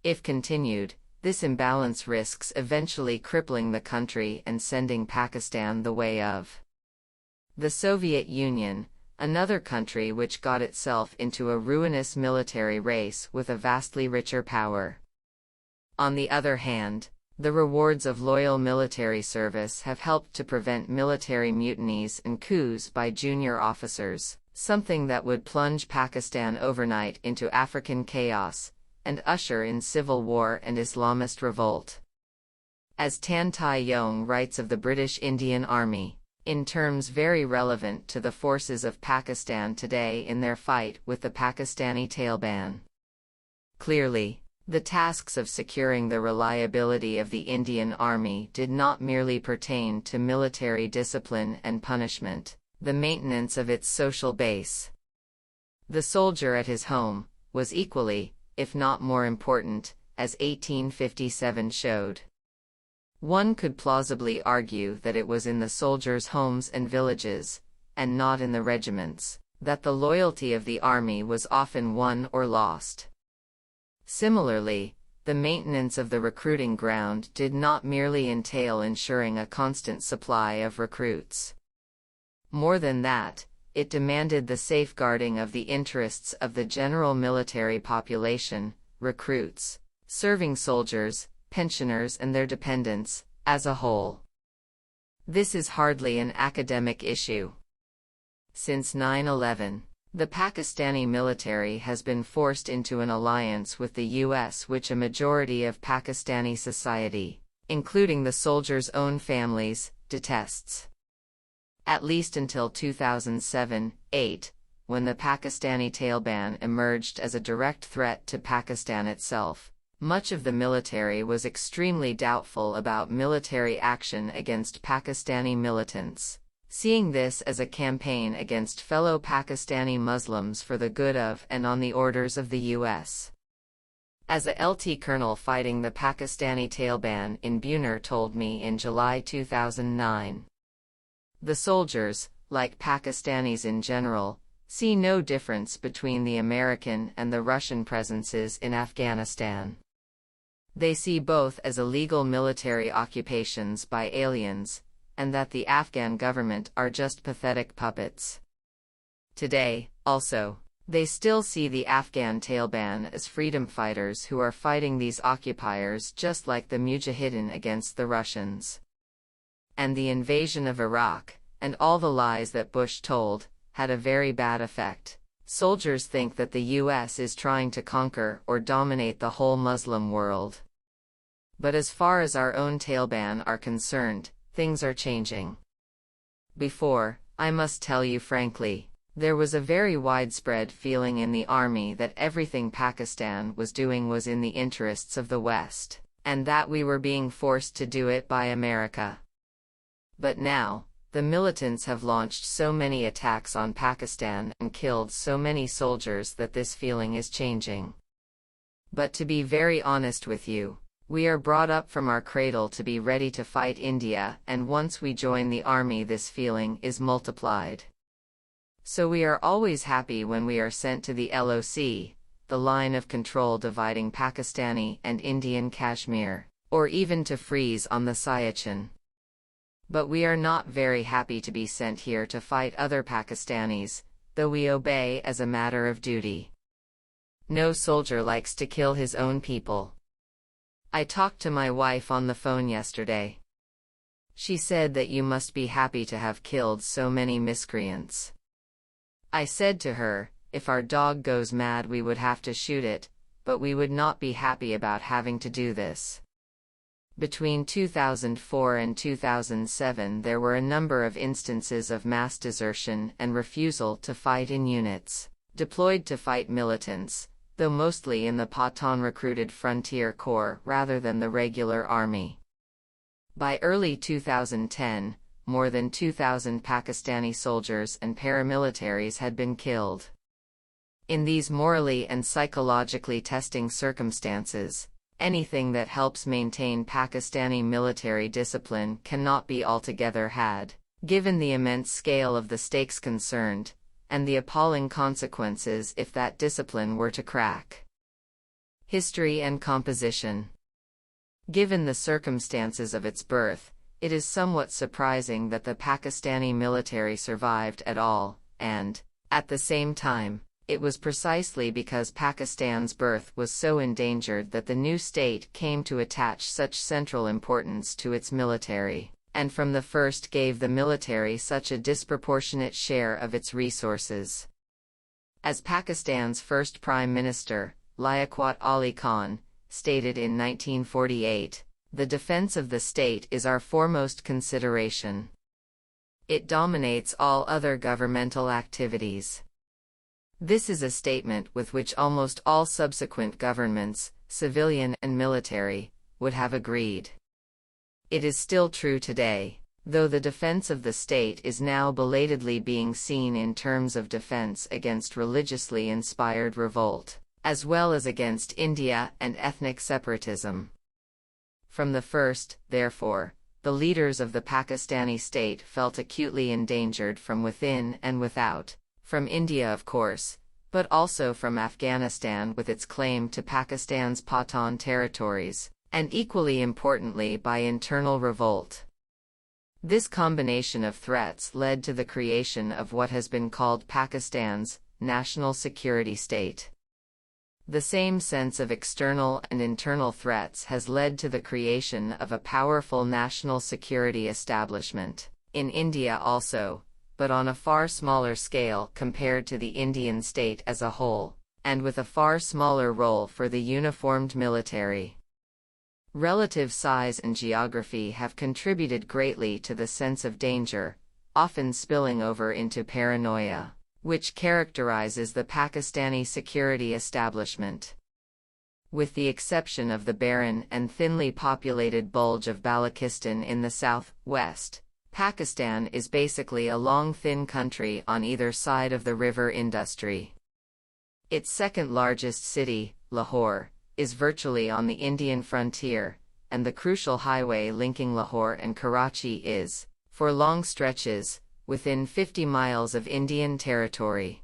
If continued, this imbalance risks eventually crippling the country and sending Pakistan the way of The Soviet Union, another country which got itself into a ruinous military race with a vastly richer power. On the other hand, the rewards of loyal military service have helped to prevent military mutinies and coups by junior officers, something that would plunge Pakistan overnight into African chaos and usher in civil war and Islamist revolt. As Tan Tai Yong writes of the British Indian Army, in terms very relevant to the forces of Pakistan today in their fight with the Pakistani Taliban. Clearly, the tasks of securing the reliability of the Indian Army did not merely pertain to military discipline and punishment, the maintenance of its social base. The soldier at his home was equally, if not more important, as 1857 showed. One could plausibly argue that it was in the soldiers' homes and villages, and not in the regiments, that the loyalty of the army was often won or lost. Similarly, the maintenance of the recruiting ground did not merely entail ensuring a constant supply of recruits. More than that, it demanded the safeguarding of the interests of the general military population, recruits, serving soldiers, pensioners and their dependents, as a whole. This is hardly an academic issue. Since 9/11, the Pakistani military has been forced into an alliance with the US, which a majority of Pakistani society, including the soldiers' own families, detests. At least until 2007-8, when the Pakistani Taliban emerged as a direct threat to Pakistan itself, much of the military was extremely doubtful about military action against Pakistani militants, seeing this as a campaign against fellow Pakistani Muslims for the good of and on the orders of the US. As a LT colonel fighting the Pakistani Taliban in Buner told me in July 2009, the soldiers, like Pakistanis in general, see no difference between the American and the Russian presences in Afghanistan. They see both as illegal military occupations by aliens, and that the Afghan government are just pathetic puppets. Today, also, they still see the Afghan Taliban as freedom fighters who are fighting these occupiers just like the Mujahideen against the Russians. And the invasion of Iraq, and all the lies that Bush told, had a very bad effect. Soldiers think that the US is trying to conquer or dominate the whole Muslim world. But as far as our own Taliban are concerned, things are changing. Before, I must tell you frankly, there was a very widespread feeling in the army that everything Pakistan was doing was in the interests of the West, and that we were being forced to do it by America. But now, the militants have launched so many attacks on Pakistan and killed so many soldiers that this feeling is changing. But to be very honest with you, we are brought up from our cradle to be ready to fight India, and once we join the army this feeling is multiplied. So we are always happy when we are sent to the LOC, the line of control dividing Pakistani and Indian Kashmir, or even to freeze on the Siachen. But we are not very happy to be sent here to fight other Pakistanis, though we obey as a matter of duty. No soldier likes to kill his own people. I talked to my wife on the phone yesterday. She said that you must be happy to have killed so many miscreants. I said to her, if our dog goes mad we would have to shoot it, but we would not be happy about having to do this. Between 2004 and 2007 there were a number of instances of mass desertion and refusal to fight in units, deployed to fight militants, though mostly in the Pathan-recruited Frontier Corps rather than the regular army. By early 2010, more than 2,000 Pakistani soldiers and paramilitaries had been killed. In these morally and psychologically testing circumstances, anything that helps maintain Pakistani military discipline cannot be altogether had, given the immense scale of the stakes concerned, and the appalling consequences if that discipline were to crack. History and composition. Given the circumstances of its birth, it is somewhat surprising that the Pakistani military survived at all, and, at the same time, it was precisely because Pakistan's birth was so endangered that the new state came to attach such central importance to its military, and from the first gave the military such a disproportionate share of its resources. As Pakistan's first Prime Minister, Liaquat Ali Khan, stated in 1948, "The defense of the state is our foremost consideration. It dominates all other governmental activities." This is a statement with which almost all subsequent governments, civilian and military, would have agreed. It is still true today, though the defense of the state is now belatedly being seen in terms of defense against religiously inspired revolt, as well as against India and ethnic separatism. From the first, therefore, the leaders of the Pakistani state felt acutely endangered from within and without, from India of course, but also from Afghanistan with its claim to Pakistan's Pathan territories, and equally importantly by internal revolt. This combination of threats led to the creation of what has been called Pakistan's national security state. The same sense of external and internal threats has led to the creation of a powerful national security establishment, in India also, but on a far smaller scale compared to the Indian state as a whole, and with a far smaller role for the uniformed military. Relative size and geography have contributed greatly to the sense of danger, often spilling over into paranoia, which characterizes the Pakistani security establishment. With the exception of the barren and thinly populated bulge of Balochistan in the south-west, Pakistan is basically a long thin country on either side of the river Indus. Its second largest city, Lahore, is virtually on the Indian frontier, and the crucial highway linking Lahore and Karachi is, for long stretches, within 50 miles of Indian territory.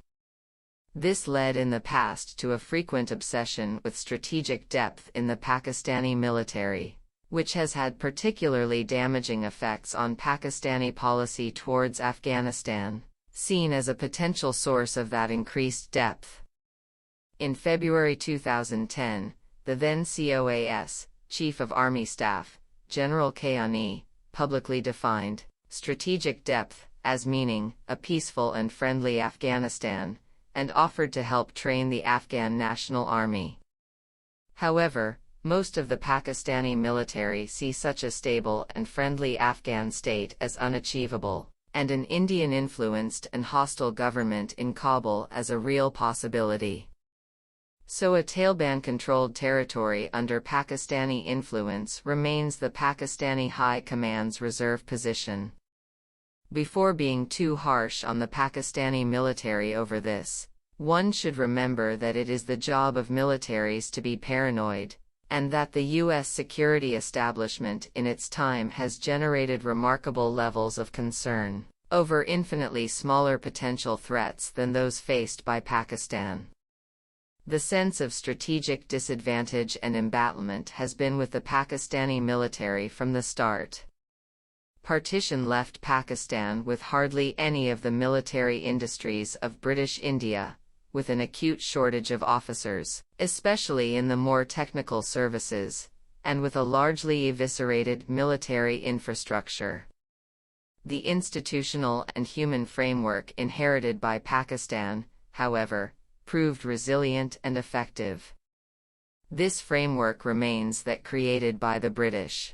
This led in the past to a frequent obsession with strategic depth in the Pakistani military, which has had particularly damaging effects on Pakistani policy towards Afghanistan, seen as a potential source of that increased depth. In February 2010, the then COAS, Chief of Army Staff, General Kayani, publicly defined strategic depth as meaning a peaceful and friendly Afghanistan, and offered to help train the Afghan National Army. However, most of the Pakistani military see such a stable and friendly Afghan state as unachievable, and an Indian-influenced and hostile government in Kabul as a real possibility. So a Taliban-controlled territory under Pakistani influence remains the Pakistani High Command's reserve position. Before being too harsh on the Pakistani military over this, one should remember that it is the job of militaries to be paranoid, and that the U.S. security establishment in its time has generated remarkable levels of concern over infinitely smaller potential threats than those faced by Pakistan. The sense of strategic disadvantage and embattlement has been with the Pakistani military from the start. Partition left Pakistan with hardly any of the military industries of British India, with an acute shortage of officers, especially in the more technical services, and with a largely eviscerated military infrastructure. The institutional and human framework inherited by Pakistan, however, proved resilient and effective. This framework remains that created by the British.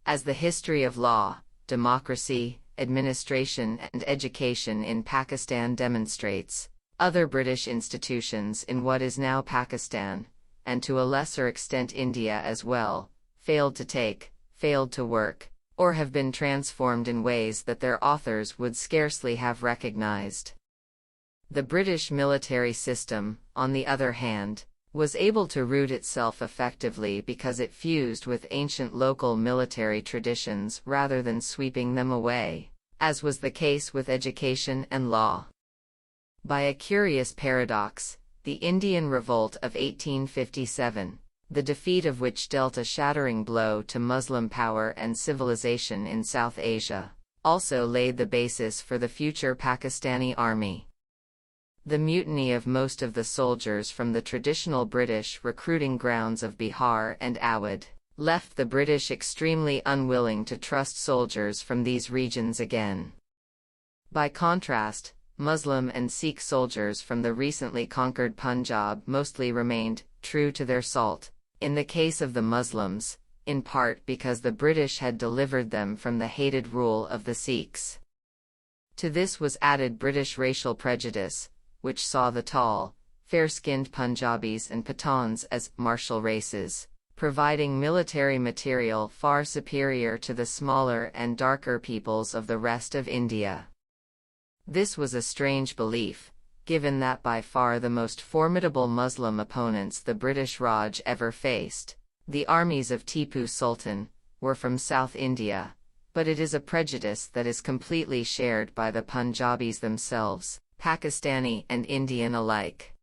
As the history of law, democracy, administration and education in Pakistan demonstrates, other British institutions in what is now Pakistan, and to a lesser extent India as well, failed to work, or have been transformed in ways that their authors would scarcely have recognized. The British military system, on the other hand, was able to root itself effectively because it fused with ancient local military traditions rather than sweeping them away, as was the case with education and law. By a curious paradox, the Indian Revolt of 1857, the defeat of which dealt a shattering blow to Muslim power and civilization in South Asia, also laid the basis for the future Pakistani army. The mutiny of most of the soldiers from the traditional British recruiting grounds of Bihar and Awadh left the British extremely unwilling to trust soldiers from these regions again. By contrast, Muslim and Sikh soldiers from the recently conquered Punjab mostly remained true to their salt, in the case of the Muslims, in part because the British had delivered them from the hated rule of the Sikhs. To this was added British racial prejudice, which saw the tall, fair-skinned Punjabis and Pathans as martial races, providing military material far superior to the smaller and darker peoples of the rest of India. This was a strange belief, given that by far the most formidable Muslim opponents the British Raj ever faced, the armies of Tipu Sultan, were from South India, but it is a prejudice that is completely shared by the Punjabis themselves, Pakistani and Indian alike.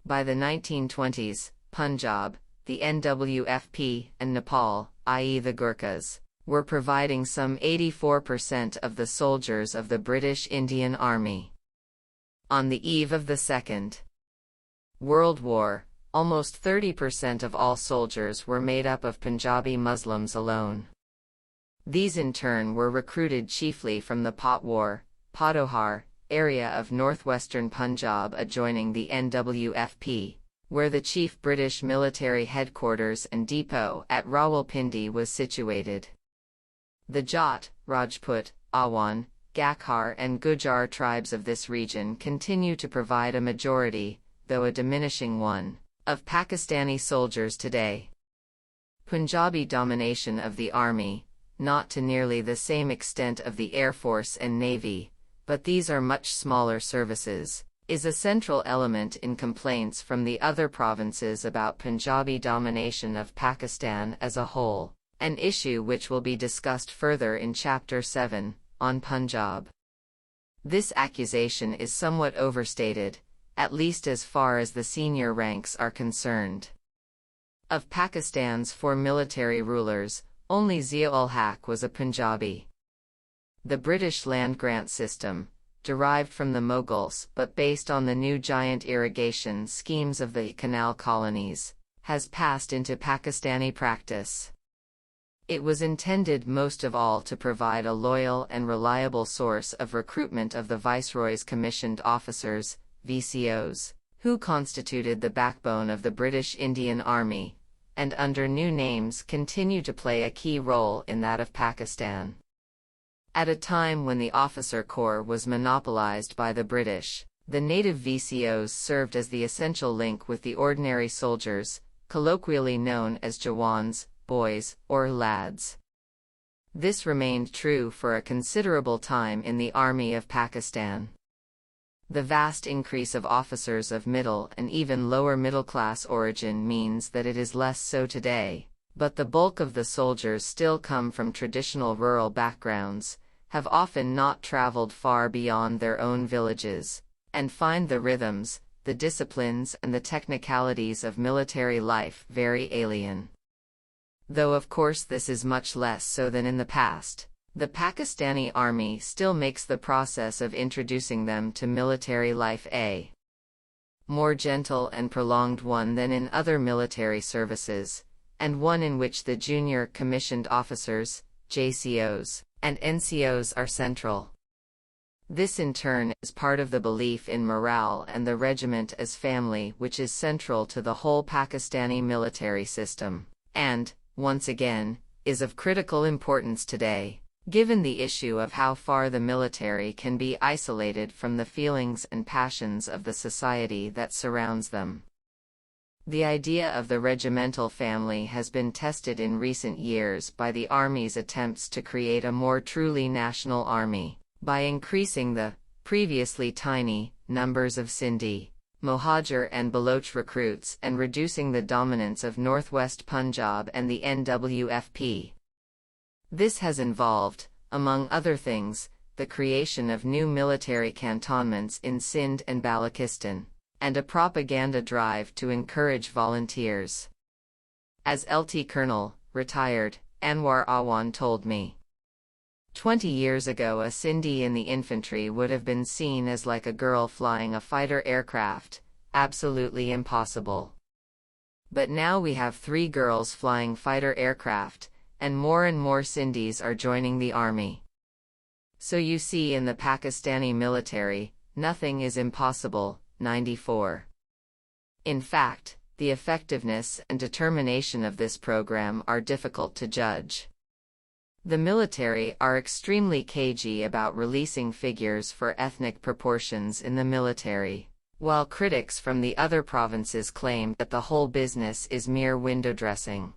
By the 1920s, Punjab, the NWFP, and Nepal, i.e. the Gurkhas, were providing some 84% of the soldiers of the British Indian Army. On the eve of the Second World War, almost 30% of all soldiers were made up of Punjabi Muslims alone. These in turn were recruited chiefly from the Potwar, Potohar, area of northwestern Punjab adjoining the NWFP, where the chief British military headquarters and depot at Rawalpindi was situated. The Jat, Rajput, Awan, Gakhar and Gujar tribes of this region continue to provide a majority, though a diminishing one, of Pakistani soldiers today. Punjabi domination of the army, not to nearly the same extent of the Air Force and Navy, but these are much smaller services, is a central element in complaints from the other provinces about Punjabi domination of Pakistan as a whole, an issue which will be discussed further in Chapter 7, on Punjab. This accusation is somewhat overstated, at least as far as the senior ranks are concerned. Of Pakistan's 4 military rulers, only Zia-ul-Haq was a Punjabi. The British land grant system, derived from the Mughals but based on the new giant irrigation schemes of the canal colonies, has passed into Pakistani practice. It was intended most of all to provide a loyal and reliable source of recruitment of the Viceroy's commissioned officers, VCOs, who constituted the backbone of the British Indian Army, and under new names continue to play a key role in that of Pakistan. At a time when the officer corps was monopolized by the British, the native VCOs served as the essential link with the ordinary soldiers, colloquially known as Jawans, boys, or lads. This remained true for a considerable time in the Army of Pakistan. The vast increase of officers of middle and even lower middle-class origin means that it is less so today, but the bulk of the soldiers still come from traditional rural backgrounds, have often not traveled far beyond their own villages, and find the rhythms, the disciplines and the technicalities of military life very alien. Though of course this is much less so than in the past, the Pakistani army still makes the process of introducing them to military life a more gentle and prolonged one than in other military services, and one in which the junior commissioned officers, JCOs, and NCOs are central. This in turn is part of the belief in morale and the regiment as family which is central to the whole Pakistani military system, and, once again, is of critical importance today, given the issue of how far the military can be isolated from the feelings and passions of the society that surrounds them. The idea of the regimental family has been tested in recent years by the Army's attempts to create a more truly national army, by increasing the, previously tiny, numbers of Sindhi, Mohajir and Baloch recruits and reducing the dominance of northwest Punjab and the NWFP. This has involved, among other things, the creation of new military cantonments in Sindh and Balochistan, and a propaganda drive to encourage volunteers. As LT Colonel, retired, Anwar Awan told me. 20 years ago, a Sindhi in the infantry would have been seen as like a girl flying a fighter aircraft, absolutely impossible. But now we have 3 girls flying fighter aircraft, and more Sindhis are joining the army. So you see, in the Pakistani military, nothing is impossible. 94. In fact, the effectiveness and determination of this program are difficult to judge. The military are extremely cagey about releasing figures for ethnic proportions in the military, while critics from the other provinces claim that the whole business is mere window dressing.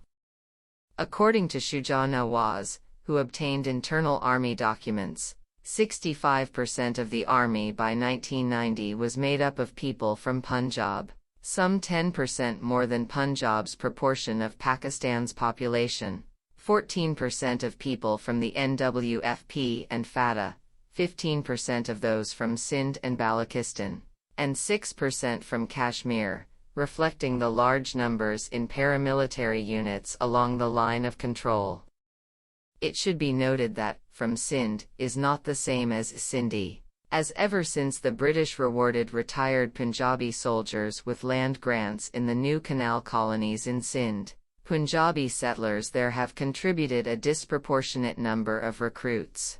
According to Shuja Nawaz, who obtained internal army documents, 65% of the army by 1990 was made up of people from Punjab, some 10% more than Punjab's proportion of Pakistan's population. 14% of people from the NWFP and FATA, 15% of those from Sindh and Balochistan, and 6% from Kashmir, reflecting the large numbers in paramilitary units along the line of control. It should be noted that from Sindh is not the same as Sindhi, as ever since the British rewarded retired Punjabi soldiers with land grants in the new canal colonies in Sindh, Punjabi settlers there have contributed a disproportionate number of recruits.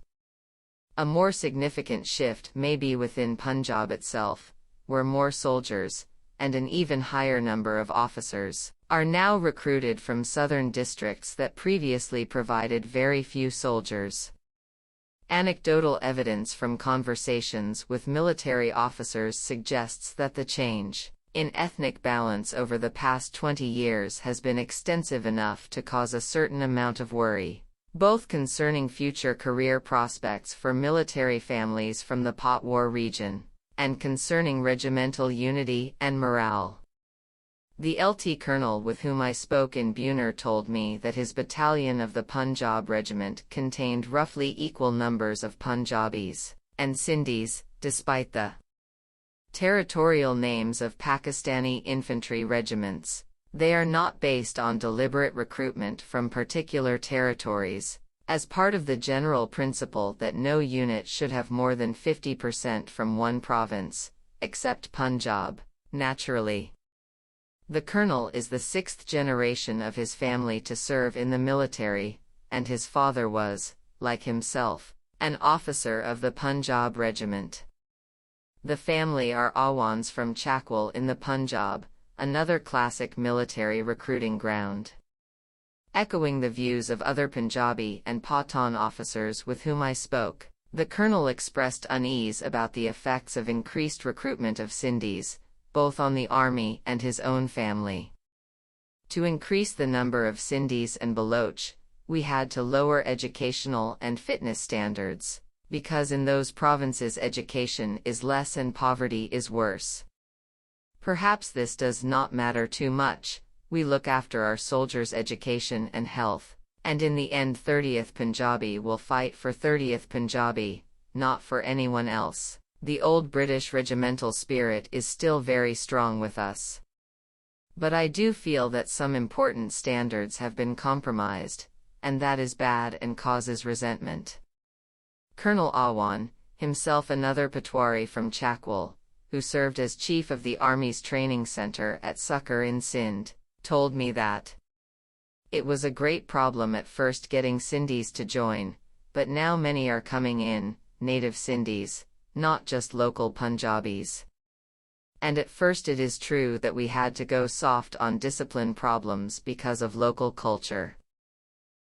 A more significant shift may be within Punjab itself, where more soldiers, and an even higher number of officers, are now recruited from southern districts that previously provided very few soldiers. Anecdotal evidence from conversations with military officers suggests that the change in ethnic balance over the past 20 years has been extensive enough to cause a certain amount of worry, both concerning future career prospects for military families from the pot-war region, and concerning regimental unity and morale. The LT Colonel with whom I spoke in Buner told me that his battalion of the Punjab regiment contained roughly equal numbers of Punjabis and Sindhis, despite the territorial names of Pakistani infantry regiments. They are not based on deliberate recruitment from particular territories, as part of the general principle that no unit should have more than 50% from one province, except Punjab, naturally. The colonel is the 6th generation of his family to serve in the military, and his father was, like himself, an officer of the Punjab regiment. The family are Awans from Chakwal in the Punjab, another classic military recruiting ground. Echoing the views of other Punjabi and Pathan officers with whom I spoke, the colonel expressed unease about the effects of increased recruitment of Sindhis, both on the army and his own family. To increase the number of Sindhis and Baloch, we had to lower educational and fitness standards, because in those provinces education is less and poverty is worse. Perhaps this does not matter too much. We look after our soldiers' education and health, and in the end 30th Punjabi will fight for 30th Punjabi, not for anyone else. The old British regimental spirit is still very strong with us. But I do feel that some important standards have been compromised, and that is bad and causes resentment. Colonel Awan, himself another Patwari from Chakwal, who served as chief of the Army's training center at Succor in Sindh, told me that it was a great problem at first getting Sindhis to join, but now many are coming in, native Sindhis, not just local Punjabis. And at first it is true that we had to go soft on discipline problems because of local culture.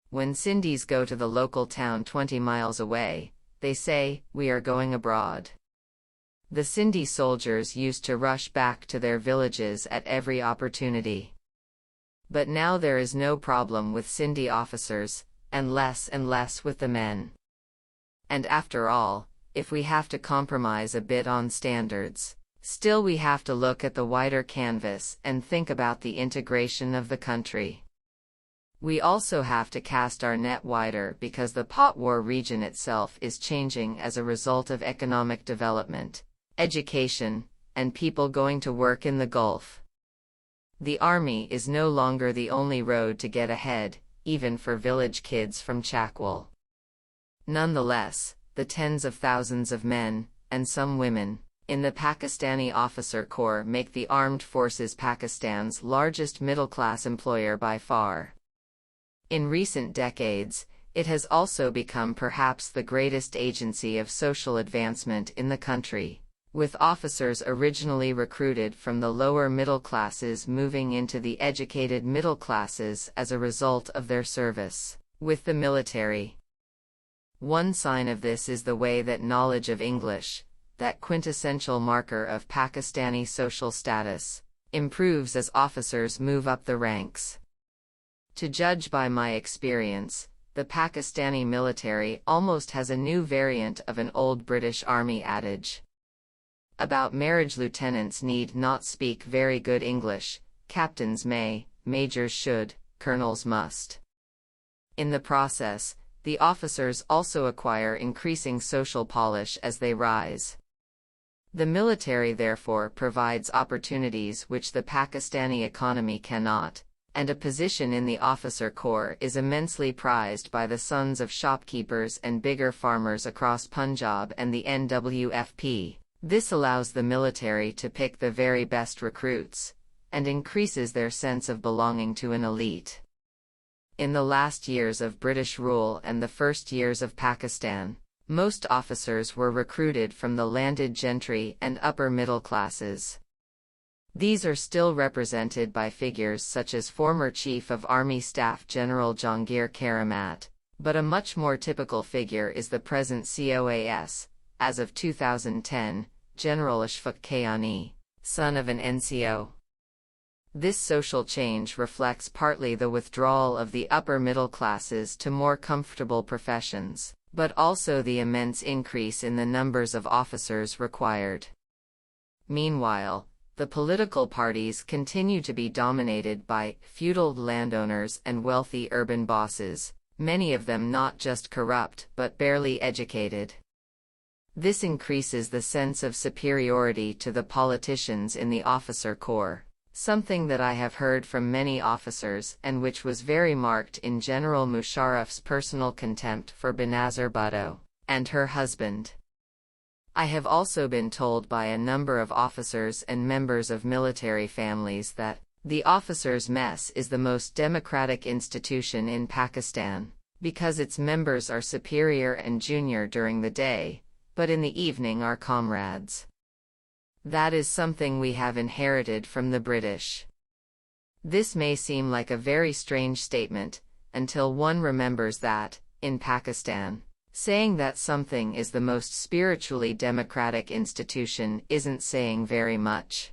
When Sindhis go to the local town 20 miles away, they say, "We are going abroad." The Sindhi soldiers used to rush back to their villages at every opportunity. But now there is no problem with Sindhi officers, and less with the men. And after all, if we have to compromise a bit on standards, still we have to look at the wider canvas and think about the integration of the country. We also have to cast our net wider because the pot-war region itself is changing as a result of economic development, education, and people going to work in the Gulf. The army is no longer the only road to get ahead, even for village kids from Chakwal. Nonetheless, the tens of thousands of men, and some women, in the Pakistani officer corps make the armed forces Pakistan's largest middle-class employer by far. In recent decades, it has also become perhaps the greatest agency of social advancement in the country, with officers originally recruited from the lower middle classes moving into the educated middle classes as a result of their service with the military. One sign of this is the way that knowledge of English, that quintessential marker of Pakistani social status, improves as officers move up the ranks. To judge by my experience, the Pakistani military almost has a new variant of an old British Army adage about marriage: lieutenants need not speak very good English, captains may, majors should, colonels must. In the process, the officers also acquire increasing social polish as they rise. The military therefore provides opportunities which the Pakistani economy cannot, and a position in the officer corps is immensely prized by the sons of shopkeepers and bigger farmers across Punjab and the NWFP. This allows the military to pick the very best recruits, and increases their sense of belonging to an elite. In the last years of British rule and the first years of Pakistan, most officers were recruited from the landed gentry and upper middle classes. These are still represented by figures such as former Chief of Army Staff General Jahangir Karamat, but a much more typical figure is the present COAS, as of 2010, General Ashfaq Kayani, son of an NCO. This social change reflects partly the withdrawal of the upper middle classes to more comfortable professions, but also the immense increase in the numbers of officers required. Meanwhile, the political parties continue to be dominated by feudal landowners and wealthy urban bosses, many of them not just corrupt but barely educated. This increases the sense of superiority to the politicians in the officer corps, something that I have heard from many officers and which was very marked in General Musharraf's personal contempt for Benazir Bhutto and her husband. I have also been told by a number of officers and members of military families that the officers' mess is the most democratic institution in Pakistan, because its members are superior and junior during the day, but in the evening are comrades. That is something we have inherited from the British. This may seem like a very strange statement, until one remembers that, in Pakistan, saying that something is the most spiritually democratic institution isn't saying very much.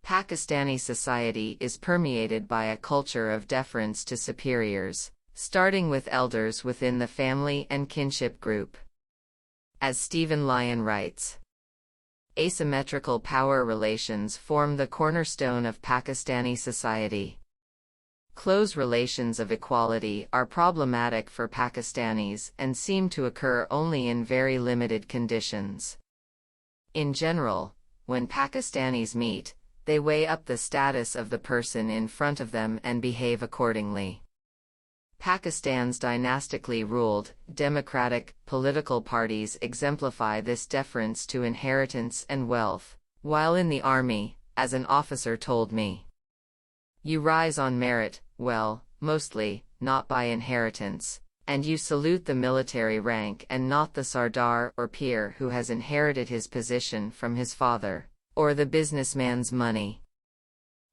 Pakistani society is permeated by a culture of deference to superiors, starting with elders within the family and kinship group. As Stephen Lyon writes, asymmetrical power relations form the cornerstone of Pakistani society. Close relations of equality are problematic for Pakistanis and seem to occur only in very limited conditions. In general, when Pakistanis meet, they weigh up the status of the person in front of them and behave accordingly. Pakistan's dynastically ruled, democratic, political parties exemplify this deference to inheritance and wealth, while in the army, as an officer told me, you rise on merit, well, mostly, not by inheritance, and you salute the military rank and not the sardar or peer who has inherited his position from his father, or the businessman's money.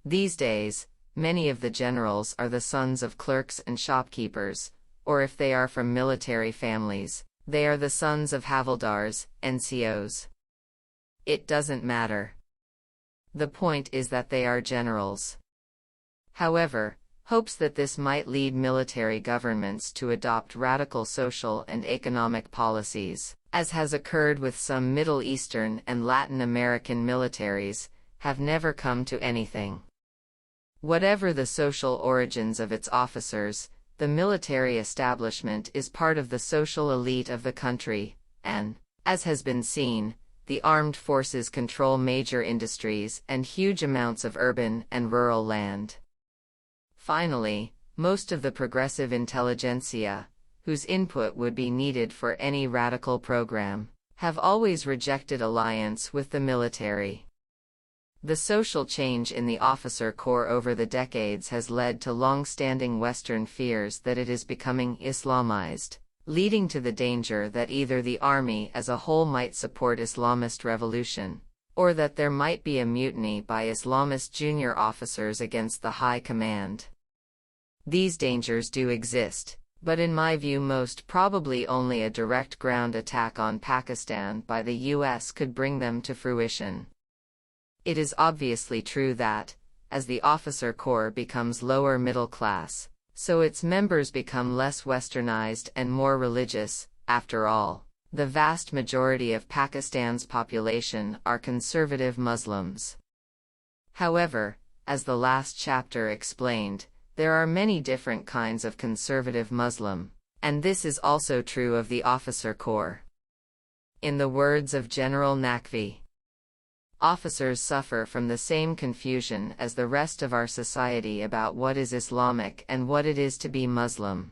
These days, many of the generals are the sons of clerks and shopkeepers, or if they are from military families, they are the sons of havildars, NCOs. It doesn't matter. The point is that they are generals. However, hopes that this might lead military governments to adopt radical social and economic policies, as has occurred with some Middle Eastern and Latin American militaries, have never come to anything. Whatever the social origins of its officers, the military establishment is part of the social elite of the country, and, as has been seen, the armed forces control major industries and huge amounts of urban and rural land. Finally, most of the progressive intelligentsia, whose input would be needed for any radical program, have always rejected alliance with the military. The social change in the officer corps over the decades has led to long-standing Western fears that it is becoming Islamized, leading to the danger that either the army as a whole might support Islamist revolution, or that there might be a mutiny by Islamist junior officers against the high command. These dangers do exist, but in my view most probably only a direct ground attack on Pakistan by the US could bring them to fruition. It is obviously true that, as the officer corps becomes lower middle class, so its members become less westernized and more religious. After all, the vast majority of Pakistan's population are conservative Muslims. However, as the last chapter explained, there are many different kinds of conservative Muslim, and this is also true of the officer corps. In the words of General Naqvi, officers suffer from the same confusion as the rest of our society about what is Islamic and what it is to be Muslim.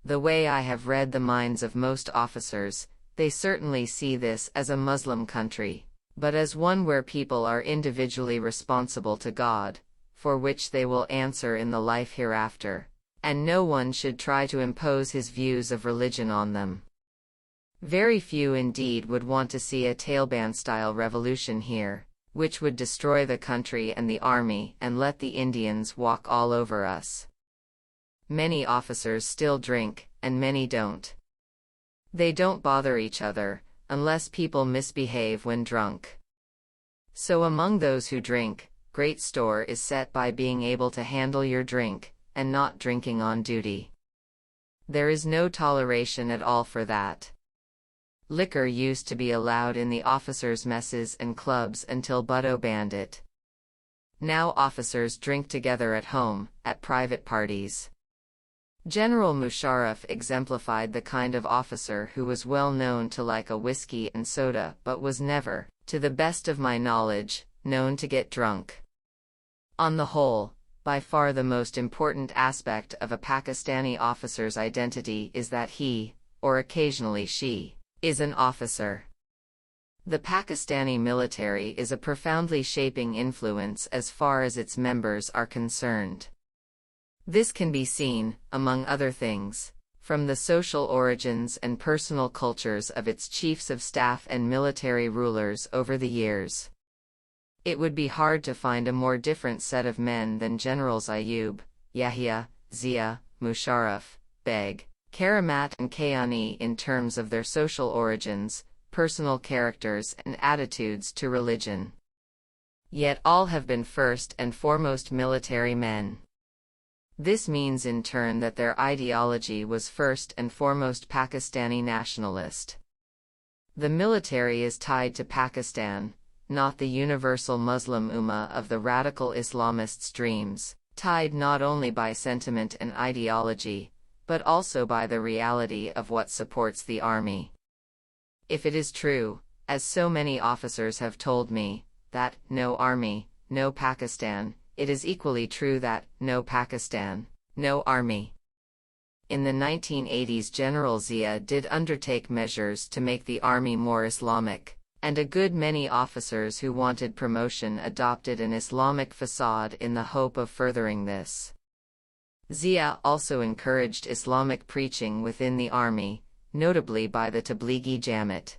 The way I have read the minds of most officers, they certainly see this as a Muslim country, but as one where people are individually responsible to God, for which they will answer in the life hereafter, and no one should try to impose his views of religion on them. Very few indeed would want to see a Taliban-style revolution here, which would destroy the country and the army and let the Indians walk all over us. Many officers still drink, and many don't. They don't bother each other, unless people misbehave when drunk. So among those who drink, great store is set by being able to handle your drink, and not drinking on duty. There is no toleration at all for that. Liquor used to be allowed in the officers' messes and clubs until Bhutto banned it. Now officers drink together at home, at private parties. General Musharraf exemplified the kind of officer who was well known to like a whiskey and soda but was never, to the best of my knowledge, known to get drunk. On the whole, by far the most important aspect of a Pakistani officer's identity is that he, or occasionally she, is an officer. The Pakistani military is a profoundly shaping influence as far as its members are concerned. This can be seen, among other things, from the social origins and personal cultures of its chiefs of staff and military rulers over the years. It would be hard to find a more different set of men than Generals Ayub, Yahya, Zia, Musharraf, Beg, Karamat and Kayani in terms of their social origins, personal characters and attitudes to religion. Yet all have been first and foremost military men. This means in turn that their ideology was first and foremost Pakistani nationalist. The military is tied to Pakistan, not the universal Muslim Ummah of the radical Islamists' dreams, tied not only by sentiment and ideology, but also by the reality of what supports the army. If it is true, as so many officers have told me, that no army, no Pakistan, it is equally true that no Pakistan, no army. In the 1980s, General Zia did undertake measures to make the army more Islamic, and a good many officers who wanted promotion adopted an Islamic facade in the hope of furthering this. Zia also encouraged Islamic preaching within the army, notably by the Tablighi Jamaat.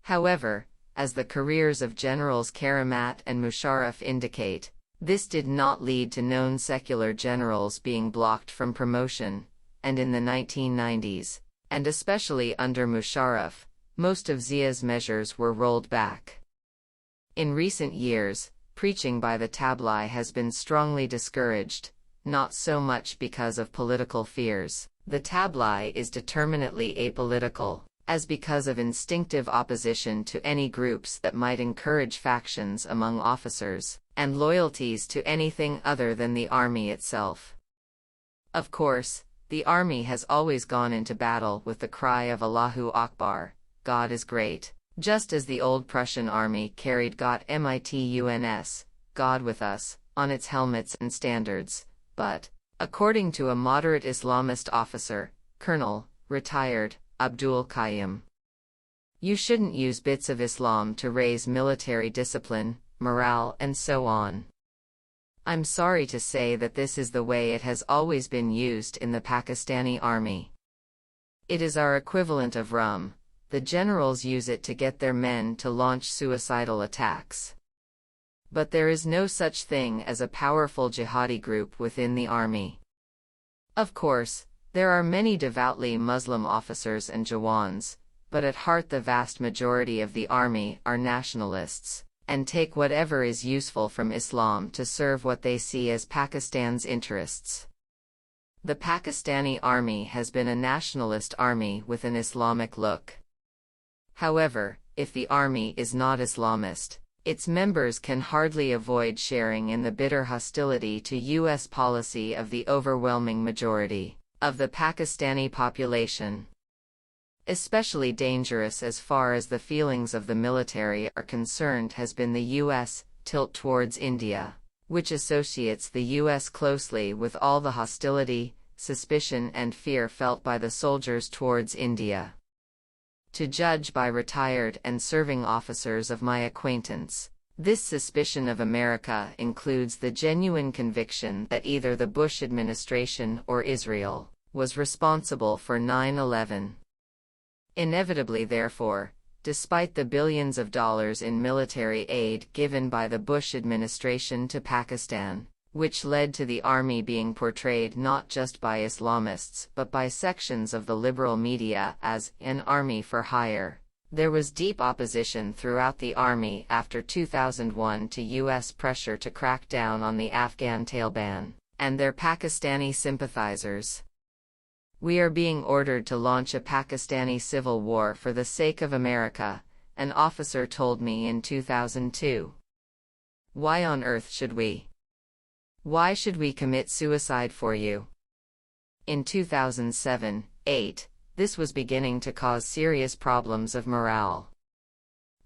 However, as the careers of Generals Karamat and Musharraf indicate, this did not lead to known secular generals being blocked from promotion, and in the 1990s, and especially under Musharraf, most of Zia's measures were rolled back. In recent years, preaching by the Tablighi has been strongly discouraged, not so much because of political fears, the Tablighi is determinately apolitical, as because of instinctive opposition to any groups that might encourage factions among officers, and loyalties to anything other than the army itself. Of course, the army has always gone into battle with the cry of Allahu Akbar, God is great. Just as the old Prussian army carried "Got Mituns, God with us," on its helmets and standards, but, according to a moderate Islamist officer, Colonel, retired, Abdul Qayyum, you shouldn't use bits of Islam to raise military discipline, morale, and so on. I'm sorry to say that this is the way it has always been used in the Pakistani army. It is our equivalent of rum. The generals use it to get their men to launch suicidal attacks. But there is no such thing as a powerful jihadi group within the army. Of course, there are many devoutly Muslim officers and jawans, but at heart the vast majority of the army are nationalists, and take whatever is useful from Islam to serve what they see as Pakistan's interests. The Pakistani army has been a nationalist army with an Islamic look. However, if the army is not Islamist, its members can hardly avoid sharing in the bitter hostility to U.S. policy of the overwhelming majority of the Pakistani population. Especially dangerous as far as the feelings of the military are concerned has been the U.S. tilt towards India, which associates the U.S. closely with all the hostility, suspicion, and fear felt by the soldiers towards India. To judge by retired and serving officers of my acquaintance, this suspicion of America includes the genuine conviction that either the Bush administration or Israel was responsible for 9/11. Inevitably, therefore, despite the billions of dollars in military aid given by the Bush administration to Pakistan, which led to the army being portrayed not just by Islamists but by sections of the liberal media as an army for hire, there was deep opposition throughout the army after 2001 to U.S. pressure to crack down on the Afghan Taliban and their Pakistani sympathizers. We are being ordered to launch a Pakistani civil war for the sake of America, an officer told me in 2002. Why on earth should we? Why should we commit suicide for you? In 2007-8, this was beginning to cause serious problems of morale.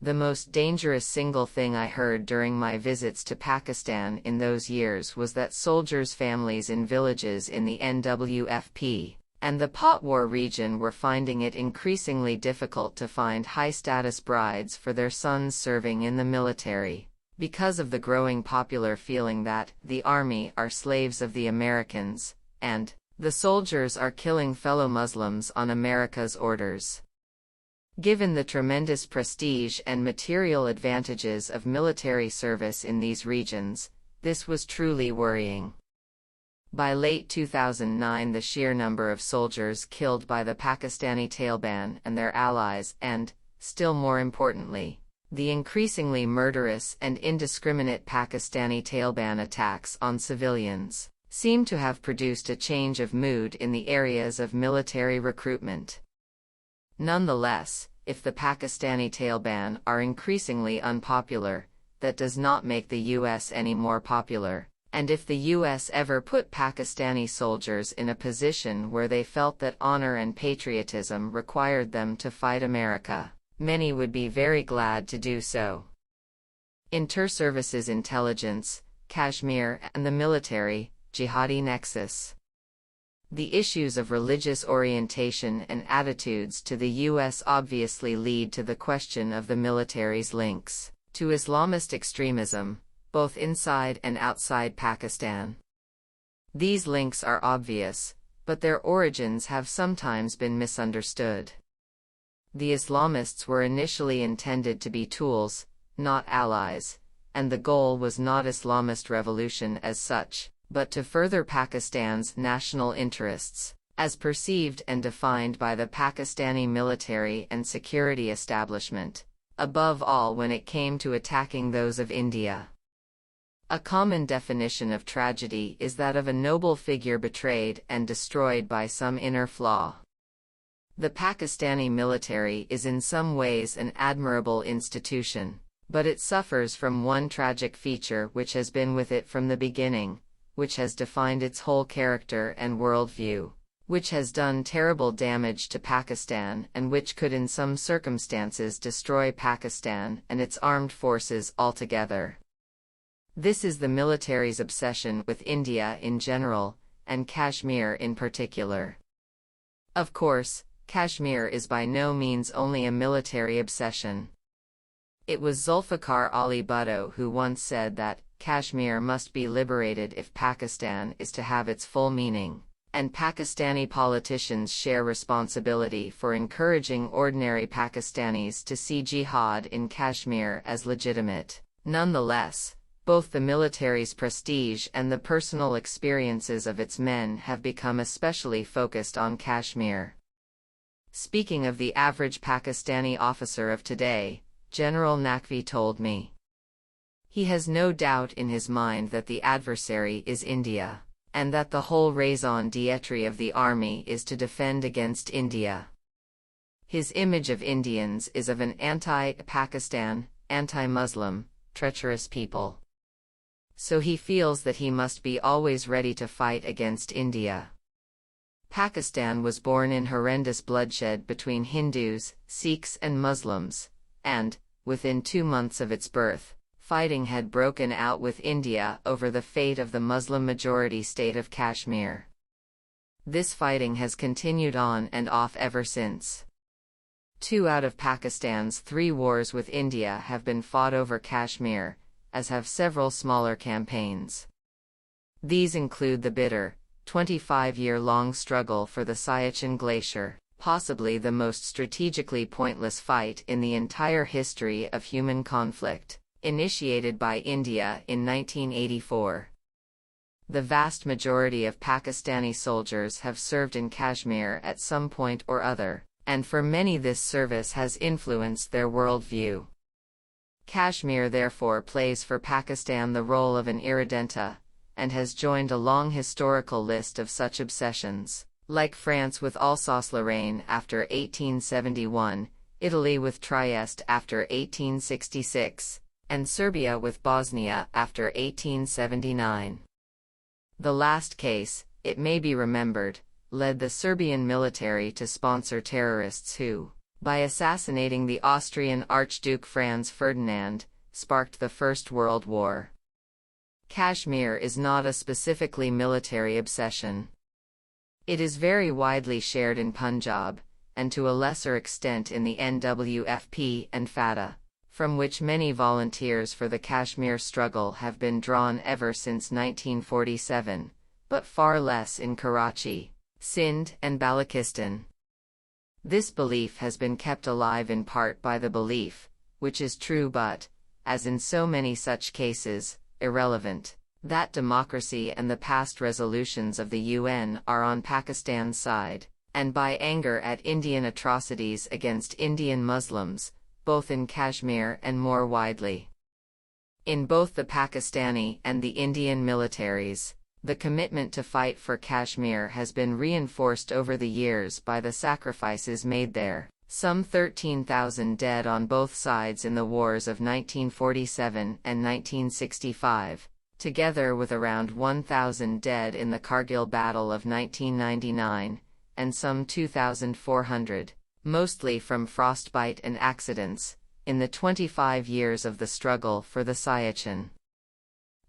The most dangerous single thing I heard during my visits to Pakistan in those years was that soldiers' families in villages in the NWFP and the Potwar region were finding it increasingly difficult to find high-status brides for their sons serving in the military, because of the growing popular feeling that the army are slaves of the Americans, and the soldiers are killing fellow Muslims on America's orders. Given the tremendous prestige and material advantages of military service in these regions, this was truly worrying. By late 2009, the sheer number of soldiers killed by the Pakistani Taliban and their allies and, still more importantly, the increasingly murderous and indiscriminate Pakistani Taliban attacks on civilians, seem to have produced a change of mood in the areas of military recruitment. Nonetheless, if the Pakistani Taliban are increasingly unpopular, that does not make the U.S. any more popular. And if the U.S. ever put Pakistani soldiers in a position where they felt that honor and patriotism required them to fight America, many would be very glad to do so. Inter-services intelligence, Kashmir, and the military, jihadi nexus. The issues of religious orientation and attitudes to the U.S. obviously lead to the question of the military's links to Islamist extremism, both inside and outside Pakistan. These links are obvious, but their origins have sometimes been misunderstood. The Islamists were initially intended to be tools, not allies, and the goal was not Islamist revolution as such, but to further Pakistan's national interests, as perceived and defined by the Pakistani military and security establishment, above all when it came to attacking those of India. A common definition of tragedy is that of a noble figure betrayed and destroyed by some inner flaw. The Pakistani military is in some ways an admirable institution, but it suffers from one tragic feature which has been with it from the beginning, which has defined its whole character and worldview, which has done terrible damage to Pakistan and which could in some circumstances destroy Pakistan and its armed forces altogether. This is the military's obsession with India in general, and Kashmir in particular. Of course, Kashmir is by no means only a military obsession. It was Zulfikar Ali Bhutto who once said that Kashmir must be liberated if Pakistan is to have its full meaning, and Pakistani politicians share responsibility for encouraging ordinary Pakistanis to see jihad in Kashmir as legitimate. Nonetheless, both the military's prestige and the personal experiences of its men have become especially focused on Kashmir. Speaking of the average Pakistani officer of today, General Naqvi told me, he has no doubt in his mind that the adversary is India, and that the whole raison d'etre of the army is to defend against India. His image of Indians is of an anti-Pakistan, anti-Muslim, treacherous people. So he feels that he must be always ready to fight against India. Pakistan was born in horrendous bloodshed between Hindus, Sikhs and Muslims, and, within 2 months of its birth, fighting had broken out with India over the fate of the Muslim-majority state of Kashmir. This fighting has continued on and off ever since. 2 out of Pakistan's 3 wars with India have been fought over Kashmir, as have several smaller campaigns. These include the bitter, 25-year-long struggle for the Siachen Glacier, possibly the most strategically pointless fight in the entire history of human conflict, initiated by India in 1984. The vast majority of Pakistani soldiers have served in Kashmir at some point or other, and for many this service has influenced their worldview. Kashmir therefore plays for Pakistan the role of an irredenta, and has joined a long historical list of such obsessions, like France with Alsace-Lorraine after 1871, Italy with Trieste after 1866, and Serbia with Bosnia after 1879. The last case, it may be remembered, led the Serbian military to sponsor terrorists who, by assassinating the Austrian Archduke Franz Ferdinand, sparked the First World War. Kashmir is not a specifically military obsession. It is very widely shared in Punjab, and to a lesser extent in the NWFP and FATA, from which many volunteers for the Kashmir struggle have been drawn ever since 1947, but far less in Karachi, Sindh and Balochistan. This belief has been kept alive in part by the belief, which is true but, as in so many such cases, irrelevant, that democracy and the past resolutions of the UN are on Pakistan's side, and by anger at Indian atrocities against Indian Muslims, both in Kashmir and more widely. In both the Pakistani and the Indian militaries, the commitment to fight for Kashmir has been reinforced over the years by the sacrifices made there, some 13,000 dead on both sides in the wars of 1947 and 1965, together with around 1,000 dead in the Kargil Battle of 1999, and some 2,400, mostly from frostbite and accidents, in the 25 years of the struggle for the Siachen.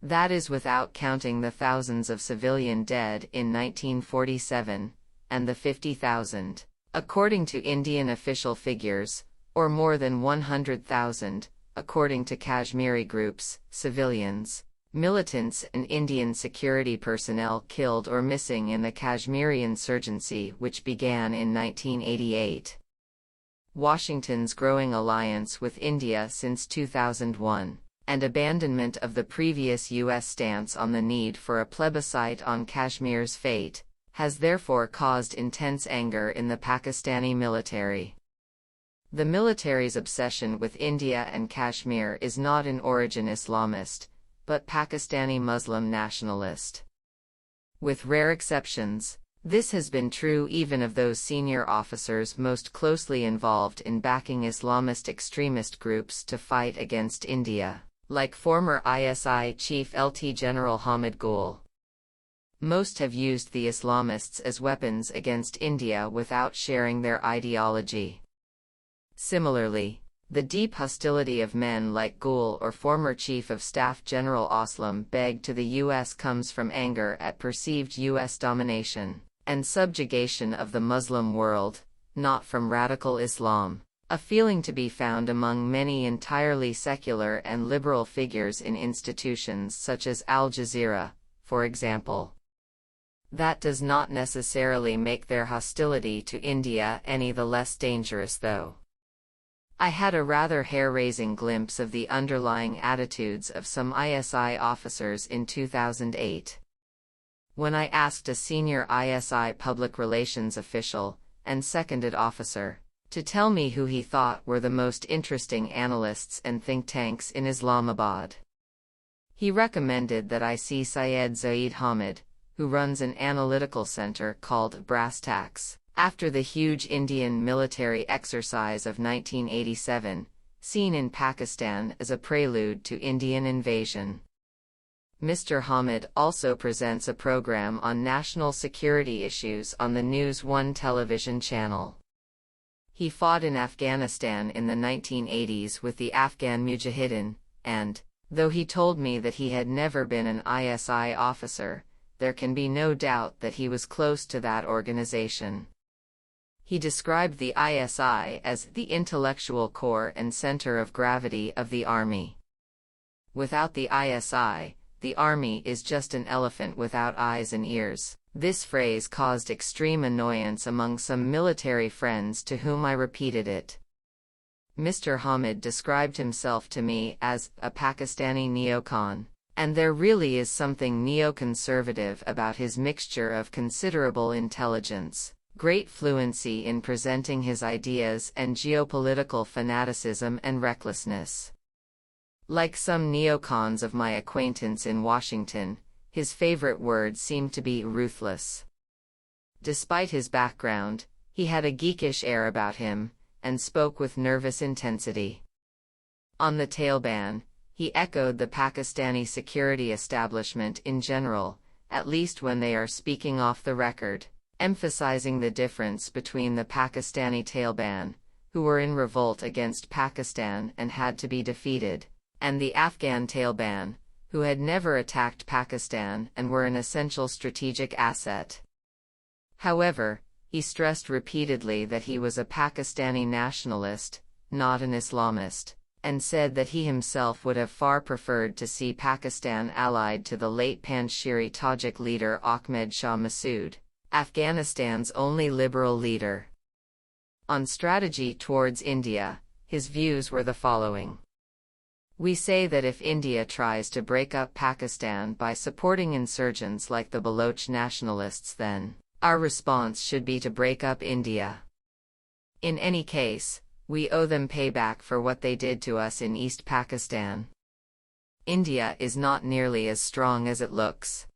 That is without counting the thousands of civilian dead in 1947, and the 50,000, according to Indian official figures, or more than 100,000, according to Kashmiri groups, civilians, militants and Indian security personnel killed or missing in the Kashmiri insurgency which began in 1988. Washington's growing alliance with India since 2001, and abandonment of the previous U.S. stance on the need for a plebiscite on Kashmir's fate, has therefore caused intense anger in the Pakistani military. The military's obsession with India and Kashmir is not in origin Islamist, but Pakistani Muslim nationalist. With rare exceptions, this has been true even of those senior officers most closely involved in backing Islamist extremist groups to fight against India, like former ISI chief Lt. General Hamid Gul. Most have used the Islamists as weapons against India without sharing their ideology. Similarly, the deep hostility of men like Gul or former Chief of Staff General Aslam Beg to the U.S. comes from anger at perceived U.S. domination and subjugation of the Muslim world, not from radical Islam, a feeling to be found among many entirely secular and liberal figures in institutions such as Al Jazeera, for example. That does not necessarily make their hostility to India any the less dangerous, though. I had a rather hair-raising glimpse of the underlying attitudes of some ISI officers in 2008. When I asked a senior ISI public relations official and seconded officer to tell me who he thought were the most interesting analysts and think tanks in Islamabad, he recommended that I see Syed Zaid Hamid, who runs an analytical center called Brass Tacks, after the huge Indian military exercise of 1987, seen in Pakistan as a prelude to Indian invasion. Mr. Hamid also presents a program on national security issues on the News One television channel. He fought in Afghanistan in the 1980s with the Afghan Mujahideen, and, though he told me that he had never been an ISI officer, there can be no doubt that he was close to that organization. He described the ISI as the intellectual core and center of gravity of the army. Without the ISI, the army is just an elephant without eyes and ears. This phrase caused extreme annoyance among some military friends to whom I repeated it. Mr. Hamid described himself to me as a Pakistani neocon, and there really is something neoconservative about his mixture of considerable intelligence, great fluency in presenting his ideas, and geopolitical fanaticism and recklessness. Like some neocons of my acquaintance in Washington, his favorite word seemed to be ruthless. Despite his background, he had a geekish air about him, and spoke with nervous intensity. On the Taliban, he echoed the Pakistani security establishment in general, at least when they are speaking off the record, emphasizing the difference between the Pakistani Taliban, who were in revolt against Pakistan and had to be defeated, and the Afghan Taliban, who had never attacked Pakistan and were an essential strategic asset. However, he stressed repeatedly that he was a Pakistani nationalist, not an Islamist, and said that he himself would have far preferred to see Pakistan allied to the late Panjshiri Tajik leader Ahmed Shah Massoud, Afghanistan's only liberal leader. On strategy towards India, his views were the following. We say that if India tries to break up Pakistan by supporting insurgents like the Baloch nationalists, then our response should be to break up India. In any case, we owe them payback for what they did to us in East Pakistan. India is not nearly as strong as it looks.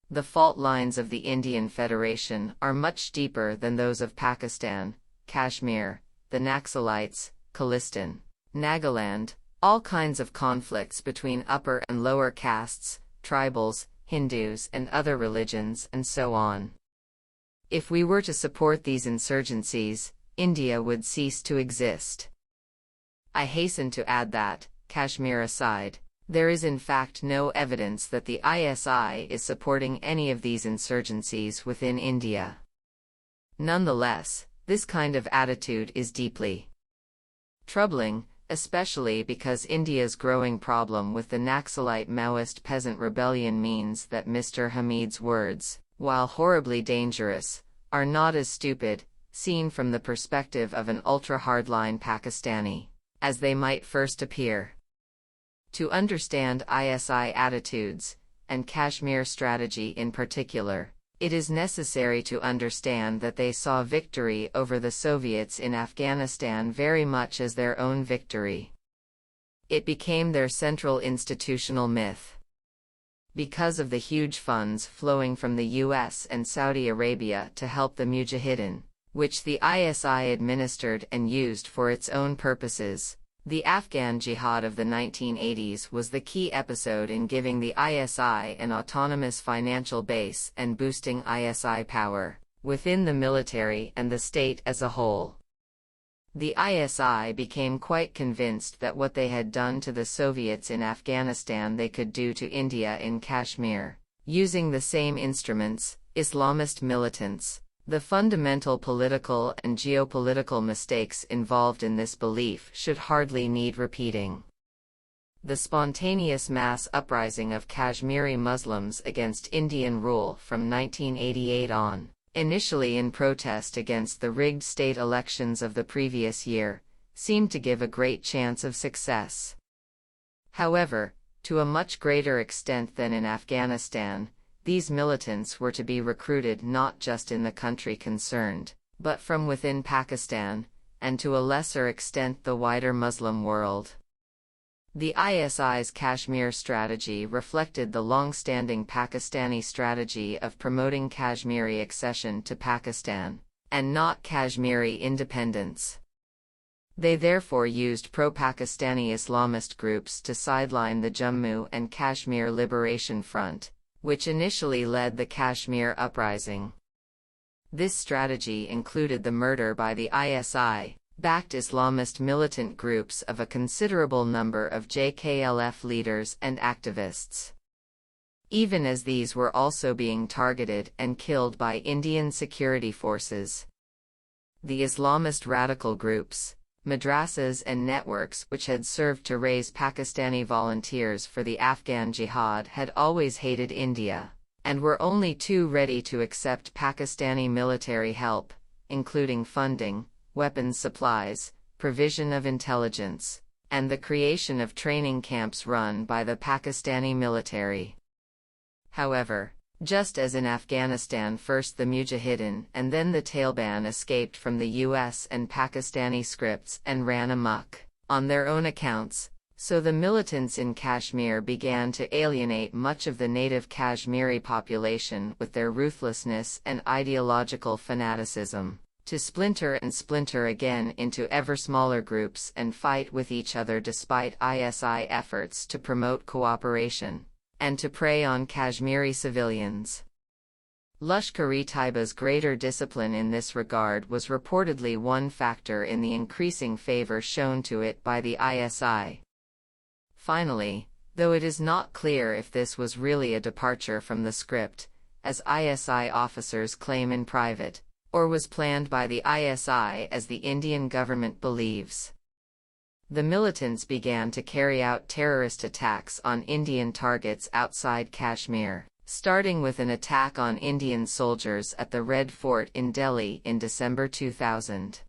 The fault lines of the Indian Federation are much deeper than those of Pakistan, Kashmir, the Naxalites, Khalistan, Nagaland, all kinds of conflicts between upper and lower castes, tribals, Hindus and other religions, and so on. If we were to support these insurgencies, India would cease to exist. I hasten to add that, Kashmir aside, there is in fact no evidence that the ISI is supporting any of these insurgencies within India. Nonetheless, this kind of attitude is deeply troubling, especially because India's growing problem with the Naxalite Maoist peasant rebellion means that Mr. Hamid's words, while horribly dangerous, are not as stupid, seen from the perspective of an ultra-hardline Pakistani, as they might first appear. To understand ISI attitudes, and Kashmir strategy in particular, it is necessary to understand that they saw victory over the Soviets in Afghanistan very much as their own victory. It became their central institutional myth. Because of the huge funds flowing from the US and Saudi Arabia to help the Mujahideen, which the ISI administered and used for its own purposes, The Afghan Jihad of the 1980s was the key episode in giving the ISI an autonomous financial base and boosting ISI power within the military and the state as a whole. The ISI became quite convinced that what they had done to the Soviets in Afghanistan they could do to India in Kashmir, using the same instruments, Islamist militants. The fundamental political and geopolitical mistakes involved in this belief should hardly need repeating. The spontaneous mass uprising of Kashmiri Muslims against Indian rule from 1988 on, initially in protest against the rigged state elections of the previous year, seemed to give a great chance of success. However, to a much greater extent than in Afghanistan, these militants were to be recruited not just in the country concerned, but from within Pakistan, and to a lesser extent the wider Muslim world. The ISI's Kashmir strategy reflected the long-standing Pakistani strategy of promoting Kashmiri accession to Pakistan, and not Kashmiri independence. They therefore used pro-Pakistani Islamist groups to sideline the Jammu and Kashmir Liberation Front, which initially led the Kashmir uprising. This strategy included the murder by the ISI-backed Islamist militant groups of a considerable number of JKLF leaders and activists, even as these were also being targeted and killed by Indian security forces. The Islamist radical groups, madrasas and networks which had served to raise Pakistani volunteers for the Afghan Jihad had always hated India, and were only too ready to accept Pakistani military help, including funding, weapons supplies, provision of intelligence, and the creation of training camps run by the Pakistani military. However, just as in Afghanistan, first the Mujahideen and then the Taliban escaped from the US and Pakistani scripts and ran amok on their own accounts, so the militants in Kashmir began to alienate much of the native Kashmiri population with their ruthlessness and ideological fanaticism, to splinter and splinter again into ever smaller groups and fight with each other despite ISI efforts to promote cooperation, and to prey on Kashmiri civilians. Lashkar-e-Taiba's greater discipline in this regard was reportedly one factor in the increasing favor shown to it by the ISI. Finally, though it is not clear if this was really a departure from the script, as ISI officers claim in private, or was planned by the ISI as the Indian government believes. The militants began to carry out terrorist attacks on Indian targets outside Kashmir, starting with an attack on Indian soldiers at the Red Fort in Delhi in December 2000.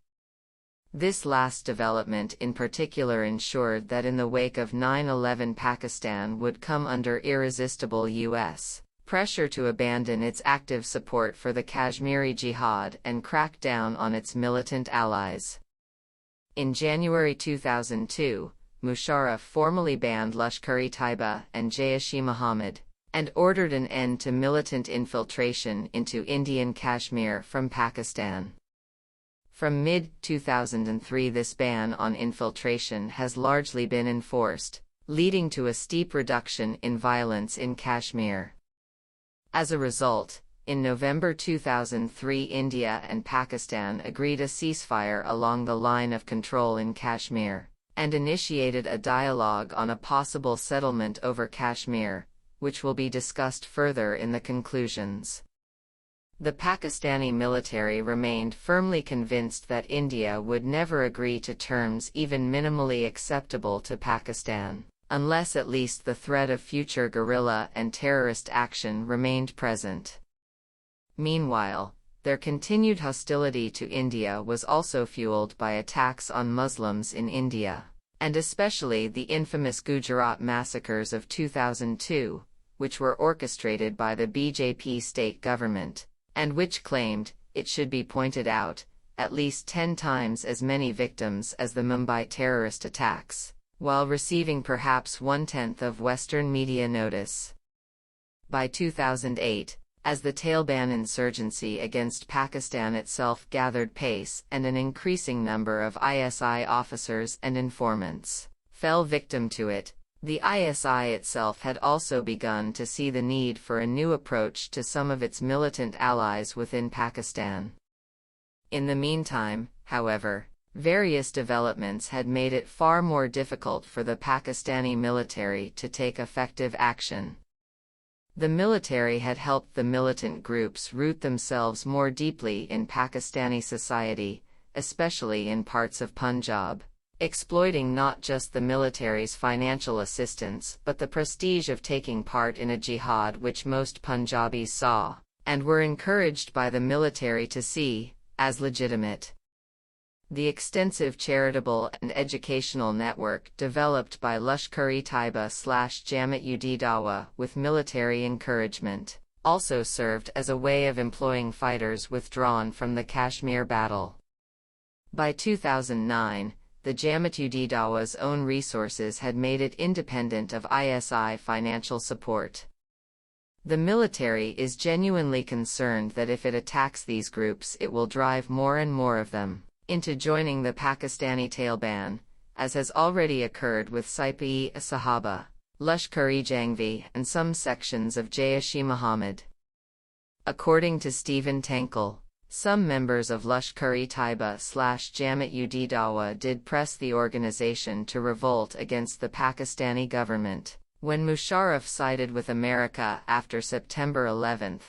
This last development in particular ensured that in the wake of 9/11 Pakistan would come under irresistible U.S. pressure to abandon its active support for the Kashmiri Jihad and crack down on its militant allies. In January 2002, Musharraf formally banned Lashkar-e-Taiba and Jaish-e-Mohammed, and ordered an end to militant infiltration into Indian Kashmir from Pakistan. From mid-2003 this ban on infiltration has largely been enforced, leading to a steep reduction in violence in Kashmir. As a result, in November 2003 India and Pakistan agreed a ceasefire along the line of control in Kashmir, and initiated a dialogue on a possible settlement over Kashmir, which will be discussed further in the conclusions. The Pakistani military remained firmly convinced that India would never agree to terms even minimally acceptable to Pakistan, unless at least the threat of future guerrilla and terrorist action remained present. Meanwhile, their continued hostility to India was also fueled by attacks on Muslims in India, and especially the infamous Gujarat massacres of 2002, which were orchestrated by the BJP state government, and which claimed, it should be pointed out, at least 10 times as many victims as the Mumbai terrorist attacks, while receiving perhaps 1/10 of Western media notice. By 2008, As the Taliban insurgency against Pakistan itself gathered pace and an increasing number of ISI officers and informants fell victim to it, the ISI itself had also begun to see the need for a new approach to some of its militant allies within Pakistan. In the meantime, however, various developments had made it far more difficult for the Pakistani military to take effective action. The military had helped the militant groups root themselves more deeply in Pakistani society, especially in parts of Punjab, exploiting not just the military's financial assistance but the prestige of taking part in a jihad which most Punjabis saw, and were encouraged by the military to see, as legitimate. The extensive charitable and educational network developed by Lashkar-e-Taiba/Jamaat-ud-Dawa with military encouragement also served as a way of employing fighters withdrawn from the Kashmir battle. By 2009, the Jamaat-ud-Dawa's own resources had made it independent of ISI financial support. The military is genuinely concerned that if it attacks these groups it will drive more and more of them into joining the Pakistani Taliban, as has already occurred with Saipa-e-Sahaba, Lashkar-e-Jangvi, and some sections of Jaish-e-Mohammed. According to Stephen Tankel, some members of Lashkar-e-Taiba/Jamaat-ud-Dawa did press the organization to revolt against the Pakistani government when Musharraf sided with America after September 11,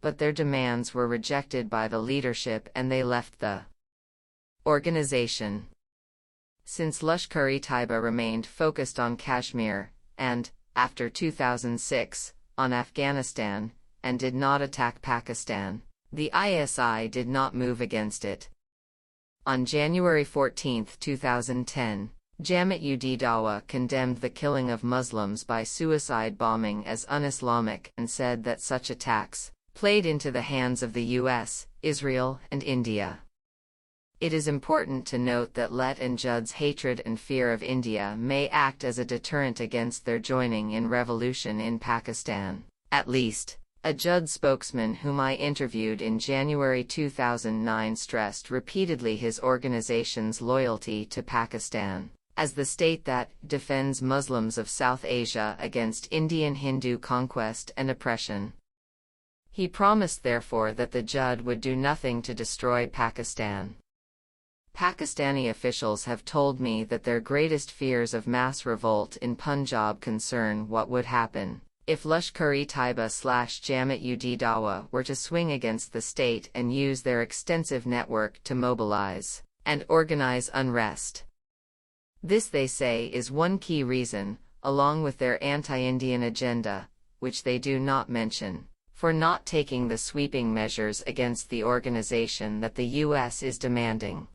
but their demands were rejected by the leadership and they left the organization. Since Lashkar-e-Taiba remained focused on Kashmir, and, after 2006, on Afghanistan, and did not attack Pakistan, the ISI did not move against it. On January 14, 2010, Jamaat-ud-Dawa condemned the killing of Muslims by suicide bombing as un-Islamic and said that such attacks played into the hands of the US, Israel, and India. It is important to note that Let and Judd's hatred and fear of India may act as a deterrent against their joining in revolution in Pakistan. At least, a Judd spokesman whom I interviewed in January 2009 stressed repeatedly his organization's loyalty to Pakistan as the state that defends Muslims of South Asia against Indian Hindu conquest and oppression. He promised therefore that the Judd would do nothing to destroy Pakistan. Pakistani officials have told me that their greatest fears of mass revolt in Punjab concern what would happen if Lashkar-e-Taiba/Jamaat-ud-Dawa were to swing against the state and use their extensive network to mobilize and organize unrest. This, they say, is one key reason, along with their anti-Indian agenda, which they do not mention, for not taking the sweeping measures against the organization that the US is demanding.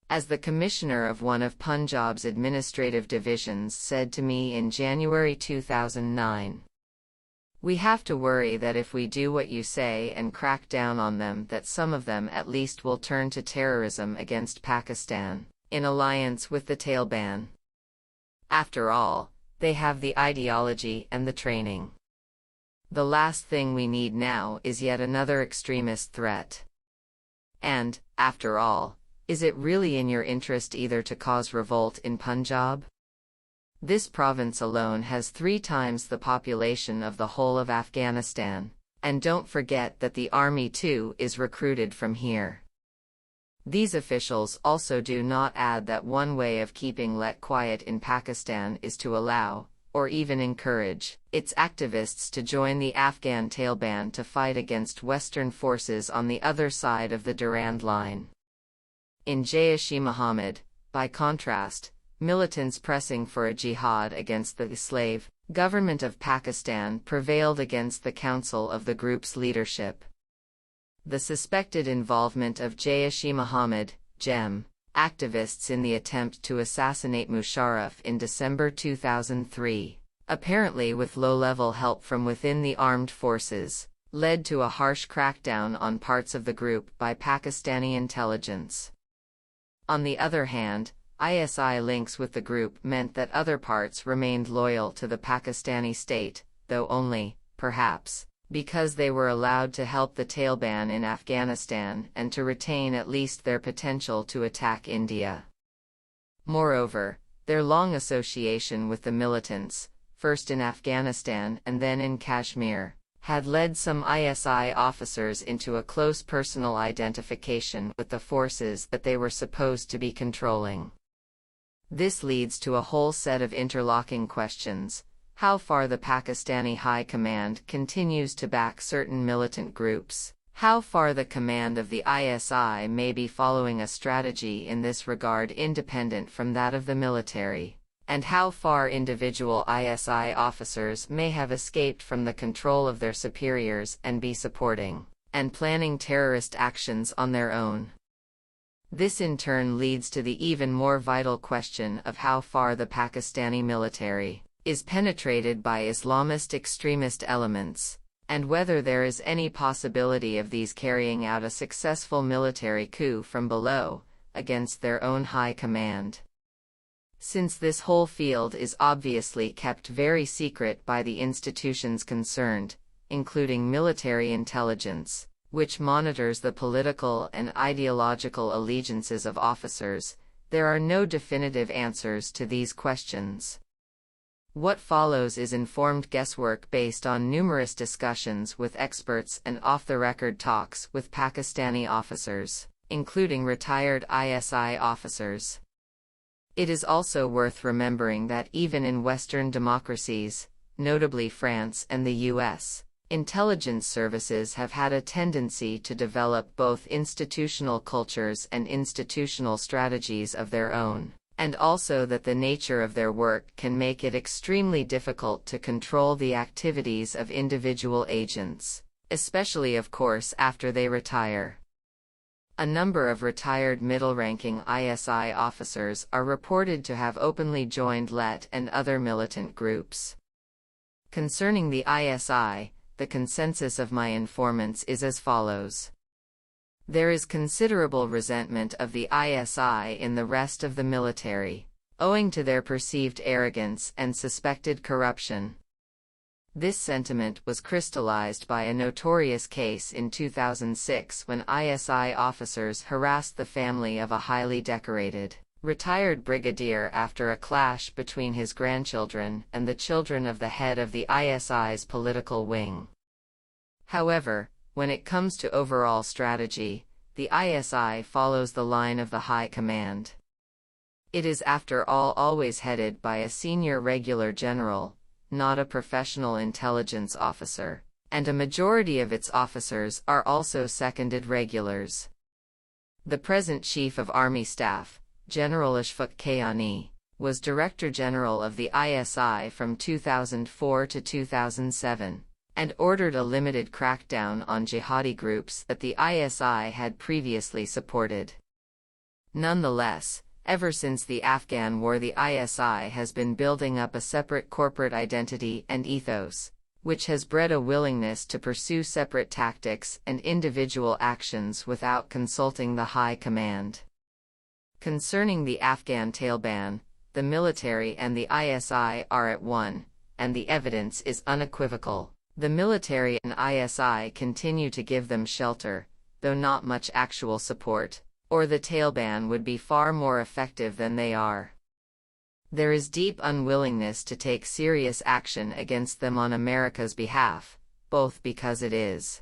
As the commissioner of one of Punjab's administrative divisions said to me in January 2009, "We have to worry that if we do what you say and crack down on them, that some of them at least will turn to terrorism against Pakistan, in alliance with the Taliban. After all, they have the ideology and the training. The last thing we need now is yet another extremist threat. And, after all, is it really in your interest either to cause revolt in Punjab? This province alone has 3 times the population of the whole of Afghanistan, and don't forget that the army too is recruited from here." These officials also do not add that one way of keeping let quiet in Pakistan is to allow, or even encourage, its activists to join the Afghan Taliban to fight against Western forces on the other side of the Durand Line. In Jaish-e-Mohammed, by contrast, militants pressing for a jihad against the slave government of Pakistan prevailed against the council of the group's leadership. The suspected involvement of Jaish-e-Mohammed (JEM) activists in the attempt to assassinate Musharraf in December 2003, apparently with low-level help from within the armed forces, led to a harsh crackdown on parts of the group by Pakistani intelligence. On the other hand, ISI links with the group meant that other parts remained loyal to the Pakistani state, though only, perhaps, because they were allowed to help the Taliban in Afghanistan and to retain at least their potential to attack India. Moreover, their long association with the militants, first in Afghanistan and then in Kashmir, had led some ISI officers into a close personal identification with the forces that they were supposed to be controlling. This leads to a whole set of interlocking questions: how far the Pakistani High Command continues to back certain militant groups, how far the command of the ISI may be following a strategy in this regard independent from that of the military, and how far individual ISI officers may have escaped from the control of their superiors and be supporting and planning terrorist actions on their own. This in turn leads to the even more vital question of how far the Pakistani military is penetrated by Islamist extremist elements, and whether there is any possibility of these carrying out a successful military coup from below, against their own high command. Since this whole field is obviously kept very secret by the institutions concerned, including military intelligence, which monitors the political and ideological allegiances of officers, there are no definitive answers to these questions. What follows is informed guesswork based on numerous discussions with experts and off-the-record talks with Pakistani officers, including retired ISI officers. It is also worth remembering that even in Western democracies, notably France and the US, intelligence services have had a tendency to develop both institutional cultures and institutional strategies of their own, and also that the nature of their work can make it extremely difficult to control the activities of individual agents, especially of course after they retire. A number of retired middle-ranking ISI officers are reported to have openly joined LET and other militant groups. Concerning the ISI, the consensus of my informants is as follows. There is considerable resentment of the ISI in the rest of the military, owing to their perceived arrogance and suspected corruption. This sentiment was crystallized by a notorious case in 2006 when ISI officers harassed the family of a highly decorated, retired brigadier after a clash between his grandchildren and the children of the head of the ISI's political wing. However, when it comes to overall strategy, the ISI follows the line of the High Command. It is after all always headed by a senior regular general, not a professional intelligence officer, and a majority of its officers are also seconded regulars. The present Chief of Army Staff, General Ashfaq Kayani, was Director General of the ISI from 2004 to 2007, and ordered a limited crackdown on jihadi groups that the ISI had previously supported. Nonetheless, ever since the Afghan War, the ISI has been building up a separate corporate identity and ethos, which has bred a willingness to pursue separate tactics and individual actions without consulting the High Command. Concerning the Afghan Taliban, the military and the ISI are at one, and the evidence is unequivocal. The military and ISI continue to give them shelter, though not much actual support, or the Taliban would be far more effective than they are. There is deep unwillingness to take serious action against them on America's behalf, both because it is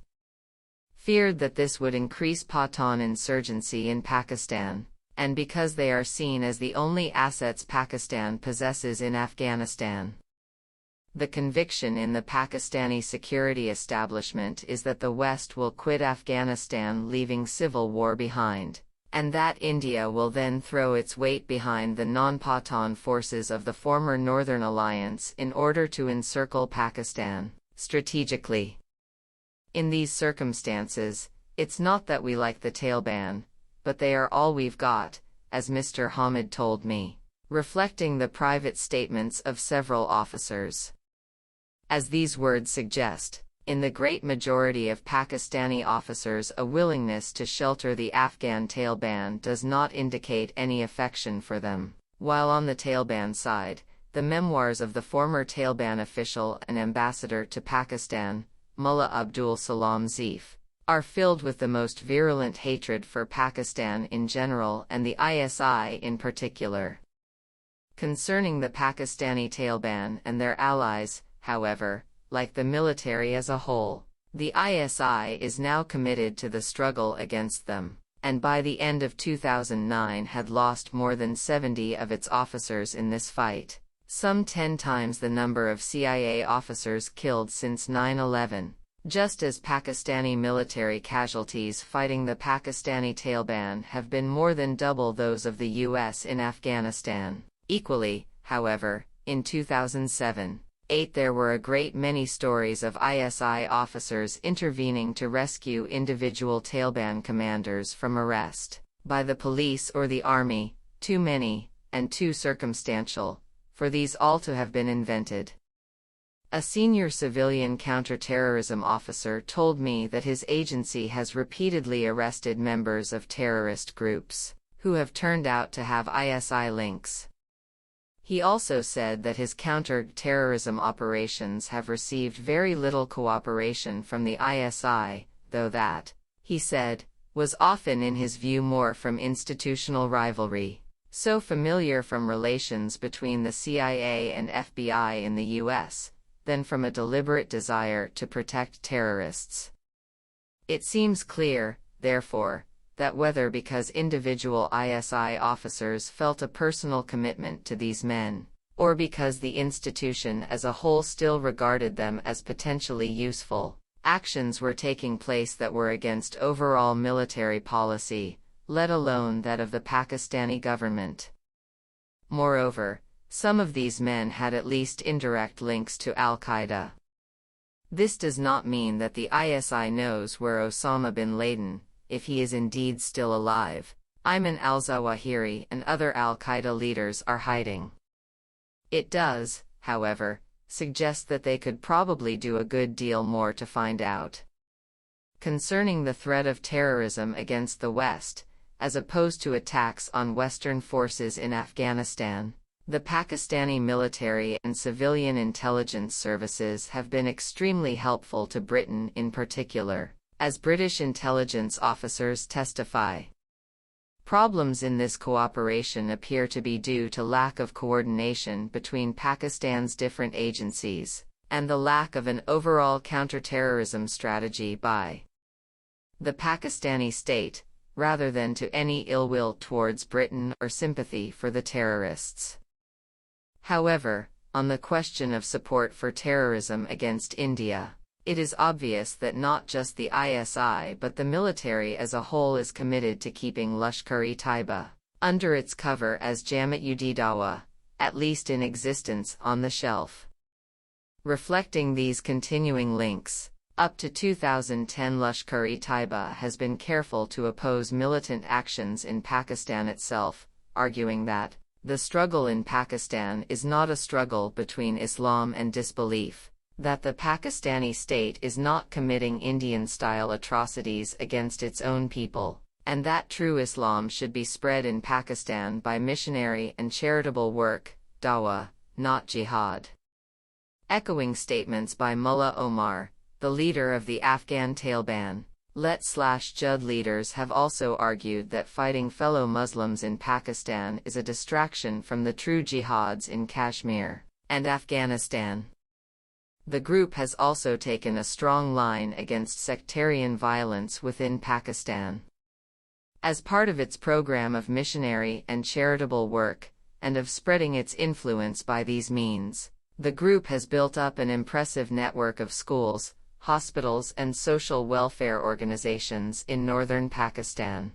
feared that this would increase Pathan insurgency in Pakistan, and because they are seen as the only assets Pakistan possesses in Afghanistan. The conviction in the Pakistani security establishment is that the West will quit Afghanistan, leaving civil war behind, and that India will then throw its weight behind the non-Pathan forces of the former Northern Alliance in order to encircle Pakistan strategically. In these circumstances, it's not that we like the Taliban, but they are all we've got, as Mr. Hamid told me, reflecting the private statements of several officers. As these words suggest, in the great majority of Pakistani officers, a willingness to shelter the Afghan Taliban does not indicate any affection for them, while on the Taliban side, the memoirs of the former Taliban official and ambassador to Pakistan, Mullah Abdul Salam Zeef, are filled with the most virulent hatred for Pakistan in general and the ISI in particular. Concerning the Pakistani Taliban and their allies, however, like the military as a whole, the ISI is now committed to the struggle against them, and by the end of 2009 had lost more than 70 of its officers in this fight, some 10 times the number of CIA officers killed since 9/11. Just as Pakistani military casualties fighting the Pakistani Taliban have been more than double those of the US in Afghanistan. Equally, however, in 2007-8 there were a great many stories of ISI officers intervening to rescue individual Taliban commanders from arrest by the police or the army, too many, and too circumstantial, for these all to have been invented. A senior civilian counterterrorism officer told me that his agency has repeatedly arrested members of terrorist groups who have turned out to have ISI links. He also said that his counter-terrorism operations have received very little cooperation from the ISI, though that, he said, was often in his view more from institutional rivalry, so familiar from relations between the CIA and FBI in the US, than from a deliberate desire to protect terrorists. It seems clear, therefore, that whether because individual ISI officers felt a personal commitment to these men, or because the institution as a whole still regarded them as potentially useful, actions were taking place that were against overall military policy, let alone that of the Pakistani government. Moreover, some of these men had at least indirect links to al-Qaeda. This does not mean that the ISI knows where Osama bin Laden, if he is indeed still alive, Ayman al-Zawahiri and other al-Qaeda leaders are hiding. It does, however, suggest that they could probably do a good deal more to find out. Concerning the threat of terrorism against the West, as opposed to attacks on Western forces in Afghanistan, the Pakistani military and civilian intelligence services have been extremely helpful to Britain in particular, as British intelligence officers testify. Problems in this cooperation appear to be due to lack of coordination between Pakistan's different agencies, and the lack of an overall counterterrorism strategy by the Pakistani state, rather than to any ill will towards Britain or sympathy for the terrorists. However, on the question of support for terrorism against India, it is obvious that not just the ISI but the military as a whole is committed to keeping Lashkar-e-Taiba, under its cover as Jamaat-ud-Dawa, at least in existence, on the shelf. Reflecting these continuing links, up to 2010 Lashkar-e-Taiba has been careful to oppose militant actions in Pakistan itself, arguing that the struggle in Pakistan is not a struggle between Islam and disbelief, that the Pakistani state is not committing Indian-style atrocities against its own people, and that true Islam should be spread in Pakistan by missionary and charitable work, dawah, not jihad. Echoing statements by Mullah Omar, the leader of the Afghan Taliban, Let/Jud leaders have also argued that fighting fellow Muslims in Pakistan is a distraction from the true jihads in Kashmir and Afghanistan. The group has also taken a strong line against sectarian violence within Pakistan. As part of its program of missionary and charitable work, and of spreading its influence by these means, the group has built up an impressive network of schools, hospitals and social welfare organizations in northern Pakistan.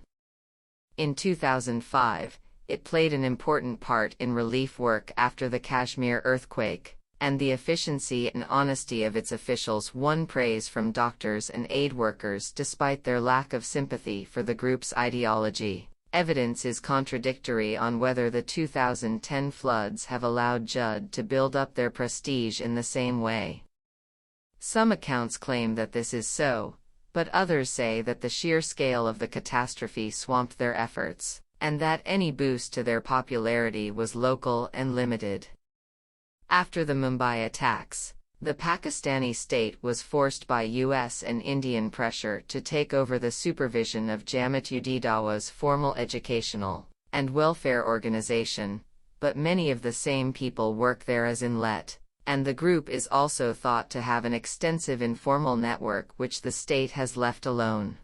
In 2005, it played an important part in relief work after the Kashmir earthquake, and the efficiency and honesty of its officials won praise from doctors and aid workers despite their lack of sympathy for the group's ideology. Evidence is contradictory on whether the 2010 floods have allowed Jud to build up their prestige in the same way. Some accounts claim that this is so, but others say that the sheer scale of the catastrophe swamped their efforts, and that any boost to their popularity was local and limited. After the Mumbai attacks, The Pakistani state was forced by US and Indian pressure to take over the supervision of Jamaat-ud-Dawa's formal educational and welfare organization, but many of the same people work there as in Let, and the group is also thought to have an extensive informal network which the state has left alone.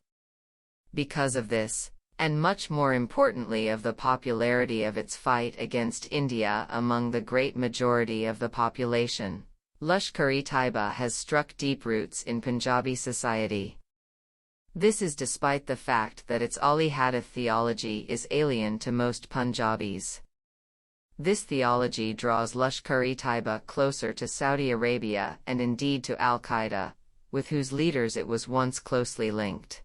Because of this, and much more importantly of the popularity of its fight against India among the great majority of the population, Lashkar-e-Taiba has struck deep roots in Punjabi society. This is despite the fact that its Ali Hadith theology is alien to most Punjabis. This theology draws Lashkar-e-Taiba closer to Saudi Arabia and indeed to Al-Qaeda, with whose leaders it was once closely linked.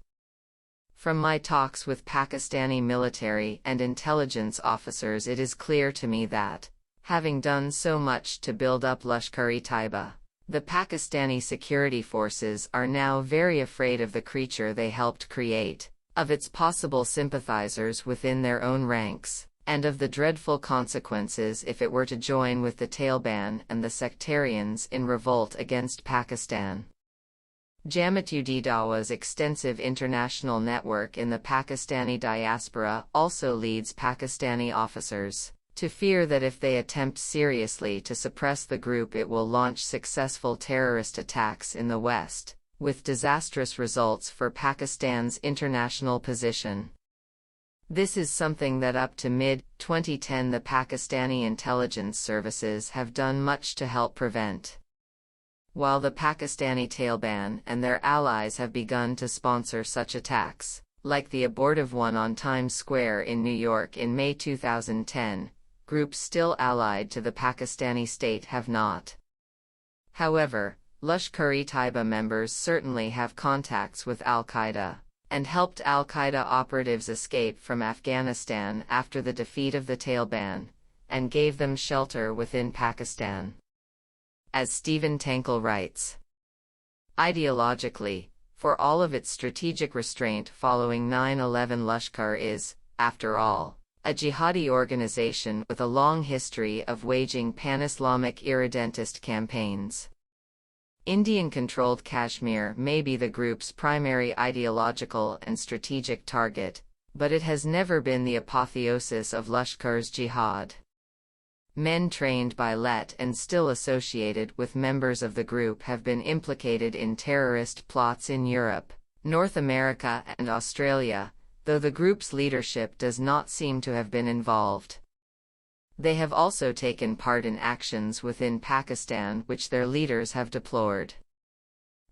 From my talks with Pakistani military and intelligence officers, it is clear to me that, having done so much to build up Lashkar-e-Taiba, the Pakistani security forces are now very afraid of the creature they helped create, of its possible sympathizers within their own ranks, and of the dreadful consequences if it were to join with the Taliban and the sectarians in revolt against Pakistan. Jamaat-ud-Dawa's extensive international network in the Pakistani diaspora also leads Pakistani officers to fear that if they attempt seriously to suppress the group, it will launch successful terrorist attacks in the West, with disastrous results for Pakistan's international position. This is something that up to mid-2010 the Pakistani intelligence services have done much to help prevent. While the Pakistani Taliban and their allies have begun to sponsor such attacks, like the abortive one on Times Square in New York in May 2010, groups still allied to the Pakistani state have not. However, Lashkar-e-Taiba members certainly have contacts with Al-Qaeda, and helped Al-Qaeda operatives escape from Afghanistan after the defeat of the Taliban, and gave them shelter within Pakistan. As Stephen Tankle writes, ideologically, for all of its strategic restraint following 9/11, Lashkar is, after all, a jihadi organization with a long history of waging pan-Islamic irredentist campaigns. Indian-controlled Kashmir may be the group's primary ideological and strategic target, but it has never been the apotheosis of Lashkar's jihad. Men trained by Let and still associated with members of the group have been implicated in terrorist plots in Europe, North America and Australia, though the group's leadership does not seem to have been involved. They have also taken part in actions within Pakistan which their leaders have deplored.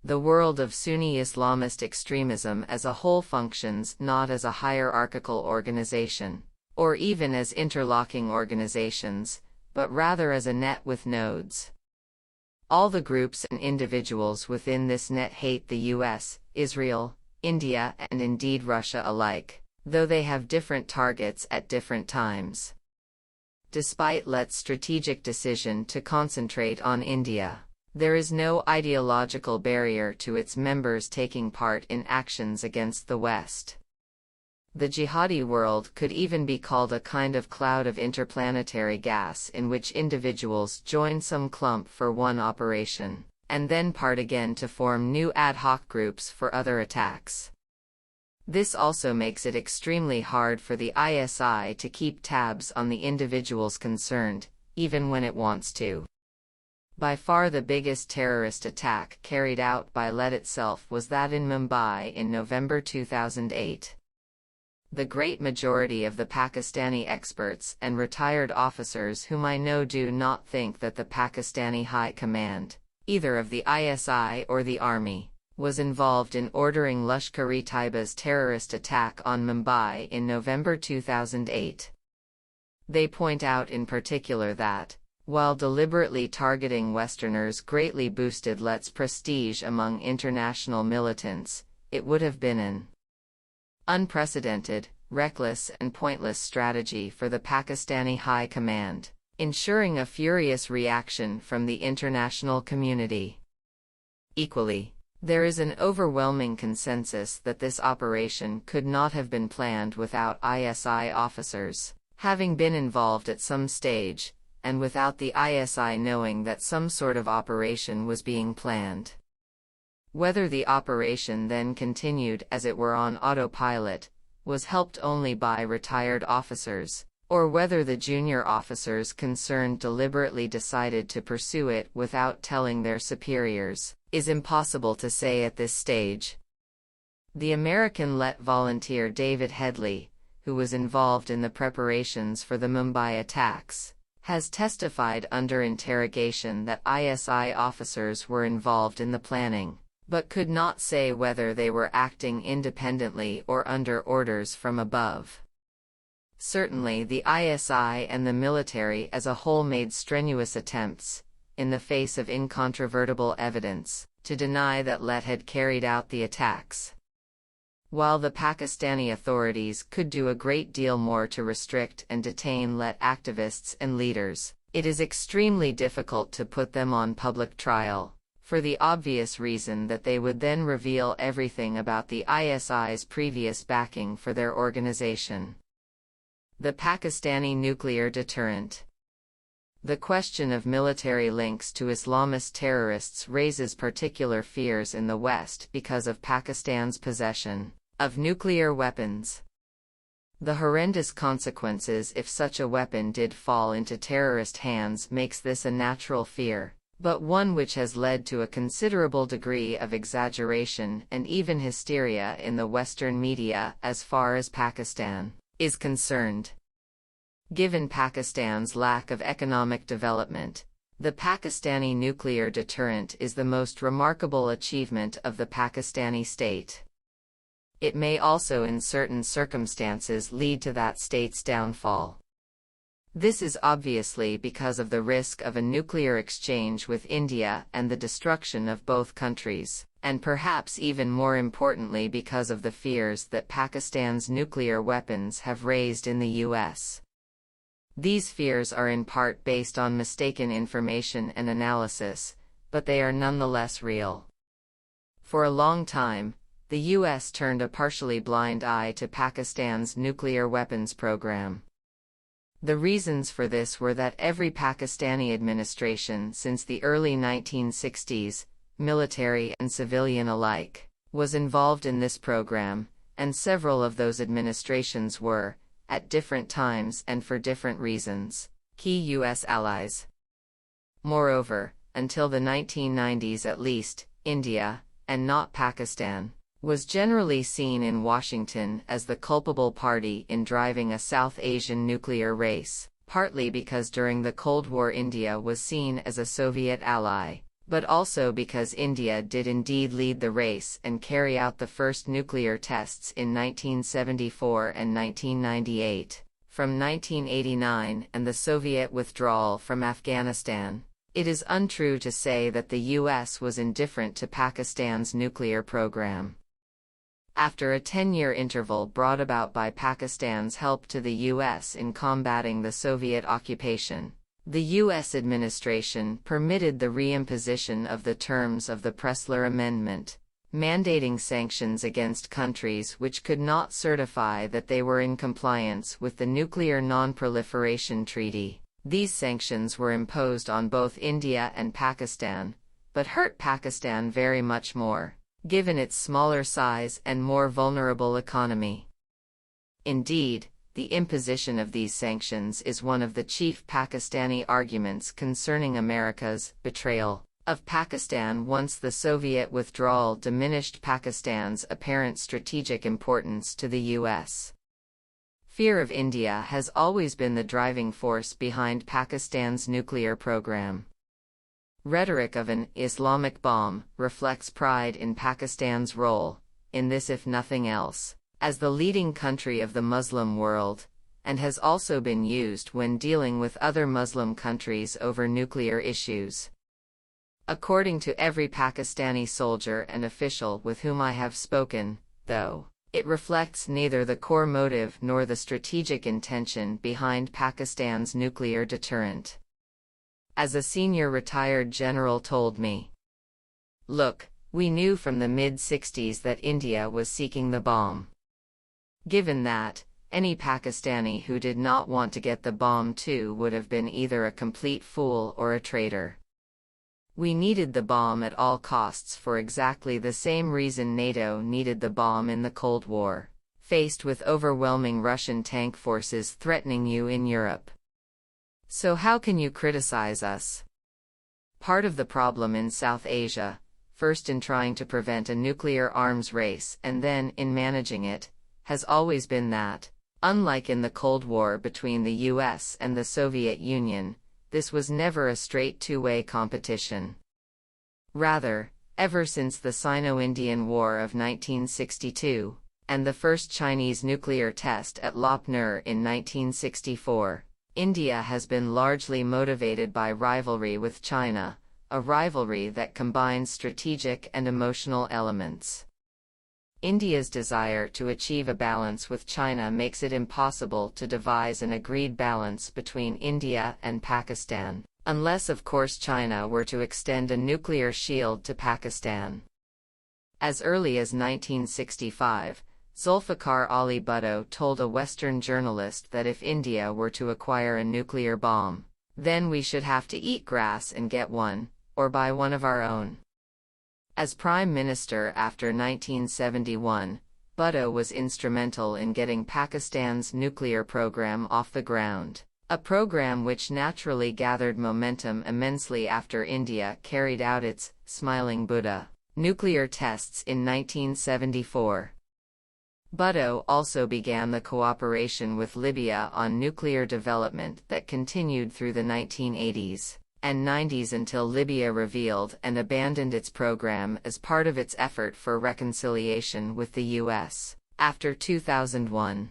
The world of Sunni Islamist extremism as a whole functions not as a hierarchical organization, or even as interlocking organizations, but rather as a net with nodes. All the groups and individuals within this net hate the US, Israel, India, and indeed Russia alike, though they have different targets at different times. Despite Let's strategic decision to concentrate on India, there is no ideological barrier to its members taking part in actions against the West. The jihadi world could even be called a kind of cloud of interplanetary gas in which individuals join some clump for one operation, and then part again to form new ad hoc groups for other attacks. This also makes it extremely hard for the ISI to keep tabs on the individuals concerned, even when it wants to. By far the biggest terrorist attack carried out by Let itself was that in Mumbai in November 2008. The great majority of the Pakistani experts and retired officers whom I know do not think that the Pakistani High Command, either of the ISI or the Army, was involved in ordering Lashkar-e-Taiba's terrorist attack on Mumbai in November 2008. They point out in particular that, while deliberately targeting Westerners greatly boosted Let's prestige among international militants, it would have been an unprecedented, reckless and pointless strategy for the Pakistani High Command, ensuring a furious reaction from the international community. Equally, there is an overwhelming consensus that this operation could not have been planned without ISI officers having been involved at some stage, and without the ISI knowing that some sort of operation was being planned. Whether the operation then continued as it were on autopilot, was helped only by retired officers, or whether the junior officers concerned deliberately decided to pursue it without telling their superiors, is impossible to say at this stage. The American let volunteer David Headley, who was involved in the preparations for the Mumbai attacks, has testified under interrogation that ISI officers were involved in the planning, but could not say whether they were acting independently or under orders from above. Certainly the ISI and the military as a whole made strenuous attempts, in the face of incontrovertible evidence, to deny that Let had carried out the attacks. While the Pakistani authorities could do a great deal more to restrict and detain Let activists and leaders, it is extremely difficult to put them on public trial, for the obvious reason that they would then reveal everything about the ISI's previous backing for their organization. The Pakistani nuclear deterrent. The question of military links to Islamist terrorists raises particular fears in the West because of Pakistan's possession of nuclear weapons. The horrendous consequences if such a weapon did fall into terrorist hands makes this a natural fear, but one which has led to a considerable degree of exaggeration and even hysteria in the Western media as far as Pakistan is concerned. Given Pakistan's lack of economic development, the Pakistani nuclear deterrent is the most remarkable achievement of the Pakistani state. It may also in certain circumstances lead to that state's downfall. This is obviously because of the risk of a nuclear exchange with India and the destruction of both countries, and perhaps even more importantly because of the fears that Pakistan's nuclear weapons have raised in the U.S. These fears are in part based on mistaken information and analysis, but they are nonetheless real. For a long time, the U.S. turned a partially blind eye to Pakistan's nuclear weapons program. The reasons for this were that every Pakistani administration since the early 1960s, military and civilian alike, was involved in this program, and several of those administrations were, at different times and for different reasons, key U.S. allies. Moreover, until the 1990s at least, India, and not Pakistan, was generally seen in Washington as the culpable party in driving a South Asian nuclear race, partly because during the Cold War India was seen as a Soviet ally, but also because India did indeed lead the race and carry out the first nuclear tests in 1974 and 1998. From 1989 and the Soviet withdrawal from Afghanistan, it is untrue to say that the U.S. was indifferent to Pakistan's nuclear program. After a 10-year interval brought about by Pakistan's help to the U.S. in combating the Soviet occupation, the U.S. administration permitted the reimposition of the terms of the Pressler Amendment, mandating sanctions against countries which could not certify that they were in compliance with the Nuclear Non-Proliferation Treaty. These sanctions were imposed on both India and Pakistan, but hurt Pakistan very much more, given its smaller size and more vulnerable economy. Indeed, the imposition of these sanctions is one of the chief Pakistani arguments concerning America's betrayal of Pakistan once the Soviet withdrawal diminished Pakistan's apparent strategic importance to the U.S. Fear of India has always been the driving force behind Pakistan's nuclear program. Rhetoric of an Islamic bomb reflects pride in Pakistan's role, in this if nothing else, as the leading country of the Muslim world, and has also been used when dealing with other Muslim countries over nuclear issues. According to every Pakistani soldier and official with whom I have spoken, though, it reflects neither the core motive nor the strategic intention behind Pakistan's nuclear deterrent. As a senior retired general told me, "Look, we knew from the mid-60s that India was seeking the bomb. Given that, Any Pakistani who did not want to get the bomb too would have been either a complete fool or a traitor. We needed the bomb at all costs for exactly the same reason NATO needed the bomb in the Cold War, faced with overwhelming Russian tank forces threatening you in Europe. So how can you criticize us? Part of the problem in South Asia, first in trying to prevent a nuclear arms race and then in managing it, has always been that, unlike in the Cold War between the US and the Soviet Union, this was never a straight two-way competition. Rather, ever since the Sino-Indian War of 1962, and the first Chinese nuclear test at Lop Nur in 1964, India has been largely motivated by rivalry with China, a rivalry that combines strategic and emotional elements. India's desire to achieve a balance with China makes it impossible to devise an agreed balance between India and Pakistan, unless of course China were to extend a nuclear shield to Pakistan. As early as 1965, Zulfikar Ali Bhutto told a Western journalist that if India were to acquire a nuclear bomb, then we should have to eat grass and get one, or buy one of our own. As Prime Minister after 1971, Bhutto was instrumental in getting Pakistan's nuclear program off the ground, a program which naturally gathered momentum immensely after India carried out its Smiling Buddha nuclear tests in 1974. Bhutto also began the cooperation with Libya on nuclear development that continued through the 1980s and 90s until Libya revealed and abandoned its program as part of its effort for reconciliation with the US after 2001.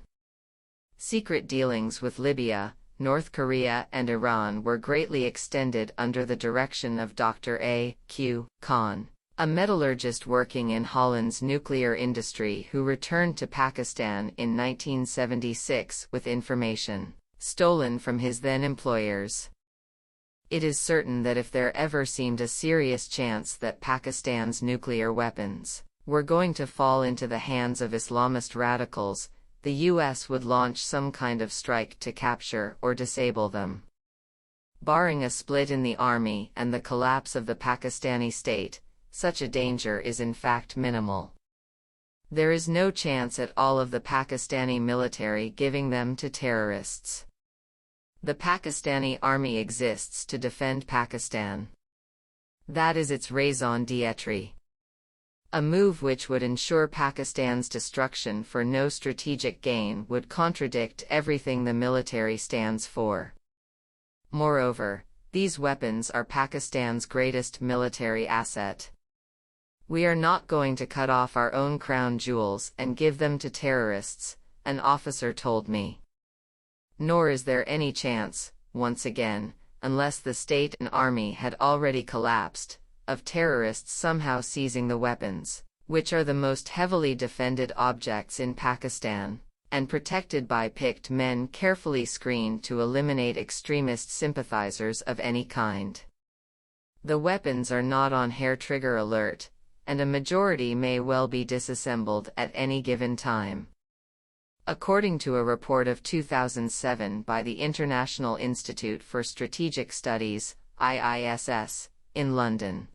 Secret dealings with Libya, North Korea and Iran were greatly extended under the direction of Dr. A. Q. Khan, a metallurgist working in Holland's nuclear industry who returned to Pakistan in 1976 with information stolen from his then employers. It is certain that if there ever seemed a serious chance that Pakistan's nuclear weapons were going to fall into the hands of Islamist radicals, the US would launch some kind of strike to capture or disable them. Barring a split in the army and the collapse of the Pakistani state, such a danger is in fact minimal. There is no chance at all of the Pakistani military giving them to terrorists. The Pakistani army exists to defend Pakistan. That is its raison d'être. A move which would ensure Pakistan's destruction for no strategic gain would contradict everything the military stands for. Moreover, these weapons are Pakistan's greatest military asset. We are not going to cut off our own crown jewels and give them to terrorists, an officer told me. Nor is there any chance, once again, unless the state and army had already collapsed, of terrorists somehow seizing the weapons, which are the most heavily defended objects in Pakistan, and protected by picked men carefully screened to eliminate extremist sympathizers of any kind. The weapons are not on hair-trigger alert, and a majority may well be disassembled at any given time. According to a report of 2007 by the International Institute for Strategic Studies, IISS, in London,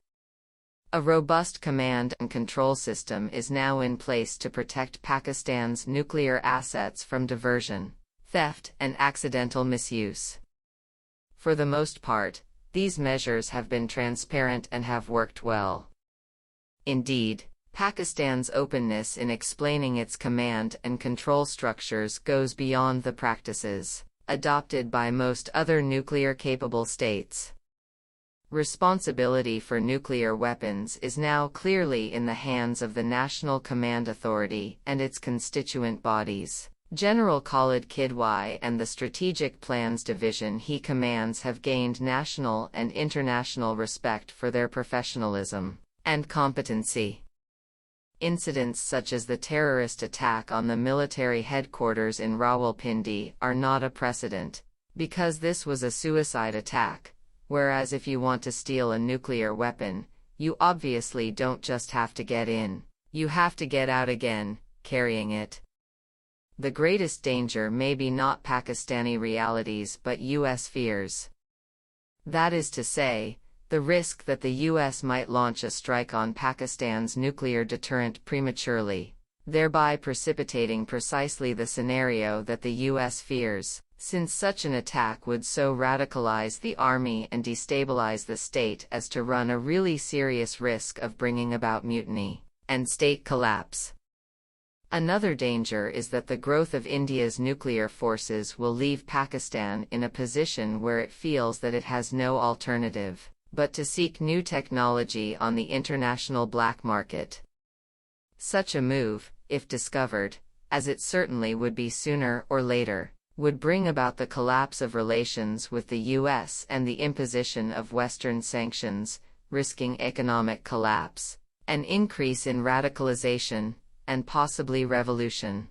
a robust command and control system is now in place to protect Pakistan's nuclear assets from diversion, theft, and accidental misuse. For the most part, these measures have been transparent and have worked well. Indeed, Pakistan's openness in explaining its command and control structures goes beyond the practices adopted by most other nuclear-capable states. Responsibility for nuclear weapons is now clearly in the hands of the National Command Authority and its constituent bodies. General Khalid Kidwai and the Strategic Plans Division he commands have gained national and international respect for their professionalism and competency. Incidents such as the terrorist attack on the military headquarters in Rawalpindi are not a precedent, because this was a suicide attack, whereas if you want to steal a nuclear weapon, you obviously don't just have to get in, you have to get out again, carrying it. The greatest danger may be not Pakistani realities but U.S. fears. That is to say, the risk that the U.S. might launch a strike on Pakistan's nuclear deterrent prematurely, thereby precipitating precisely the scenario that the U.S. fears, since such an attack would so radicalize the army and destabilize the state as to run a really serious risk of bringing about mutiny and state collapse. Another danger is that the growth of India's nuclear forces will leave Pakistan in a position where it feels that it has no alternative but to seek new technology on the international black market. Such a move, if discovered, as it certainly would be sooner or later, would bring about the collapse of relations with the U.S. and the imposition of Western sanctions, risking economic collapse, an increase in radicalization, and possibly revolution.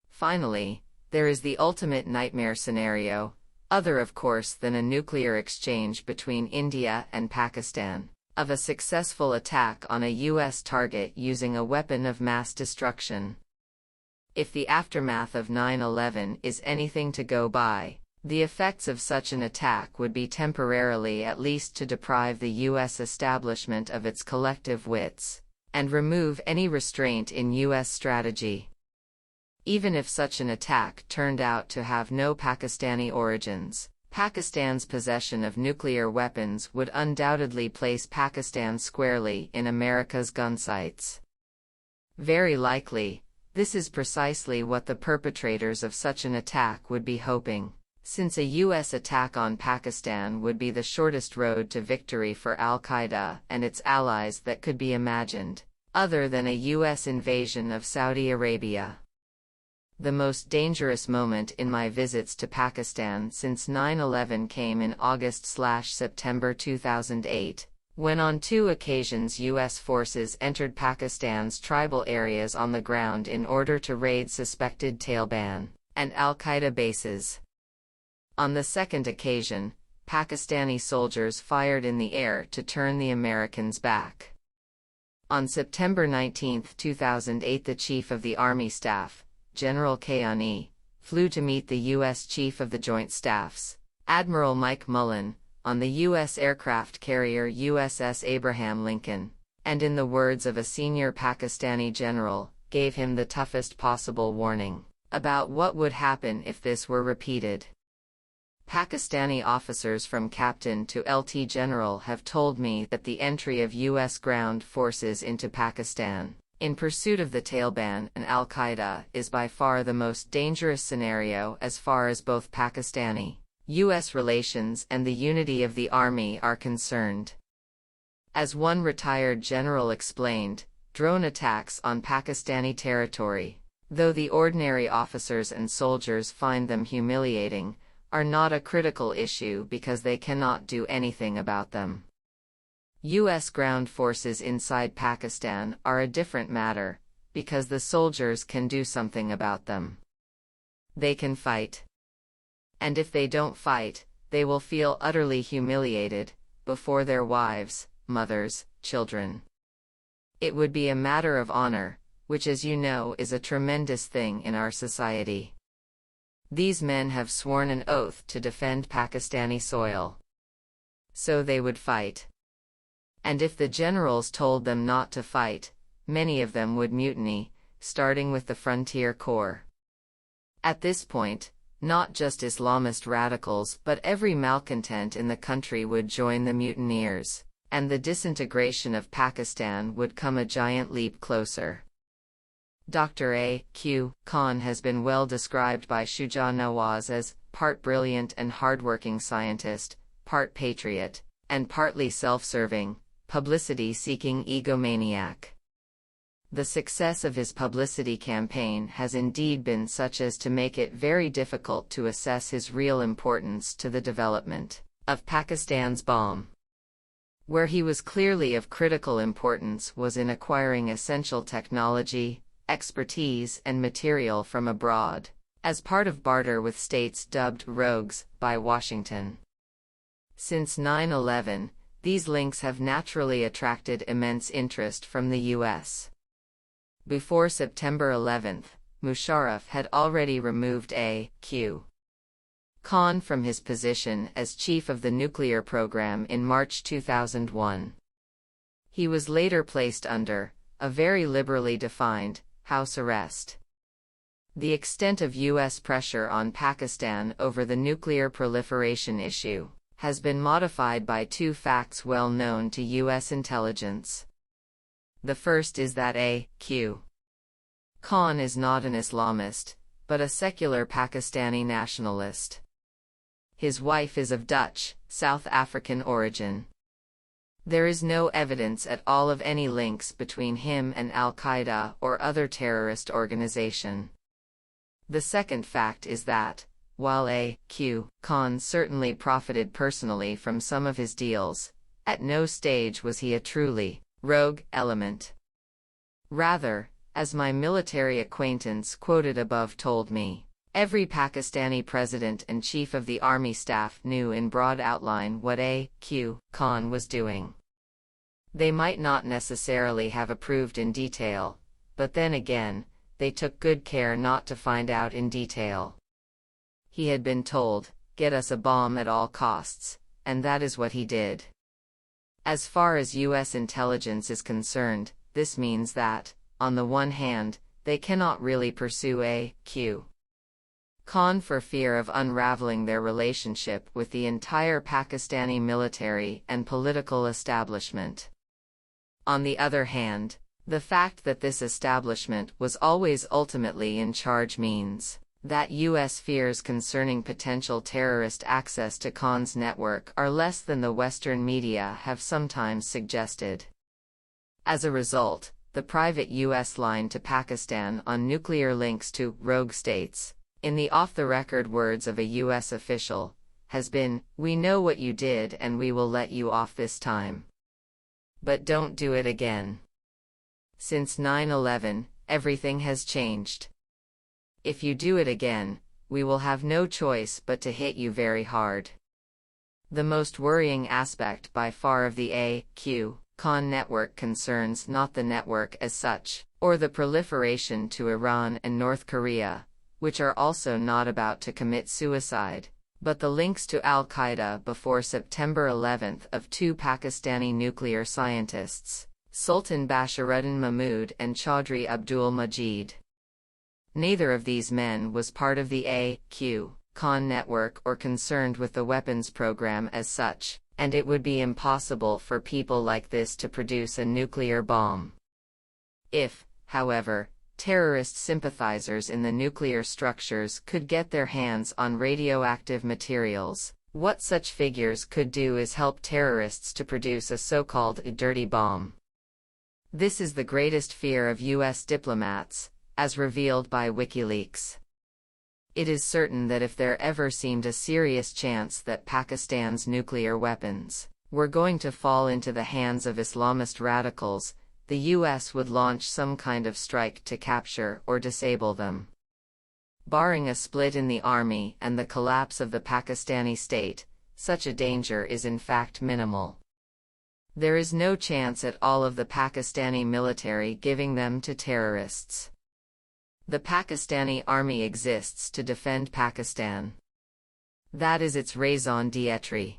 Finally, there is the ultimate nightmare scenario, other of course than a nuclear exchange between India and Pakistan, of a successful attack on a U.S. target using a weapon of mass destruction. If the aftermath of 9/11 is anything to go by, the effects of such an attack would be temporarily at least to deprive the U.S. establishment of its collective wits, and remove any restraint in U.S. strategy. Even if such an attack turned out to have no Pakistani origins, Pakistan's possession of nuclear weapons would undoubtedly place Pakistan squarely in America's gun sights. Very likely, this is precisely what the perpetrators of such an attack would be hoping, since a U.S. attack on Pakistan would be the shortest road to victory for al-Qaeda and its allies that could be imagined, other than a U.S. invasion of Saudi Arabia. The most dangerous moment in my visits to Pakistan since 9/11 came in August/September 2008, when on 2 occasions U.S. forces entered Pakistan's tribal areas on the ground in order to raid suspected Taliban and al-Qaeda bases. On the second occasion, Pakistani soldiers fired in the air to turn the Americans back. On September 19, 2008, the Chief of the Army Staff, General Kayani, flew to meet the U.S. Chief of the Joint Staffs, Admiral Mike Mullen, on the U.S. aircraft carrier USS Abraham Lincoln, and in the words of a senior Pakistani general, gave him the toughest possible warning about what would happen if this were repeated. Pakistani officers from captain to LT general have told me that the entry of U.S. ground forces into Pakistan, in pursuit of the Taliban and al-Qaeda, is by far the most dangerous scenario as far as both Pakistani-U.S. relations and the unity of the army are concerned. As one retired general explained, drone attacks on Pakistani territory, though the ordinary officers and soldiers find them humiliating, are not a critical issue because they cannot do anything about them. U.S. ground forces inside Pakistan are a different matter, because the soldiers can do something about them. They can fight. And if they don't fight, they will feel utterly humiliated, before their wives, mothers, children. It would be a matter of honor, which, as you know, is a tremendous thing in our society. These men have sworn an oath to defend Pakistani soil. So they would fight. And if the generals told them not to fight, many of them would mutiny, starting with the Frontier Corps. At this point, not just Islamist radicals but every malcontent in the country would join the mutineers, and the disintegration of Pakistan would come a giant leap closer. Dr. A. Q. Khan has been well described by Shuja Nawaz as part brilliant and hardworking scientist, part patriot, and partly self-serving, publicity-seeking egomaniac. The success of his publicity campaign has indeed been such as to make it very difficult to assess his real importance to the development of Pakistan's bomb. Where he was clearly of critical importance was in acquiring essential technology, expertise, and material from abroad, as part of barter with states dubbed rogues by Washington. Since 9/11, these links have naturally attracted immense interest from the U.S. Before September 11, Musharraf had already removed A.Q. Khan from his position as chief of the nuclear program in March 2001. He was later placed under a very liberally defined house arrest. The extent of U.S. pressure on Pakistan over the nuclear proliferation issue has been modified by two facts well known to U.S. intelligence. The first is that A.Q. Khan is not an Islamist, but a secular Pakistani nationalist. His wife is of Dutch, South African origin. There is no evidence at all of any links between him and Al-Qaeda or other terrorist organization. The second fact is that, while A.Q. Khan certainly profited personally from some of his deals, at no stage was he a truly rogue element. Rather, as my military acquaintance quoted above told me, every Pakistani president and chief of the army staff knew in broad outline what A.Q. Khan was doing. They might not necessarily have approved in detail, but then again, they took good care not to find out in detail. He had been told, "Get us a bomb at all costs," and that is what he did. As far as U.S. intelligence is concerned, this means that, on the one hand, they cannot really pursue A.Q. Khan for fear of unraveling their relationship with the entire Pakistani military and political establishment. On the other hand, the fact that this establishment was always ultimately in charge means that U.S. fears concerning potential terrorist access to Khan's network are less than the Western media have sometimes suggested. As a result, the private U.S. line to Pakistan on nuclear links to rogue states, in the off-the-record words of a U.S. official, has been, "We know what you did and we will let you off this time. But don't do it again." Since 9/11, everything has changed. If you do it again, we will have no choice but to hit you very hard. The most worrying aspect by far of the A.Q. Khan network concerns not the network as such, or the proliferation to Iran and North Korea, which are also not about to commit suicide, but the links to Al-Qaeda before September 11 of two Pakistani nuclear scientists, Sultan Basharuddin Mahmud and Chaudhry Abdul Majid. Neither of these men was part of the A.Q. Khan network or concerned with the weapons program as such, and it would be impossible for people like this to produce a nuclear bomb. If, however, terrorist sympathizers in the nuclear structures could get their hands on radioactive materials, what such figures could do is help terrorists to produce a so-called dirty bomb. This is the greatest fear of U.S. diplomats, as revealed by WikiLeaks. It is certain that if there ever seemed a serious chance that Pakistan's nuclear weapons were going to fall into the hands of Islamist radicals, the U.S. would launch some kind of strike to capture or disable them. Barring a split in the army and the collapse of the Pakistani state, such a danger is in fact minimal. There is no chance at all of the Pakistani military giving them to terrorists. The Pakistani army exists to defend Pakistan. That is its raison d'être.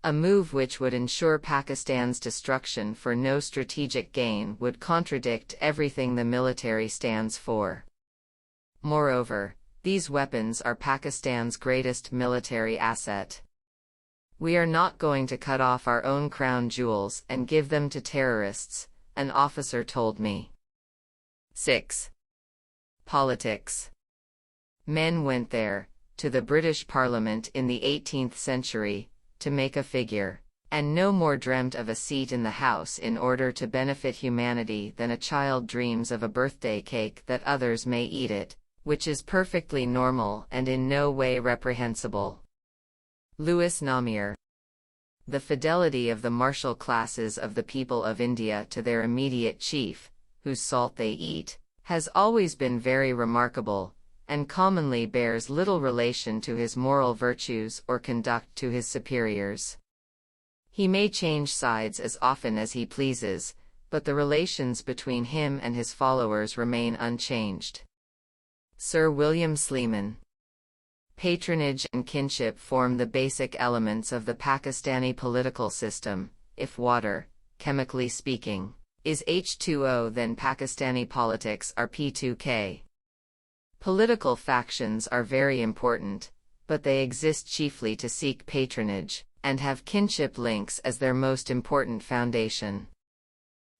A move which would ensure Pakistan's destruction for no strategic gain would contradict everything the military stands for. Moreover, these weapons are Pakistan's greatest military asset. We are not going to cut off our own crown jewels and give them to terrorists, an officer told me. 6. Politics. Men went there, to the British Parliament in the 18th century, to make a figure, and no more dreamt of a seat in the House in order to benefit humanity than a child dreams of a birthday cake that others may eat it, which is perfectly normal and in no way reprehensible. Louis Namier. The fidelity of the martial classes of the people of India to their immediate chief, whose salt they eat, has always been very remarkable, and commonly bears little relation to his moral virtues or conduct to his superiors. He may change sides as often as he pleases, but the relations between him and his followers remain unchanged. Sir William Sleeman. Patronage and kinship form the basic elements of the Pakistani political system. If water, chemically speaking, is H2O, then Pakistani politics are P2K. Political factions are very important, but they exist chiefly to seek patronage, and have kinship links as their most important foundation.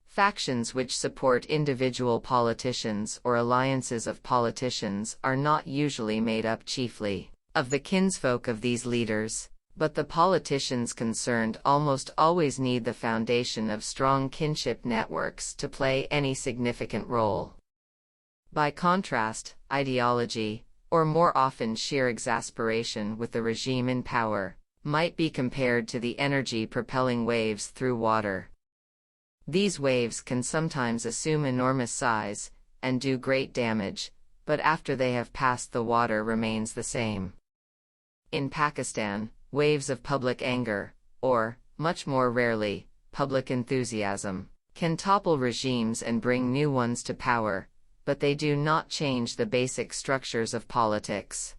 Factions which support individual politicians or alliances of politicians are not usually made up chiefly of the kinsfolk of these leaders, but the politicians concerned almost always need the foundation of strong kinship networks to play any significant role. By contrast, ideology, or more often sheer exasperation with the regime in power, might be compared to the energy propelling waves through water. These waves can sometimes assume enormous size and do great damage, but after they have passed, the water remains the same. In Pakistan, waves of public anger, or, much more rarely, public enthusiasm, can topple regimes and bring new ones to power, but they do not change the basic structures of politics.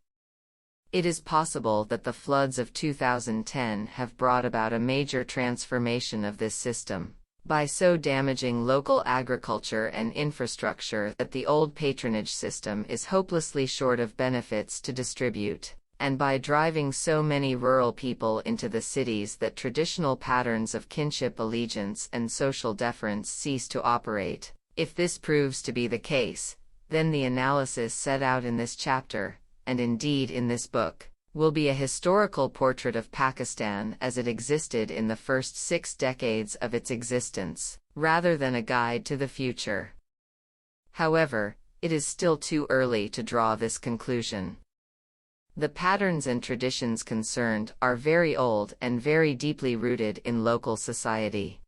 It is possible that the floods of 2010 have brought about a major transformation of this system, by so damaging local agriculture and infrastructure that the old patronage system is hopelessly short of benefits to distribute, and by driving so many rural people into the cities that traditional patterns of kinship allegiance and social deference cease to operate. If this proves to be the case, then the analysis set out in this chapter, and indeed in this book, will be a historical portrait of Pakistan as it existed in the first 6 decades of its existence, rather than a guide to the future. However, it is still too early to draw this conclusion. The patterns and traditions concerned are very old and very deeply rooted in local society.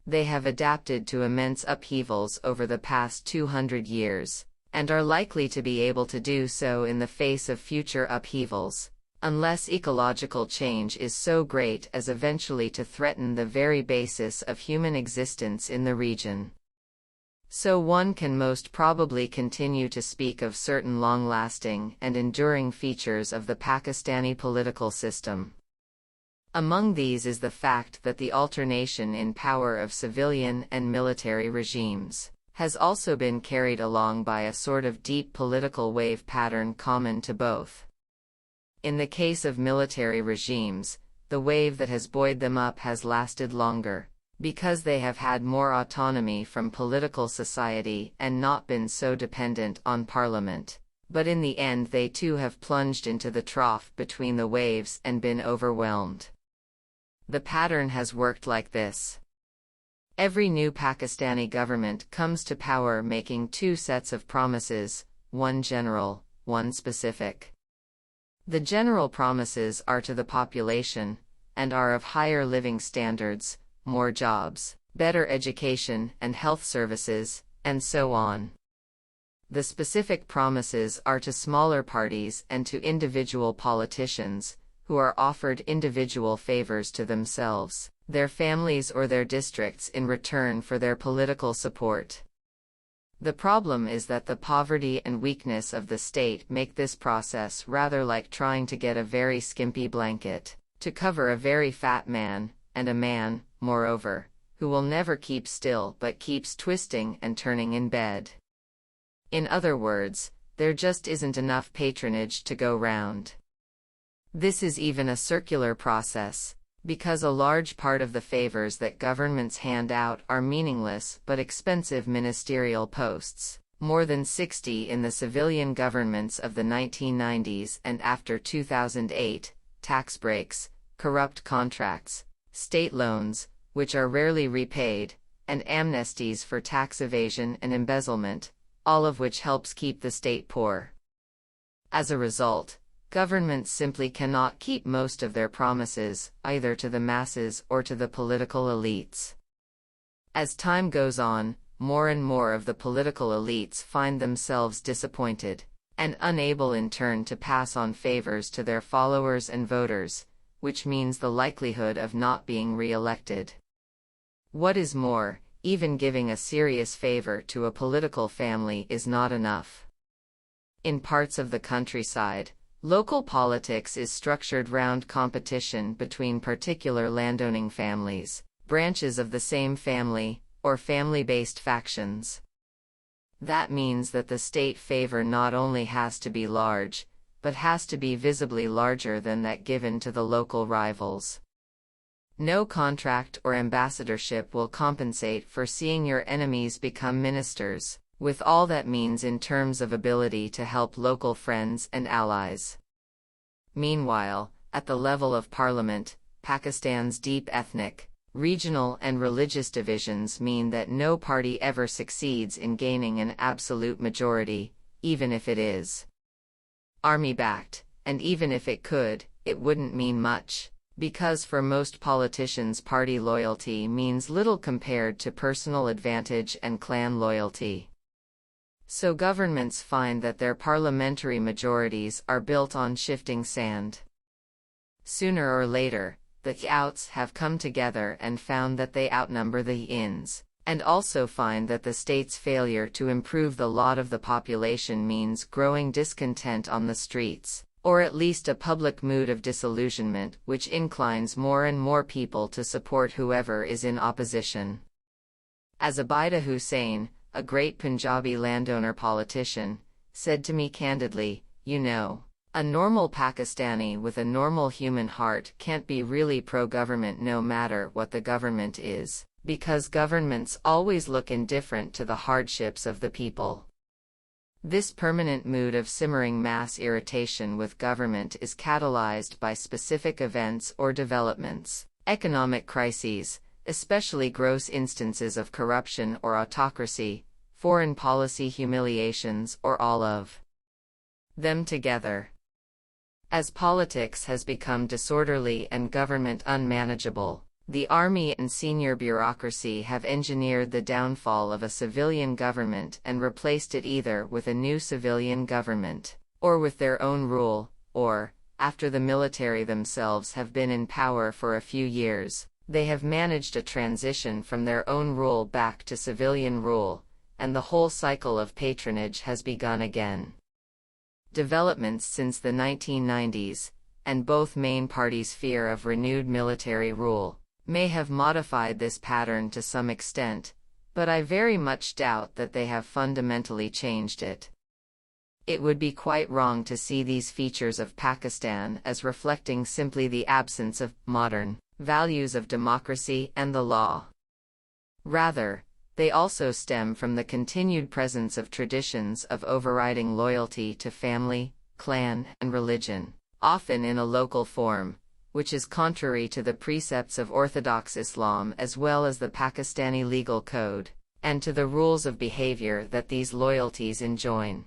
They have adapted to immense upheavals over the past 200 years, and are likely to be able to do so in the face of future upheavals, unless ecological change is so great as eventually to threaten the very basis of human existence in the region. So one can most probably continue to speak of certain long-lasting and enduring features of the Pakistani political system. Among these is the fact that the alternation in power of civilian and military regimes has also been carried along by a sort of deep political wave pattern common to both. In the case of military regimes, the wave that has buoyed them up has lasted longer, because they have had more autonomy from political society and not been so dependent on parliament. But in the end they too have plunged into the trough between the waves and been overwhelmed. The pattern has worked like this. Every new Pakistani government comes to power making 2 sets of promises, one general, one specific. The general promises are to the population, and are of higher living standards, more jobs, better education and health services, and so on. The specific promises are to smaller parties and to individual politicians, who are offered individual favors to themselves, their families or their districts in return for their political support. The problem is that the poverty and weakness of the state make this process rather like trying to get a very skimpy blanket to cover a very fat man, and a man, moreover, who will never keep still but keeps twisting and turning in bed. In other words, there just isn't enough patronage to go round. This is even a circular process, because a large part of the favors that governments hand out are meaningless but expensive ministerial posts, more than 60 in the civilian governments of the 1990s and after 2008, tax breaks, corrupt contracts, state loans, which are rarely repaid, and amnesties for tax evasion and embezzlement, all of which helps keep the state poor. As a result, governments simply cannot keep most of their promises, either to the masses or to the political elites. As time goes on, more and more of the political elites find themselves disappointed, and unable in turn to pass on favors to their followers and voters, which means the likelihood of not being re-elected. What is more, even giving a serious favor to a political family is not enough. In parts of the countryside, local politics is structured round competition between particular landowning families, branches of the same family, or family-based factions. That means that the state favor not only has to be large, but has to be visibly larger than that given to the local rivals. No contract or ambassadorship will compensate for seeing your enemies become ministers, with all that means in terms of ability to help local friends and allies. Meanwhile, at the level of parliament, Pakistan's deep ethnic, regional and religious divisions mean that no party ever succeeds in gaining an absolute majority, even if it is army-backed, and even if it could, it wouldn't mean much, because for most politicians party loyalty means little compared to personal advantage and clan loyalty. So governments find that their parliamentary majorities are built on shifting sand. Sooner or later, the outs have come together and found that they outnumber the ins, and also find that the state's failure to improve the lot of the population means growing discontent on the streets, or at least a public mood of disillusionment which inclines more and more people to support whoever is in opposition. As Abida Hussain, a great Punjabi landowner politician, said to me candidly, "You know, a normal Pakistani with a normal human heart can't be really pro-government no matter what the government is, because governments always look indifferent to the hardships of the people." This permanent mood of simmering mass irritation with government is catalyzed by specific events or developments, economic crises, especially gross instances of corruption or autocracy, foreign policy humiliations, or all of them together. As politics has become disorderly and government unmanageable, the army and senior bureaucracy have engineered the downfall of a civilian government and replaced it either with a new civilian government, or with their own rule, or, after the military themselves have been in power for a few years, they have managed a transition from their own rule back to civilian rule, and the whole cycle of patronage has begun again. Developments since the 1990s, and both main parties' fear of renewed military rule, may have modified this pattern to some extent, but I very much doubt that they have fundamentally changed it. It would be quite wrong to see these features of Pakistan as reflecting simply the absence of modern values of democracy and the law. Rather, they also stem from the continued presence of traditions of overriding loyalty to family, clan, and religion, often in a local form, which is contrary to the precepts of Orthodox Islam as well as the Pakistani legal code, and to the rules of behavior that these loyalties enjoin.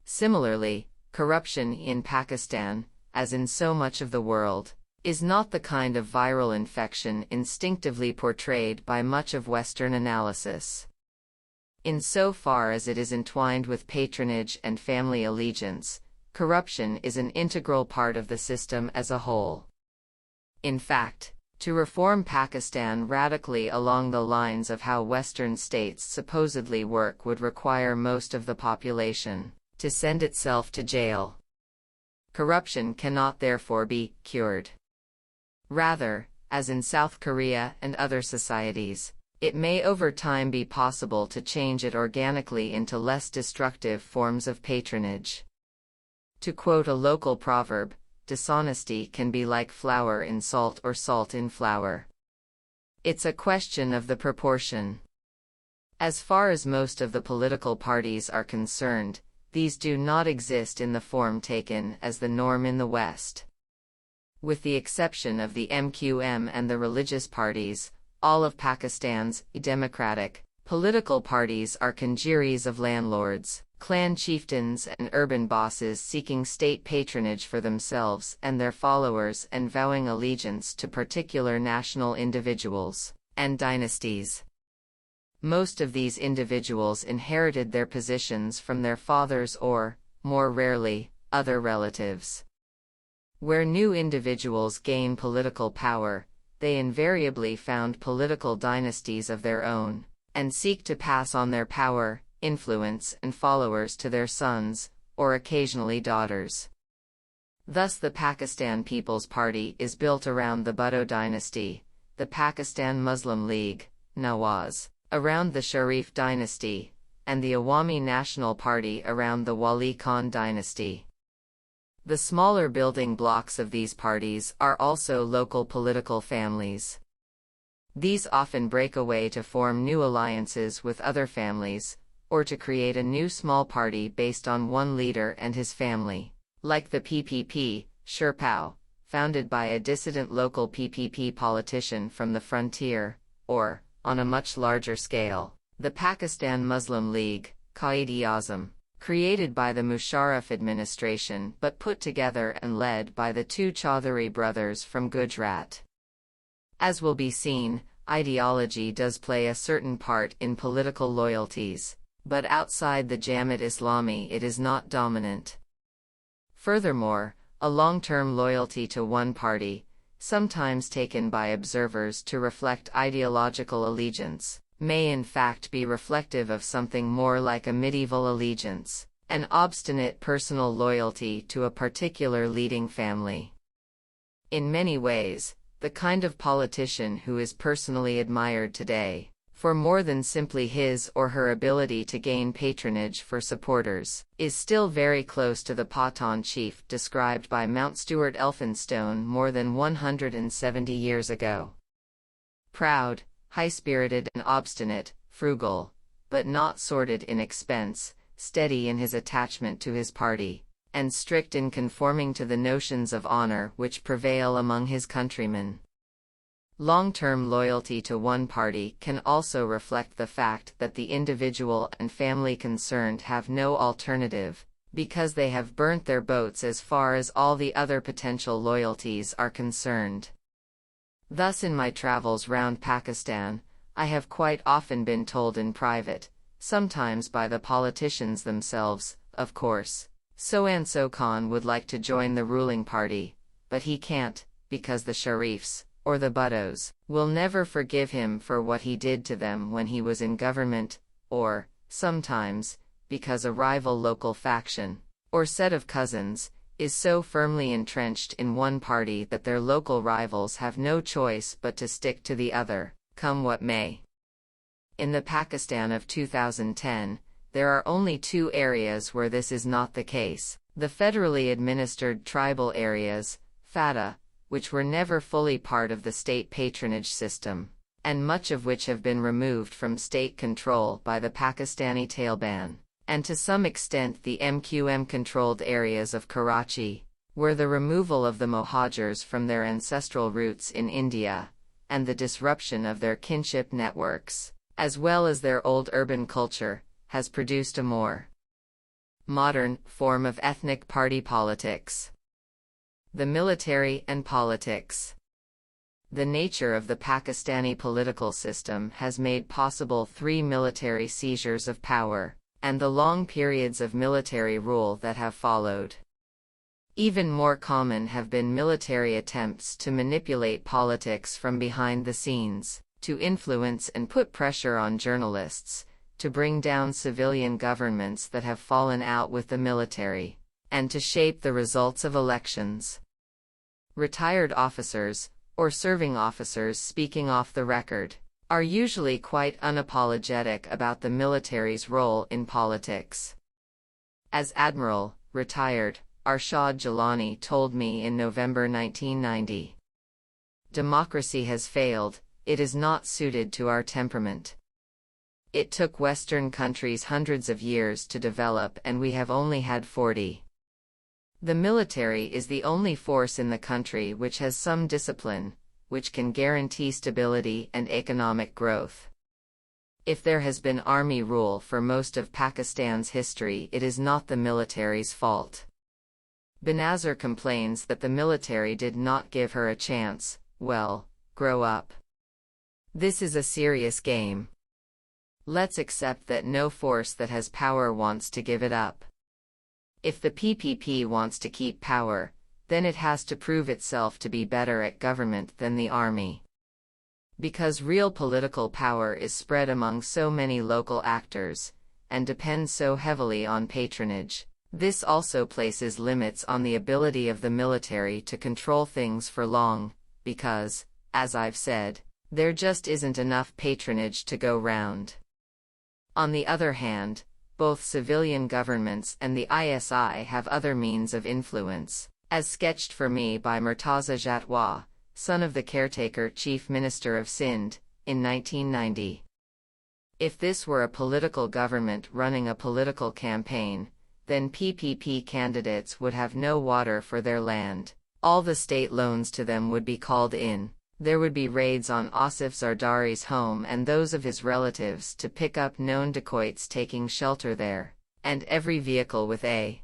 Similarly, corruption in Pakistan, as in so much of the world, is not the kind of viral infection instinctively portrayed by much of Western analysis. Insofar as it is entwined with patronage and family allegiance, corruption is an integral part of the system as a whole. In fact, to reform Pakistan radically along the lines of how Western states supposedly work would require most of the population to send itself to jail. Corruption cannot therefore be cured. Rather, as in South Korea and other societies, it may over time be possible to change it organically into less destructive forms of patronage. To quote a local proverb, dishonesty can be like flour in salt or salt in flour. It's a question of the proportion. As far as most of the political parties are concerned, these do not exist in the form taken as the norm in the West. With the exception of the MQM and the religious parties, all of Pakistan's democratic political parties are congeries of landlords, clan chieftains and urban bosses seeking state patronage for themselves and their followers and vowing allegiance to particular national individuals and dynasties. Most of these individuals inherited their positions from their fathers or, more rarely, other relatives. Where new individuals gain political power, they invariably found political dynasties of their own, and seek to pass on their power, influence, and followers to their sons, or occasionally daughters. Thus the Pakistan People's Party is built around the Bhutto dynasty, the Pakistan Muslim League, Nawaz, around the Sharif dynasty, and the Awami National Party around the Wali Khan dynasty. The smaller building blocks of these parties are also local political families. These often break away to form new alliances with other families, or to create a new small party based on one leader and his family, like the PPP, Sherpao, founded by a dissident local PPP politician from the frontier, or, on a much larger scale, the Pakistan Muslim League, Quaid-e-Azam, created by the Musharraf administration but put together and led by the two Chaudhary brothers from Gujarat. As will be seen, ideology does play a certain part in political loyalties, but outside the Jamaat-Islami it is not dominant. Furthermore, a long-term loyalty to one party, sometimes taken by observers to reflect ideological allegiance, may in fact be reflective of something more like a medieval allegiance, an obstinate personal loyalty to a particular leading family. In many ways, the kind of politician who is personally admired today, for more than simply his or her ability to gain patronage for supporters, is still very close to the Pathan chief described by Mount Stuart Elphinstone more than 170 years ago. Proud, high-spirited and obstinate, frugal, but not sordid in expense, steady in his attachment to his party, and strict in conforming to the notions of honor which prevail among his countrymen. Long-term loyalty to one party can also reflect the fact that the individual and family concerned have no alternative, because they have burnt their boats as far as all the other potential loyalties are concerned. Thus in my travels round Pakistan, I have quite often been told in private, sometimes by the politicians themselves, of course, so-and-so Khan would like to join the ruling party, but he can't, because the Sharifs, or the Bhuttos, will never forgive him for what he did to them when he was in government, or, sometimes, because a rival local faction, or set of cousins, is so firmly entrenched in one party that their local rivals have no choice but to stick to the other, come what may. In the Pakistan of 2010, there are only two areas where this is not the case: the federally administered tribal areas, FATA, which were never fully part of the state patronage system, and much of which have been removed from state control by the Pakistani Taliban, and to some extent the MQM-controlled areas of Karachi, where the removal of the Mohajirs from their ancestral roots in India, and the disruption of their kinship networks, as well as their old urban culture, has produced a more modern form of ethnic party politics. The military and politics. The nature of the Pakistani political system has made possible 3 military seizures of power, and the long periods of military rule that have followed. Even more common have been military attempts to manipulate politics from behind the scenes, to influence and put pressure on journalists, to bring down civilian governments that have fallen out with the military, and to shape the results of elections. Retired officers, or serving officers speaking off the record, are usually quite unapologetic about the military's role in politics. As Admiral, retired, Arshad Jalani told me in November 1990, "Democracy has failed, it is not suited to our temperament. It took Western countries hundreds of years to develop and we have only had 40. The military is the only force in the country which has some discipline, which can guarantee stability and economic growth. If there has been army rule for most of Pakistan's history, it is not the military's fault." Benazir complains that the military did not give her a chance. Well, grow up. This is a serious game. Let's accept that no force that has power wants to give it up. If the PPP wants to keep power, then it has to prove itself to be better at government than the army. Because real political power is spread among so many local actors, and depends so heavily on patronage, This also places limits on the ability of the military to control things for long, because, as I've said, there just isn't enough patronage to go round. On the other hand, both civilian governments and the ISI have other means of influence, as sketched for me by Murtaza Jatwa, son of the caretaker Chief Minister of Sindh, in 1990. If this were a political government running a political campaign, then PPP candidates would have no water for their land, all the state loans to them would be called in, there would be raids on Asif Zardari's home and those of his relatives to pick up known dacoits taking shelter there, and every vehicle with a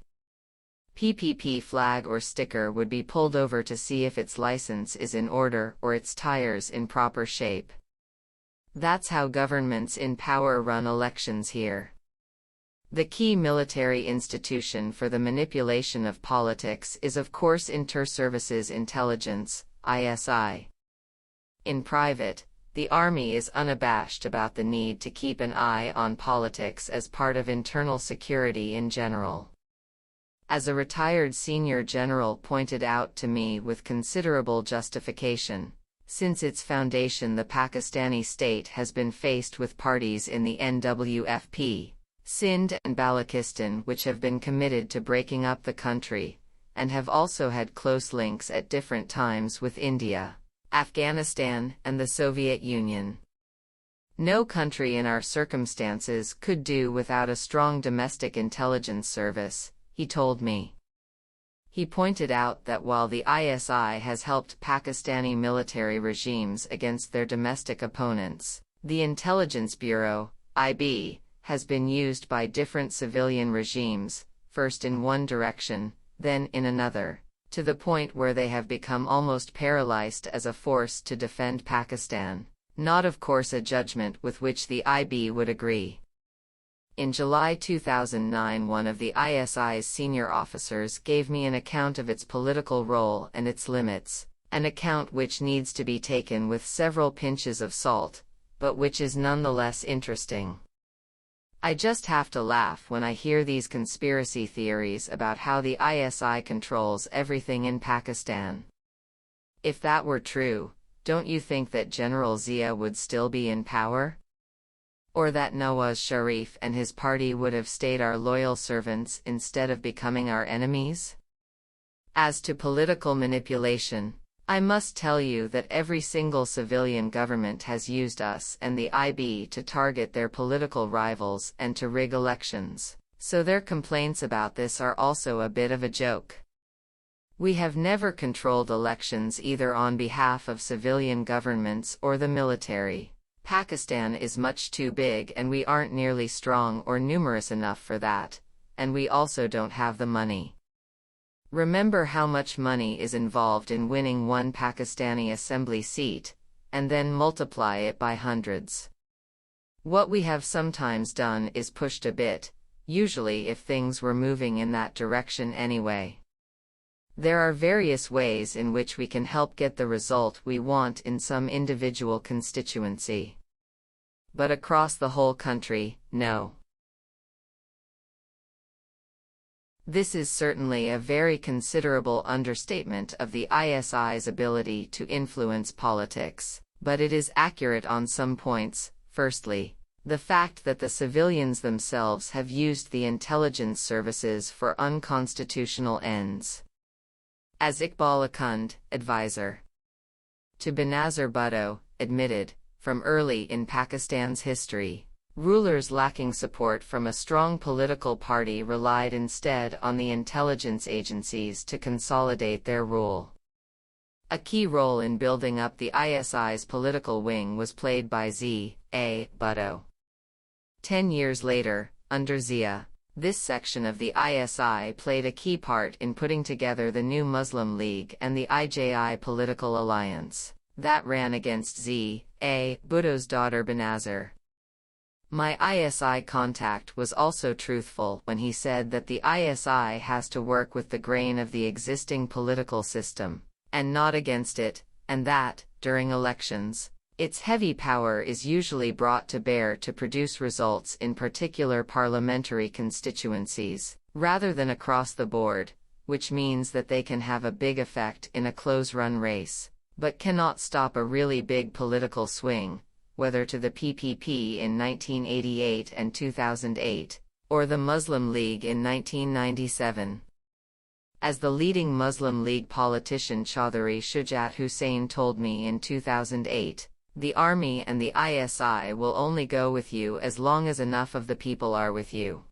PPP flag or sticker would be pulled over to see if its license is in order or its tires in proper shape. That's how governments in power run elections here. The key military institution for the manipulation of politics is of course Inter-Services Intelligence, ISI. In private, the Army is unabashed about the need to keep an eye on politics as part of internal security in general. As a retired senior general pointed out to me with considerable justification, since its foundation the Pakistani state has been faced with parties in the NWFP, Sindh and Balochistan which have been committed to breaking up the country, and have also had close links at different times with India, Afghanistan, and the Soviet Union. No country in our circumstances could do without a strong domestic intelligence service, he told me. He pointed out that while the ISI has helped Pakistani military regimes against their domestic opponents, the Intelligence Bureau, IB, has been used by different civilian regimes, first in one direction, then in another, to the point where they have become almost paralyzed as a force to defend Pakistan, not of course a judgment with which the IB would agree. In July 2009, one of the ISI's senior officers gave me an account of its political role and its limits, an account which needs to be taken with several pinches of salt, but which is nonetheless interesting. I just have to laugh when I hear these conspiracy theories about how the ISI controls everything in Pakistan. If that were true, don't you think that General Zia would still be in power? Or that Nawaz Sharif and his party would have stayed our loyal servants instead of becoming our enemies? As to political manipulation, I must tell you that every single civilian government has used us and the IB to target their political rivals and to rig elections, so their complaints about this are also a bit of a joke. We have never controlled elections either on behalf of civilian governments or the military. Pakistan is much too big and we aren't nearly strong or numerous enough for that, and we also don't have the money. Remember how much money is involved in winning one Pakistani assembly seat, and then multiply it by hundreds. What we have sometimes done is pushed a bit, usually if things were moving in that direction anyway. There are various ways in which we can help get the result we want in some individual constituency. But across the whole country, no. This is certainly a very considerable understatement of the ISI's ability to influence politics, but it is accurate on some points. Firstly, the fact that the civilians themselves have used the intelligence services for unconstitutional ends. As Iqbal Akund, advisor to Benazir Bhutto, admitted, from early in Pakistan's history, rulers lacking support from a strong political party relied instead on the intelligence agencies to consolidate their rule. A key role in building up the ISI's political wing was played by Z.A. Bhutto. 10 years later, under Zia, this section of the ISI played a key part in putting together the New Muslim League and the IJI political alliance that ran against Z.A. Bhutto's daughter Benazir. My ISI contact was also truthful when he said that the ISI has to work with the grain of the existing political system, and not against it, and that, during elections, its heavy power is usually brought to bear to produce results in particular parliamentary constituencies, rather than across the board, which means that they can have a big effect in a close-run race, but cannot stop a really big political swing, whether to the PPP in 1988 and 2008, or the Muslim League in 1997. As the leading Muslim League politician Chaudhry Shujat Hussain told me in 2008, the army and the ISI will only go with you as long as enough of the people are with you.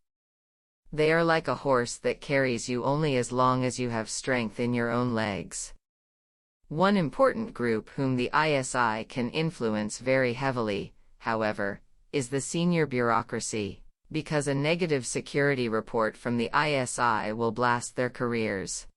They are like a horse that carries you only as long as you have strength in your own legs. One important group whom the ISI can influence very heavily, however, is the senior bureaucracy, because a negative security report from the ISI will blast their careers.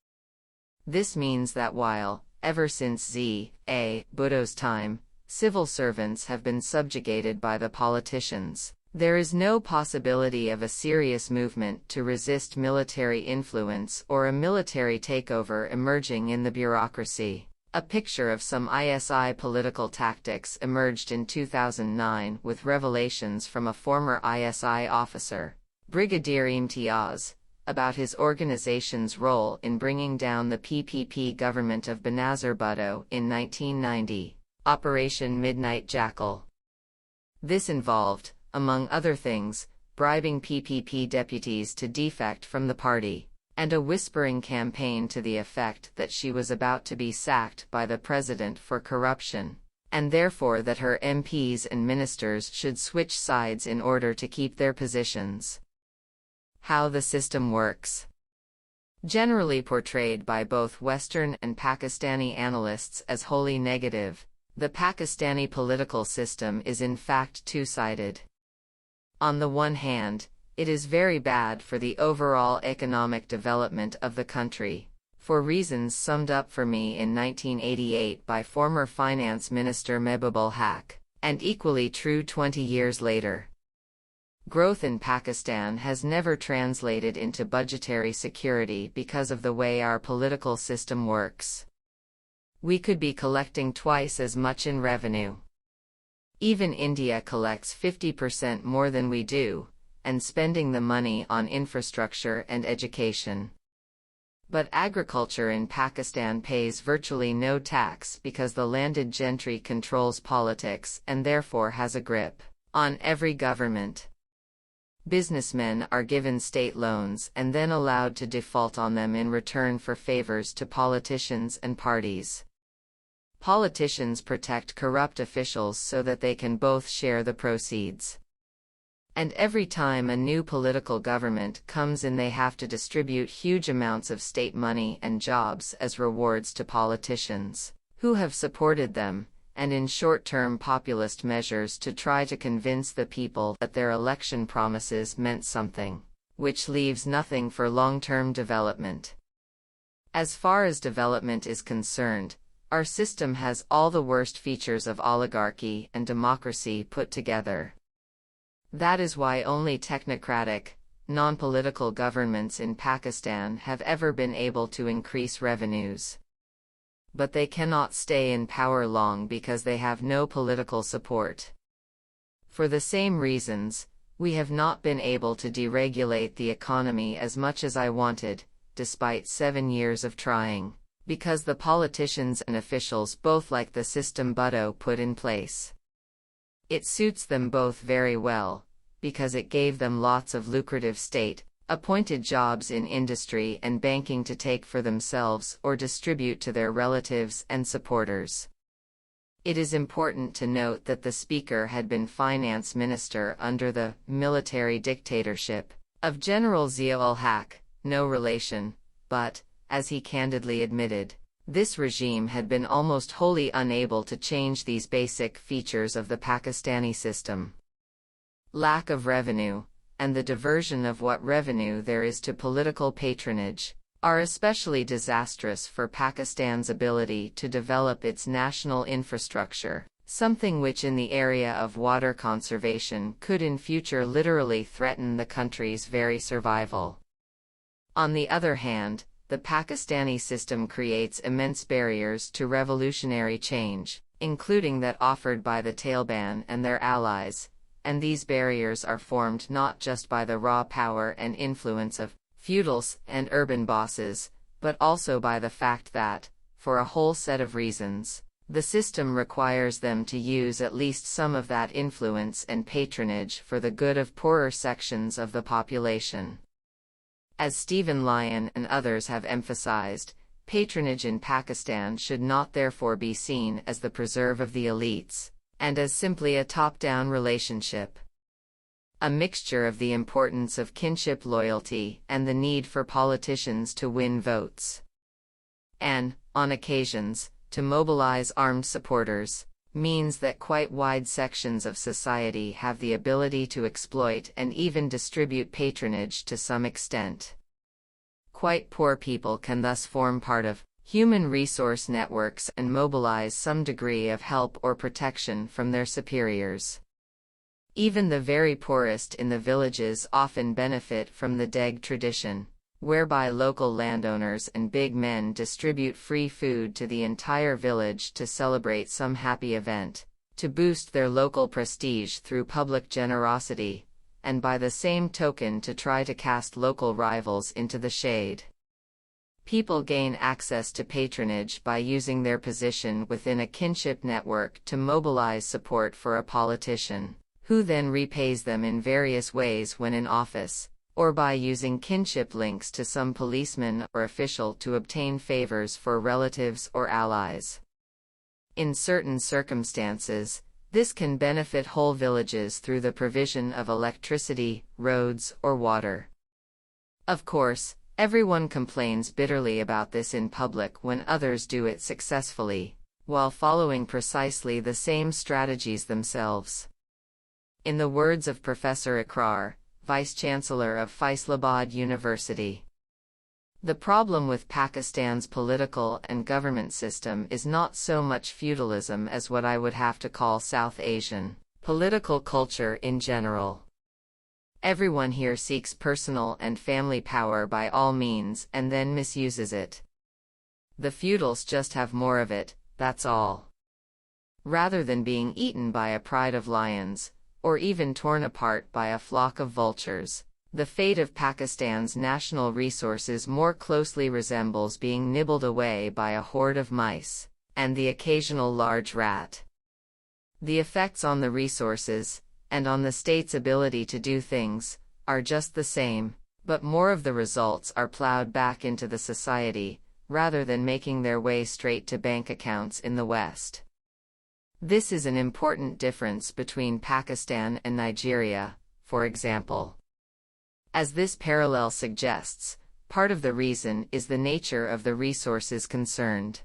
This means that while, ever since Z.A. Bhutto's time, civil servants have been subjugated by the politicians, there is no possibility of a serious movement to resist military influence or a military takeover emerging in the bureaucracy. A picture of some ISI political tactics emerged in 2009 with revelations from a former ISI officer, Brigadier Imtiaz, about his organization's role in bringing down the PPP government of Benazir Bhutto in 1990, Operation Midnight Jackal. This involved, among other things, bribing PPP deputies to defect from the party, and a whispering campaign to the effect that she was about to be sacked by the president for corruption, and therefore that her MPs and ministers should switch sides in order to keep their positions. How the system works. Generally portrayed by both Western and Pakistani analysts as wholly negative, the Pakistani political system is in fact two-sided. On the one hand, it is very bad for the overall economic development of the country, for reasons summed up for me in 1988 by former Finance Minister Mehboob-ul Haq, and equally true 20 years later. Growth in Pakistan has never translated into budgetary security because of the way our political system works. We could be collecting twice as much in revenue. Even India collects 50% more than we do, and spending the money on infrastructure and education. But agriculture in Pakistan pays virtually no tax because the landed gentry controls politics and therefore has a grip on every government. Businessmen are given state loans and then allowed to default on them in return for favors to politicians and parties. Politicians protect corrupt officials so that they can both share the proceeds. And every time a new political government comes in, they have to distribute huge amounts of state money and jobs as rewards to politicians who have supported them, and in short-term populist measures to try to convince the people that their election promises meant something, which leaves nothing for long-term development. As far as development is concerned, our system has all the worst features of oligarchy and democracy put together. That is why only technocratic, non-political governments in Pakistan have ever been able to increase revenues. But they cannot stay in power long because they have no political support. For the same reasons, we have not been able to deregulate the economy as much as I wanted, despite 7 years of trying, because the politicians and officials both like the system Bhutto put in place. It suits them both very well, because it gave them lots of lucrative state-appointed jobs in industry and banking to take for themselves or distribute to their relatives and supporters. It is important to note that the speaker had been finance minister under the military dictatorship of General Zia-ul Haq, no relation, but, as he candidly admitted, this regime had been almost wholly unable to change these basic features of the Pakistani system. Lack of revenue, and the diversion of what revenue there is to political patronage, are especially disastrous for Pakistan's ability to develop its national infrastructure, something which in the area of water conservation could in future literally threaten the country's very survival. On the other hand, the Pakistani system creates immense barriers to revolutionary change, including that offered by the Taliban and their allies, and these barriers are formed not just by the raw power and influence of feudals, and urban bosses, but also by the fact that, for a whole set of reasons, the system requires them to use at least some of that influence and patronage for the good of poorer sections of the population. As Stephen Lyon and others have emphasized, patronage in Pakistan should not therefore be seen as the preserve of the elites, and as simply a top-down relationship. A mixture of the importance of kinship loyalty and the need for politicians to win votes, and, on occasions, to mobilize armed supporters, means that quite wide sections of society have the ability to exploit and even distribute patronage to some extent. Quite poor people can thus form part of human resource networks and mobilize some degree of help or protection from their superiors. Even the very poorest in the villages often benefit from the deg tradition, whereby local landowners and big men distribute free food to the entire village to celebrate some happy event, to boost their local prestige through public generosity, and by the same token to try to cast local rivals into the shade. People gain access to patronage by using their position within a kinship network to mobilize support for a politician, who then repays them in various ways when in office, or by using kinship links to some policeman or official to obtain favors for relatives or allies. In certain circumstances, this can benefit whole villages through the provision of electricity, roads, or water. Of course, everyone complains bitterly about this in public when others do it successfully, while following precisely the same strategies themselves. In the words of Professor Ikrar, Vice-Chancellor of Faisalabad University, the problem with Pakistan's political and government system is not so much feudalism as what I would have to call South Asian political culture in general. Everyone here seeks personal and family power by all means and then misuses it. The feudals just have more of it, that's all. Rather than being eaten by a pride of lions, or even torn apart by a flock of vultures, the fate of Pakistan's national resources more closely resembles being nibbled away by a horde of mice, and the occasional large rat. The effects on the resources, and on the state's ability to do things, are just the same, but more of the results are plowed back into the society, rather than making their way straight to bank accounts in the West. This is an important difference between Pakistan and Nigeria, for example. As this parallel suggests, part of the reason is the nature of the resources concerned.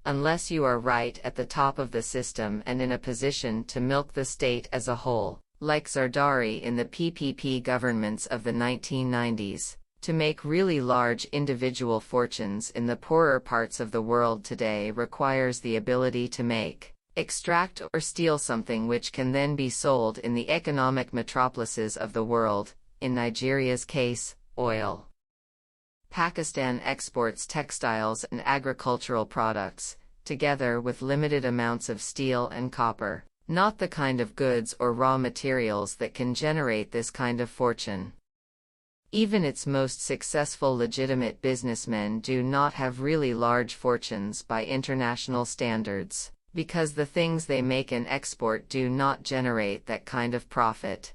Unless you are right at the top of the system and in a position to milk the state as a whole, like Zardari in the PPP governments of the 1990s, to make really large individual fortunes in the poorer parts of the world today requires the ability to make, extract or steal something which can then be sold in the economic metropolises of the world, in Nigeria's case, oil. Pakistan exports textiles and agricultural products, together with limited amounts of steel and copper, not the kind of goods or raw materials that can generate this kind of fortune. Even its most successful legitimate businessmen do not have really large fortunes by international standards, because the things they make and export do not generate that kind of profit.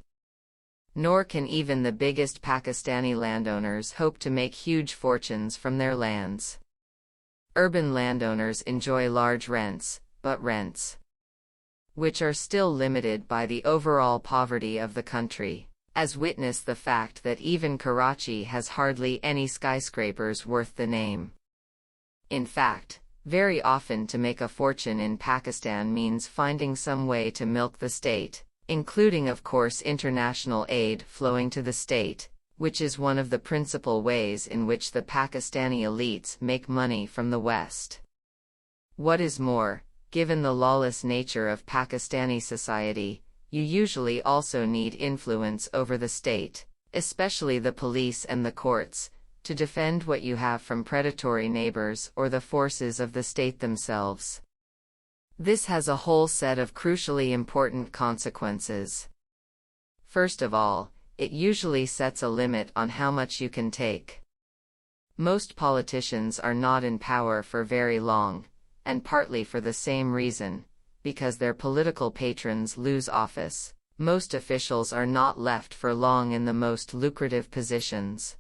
Nor can even the biggest Pakistani landowners hope to make huge fortunes from their lands. Urban landowners enjoy large rents, but rents which are still limited by the overall poverty of the country, as witness the fact that even Karachi has hardly any skyscrapers worth the name. In fact, very often to make a fortune in Pakistan means finding some way to milk the state, including of course international aid flowing to the state, which is one of the principal ways in which the Pakistani elites make money from the West. What is more, given the lawless nature of Pakistani society, you usually also need influence over the state, especially the police and the courts, to defend what you have from predatory neighbors or the forces of the state themselves. This has a whole set of crucially important consequences. First of all, it usually sets a limit on how much you can take. Most politicians are not in power for very long, and partly for the same reason, because their political patrons lose office. Most officials are not left for long in the most lucrative positions.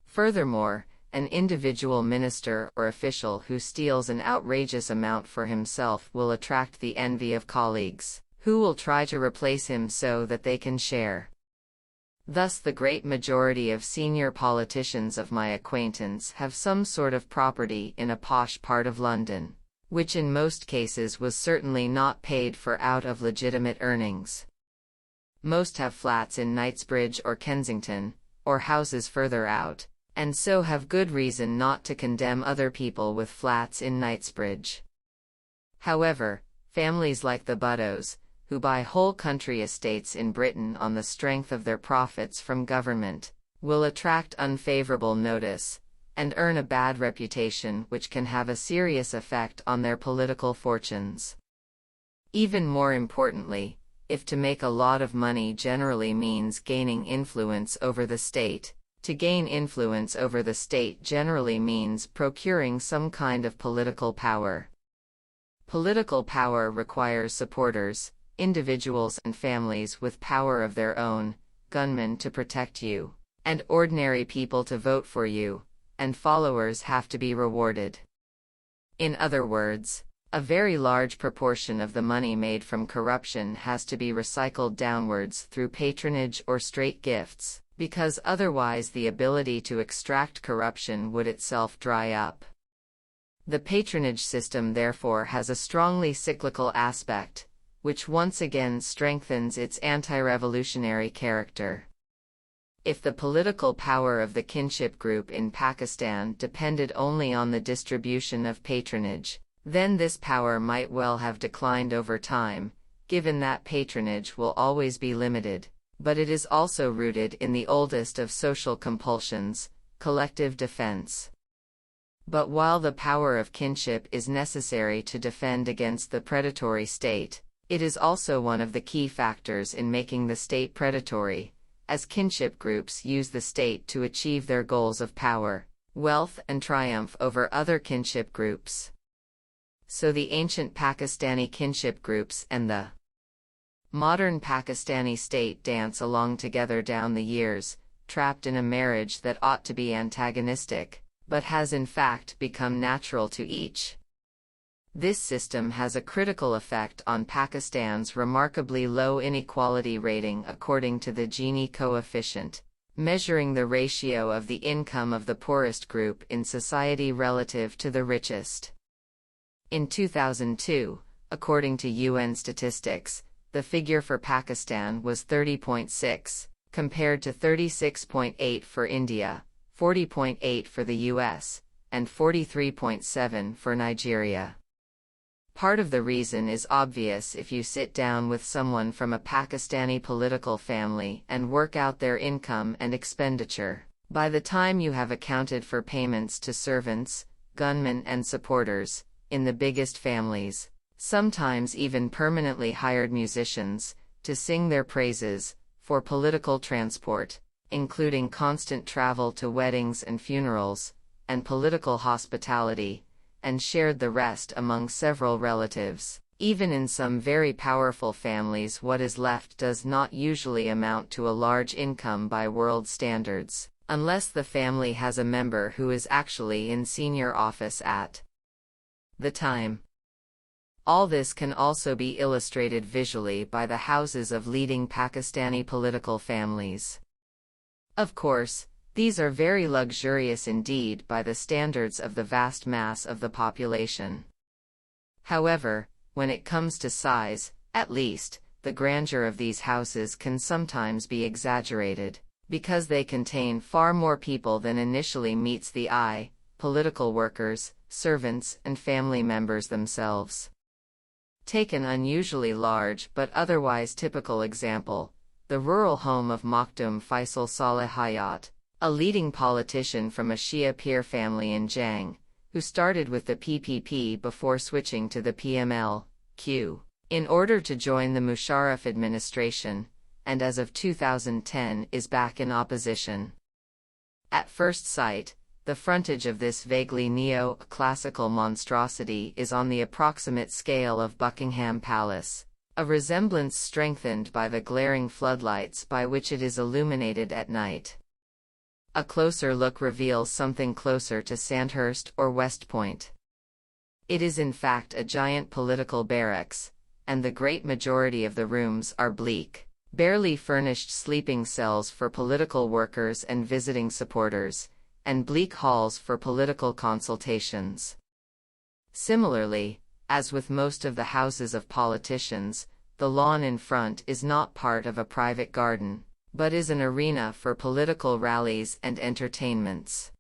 Furthermore, an individual minister or official who steals an outrageous amount for himself will attract the envy of colleagues, who will try to replace him so that they can share. Thus, the great majority of senior politicians of my acquaintance have some sort of property in a posh part of London, which in most cases was certainly not paid for out of legitimate earnings. Most have flats in Knightsbridge or Kensington, or houses further out, and so have good reason not to condemn other people with flats in Knightsbridge. However, families like the Buttos, who buy whole country estates in Britain on the strength of their profits from government, will attract unfavorable notice, and earn a bad reputation which can have a serious effect on their political fortunes. Even more importantly, if to make a lot of money generally means gaining influence over the state, to gain influence over the state generally means procuring some kind of political power. Political power requires supporters, individuals and families with power of their own, gunmen to protect you, and ordinary people to vote for you, and followers have to be rewarded. In other words, a very large proportion of the money made from corruption has to be recycled downwards through patronage or straight gifts, because otherwise the ability to extract corruption would itself dry up. The patronage system therefore has a strongly cyclical aspect, which once again strengthens its anti-revolutionary character. If the political power of the kinship group in Pakistan depended only on the distribution of patronage, then this power might well have declined over time, given that patronage will always be limited, but it is also rooted in the oldest of social compulsions, collective defense. But while the power of kinship is necessary to defend against the predatory state, it is also one of the key factors in making the state predatory, as kinship groups use the state to achieve their goals of power, wealth and triumph over other kinship groups. So the ancient Pakistani kinship groups and the modern Pakistani state dance along together down the years, trapped in a marriage that ought to be antagonistic, but has in fact become natural to each. This system has a critical effect on Pakistan's remarkably low inequality rating according to the Gini coefficient, measuring the ratio of the income of the poorest group in society relative to the richest. In 2002, according to UN statistics, the figure for Pakistan was 30.6, compared to 36.8 for India, 40.8 for the US, and 43.7 for Nigeria. Part of the reason is obvious if you sit down with someone from a Pakistani political family and work out their income and expenditure. By the time you have accounted for payments to servants, gunmen and supporters, in the biggest families, sometimes even permanently hired musicians, to sing their praises, for political transport, including constant travel to weddings and funerals, and political hospitality, and shared the rest among several relatives. Even in some very powerful families, what is left does not usually amount to a large income by world standards, unless the family has a member who is actually in senior office at the time. All this can also be illustrated visually by the houses of leading Pakistani political families. Of course, these are very luxurious indeed by the standards of the vast mass of the population. However, when it comes to size, at least, the grandeur of these houses can sometimes be exaggerated, because they contain far more people than initially meets the eye, political workers, servants, and family members themselves. Take an unusually large but otherwise typical example, the rural home of Makhdoom Faisal Saleh Hayat, a leading politician from a Shia peer family in Jang, who started with the PPP before switching to the PML-Q, in order to join the Musharraf administration, and as of 2010 is back in opposition. At first sight, the frontage of this vaguely neo-classical monstrosity is on the approximate scale of Buckingham Palace, a resemblance strengthened by the glaring floodlights by which it is illuminated at night. A closer look reveals something closer to Sandhurst or West Point. It is in fact a giant political barracks, and the great majority of the rooms are bleak, barely furnished sleeping cells for political workers and visiting supporters, and bleak halls for political consultations. Similarly, as with most of the houses of politicians, the lawn in front is not part of a private garden, but is an arena for political rallies and entertainments.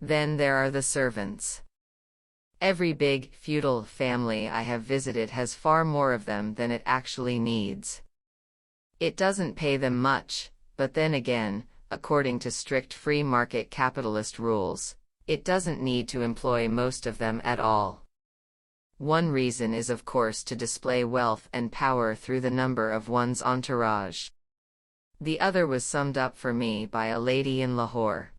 Then there are the servants. Every big, feudal family I have visited has far more of them than it actually needs. It doesn't pay them much, but then again, according to strict free market capitalist rules, it doesn't need to employ most of them at all. One reason is of course to display wealth and power through the number of one's entourage. The other was summed up for me by a lady in Lahore.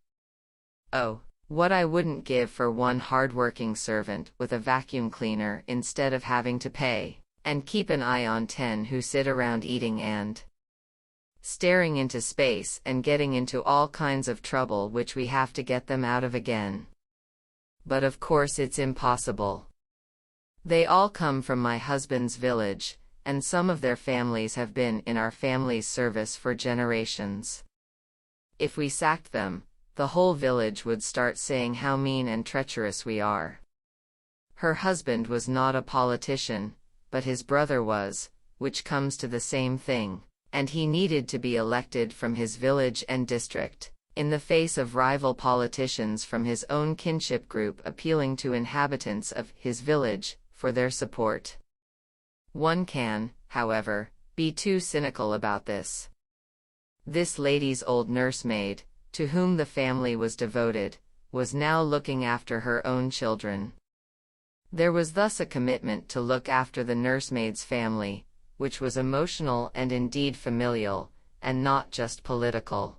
Oh, what I wouldn't give for one hard-working servant with a vacuum cleaner instead of having to pay and keep an eye on 10 who sit around eating and staring into space and getting into all kinds of trouble which we have to get them out of again. But of course it's impossible. They all come from my husband's village, and some of their families have been in our family's service for generations. If we sacked them, the whole village would start saying how mean and treacherous we are. Her husband was not a politician, but his brother was, which comes to the same thing, and he needed to be elected from his village and district, in the face of rival politicians from his own kinship group appealing to inhabitants of his village for their support. One can, however, be too cynical about this. This lady's old nursemaid, to whom the family was devoted, was now looking after her own children. There was thus a commitment to look after the nursemaid's family, which was emotional and indeed familial, and not just political.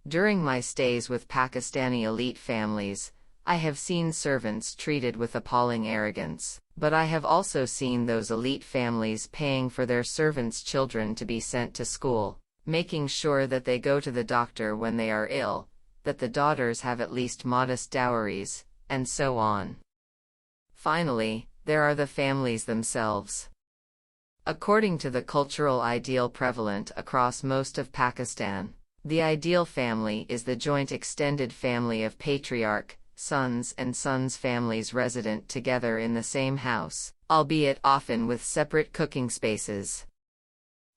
During my stays with Pakistani elite families, I have seen servants treated with appalling arrogance, but I have also seen those elite families paying for their servants' children to be sent to school, making sure that they go to the doctor when they are ill, that the daughters have at least modest dowries, and so on. Finally, there are the families themselves. According to the cultural ideal prevalent across most of Pakistan, the ideal family is the joint extended family of patriarch, sons and sons' families resident together in the same house, albeit often with separate cooking spaces.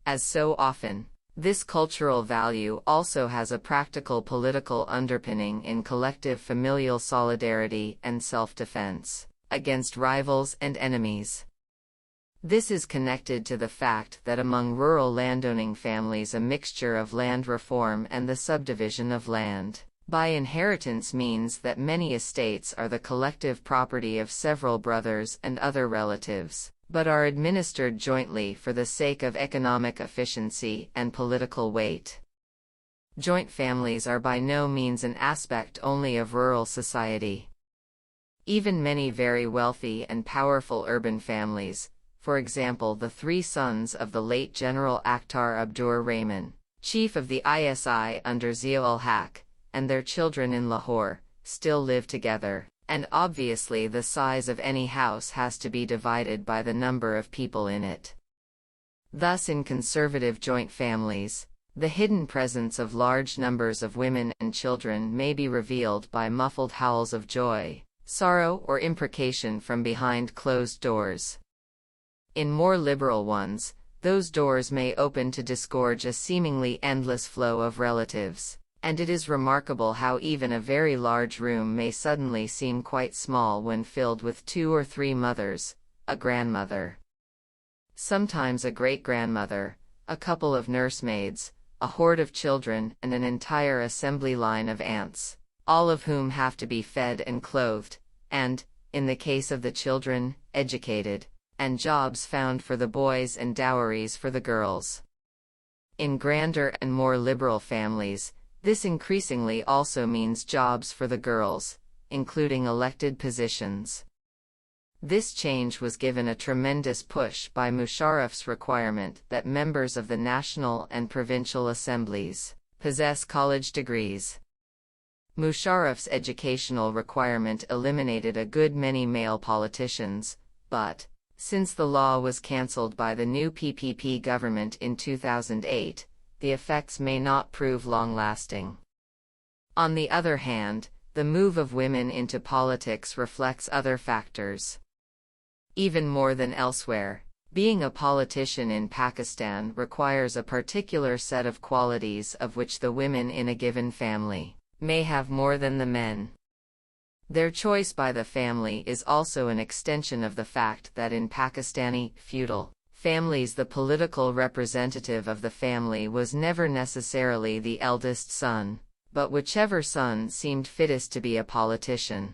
As so often, this cultural value also has a practical political underpinning in collective familial solidarity and self-defense against rivals and enemies. This is connected to the fact that among rural landowning families a mixture of land reform and the subdivision of land by inheritance means that many estates are the collective property of several brothers and other relatives, but are administered jointly for the sake of economic efficiency and political weight. Joint families are by no means an aspect only of rural society. Even many very wealthy and powerful urban families, for example the 3 sons of the late General Akhtar Abdur Rahman, chief of the ISI under Zia-ul-Haq, and their children in Lahore, still live together, and obviously the size of any house has to be divided by the number of people in it. Thus in conservative joint families, the hidden presence of large numbers of women and children may be revealed by muffled howls of joy, sorrow or imprecation from behind closed doors. In more liberal ones, those doors may open to disgorge a seemingly endless flow of relatives, and it is remarkable how even a very large room may suddenly seem quite small when filled with 2 or 3 mothers, a grandmother, sometimes a great-grandmother, a couple of nursemaids, a horde of children and an entire assembly line of aunts, all of whom have to be fed and clothed, and, in the case of the children, educated, and jobs found for the boys and dowries for the girls. In grander and more liberal families, this increasingly also means jobs for the girls, including elected positions. This change was given a tremendous push by Musharraf's requirement that members of the national and provincial assemblies possess college degrees. Musharraf's educational requirement eliminated a good many male politicians, but, since the law was cancelled by the new PPP government in 2008, the effects may not prove long-lasting. On the other hand, the move of women into politics reflects other factors. Even more than elsewhere, being a politician in Pakistan requires a particular set of qualities of which the women in a given family may have more than the men. Their choice by the family is also an extension of the fact that in Pakistani feudal families the political representative of the family was never necessarily the eldest son, but whichever son seemed fittest to be a politician.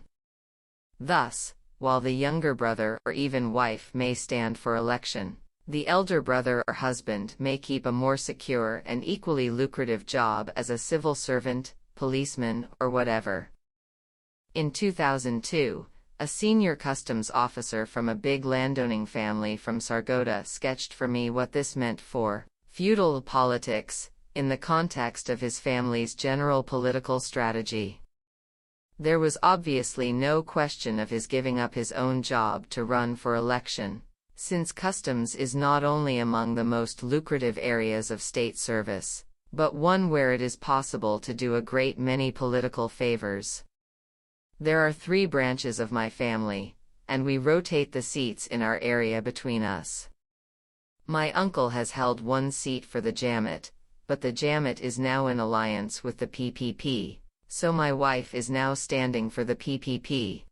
Thus, while the younger brother or even wife may stand for election, the elder brother or husband may keep a more secure and equally lucrative job as a civil servant, policeman, or whatever. In 2002, a senior customs officer from a big landowning family from Sargodha sketched for me what this meant for feudal politics in the context of his family's general political strategy. There was obviously no question of his giving up his own job to run for election, since customs is not only among the most lucrative areas of state service, but one where it is possible to do a great many political favors. There are 3 branches of my family, and we rotate the seats in our area between us. My uncle has held 1 seat for the Jamit, but the Jamit is now in alliance with the PPP. So my wife is now standing for the PPP.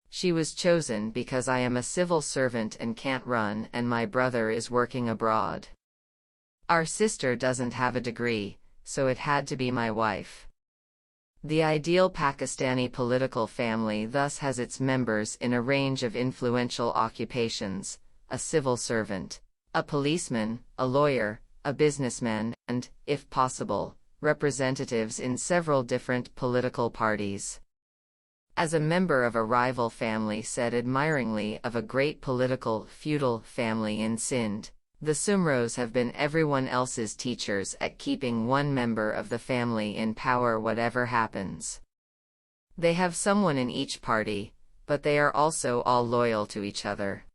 She was chosen because I am a civil servant and can't run, and my brother is working abroad. Our sister doesn't have a degree, so it had to be my wife. The ideal Pakistani political family thus has its members in a range of influential occupations: a civil servant, a policeman, a lawyer, a businessman, and, if possible, representatives in several different political parties. As a member of a rival family said admiringly of a great political feudal family in Sindh, the Sumros have been everyone else's teachers at keeping one member of the family in power whatever happens. They have someone in each party, but they are also all loyal to each other.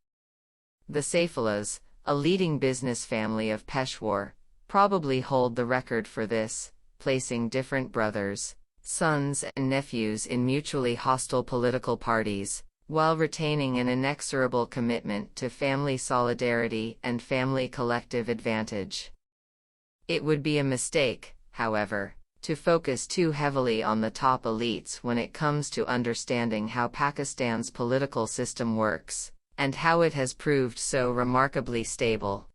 The Saifullahs, a leading business family of Peshawar, probably hold the record for this, placing different brothers, sons, and nephews in mutually hostile political parties, while retaining an inexorable commitment to family solidarity and family collective advantage. It would be a mistake, however, to focus too heavily on the top elites when it comes to understanding how Pakistan's political system works, and how it has proved so remarkably stable.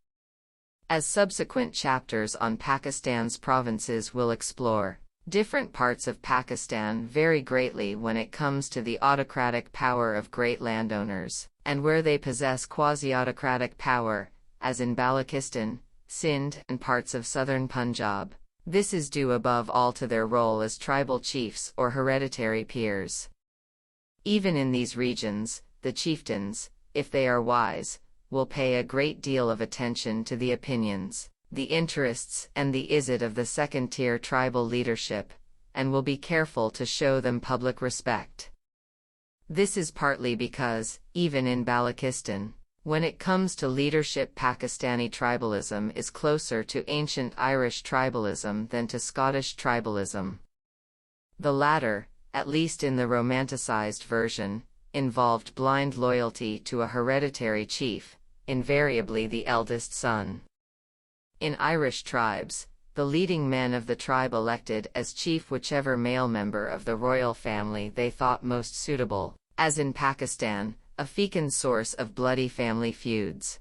As subsequent chapters on Pakistan's provinces will explore, different parts of Pakistan vary greatly when it comes to the autocratic power of great landowners, and where they possess quasi-autocratic power, as in Balochistan, Sindh, and parts of southern Punjab. This is due above all to their role as tribal chiefs or hereditary peers. Even in these regions, the chieftains, if they are wise, will pay a great deal of attention to the opinions, the interests, and the izzat of the second-tier tribal leadership, and will be careful to show them public respect. This is partly because, even in Balochistan, when it comes to leadership, Pakistani tribalism is closer to ancient Irish tribalism than to Scottish tribalism. The latter, at least in the romanticized version, involved blind loyalty to a hereditary chief, invariably the eldest son. In Irish tribes, the leading men of the tribe elected as chief whichever male member of the royal family they thought most suitable, as in Pakistan, a fecund source of bloody family feuds.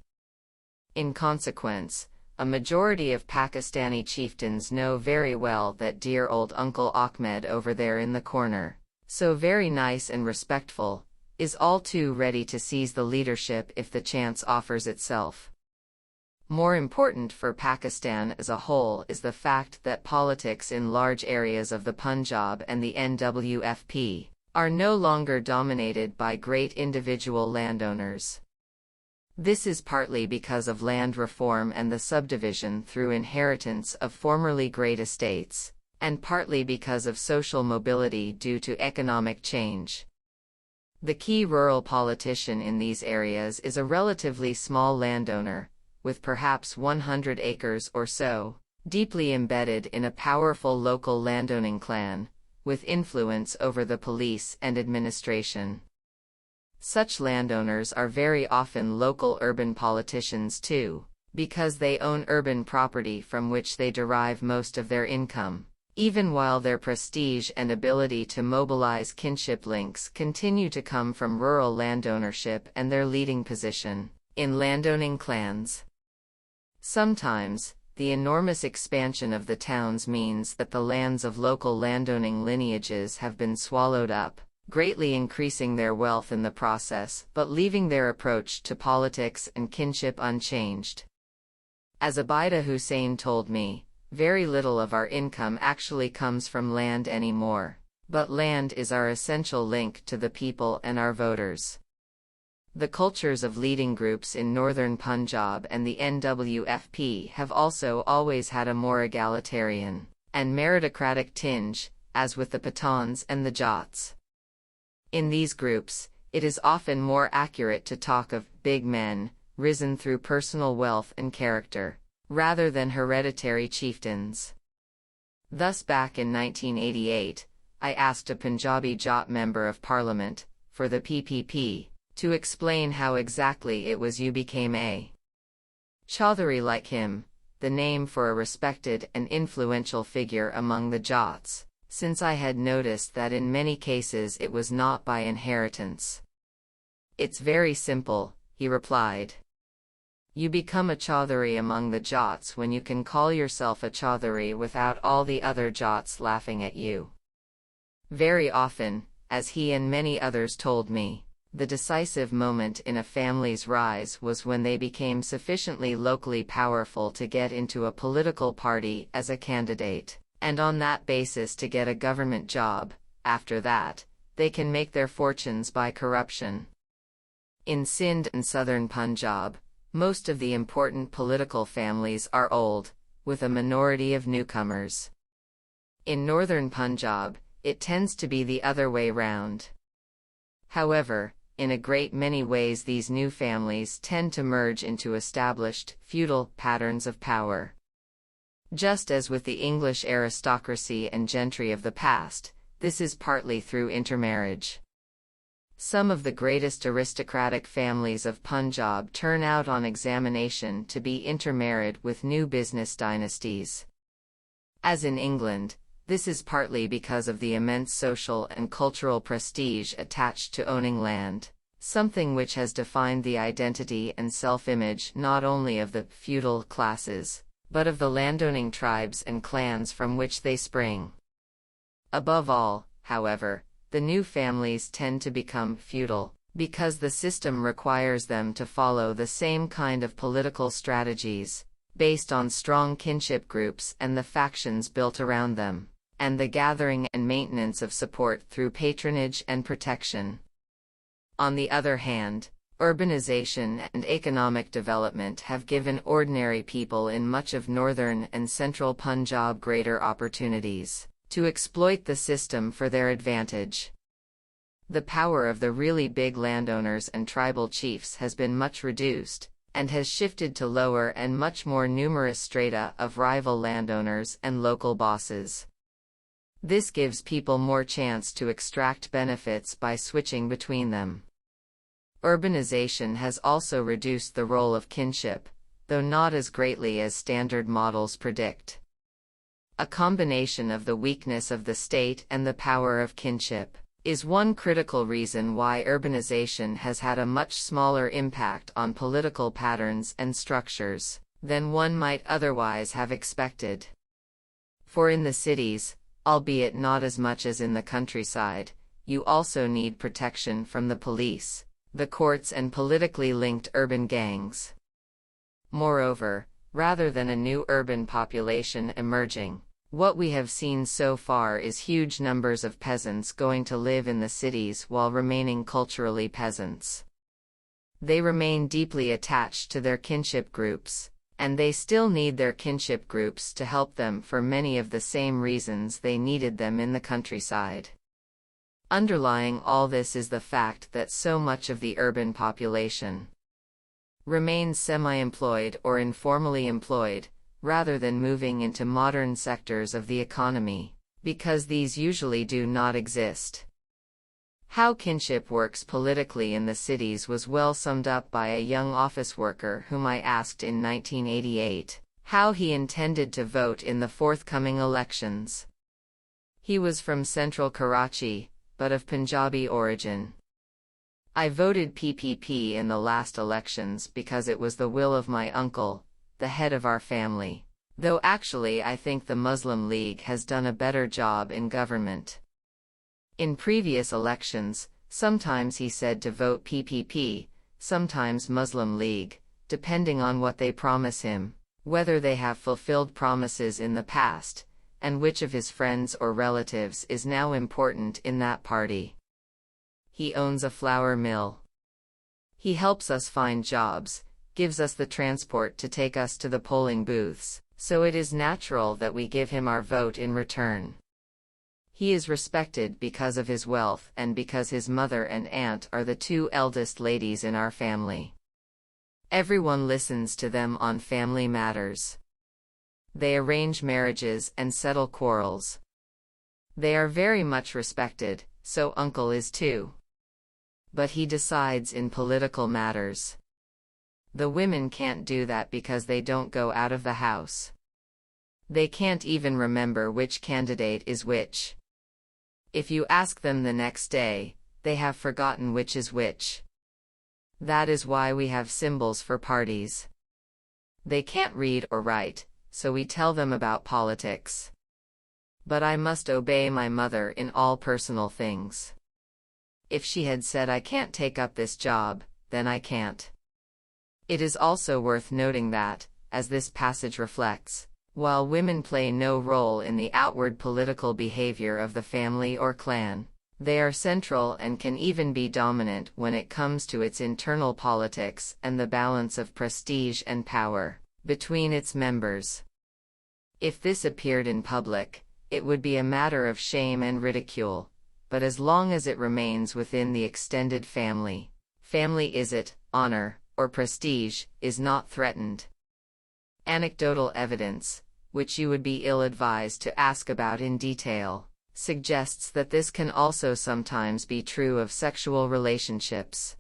In consequence, a majority of Pakistani chieftains know very well that dear old Uncle Ahmed over there in the corner, so very nice and respectful, is all too ready to seize the leadership if the chance offers itself. More important for Pakistan as a whole is the fact that politics in large areas of the Punjab and the NWFP are no longer dominated by great individual landowners. This is partly because of land reform and the subdivision through inheritance of formerly great estates, and partly because of social mobility due to economic change. The key rural politician in these areas is a relatively small landowner, with perhaps 100 acres or so, deeply embedded in a powerful local landowning clan, with influence over the police and administration. Such landowners are very often local urban politicians too, because they own urban property from which they derive most of their income, even while their prestige and ability to mobilize kinship links continue to come from rural landownership and their leading position in landowning clans. Sometimes, the enormous expansion of the towns means that the lands of local landowning lineages have been swallowed up, greatly increasing their wealth in the process, but leaving their approach to politics and kinship unchanged. As Abida Hussein told me, very little of our income actually comes from land anymore, but land is our essential link to the people and our voters. The cultures of leading groups in northern Punjab and the NWFP have also always had a more egalitarian and meritocratic tinge, as with the Pathans and the Jats. In these groups, it is often more accurate to talk of big men, risen through personal wealth and character, rather than hereditary chieftains. Thus back in 1988, I asked a Punjabi Jat member of parliament, for the PPP, to explain how exactly it was you became a Chaudhary like him, the name for a respected and influential figure among the Jats, since I had noticed that in many cases it was not by inheritance. It's very simple, he replied. You become a Chaudhary among the Jats when you can call yourself a Chaudhary without all the other Jats laughing at you. Very often, as he and many others told me, the decisive moment in a family's rise was when they became sufficiently locally powerful to get into a political party as a candidate, and on that basis to get a government job. After that, they can make their fortunes by corruption. In Sindh and southern Punjab, most of the important political families are old, with a minority of newcomers. In northern Punjab, it tends to be the other way round. However, in a great many ways these new families tend to merge into established, feudal patterns of power. Just as with the English aristocracy and gentry of the past, this is partly through intermarriage. Some of the greatest aristocratic families of Punjab turn out on examination to be intermarried with new business dynasties. As in England, this is partly because of the immense social and cultural prestige attached to owning land, something which has defined the identity and self-image not only of the feudal classes, but of the landowning tribes and clans from which they spring. Above all, however, the new families tend to become feudal, because the system requires them to follow the same kind of political strategies, based on strong kinship groups and the factions built around them, and the gathering and maintenance of support through patronage and protection. On the other hand, urbanization and economic development have given ordinary people in much of northern and central Punjab greater opportunities to exploit the system for their advantage. The power of the really big landowners and tribal chiefs has been much reduced, and has shifted to lower and much more numerous strata of rival landowners and local bosses. This gives people more chance to extract benefits by switching between them. Urbanization has also reduced the role of kinship, though not as greatly as standard models predict. A combination of the weakness of the state and the power of kinship is one critical reason why urbanization has had a much smaller impact on political patterns and structures than one might otherwise have expected. For in the cities, albeit not as much as in the countryside, you also need protection from the police, the courts and politically linked urban gangs. Moreover, rather than a new urban population emerging, what we have seen so far is huge numbers of peasants going to live in the cities while remaining culturally peasants. They remain deeply attached to their kinship groups, and they still need their kinship groups to help them for many of the same reasons they needed them in the countryside. Underlying all this is the fact that so much of the urban population remains semi-employed or informally employed, rather than moving into modern sectors of the economy, because these usually do not exist. How kinship works politically in the cities was well summed up by a young office worker whom I asked in 1988 how he intended to vote in the forthcoming elections. He was from central Karachi, but of Punjabi origin. I voted PPP in the last elections because it was the will of my uncle, the head of our family, though actually I think the Muslim League has done a better job in government. In previous elections, sometimes he said to vote PPP, sometimes Muslim League, depending on what they promise him, whether they have fulfilled promises in the past, and which of his friends or relatives is now important in that party. He owns a flour mill. He helps us find jobs, gives us the transport to take us to the polling booths, so it is natural that we give him our vote in return. He is respected because of his wealth and because his mother and aunt are the two eldest ladies in our family. Everyone listens to them on family matters. They arrange marriages and settle quarrels. They are very much respected, so uncle is too. But he decides in political matters. The women can't do that because they don't go out of the house. They can't even remember which candidate is which. If you ask them the next day, they have forgotten which is which. That is why we have symbols for parties. They can't read or write, so we tell them about politics. But I must obey my mother in all personal things. If she had said I can't take up this job, then I can't. It is also worth noting that, as this passage reflects, while women play no role in the outward political behavior of the family or clan, they are central and can even be dominant when it comes to its internal politics and the balance of prestige and power between its members. If this appeared in public, it would be a matter of shame and ridicule, but as long as it remains within the extended family, honor, or prestige, is not threatened. Anecdotal evidence, which you would be ill-advised to ask about in detail, suggests that this can also sometimes be true of sexual relationships.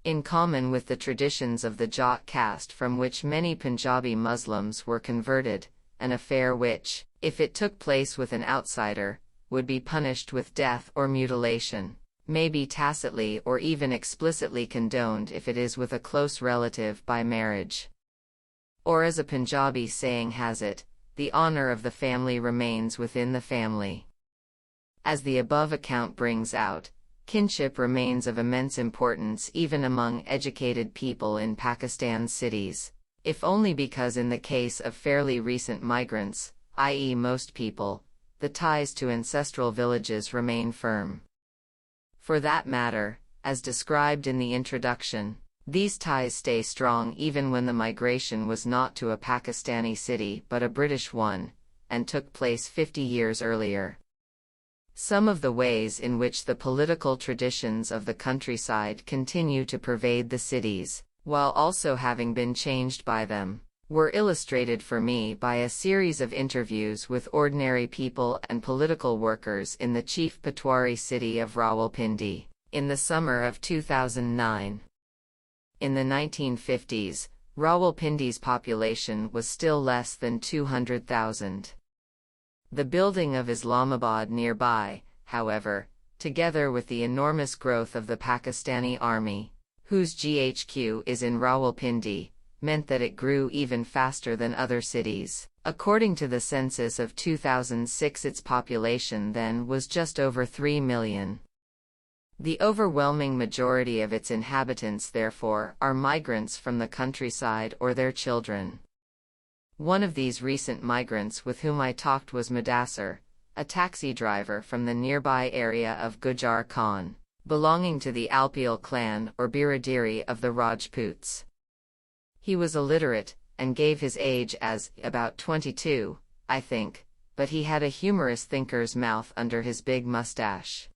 In common with the traditions of the Jat caste from which many Punjabi Muslims were converted, an affair which, if it took place with an outsider, would be punished with death or mutilation, may be tacitly or even explicitly condoned if it is with a close relative by marriage. Or as a Punjabi saying has it, the honor of the family remains within the family. As the above account brings out, kinship remains of immense importance even among educated people in Pakistan's cities, if only because in the case of fairly recent migrants, i.e. most people, the ties to ancestral villages remain firm. For that matter, as described in the introduction, these ties stay strong even when the migration was not to a Pakistani city but a British one, and took place 50 years earlier. Some of the ways in which the political traditions of the countryside continue to pervade the cities, while also having been changed by them, were illustrated for me by a series of interviews with ordinary people and political workers in the chief Patwari city of Rawalpindi, in the summer of 2009. In the 1950s, Rawalpindi's population was still less than 200,000. The building of Islamabad nearby, however, together with the enormous growth of the Pakistani army, whose GHQ is in Rawalpindi, meant that it grew even faster than other cities. According to the census of 2006, its population then was just over 3 million. The overwhelming majority of its inhabitants, therefore, are migrants from the countryside or their children. One of these recent migrants with whom I talked was Mudassir, a taxi driver from the nearby area of Gujar Khan, belonging to the Alpil clan or biradiri of the Rajputs. He was illiterate, and gave his age as about 22, I think, but he had a humorous thinker's mouth under his big mustache.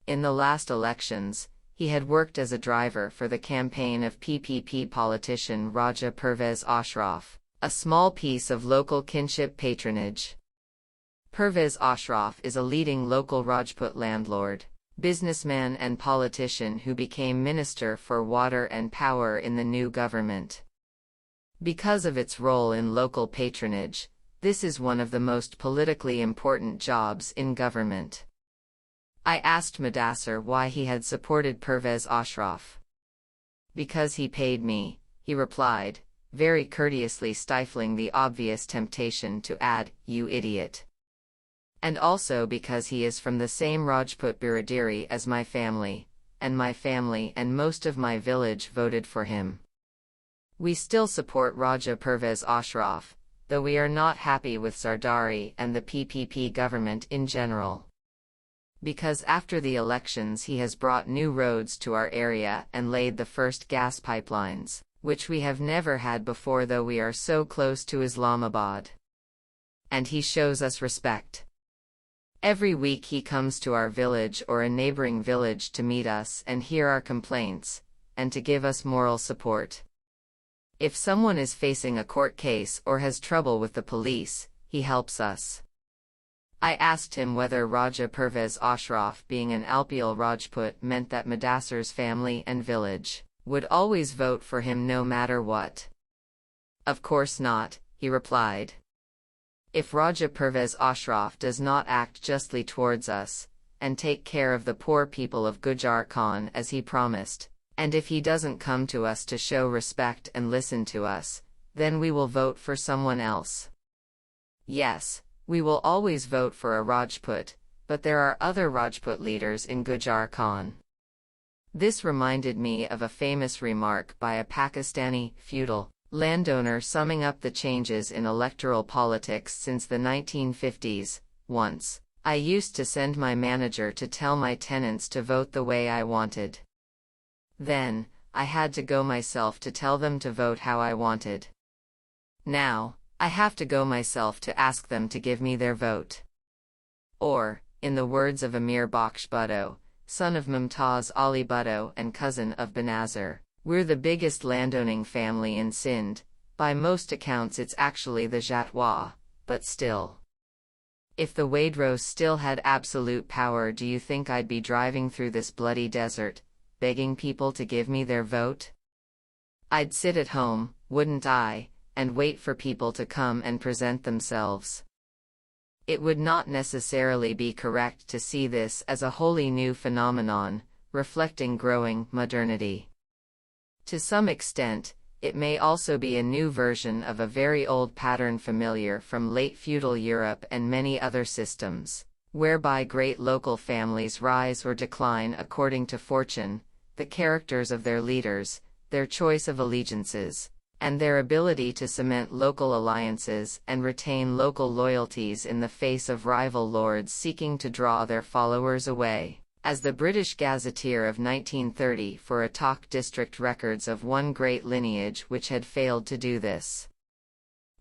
In the last elections, he had worked as a driver for the campaign of PPP politician Raja Pervez Ashraf, a small piece of local kinship patronage. Pervez Ashraf is a leading local Rajput landlord, businessman and politician who became Minister for Water and Power in the new government. Because of its role in local patronage, this is one of the most politically important jobs in government. I asked Mudassir why he had supported Pervez Ashraf. "Because he paid me," he replied, very courteously stifling the obvious temptation to add, "You idiot." "And also because he is from the same Rajput biradiri as my family and most of my village voted for him. We still support Raja Pervez Ashraf, though we are not happy with Zardari and the PPP government in general. Because after the elections he has brought new roads to our area and laid the first gas pipelines, which we have never had before, though we are so close to Islamabad. And he shows us respect. Every week he comes to our village or a neighboring village to meet us and hear our complaints, and to give us moral support. If someone is facing a court case or has trouble with the police, he helps us." I asked him whether Raja Pervez Ashraf being an Alpil Rajput meant that Mudassir's family and village would always vote for him no matter what. "Of course not," he replied. "If Raja Pervez Ashraf does not act justly towards us, and take care of the poor people of Gujar Khan as he promised, and if he doesn't come to us to show respect and listen to us, then we will vote for someone else." Yes, we will always vote for a Rajput, but there are other Rajput leaders in Gujar Khan. This reminded me of a famous remark by a Pakistani feudal landowner summing up the changes in electoral politics since the 1950s. "Once, I used to send my manager to tell my tenants to vote the way I wanted. Then, I had to go myself to tell them to vote how I wanted. Now, I have to go myself to ask them to give me their vote." Or, in the words of Amir Bakhsh Bhutto, son of Mumtaz Ali Bhutto and cousin of Benazir, "We're the biggest landowning family in Sindh. By most accounts it's actually the Jatwa, but still. If the Wadros still had absolute power, do you think I'd be driving through this bloody desert, begging people to give me their vote? I'd sit at home, wouldn't I, and wait for people to come and present themselves." It would not necessarily be correct to see this as a wholly new phenomenon, reflecting growing modernity. To some extent, it may also be a new version of a very old pattern familiar from late feudal Europe and many other systems, whereby great local families rise or decline according to fortune, the characters of their leaders, their choice of allegiances, and their ability to cement local alliances and retain local loyalties in the face of rival lords seeking to draw their followers away, as the British Gazetteer of 1930 for Attock district records of one great lineage which had failed to do this.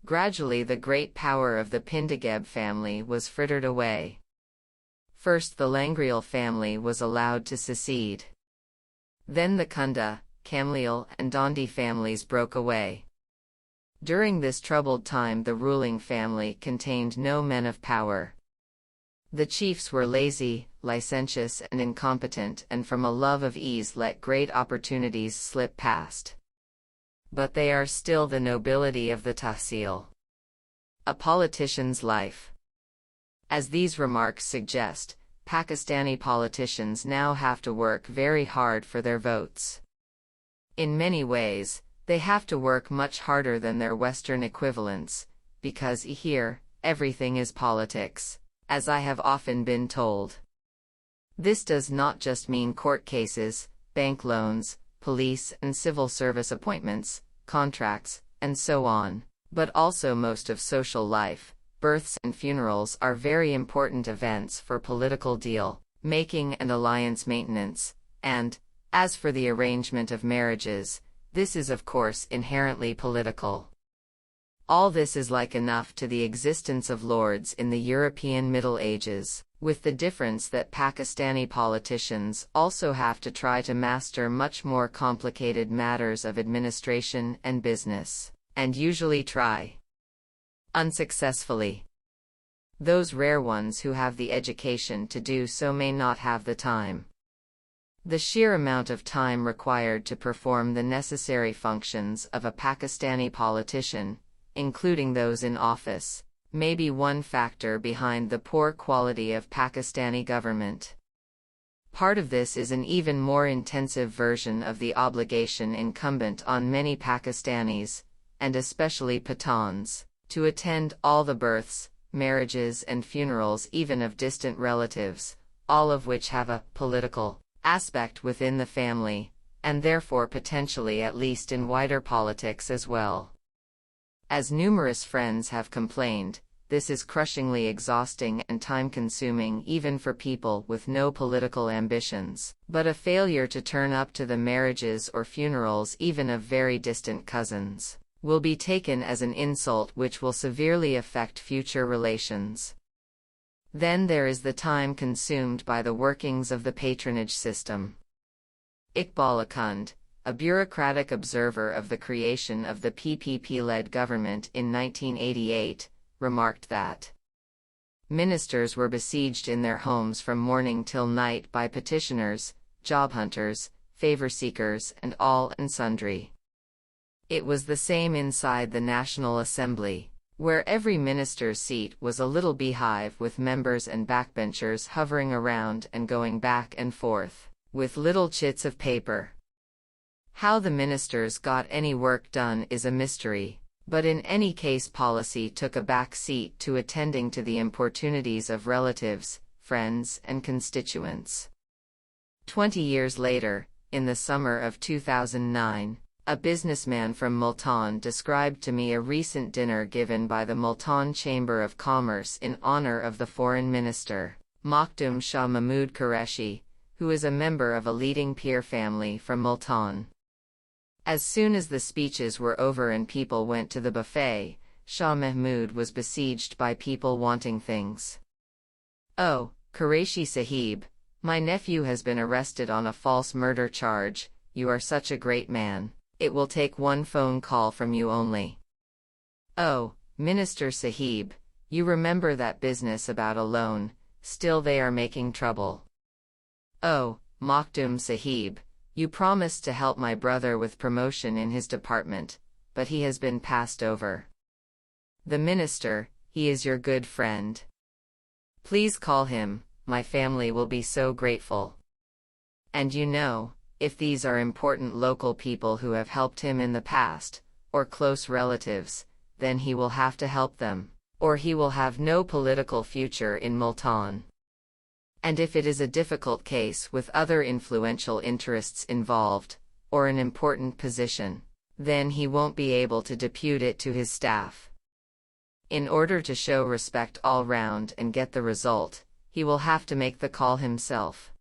Gradually the great power of the Pindageb family was frittered away. First the Langriel family was allowed to secede. Then the Kunda, Kamliel, and Dondi families broke away. During this troubled time the ruling family contained no men of power. The chiefs were lazy, licentious and incompetent, and from a love of ease let great opportunities slip past. But they are still the nobility of the Tahsil. A politician's life. As these remarks suggest, Pakistani politicians now have to work very hard for their votes. In many ways, they have to work much harder than their Western equivalents, because here, everything is politics, as I have often been told. This does not just mean court cases, bank loans, police and civil service appointments, contracts, and so on, but also most of social life. Births and funerals are very important events for political deal making and alliance maintenance, and, as for the arrangement of marriages, this is of course inherently political. All this is like enough to the existence of lords in the European Middle Ages, with the difference that Pakistani politicians also have to try to master much more complicated matters of administration and business, and usually try unsuccessfully. Those rare ones who have the education to do so may not have the time. The sheer amount of time required to perform the necessary functions of a Pakistani politician, including those in office, may be one factor behind the poor quality of Pakistani government. Part of this is an even more intensive version of the obligation incumbent on many Pakistanis, and especially Pathans, to attend all the births, marriages and funerals even of distant relatives, all of which have a political aspect within the family, and therefore potentially at least in wider politics as well. As numerous friends have complained, this is crushingly exhausting and time-consuming even for people with no political ambitions, but a failure to turn up to the marriages or funerals even of very distant cousins will be taken as an insult which will severely affect future relations. Then there is the time consumed by the workings of the patronage system. Iqbal Akund, a bureaucratic observer of the creation of the PPP-led government in 1988, remarked that ministers were besieged in their homes from morning till night by petitioners, job hunters, favor seekers and all and sundry. It was the same inside the National Assembly, where every minister's seat was a little beehive with members and backbenchers hovering around and going back and forth, with little chits of paper. How the ministers got any work done is a mystery, but in any case policy took a back seat to attending to the importunities of relatives, friends and constituents. 20 years later, in the summer of 2009, a businessman from Multan described to me a recent dinner given by the Multan Chamber of Commerce in honor of the foreign minister, Makhdoom Shah Mahmud Qureshi, who is a member of a leading peer family from Multan. As soon as the speeches were over and people went to the buffet, Shah Mahmud was besieged by people wanting things. "Oh, Qureshi Sahib, my nephew has been arrested on a false murder charge. You are such a great man. It will take one phone call from you only." "Oh, Minister Sahib, you remember that business about a loan, still they are making trouble." "Oh, Makhdoom Sahib, you promised to help my brother with promotion in his department, but he has been passed over." "The minister, he is your good friend. Please call him, my family will be so grateful." And you know, if these are important local people who have helped him in the past, or close relatives, then he will have to help them, or he will have no political future in Multan. And if it is a difficult case with other influential interests involved, or an important position, then he won't be able to depute it to his staff. In order to show respect all round and get the result, he will have to make the call himself.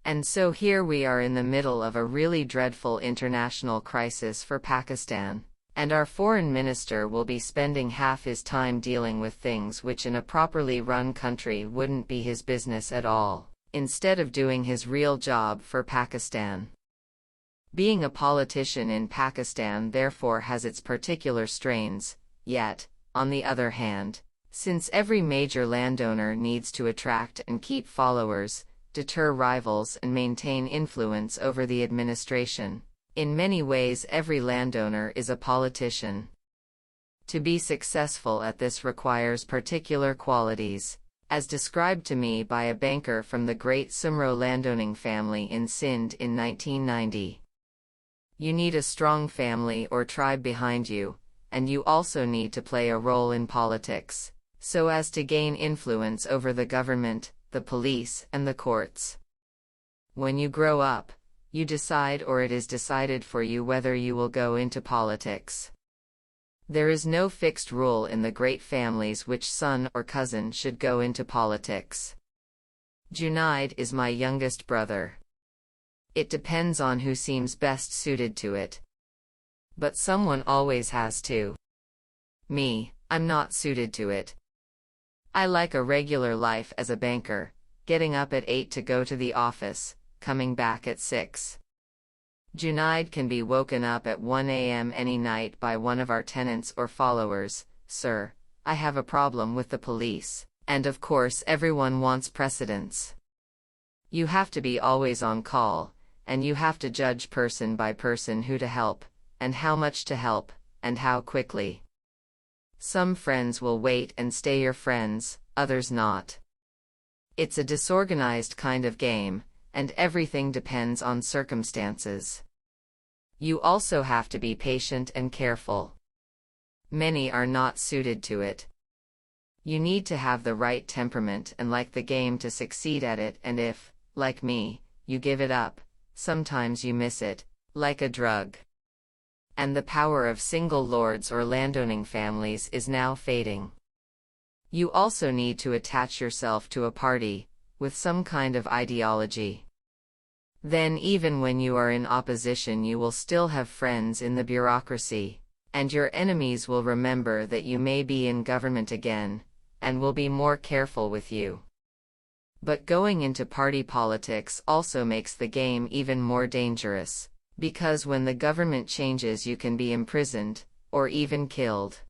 And so here we are in the middle of a really dreadful international crisis for Pakistan, and our foreign minister will be spending half his time dealing with things which in a properly run country wouldn't be his business at all, instead of doing his real job for Pakistan. Being a politician in Pakistan therefore has its particular strains, yet, on the other hand, since every major landowner needs to attract and keep followers, deter rivals and maintain influence over the administration, in many ways every landowner is a politician. To be successful at this requires particular qualities, as described to me by a banker from the great Sumro landowning family in Sindh in 1990. You need a strong family or tribe behind you, and you also need to play a role in politics, so as to gain influence over the government, the police, and the courts. When you grow up, you decide, or it is decided for you, whether you will go into politics. There is no fixed rule in the great families which son or cousin should go into politics. Junaid is my youngest brother. It depends on who seems best suited to it. But someone always has to. Me, I'm not suited to it. I like a regular life as a banker, getting up at 8 to go to the office, coming back at 6. Junaid can be woken up at 1 a.m. any night by one of our tenants or followers. Sir, I have a problem with the police, and of course everyone wants precedence. You have to be always on call, and you have to judge person by person who to help, and how much to help, and how quickly. Some friends will wait and stay your friends, others not. It's a disorganized kind of game, and everything depends on circumstances. You also have to be patient and careful. Many are not suited to it. You need to have the right temperament and like the game to succeed at it, and if, like me, you give it up, sometimes you miss it, like a drug. And the power of single lords or landowning families is now fading. You also need to attach yourself to a party, with some kind of ideology. Then even when you are in opposition you will still have friends in the bureaucracy, and your enemies will remember that you may be in government again, and will be more careful with you. But going into party politics also makes the game even more dangerous, because when the government changes you can be imprisoned, or even killed.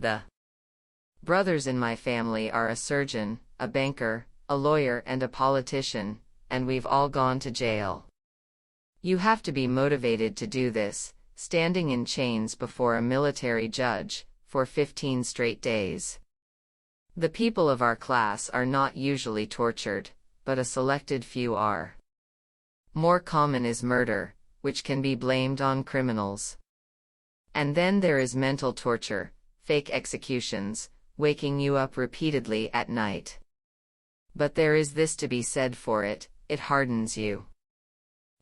The brothers in my family are a surgeon, a banker, a lawyer and a politician, and we've all gone to jail. You have to be motivated to do this, standing in chains before a military judge, for 15 straight days. The people of our class are not usually tortured, but a selected few are. More common is murder, which can be blamed on criminals. And then there is mental torture, fake executions, waking you up repeatedly at night. But there is this to be said for it, it hardens you.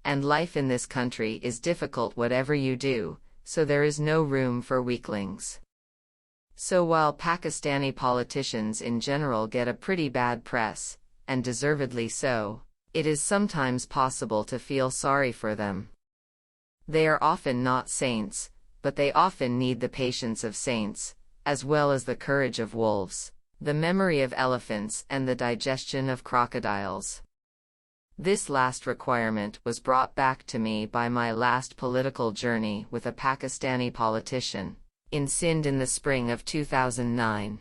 And life in this country is difficult whatever you do, so there is no room for weaklings. So while Pakistani politicians in general get a pretty bad press, and deservedly so, it is sometimes possible to feel sorry for them. They are often not saints, but they often need the patience of saints, as well as the courage of wolves, the memory of elephants and the digestion of crocodiles. This last requirement was brought back to me by my last political journey with a Pakistani politician, in Sindh in the spring of 2009.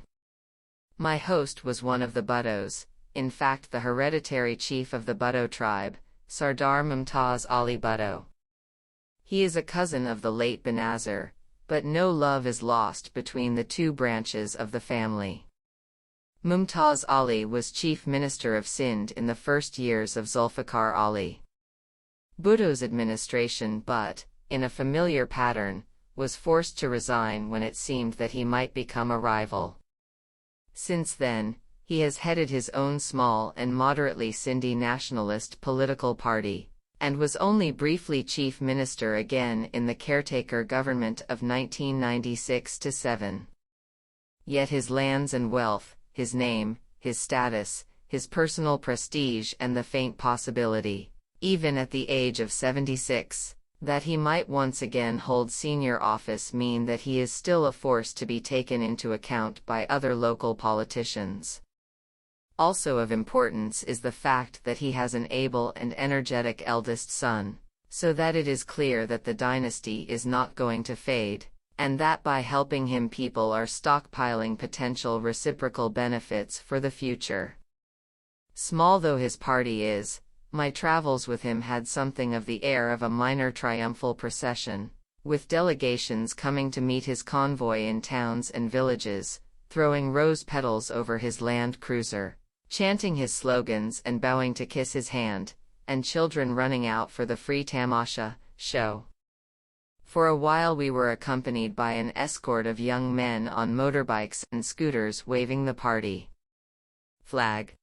My host was one of the Bhuttos, in fact the hereditary chief of the Bhutto tribe, Sardar Mumtaz Ali Bhutto. He is a cousin of the late Benazir, but no love is lost between the two branches of the family. Mumtaz Ali was chief minister of Sindh in the first years of Zulfikar Ali Bhutto's administration, but, in a familiar pattern, was forced to resign when it seemed that he might become a rival. Since then, he has headed his own small and moderately Sindhi nationalist political party, and was only briefly chief minister again in the caretaker government of 1996-7. Yet his lands and wealth, his name, his status, his personal prestige and the faint possibility, even at the age of 76, that he might once again hold senior office mean that he is still a force to be taken into account by other local politicians. Also of importance is the fact that he has an able and energetic eldest son, so that it is clear that the dynasty is not going to fade, and that by helping him people are stockpiling potential reciprocal benefits for the future. Small though his party is, my travels with him had something of the air of a minor triumphal procession, with delegations coming to meet his convoy in towns and villages, throwing rose petals over his Land Cruiser, chanting his slogans and bowing to kiss his hand, and children running out for the free tamasha show. For a while we were accompanied by an escort of young men on motorbikes and scooters waving the party flag.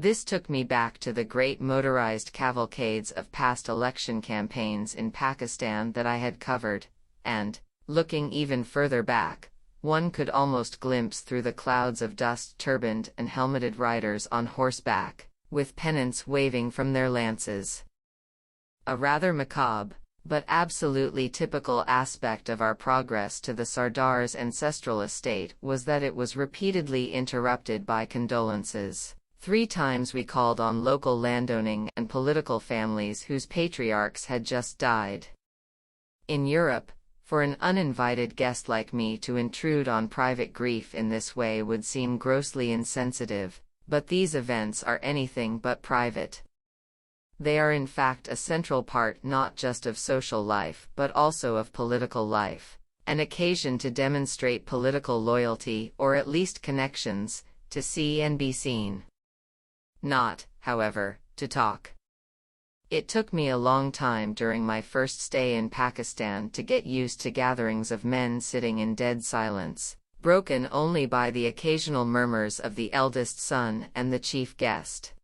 This took me back to the great motorized cavalcades of past election campaigns in Pakistan that I had covered, and, looking even further back, one could almost glimpse through the clouds of dust turbaned and helmeted riders on horseback, with pennants waving from their lances. A rather macabre, but absolutely typical aspect of our progress to the Sardar's ancestral estate was that it was repeatedly interrupted by condolences. 3 times we called on local landowning and political families whose patriarchs had just died. In Europe, for an uninvited guest like me to intrude on private grief in this way would seem grossly insensitive, but these events are anything but private. They are in fact a central part not just of social life but also of political life, an occasion to demonstrate political loyalty or at least connections, to see and be seen. Not, however, to talk. It took me a long time during my first stay in Pakistan to get used to gatherings of men sitting in dead silence, broken only by the occasional murmurs of the eldest son and the chief guest.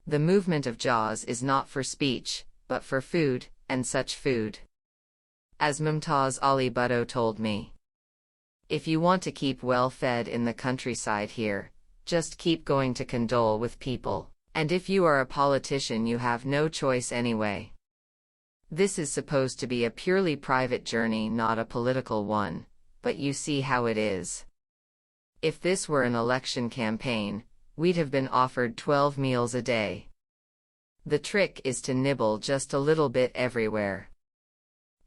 The movement of jaws is not for speech, but for food, and such food. As Mumtaz Ali Bhutto told me, if you want to keep well fed in the countryside here, just keep going to condole with people, and if you are a politician you have no choice anyway. This is supposed to be a purely private journey, not a political one, but you see how it is. If this were an election campaign, we'd have been offered 12 meals a day. The trick is to nibble just a little bit everywhere.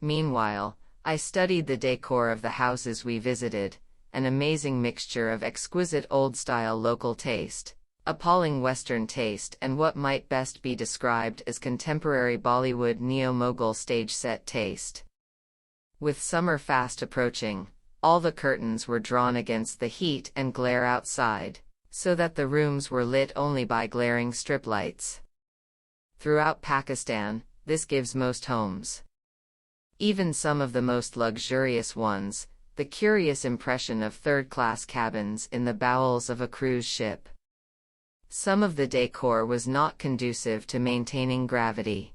Meanwhile, I studied the decor of the houses we visited, an amazing mixture of exquisite old-style local taste, appalling Western taste and what might best be described as contemporary Bollywood neo-Mughal stage set taste. With summer fast approaching, all the curtains were drawn against the heat and glare outside, so that the rooms were lit only by glaring strip lights. Throughout Pakistan, this gives most homes, even some of the most luxurious ones, the curious impression of third-class cabins in the bowels of a cruise ship. Some of the decor was not conducive to maintaining gravity.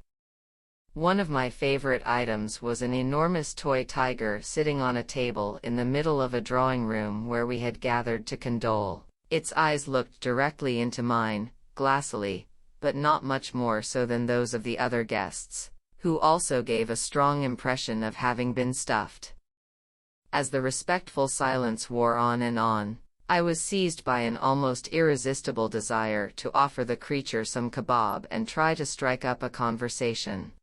One of my favorite items was an enormous toy tiger sitting on a table in the middle of a drawing room where we had gathered to condole. Its eyes looked directly into mine, glassily, but not much more so than those of the other guests, who also gave a strong impression of having been stuffed. As the respectful silence wore on, I was seized by an almost irresistible desire to offer the creature some kebab and try to strike up a conversation.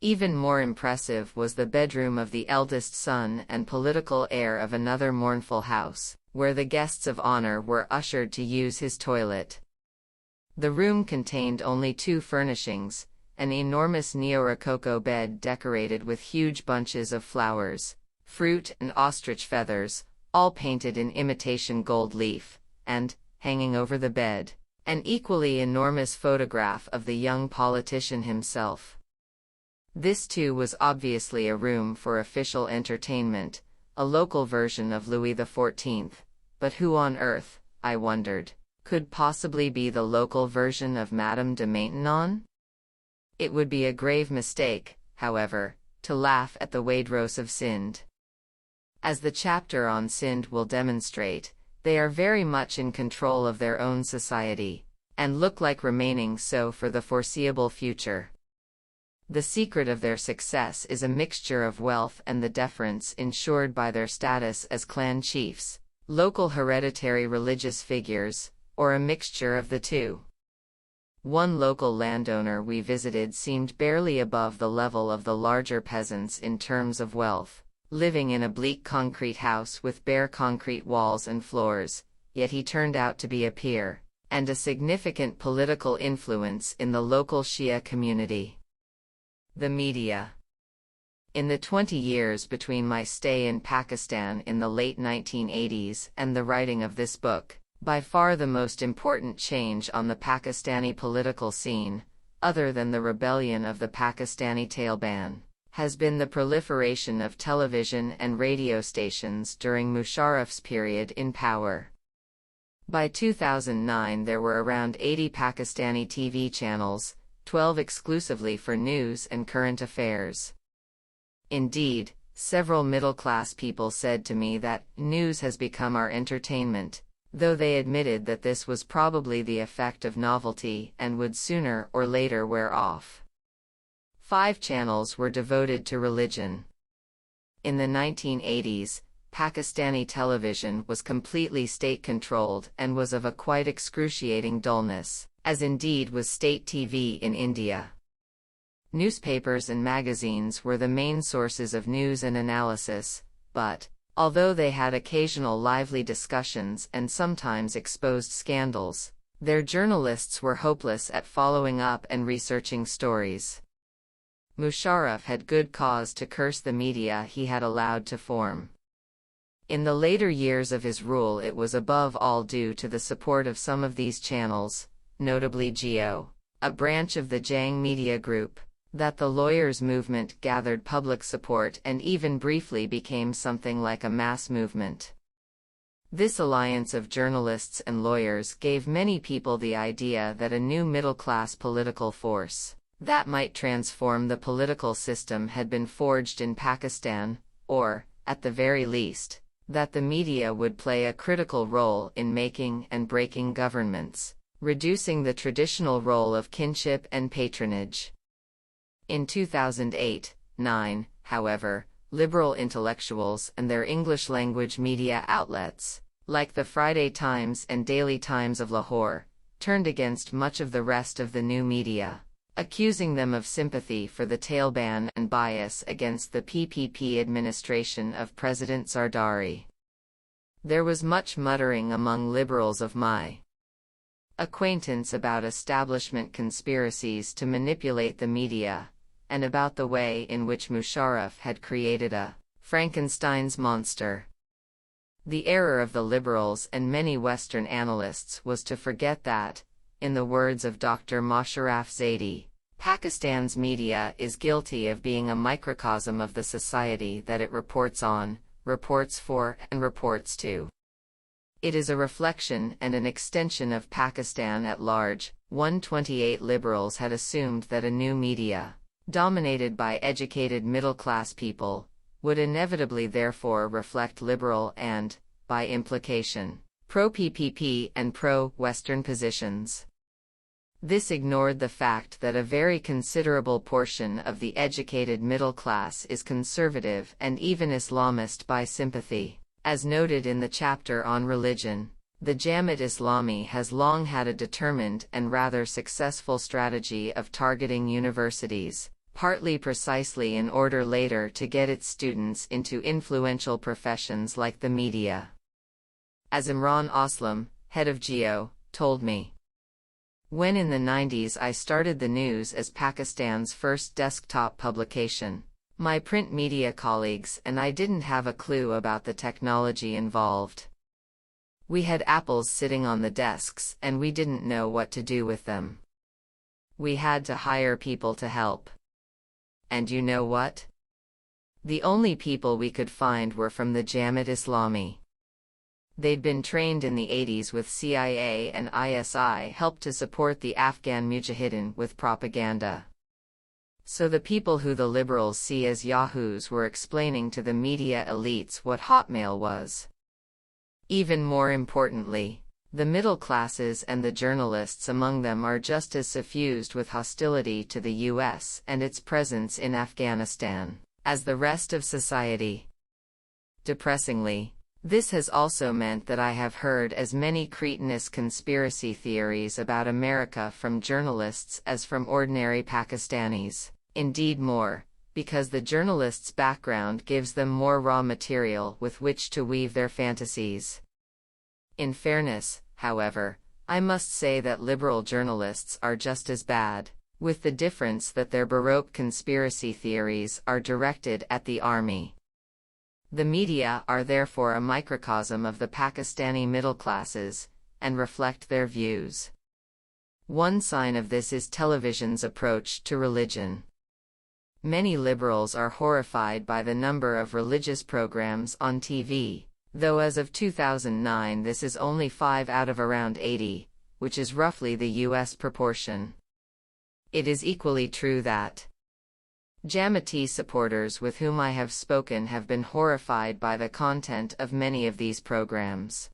Even more impressive was the bedroom of the eldest son and political heir of another mournful house, where the guests of honor were ushered to use his toilet. The room contained only 2 furnishings, an enormous neo-rococo bed decorated with huge bunches of flowers, fruit and ostrich feathers, all painted in imitation gold leaf, and, hanging over the bed, an equally enormous photograph of the young politician himself. This too was obviously a room for official entertainment, a local version of Louis XIV, but who on earth, I wondered, could possibly be the local version of Madame de Maintenon? It would be a grave mistake, however, to laugh at the Waitrose of Sindh. As the chapter on Sindh will demonstrate, they are very much in control of their own society, and look like remaining so for the foreseeable future. The secret of their success is a mixture of wealth and the deference ensured by their status as clan chiefs, local hereditary religious figures, or a mixture of the two. One local landowner we visited seemed barely above the level of the larger peasants in terms of wealth, living in a bleak concrete house with bare concrete walls and floors, yet he turned out to be a peer, and a significant political influence in the local Shia community. The media. In the 20 years between my stay in Pakistan in the late 1980s and the writing of this book, by far the most important change on the Pakistani political scene, other than the rebellion of the Pakistani Taliban, has been the proliferation of television and radio stations during Musharraf's period in power. By 2009 there were around 80 Pakistani TV channels, 12 exclusively for news and current affairs. Indeed, several middle-class people said to me that news has become our entertainment, though they admitted that this was probably the effect of novelty and would sooner or later wear off. 5 channels were devoted to religion. In the 1980s, Pakistani television was completely state-controlled and was of a quite excruciating dullness, as indeed was state TV in India. Newspapers and magazines were the main sources of news and analysis, but, although they had occasional lively discussions and sometimes exposed scandals, their journalists were hopeless at following up and researching stories. Musharraf had good cause to curse the media he had allowed to form. In the later years of his rule, it was above all due to the support of some of these channels, notably Geo, a branch of the Jang Media Group, that the lawyers' movement gathered public support and even briefly became something like a mass movement. This alliance of journalists and lawyers gave many people the idea that a new middle-class political force that might transform the political system had been forged in Pakistan, or, at the very least, that the media would play a critical role in making and breaking governments, reducing the traditional role of kinship and patronage. In 2008-9, however, liberal intellectuals and their English-language media outlets, like the Friday Times and Daily Times of Lahore, turned against much of the rest of the new media, accusing them of sympathy for the Taliban and bias against the PPP administration of President Zardari. There was much muttering among liberals of my acquaintance about establishment conspiracies to manipulate the media, and about the way in which Musharraf had created a Frankenstein's monster. The error of the liberals and many Western analysts was to forget that, in the words of Dr. Mosharraf Zaidi, Pakistan's media is guilty of being a microcosm of the society that it reports on, reports for, and reports to. It is a reflection and an extension of Pakistan at large. 128 liberals had assumed that a new media, dominated by educated middle-class people, would inevitably therefore reflect liberal and, by implication, pro-PPP and pro-Western positions. This ignored the fact that a very considerable portion of the educated middle class is conservative and even Islamist by sympathy. As noted in the chapter on religion, the Jamaat Islami has long had a determined and rather successful strategy of targeting universities, partly precisely in order later to get its students into influential professions like the media. As Imran Aslam, head of Geo, told me, when in the 90s I started the news as Pakistan's first desktop publication, my print media colleagues and I didn't have a clue about the technology involved. We had apples sitting on the desks and we didn't know what to do with them. We had to hire people to help. And you know what? The only people we could find were from the Jamaat Islami. They'd been trained in the 80s with CIA and ISI helped to support the Afghan Mujahideen with propaganda. So the people who the liberals see as yahoos were explaining to the media elites what Hotmail was. Even more importantly, the middle classes and the journalists among them are just as suffused with hostility to the US and its presence in Afghanistan as the rest of society. Depressingly, this has also meant that I have heard as many cretinous conspiracy theories about America from journalists as from ordinary Pakistanis, indeed more, because the journalist's background gives them more raw material with which to weave their fantasies. In fairness, however, I must say that liberal journalists are just as bad, with the difference that their Baroque conspiracy theories are directed at the army. The media are therefore a microcosm of the Pakistani middle classes, and reflect their views. One sign of this is television's approach to religion. Many liberals are horrified by the number of religious programs on TV, though as of 2009 this is only 5 out of around 80, which is roughly the US proportion. It is equally true that Jamati supporters with whom I have spoken have been horrified by the content of many of these programs.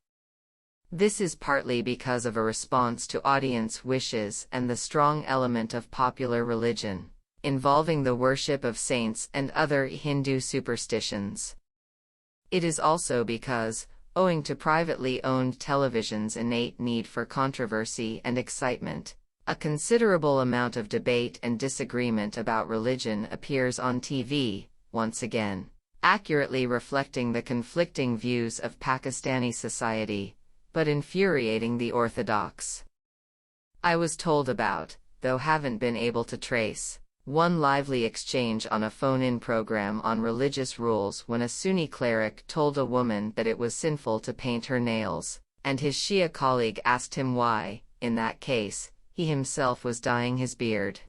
This is partly because of a response to audience wishes and the strong element of popular religion, involving the worship of saints and other Hindu superstitions. It is also because, owing to privately owned television's innate need for controversy and excitement, a considerable amount of debate and disagreement about religion appears on TV, once again, accurately reflecting the conflicting views of Pakistani society, but infuriating the orthodox. I was told about, though haven't been able to trace, one lively exchange on a phone-in program on religious rules when a Sunni cleric told a woman that it was sinful to paint her nails, and his Shia colleague asked him why, in that case, he himself was dyeing his beard.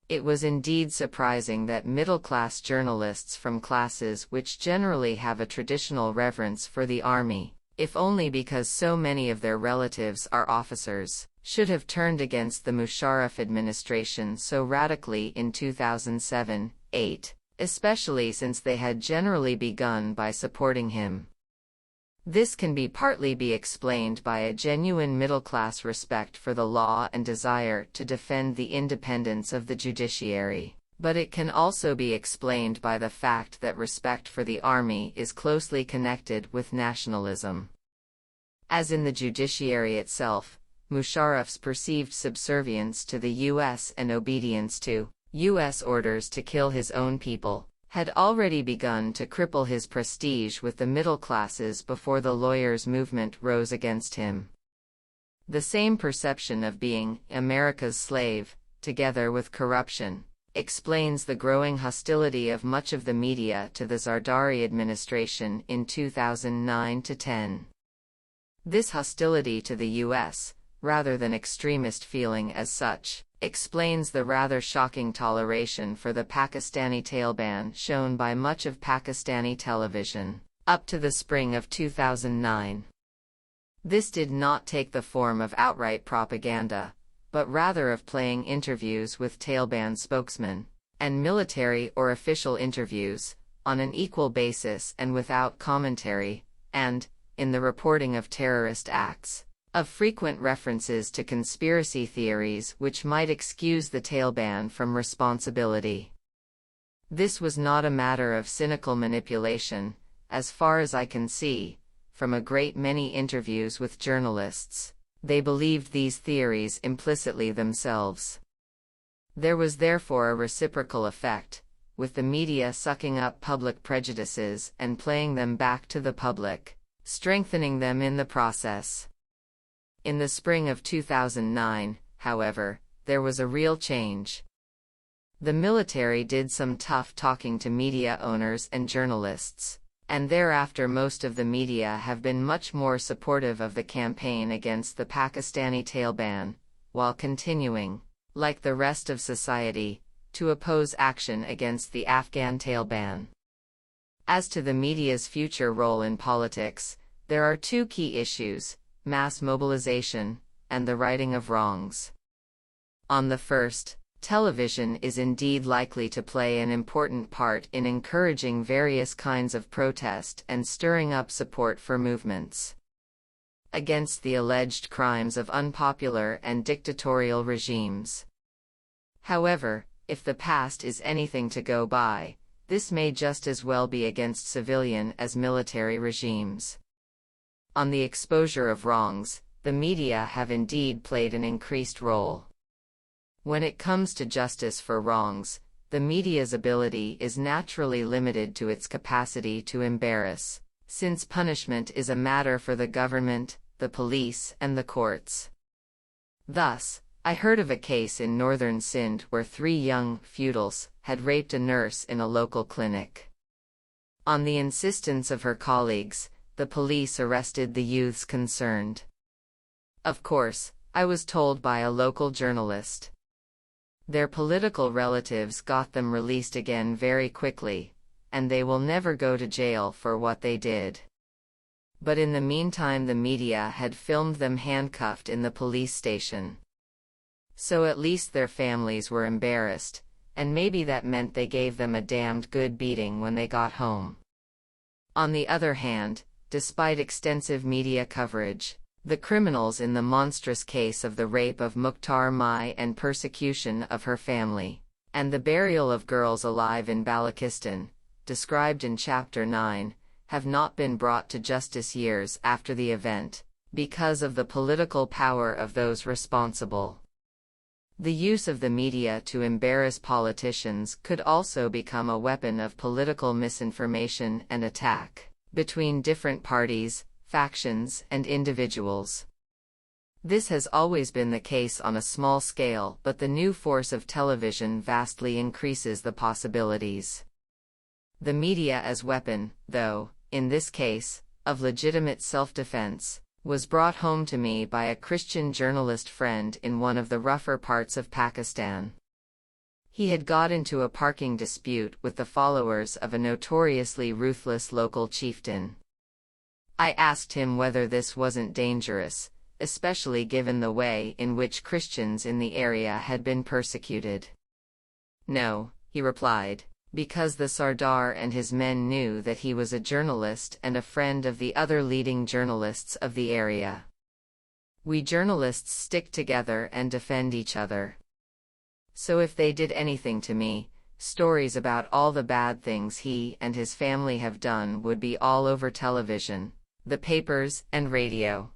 It was indeed surprising that middle-class journalists from classes which generally have a traditional reverence for the army, if only because so many of their relatives are officers, should have turned against the Musharraf administration so radically in 2007-8, especially since they had generally begun by supporting him. This can partly be explained by a genuine middle-class respect for the law and desire to defend the independence of the judiciary, but it can also be explained by the fact that respect for the army is closely connected with nationalism. As in the judiciary itself, Musharraf's perceived subservience to the U.S. and obedience to U.S. orders to kill his own people had already begun to cripple his prestige with the middle classes before the lawyers' movement rose against him. The same perception of being America's slave, together with corruption, explains the growing hostility of much of the media to the Zardari administration in 2009-10. This hostility to the U.S., rather than extremist feeling as such, explains the rather shocking toleration for the Pakistani Taliban shown by much of Pakistani television, up to the spring of 2009. This did not take the form of outright propaganda, but rather of playing interviews with Taliban spokesmen, and military or official interviews, on an equal basis and without commentary, and, in the reporting of terrorist acts, of frequent references to conspiracy theories which might excuse the Taliban from responsibility. This was not a matter of cynical manipulation, as far as I can see, from a great many interviews with journalists. They believed these theories implicitly themselves. There was therefore a reciprocal effect, with the media sucking up public prejudices and playing them back to the public, strengthening them in the process. In the spring of 2009, however, there was a real change. The military did some tough talking to media owners and journalists, and thereafter most of the media have been much more supportive of the campaign against the Pakistani Taliban, while continuing, like the rest of society, to oppose action against the Afghan Taliban. As to the media's future role in politics, there are two key issues: mass mobilization, and the righting of wrongs. On the first, television is indeed likely to play an important part in encouraging various kinds of protest and stirring up support for movements against the alleged crimes of unpopular and dictatorial regimes. However, if the past is anything to go by, this may just as well be against civilian as military regimes. On the exposure of wrongs, the media have indeed played an increased role. When it comes to justice for wrongs, the media's ability is naturally limited to its capacity to embarrass, since punishment is a matter for the government, the police, and the courts. Thus, I heard of a case in northern Sindh where 3 young feudals had raped a nurse in a local clinic. On the insistence of her colleagues, the police arrested the youths concerned. Of course, I was told by a local journalist. Their political relatives got them released again very quickly, and they will never go to jail for what they did. But in the meantime the media had filmed them handcuffed in the police station. So at least their families were embarrassed, and maybe that meant they gave them a damned good beating when they got home. On the other hand, despite extensive media coverage, the criminals in the monstrous case of the rape of Mukhtar Mai and persecution of her family, and the burial of girls alive in Balochistan, described in Chapter 9, have not been brought to justice years after the event, because of the political power of those responsible. The use of the media to embarrass politicians could also become a weapon of political misinformation and attack between different parties, factions, and individuals. This has always been the case on a small scale, but the new force of television vastly increases the possibilities. The media as weapon, though, in this case, of legitimate self-defense, was brought home to me by a Christian journalist friend in one of the rougher parts of Pakistan. He had got into a parking dispute with the followers of a notoriously ruthless local chieftain. I asked him whether this wasn't dangerous, especially given the way in which Christians in the area had been persecuted. No, he replied, because the Sardar and his men knew that he was a journalist and a friend of the other leading journalists of the area. We journalists stick together and defend each other. So if they did anything to me, stories about all the bad things he and his family have done would be all over television, the papers, and radio.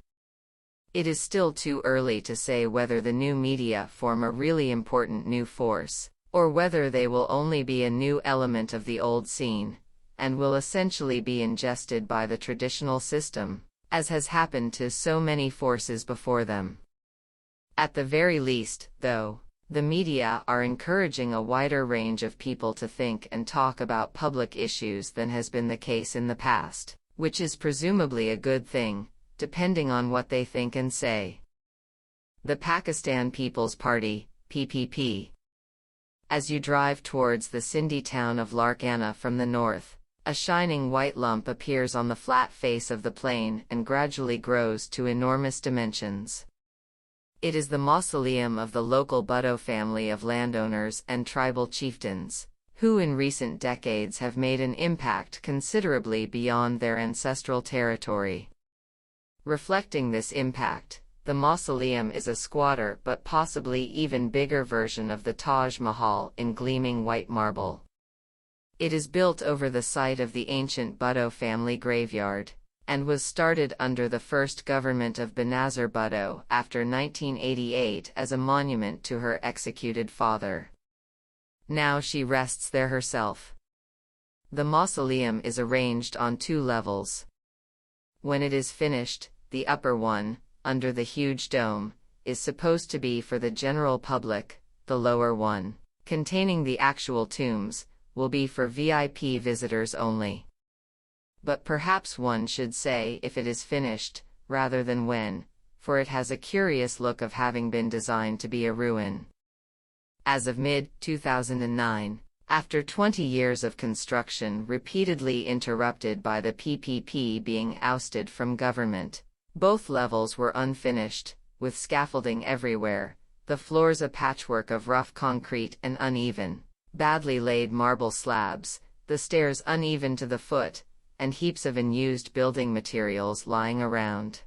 It is still too early to say whether the new media form a really important new force, or whether they will only be a new element of the old scene, and will essentially be ingested by the traditional system, as has happened to so many forces before them. At the very least, though, the media are encouraging a wider range of people to think and talk about public issues than has been the case in the past, which is presumably a good thing, depending on what they think and say. The Pakistan People's Party, PPP. As you drive towards the Sindhi town of Larkana from the north, a shining white lump appears on the flat face of the plain and gradually grows to enormous dimensions. It is the mausoleum of the local Bhutto family of landowners and tribal chieftains, who in recent decades have made an impact considerably beyond their ancestral territory. Reflecting this impact, the mausoleum is a squatter but possibly even bigger version of the Taj Mahal in gleaming white marble. It is built over the site of the ancient Bhutto family graveyard, and was started under the first government of Benazir Bhutto after 1988 as a monument to her executed father. Now she rests there herself. The mausoleum is arranged on 2 levels. When it is finished, the upper one, under the huge dome, is supposed to be for the general public. The lower one, containing the actual tombs, will be for VIP visitors only. But perhaps one should say if it is finished, rather than when, for it has a curious look of having been designed to be a ruin. As of mid-2009, after 20 years of construction repeatedly interrupted by the PPP being ousted from government, both levels were unfinished, with scaffolding everywhere, the floors a patchwork of rough concrete and uneven, badly laid marble slabs, the stairs uneven to the foot, and heaps of unused building materials lying around.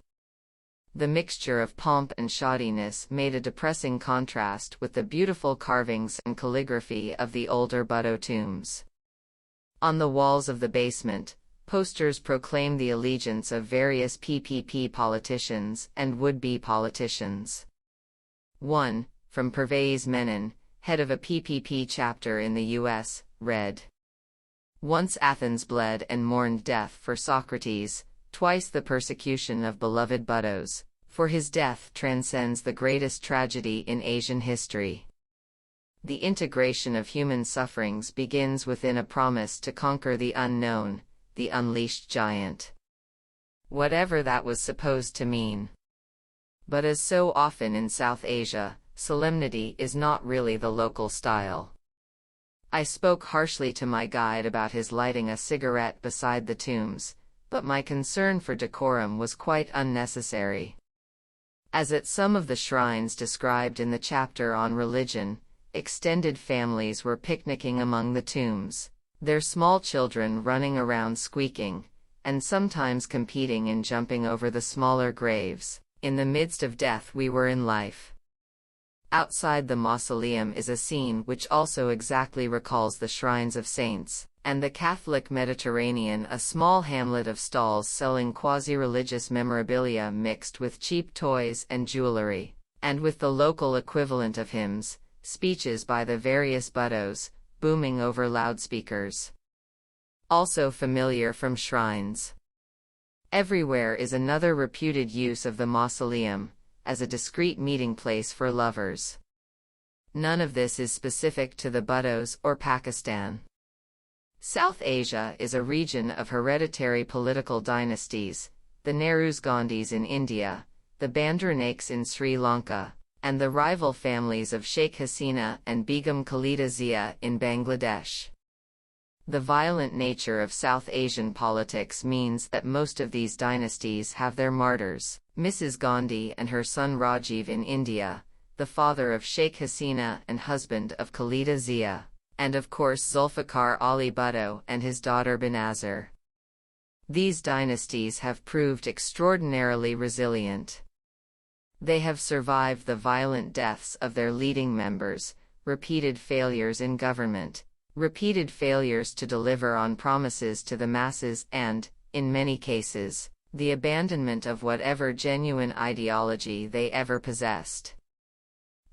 The mixture of pomp and shoddiness made a depressing contrast with the beautiful carvings and calligraphy of the older Bhutto tombs. On the walls of the basement, posters proclaim the allegiance of various PPP politicians and would-be politicians. One, from Pervez Menon, head of a PPP chapter in the U.S., read, "Once Athens bled and mourned death for Socrates, twice the persecution of beloved Bhuttos, for his death transcends the greatest tragedy in Asian history. The integration of human sufferings begins within a promise to conquer the unknown, the unleashed giant." Whatever that was supposed to mean. But as so often in South Asia, solemnity is not really the local style. I spoke harshly to my guide about his lighting a cigarette beside the tombs, but my concern for decorum was quite unnecessary. As at some of the shrines described in the chapter on religion, extended families were picnicking among the tombs, their small children running around squeaking, and sometimes competing in jumping over the smaller graves. In the midst of death we were in life. Outside the mausoleum is a scene which also exactly recalls the shrines of saints, and the Catholic Mediterranean, a small hamlet of stalls selling quasi-religious memorabilia mixed with cheap toys and jewelry, and with the local equivalent of hymns, speeches by the various buddos, booming over loudspeakers. Also familiar from shrines. Everywhere is another reputed use of the mausoleum, as a discreet meeting place for lovers. None of this is specific to the buddos or Pakistan. South Asia is a region of hereditary political dynasties, the Nehrus Gandhis in India, the Bandaranaikes in Sri Lanka, and the rival families of Sheikh Hasina and Begum Khalida Zia in Bangladesh. The violent nature of South Asian politics means that most of these dynasties have their martyrs. Mrs. Gandhi and her son Rajiv in India, the father of Sheikh Hasina and husband of Khalida Zia, and of course Zulfikar Ali Bhutto and his daughter Benazir. These dynasties have proved extraordinarily resilient. They have survived the violent deaths of their leading members, repeated failures in government, repeated failures to deliver on promises to the masses and, in many cases, the abandonment of whatever genuine ideology they ever possessed.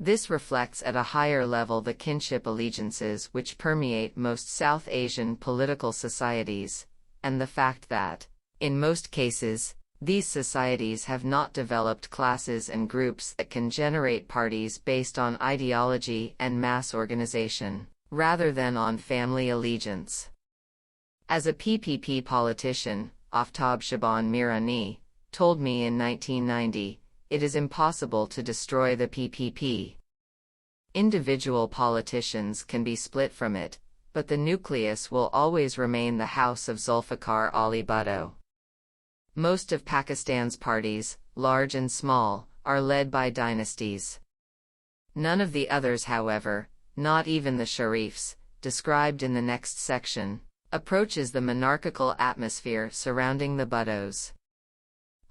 This reflects at a higher level the kinship allegiances which permeate most South Asian political societies, and the fact that, in most cases, these societies have not developed classes and groups that can generate parties based on ideology and mass organization, rather than on family allegiance. As a PPP politician, Aftab Shaban Mirani told me in 1990, it is impossible to destroy the PPP. Individual politicians can be split from it, but the nucleus will always remain the house of Zulfikar Ali Bhutto. Most of Pakistan's parties, large and small, are led by dynasties. None of the others, however, not even the Sharifs, described in the next section, approaches the monarchical atmosphere surrounding the Bhuttos.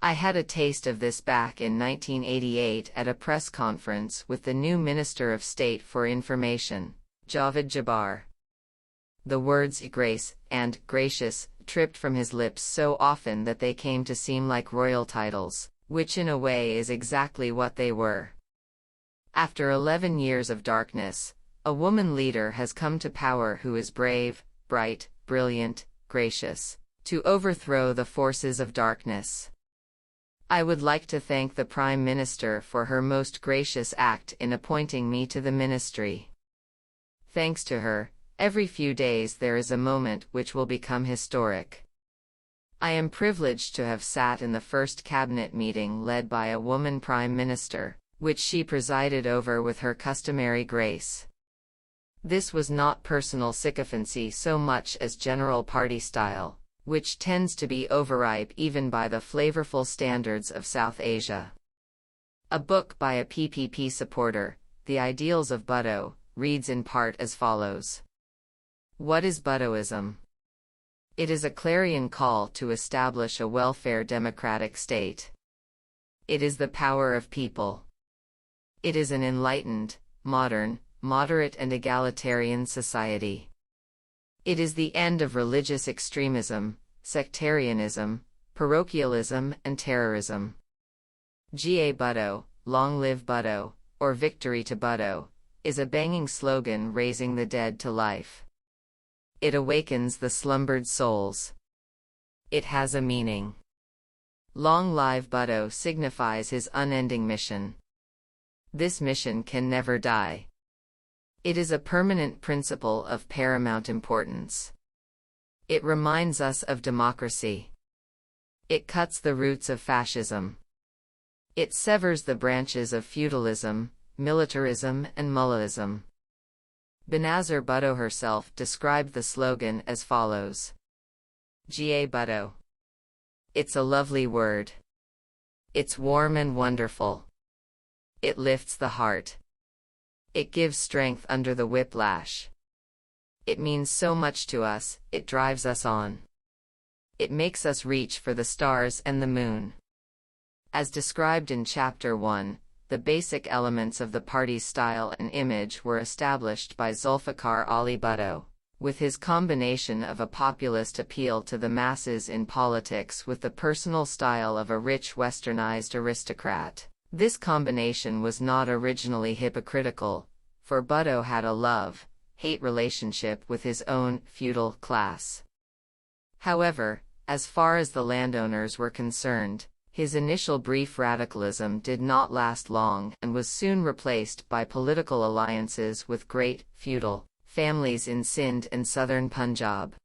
I had a taste of this back in 1988 at a press conference with the new Minister of State for Information, Javed Jabbar. The words "grace" and "gracious" tripped from his lips so often that they came to seem like royal titles, which in a way is exactly what they were. After 11 years of darkness, a woman leader has come to power who is brave, bright, brilliant, gracious, to overthrow the forces of darkness. I would like to thank the Prime Minister for her most gracious act in appointing me to the ministry. Thanks to her, every few days there is a moment which will become historic. I am privileged to have sat in the first cabinet meeting led by a woman Prime Minister, which she presided over with her customary grace. This was not personal sycophancy so much as general party style, which tends to be overripe even by the flavorful standards of South Asia. A book by a PPP supporter, The Ideals of Bhutto, reads in part as follows. What is Bhuttoism? It is a clarion call to establish a welfare democratic state. It is the power of people. It is an enlightened, modern, moderate and egalitarian society. It is the end of religious extremism, sectarianism, parochialism and terrorism. Jai Bhutto, Long Live Bhutto, or Victory to Bhutto, is a banging slogan raising the dead to life. It awakens the slumbered souls. It has a meaning. Long Live Bhutto signifies his unending mission. This mission can never die. It is a permanent principle of paramount importance. It reminds us of democracy. It cuts the roots of fascism. It severs the branches of feudalism, militarism and mullahism. Benazir Bhutto herself described the slogan as follows. Jai Bhutto. It's a lovely word. It's warm and wonderful. It lifts the heart. It gives strength under the whiplash. It means so much to us, it drives us on. It makes us reach for the stars and the moon. As described in Chapter 1, the basic elements of the party's style and image were established by Zulfikar Ali Bhutto, with his combination of a populist appeal to the masses in politics with the personal style of a rich westernized aristocrat. This combination was not originally hypocritical, for Bhutto had a love-hate relationship with his own feudal class. However, as far as the landowners were concerned, his initial brief radicalism did not last long and was soon replaced by political alliances with great feudal families in Sindh and southern Punjab.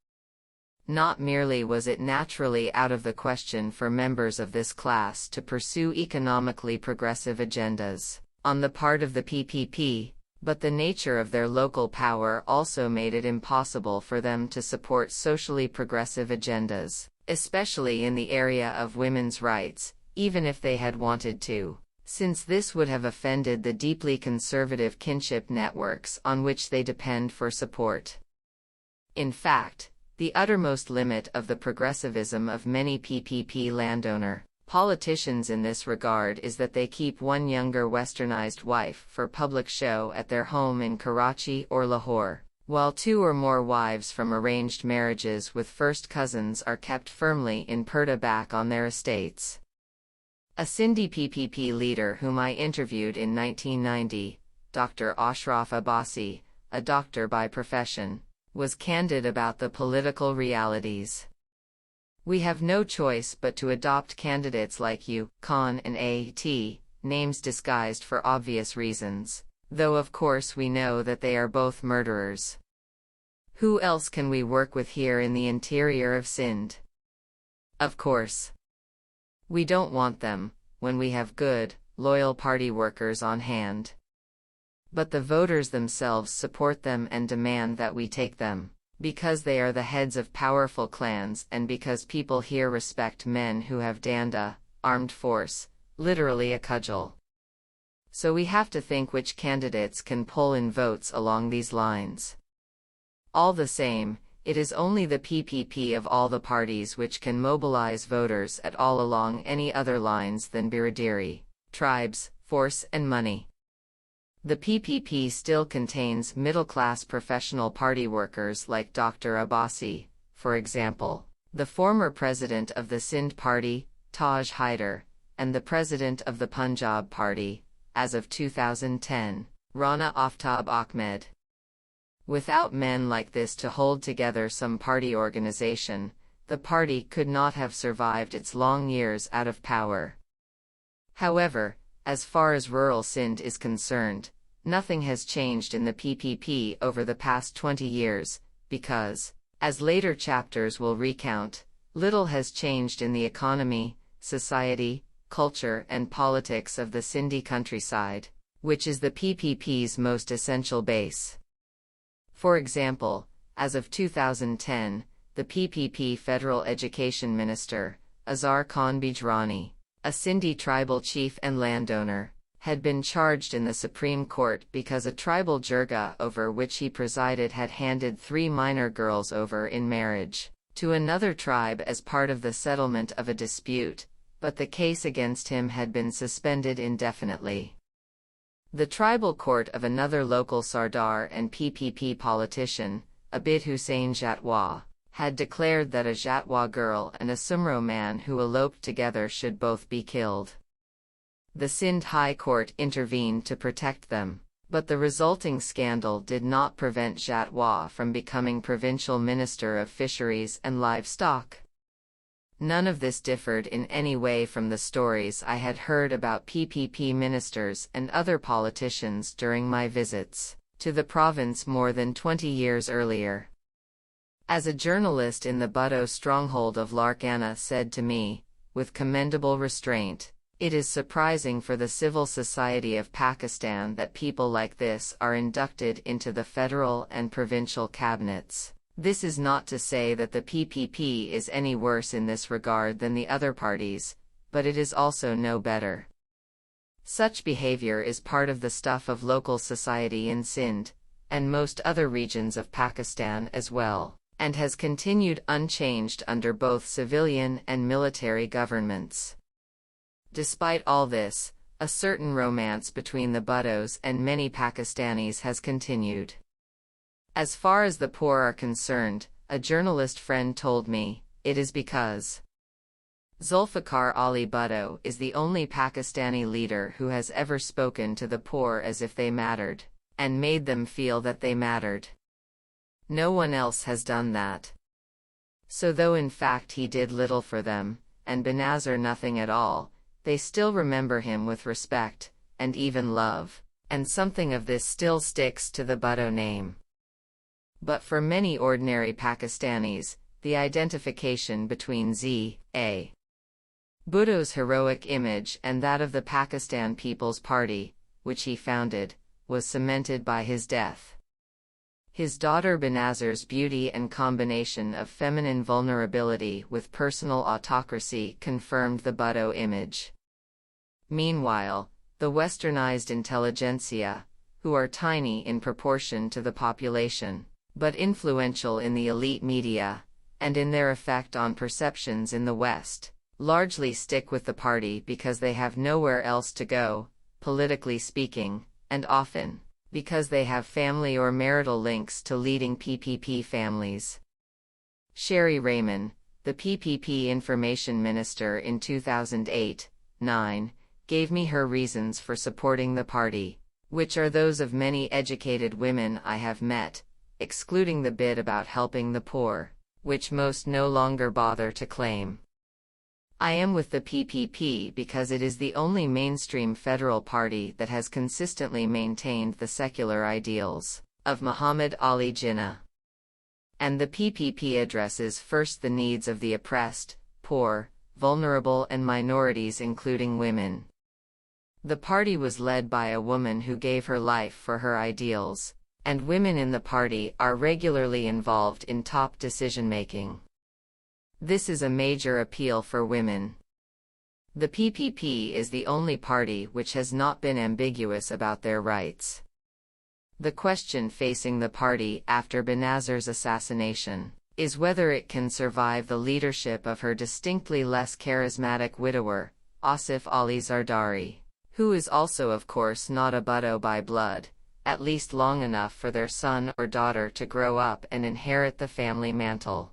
Not merely was it naturally out of the question for members of this class to pursue economically progressive agendas on the part of the PPP, but the nature of their local power also made it impossible for them to support socially progressive agendas, especially in the area of women's rights, even if they had wanted to, since this would have offended the deeply conservative kinship networks on which they depend for support. In fact, the uttermost limit of the progressivism of many PPP landowner politicians in this regard is that they keep one younger westernized wife for public show at their home in Karachi or Lahore, while two or more wives from arranged marriages with first cousins are kept firmly in purdah back on their estates. A Sindhi PPP leader whom I interviewed in 1990, Dr. Ashraf Abbasi, a doctor by profession, was candid about the political realities. We have no choice but to adopt candidates like you, Khan and A.T., names disguised for obvious reasons, though of course we know that they are both murderers. Who else can we work with here in the interior of Sindh? Of course. We don't want them, when we have good, loyal party workers on hand. But the voters themselves support them and demand that we take them, because they are the heads of powerful clans and because people here respect men who have danda, armed force, literally a cudgel. So we have to think which candidates can pull in votes along these lines. All the same, it is only the PPP of all the parties which can mobilize voters at all along any other lines than biradari, tribes, force and money. The PPP still contains middle-class professional party workers like Dr. Abbasi, for example, the former president of the Sindh Party, Taj Haider, and the president of the Punjab Party, as of 2010, Rana Aftab Ahmed. Without men like this to hold together some party organization, the party could not have survived its long years out of power. However, as far as rural Sindh is concerned, nothing has changed in the PPP over the past 20 years, because, as later chapters will recount, little has changed in the economy, society, culture and politics of the Sindhi countryside, which is the PPP's most essential base. For example, as of 2010, the PPP Federal Education Minister, Azhar Khan Bijrani, a Sindhi tribal chief and landowner, had been charged in the Supreme Court because a tribal jirga over which he presided had handed 3 minor girls over in marriage to another tribe as part of the settlement of a dispute, but the case against him had been suspended indefinitely. The tribal court of another local Sardar and PPP politician, Abid Hussain Jatwa, had declared that a Jatwa girl and a Sumro man who eloped together should both be killed. The Sindh High Court intervened to protect them, but the resulting scandal did not prevent Jatwa from becoming Provincial Minister of Fisheries and Livestock. None of this differed in any way from the stories I had heard about PPP ministers and other politicians during my visits to the province more than 20 years earlier. As a journalist in the Bhutto stronghold of Larkana said to me, with commendable restraint, "It is surprising for the civil society of Pakistan that people like this are inducted into the federal and provincial cabinets, This is not to say that the PPP is any worse in this regard than the other parties, but it is also no better. Such behavior is part of the stuff of local society in Sindh, and most other regions of Pakistan as well, and has continued unchanged under both civilian and military governments. Despite all this, a certain romance between the Bhuttos and many Pakistanis has continued. As far as the poor are concerned, a journalist friend told me, it is because Zulfikar Ali Bhutto is the only Pakistani leader who has ever spoken to the poor as if they mattered, and made them feel that they mattered. No one else has done that. So though in fact he did little for them, and Benazir nothing at all, they still remember him with respect, and even love, and something of this still sticks to the Bhutto name. But for many ordinary Pakistanis, the identification between Z.A. Bhutto's heroic image and that of the Pakistan People's Party, which he founded, was cemented by his death. His daughter Benazir's beauty and combination of feminine vulnerability with personal autocracy confirmed the Bhutto image. Meanwhile, the westernized intelligentsia, who are tiny in proportion to the population, but influential in the elite media, and in their effect on perceptions in the West, largely stick with the party because they have nowhere else to go, politically speaking, and often, because they have family or marital links to leading PPP families. Sherry Raymond, the PPP information minister in 2008-9, gave me her reasons for supporting the party, which are those of many educated women I have met, excluding the bit about helping the poor, which most no longer bother to claim. I am with the PPP because it is the only mainstream federal party that has consistently maintained the secular ideals of Muhammad Ali Jinnah. And the PPP addresses first the needs of the oppressed, poor, vulnerable and minorities including women. The party was led by a woman who gave her life for her ideals, and women in the party are regularly involved in top decision-making. This is a major appeal for women. The PPP is the only party which has not been ambiguous about their rights. The question facing the party after Benazir's assassination is whether it can survive the leadership of her distinctly less charismatic widower, Asif Ali Zardari, who is also of course not a Bhutto by blood, at least long enough for their son or daughter to grow up and inherit the family mantle.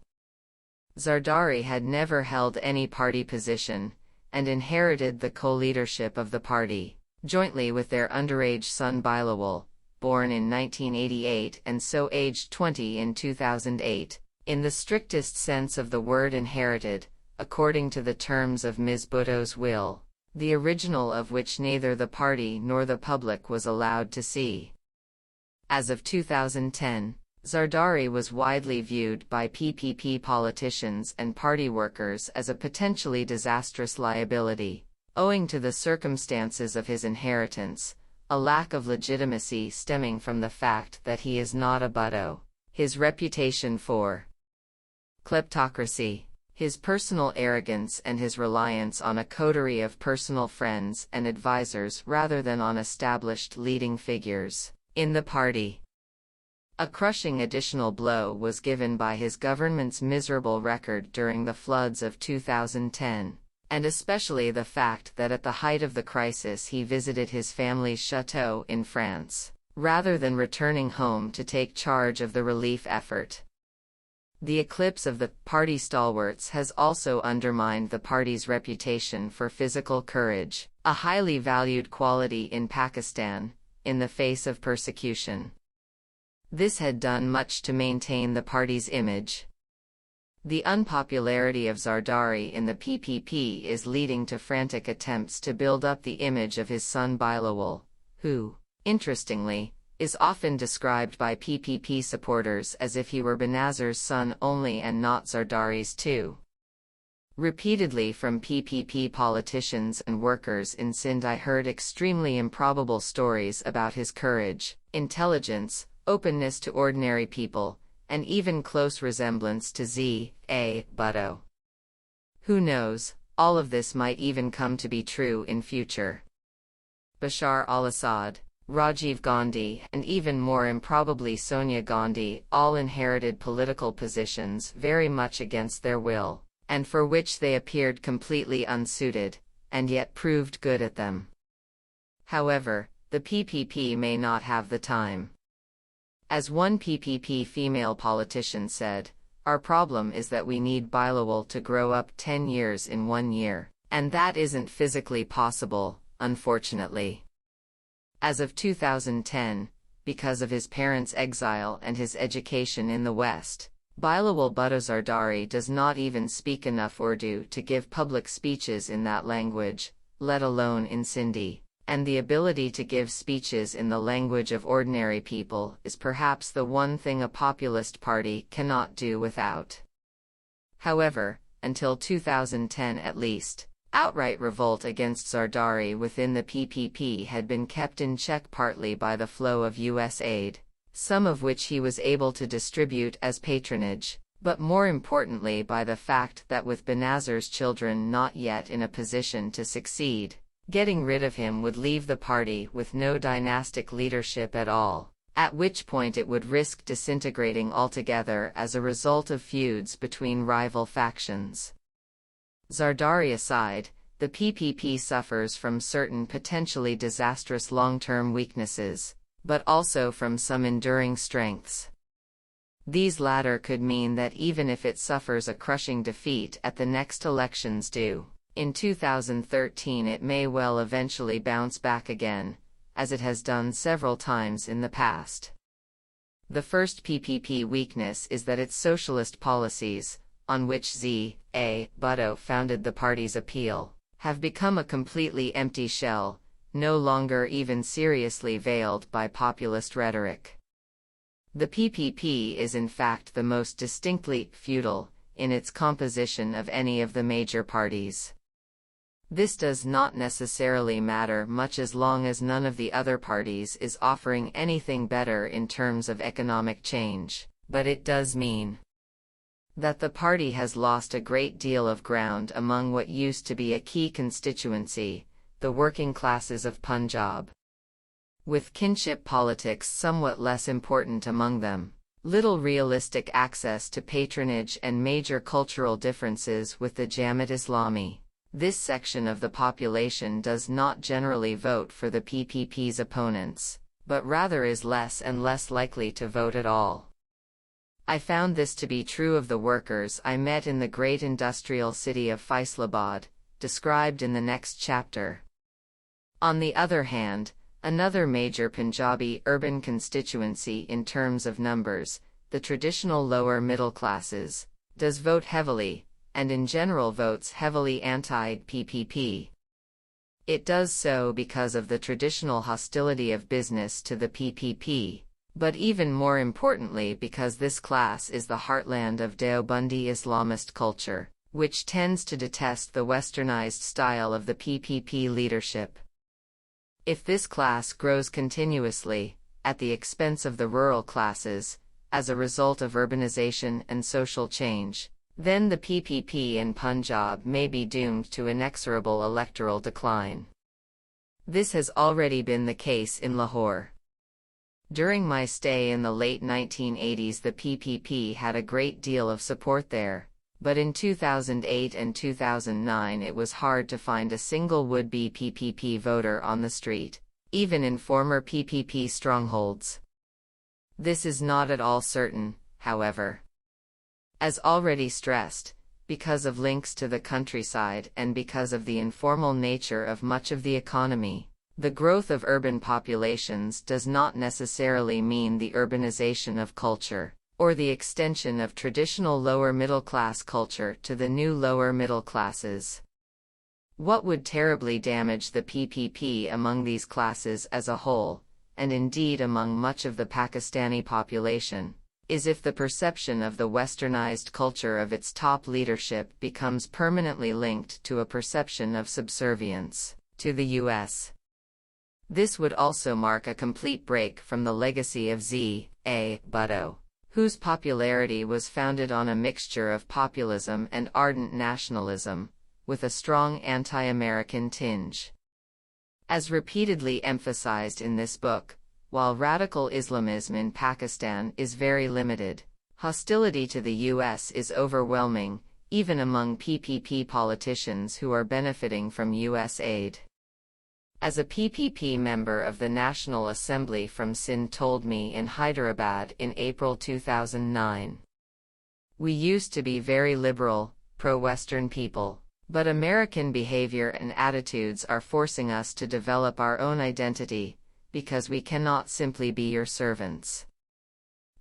Zardari had never held any party position, and inherited the co-leadership of the party, jointly with their underage son Bilawal, born in 1988 and so aged 20 in 2008, in the strictest sense of the word inherited, according to the terms of Ms. Bhutto's will, the original of which neither the party nor the public was allowed to see. As of 2010, Zardari was widely viewed by PPP politicians and party workers as a potentially disastrous liability, owing to the circumstances of his inheritance, a lack of legitimacy stemming from the fact that he is not a Bhutto, his reputation for kleptocracy, his personal arrogance and his reliance on a coterie of personal friends and advisors rather than on established leading figures in the party. A crushing additional blow was given by his government's miserable record during the floods of 2010, and especially the fact that at the height of the crisis he visited his family's chateau in France, rather than returning home to take charge of the relief effort. The eclipse of the party stalwarts has also undermined the party's reputation for physical courage, a highly valued quality in Pakistan, in the face of persecution. This had done much to maintain the party's image. The unpopularity of Zardari in the PPP is leading to frantic attempts to build up the image of his son Bilawal, who, interestingly, is often described by PPP supporters as if he were Benazir's son only and not Zardari's too. Repeatedly from PPP politicians and workers in Sindh I heard extremely improbable stories about his courage, intelligence, openness to ordinary people, and even close resemblance to Z.A. Bhutto. Who knows, all of this might even come to be true in future. Bashar al-Assad, Rajiv Gandhi, and even more improbably Sonia Gandhi all inherited political positions very much against their will, and for which they appeared completely unsuited, and yet proved good at them. However, the PPP may not have the time. As one PPP female politician said, "Our problem is that we need Bilawal to grow up 10 years in 1 year, and that isn't physically possible, unfortunately." As of 2010, because of his parents' exile and his education in the West, Bilawal Bhutto Zardari does not even speak enough Urdu to give public speeches in that language, let alone in Sindhi, and the ability to give speeches in the language of ordinary people is perhaps the one thing a populist party cannot do without. However, until 2010 at least, outright revolt against Zardari within the PPP had been kept in check partly by the flow of U.S. aid, some of which he was able to distribute as patronage, but more importantly by the fact that with Benazir's children not yet in a position to succeed, getting rid of him would leave the party with no dynastic leadership at all, at which point it would risk disintegrating altogether as a result of feuds between rival factions. Zardari aside, the PPP suffers from certain potentially disastrous long-term weaknesses, but also from some enduring strengths. These latter could mean that even if it suffers a crushing defeat at the next elections due in 2013, it may well eventually bounce back again, as it has done several times in the past. The first PPP weakness is that its socialist policies, on which Z.A. Bhutto founded the party's appeal, have become a completely empty shell, no longer even seriously veiled by populist rhetoric. The PPP is in fact the most distinctly feudal in its composition of any of the major parties. This does not necessarily matter much as long as none of the other parties is offering anything better in terms of economic change, but it does mean that the party has lost a great deal of ground among what used to be a key constituency, the working classes of Punjab. With kinship politics somewhat less important among them, little realistic access to patronage and major cultural differences with the Jamaat-Islami, this section of the population does not generally vote for the PPP's opponents, but rather is less and less likely to vote at all. I found this to be true of the workers I met in the great industrial city of Faisalabad, described in the next chapter. On the other hand, another major Punjabi urban constituency in terms of numbers, the traditional lower middle classes, does vote heavily, and in general votes heavily anti-PPP. It does so because of the traditional hostility of business to the PPP, but even more importantly because this class is the heartland of Deobandi Islamist culture, which tends to detest the westernized style of the PPP leadership. If this class grows continuously, at the expense of the rural classes, as a result of urbanization and social change, then the PPP in Punjab may be doomed to inexorable electoral decline. This has already been the case in Lahore. During my stay in the late 1980s, the PPP had a great deal of support there, but in 2008 and 2009 it was hard to find a single would-be PPP voter on the street, even in former PPP strongholds. This is not at all certain, however. As already stressed, because of links to the countryside and because of the informal nature of much of the economy, the growth of urban populations does not necessarily mean the urbanization of culture, or the extension of traditional lower middle class culture to the new lower middle classes. What would terribly damage the PPP among these classes as a whole, and indeed among much of the Pakistani population, is if the perception of the westernized culture of its top leadership becomes permanently linked to a perception of subservience to the U.S. This would also mark a complete break from the legacy of Z.A. Bhutto, whose popularity was founded on a mixture of populism and ardent nationalism, with a strong anti-American tinge. As repeatedly emphasized in this book, while radical Islamism in Pakistan is very limited, hostility to the U.S. is overwhelming, even among PPP politicians who are benefiting from U.S. aid. As a PPP member of the National Assembly from Sindh told me in Hyderabad in April 2009, "We used to be very liberal, pro-Western people. But American behavior and attitudes are forcing us to develop our own identity, because we cannot simply be your servants."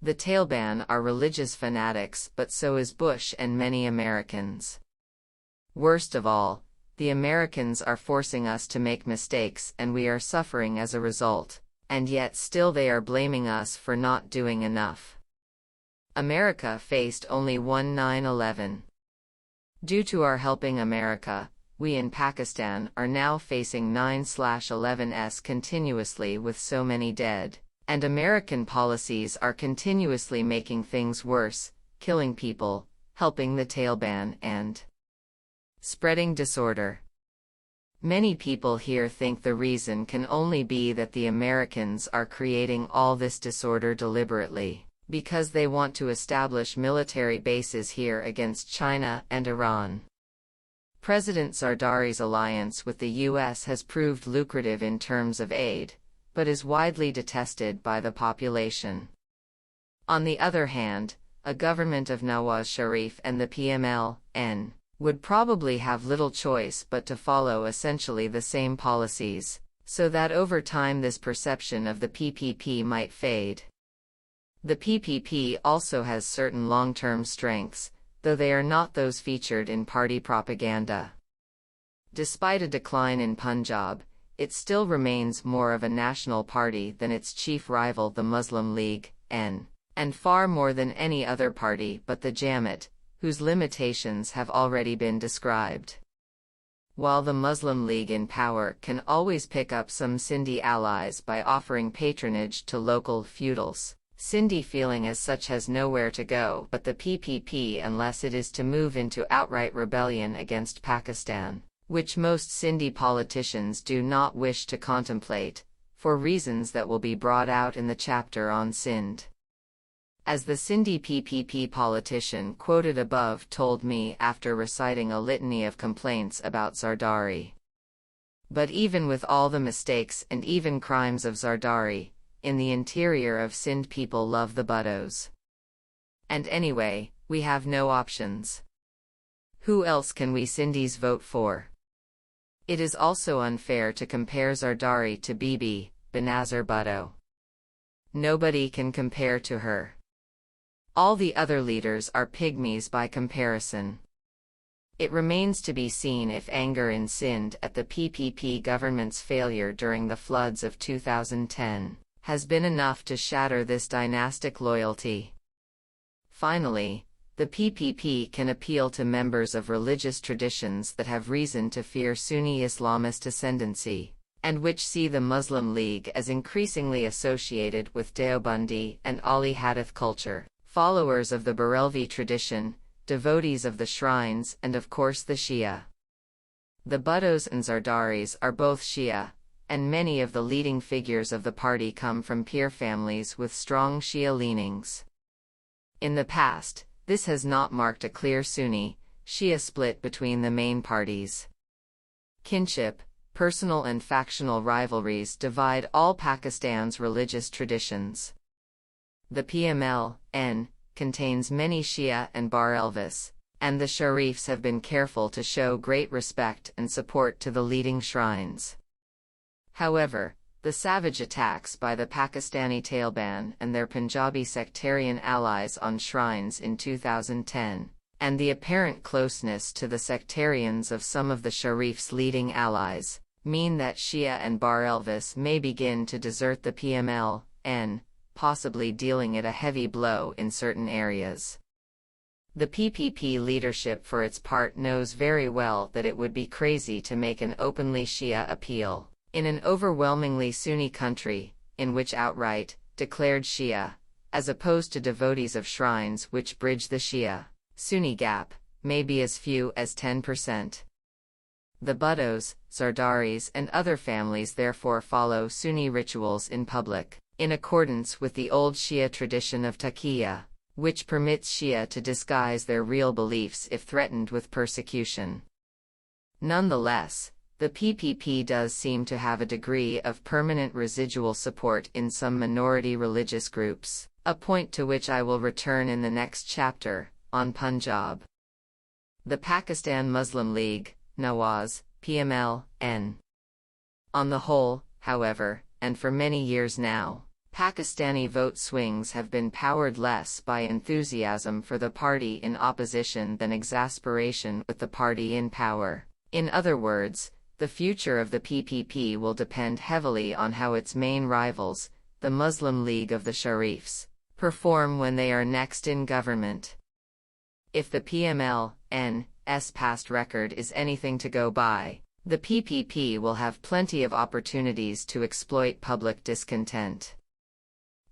The Taliban are religious fanatics, but so is Bush and many Americans. Worst of all, the Americans are forcing us to make mistakes and we are suffering as a result, and yet still they are blaming us for not doing enough. America faced only one 9/11. Due to our helping America, we in Pakistan are now facing 9/11s continuously with so many dead, and American policies are continuously making things worse, killing people, helping the Taliban and spreading disorder. Many people here think the reason can only be that the Americans are creating all this disorder deliberately, because they want to establish military bases here against China and Iran. President Zardari's alliance with the U.S. has proved lucrative in terms of aid, but is widely detested by the population. On the other hand, a government of Nawaz Sharif and the PMLN would probably have little choice but to follow essentially the same policies, so that over time this perception of the PPP might fade. The PPP also has certain long-term strengths, though they are not those featured in party propaganda. Despite a decline in Punjab, it still remains more of a national party than its chief rival the Muslim League, and far more than any other party but the Jamaat, whose limitations have already been described. While the Muslim League in power can always pick up some Sindhi allies by offering patronage to local feudals, Sindhi feeling as such has nowhere to go but the PPP unless it is to move into outright rebellion against Pakistan, which most Sindhi politicians do not wish to contemplate, for reasons that will be brought out in the chapter on Sindh. As the Sindhi PPP politician quoted above told me after reciting a litany of complaints about Zardari. But even with all the mistakes and even crimes of Zardari, in the interior of Sindh people love the Bhuttos. And anyway, we have no options. Who else can we Sindhis vote for? It is also unfair to compare Zardari to Bibi, Benazir Bhutto. Nobody can compare to her. All the other leaders are pygmies by comparison. It remains to be seen if anger in Sindh at the PPP government's failure during the floods of 2010 has been enough to shatter this dynastic loyalty. Finally, the PPP can appeal to members of religious traditions that have reason to fear Sunni Islamist ascendancy, and which see the Muslim League as increasingly associated with Deobandi and Ali Hadith culture, followers of the Barelvi tradition, devotees of the shrines and of course the Shia. The Bhuttos and Zardaris are both Shia, and many of the leading figures of the party come from peer families with strong Shia leanings. In the past, this has not marked a clear Sunni-Shia split between the main parties. Kinship, personal and factional rivalries divide all Pakistan's religious traditions. The PMLN contains many Shia and Barelvis, and the Sharifs have been careful to show great respect and support to the leading shrines. However, the savage attacks by the Pakistani Taliban and their Punjabi sectarian allies on shrines in 2010, and the apparent closeness to the sectarians of some of the Sharif's leading allies, mean that Shia and Barelvis may begin to desert the PMLN, possibly dealing it a heavy blow in certain areas. The PPP leadership for its part knows very well that it would be crazy to make an openly Shia appeal in an overwhelmingly Sunni country, in which outright, declared Shia, as opposed to devotees of shrines which bridge the Shia-Sunni gap, may be as few as 10%. The Bhuttos, Zardaris and other families therefore follow Sunni rituals in public, in accordance with the old Shia tradition of taqiyya, which permits Shia to disguise their real beliefs if threatened with persecution. Nonetheless, the PPP does seem to have a degree of permanent residual support in some minority religious groups, a point to which I will return in the next chapter, on Punjab. The Pakistan Muslim League, Nawaz, PML, N. On the whole, however, and for many years now, Pakistani vote swings have been powered less by enthusiasm for the party in opposition than exasperation with the party in power. In other words, the future of the PPP will depend heavily on how its main rivals, the Muslim League of the Sharifs, perform when they are next in government. If the PML-N's past record is anything to go by, the PPP will have plenty of opportunities to exploit public discontent.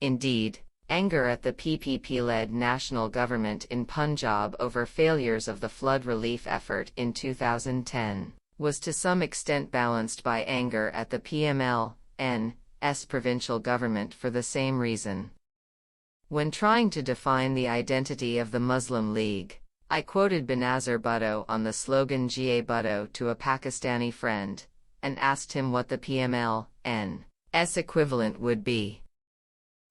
Indeed, anger at the PPP-led national government in Punjab over failures of the flood relief effort in 2010 was to some extent balanced by anger at the PML-N's provincial government for the same reason. When trying to define the identity of the Muslim League, I quoted Benazir Bhutto on the slogan Jai Bhutto to a Pakistani friend, and asked him what the PML-N's equivalent would be.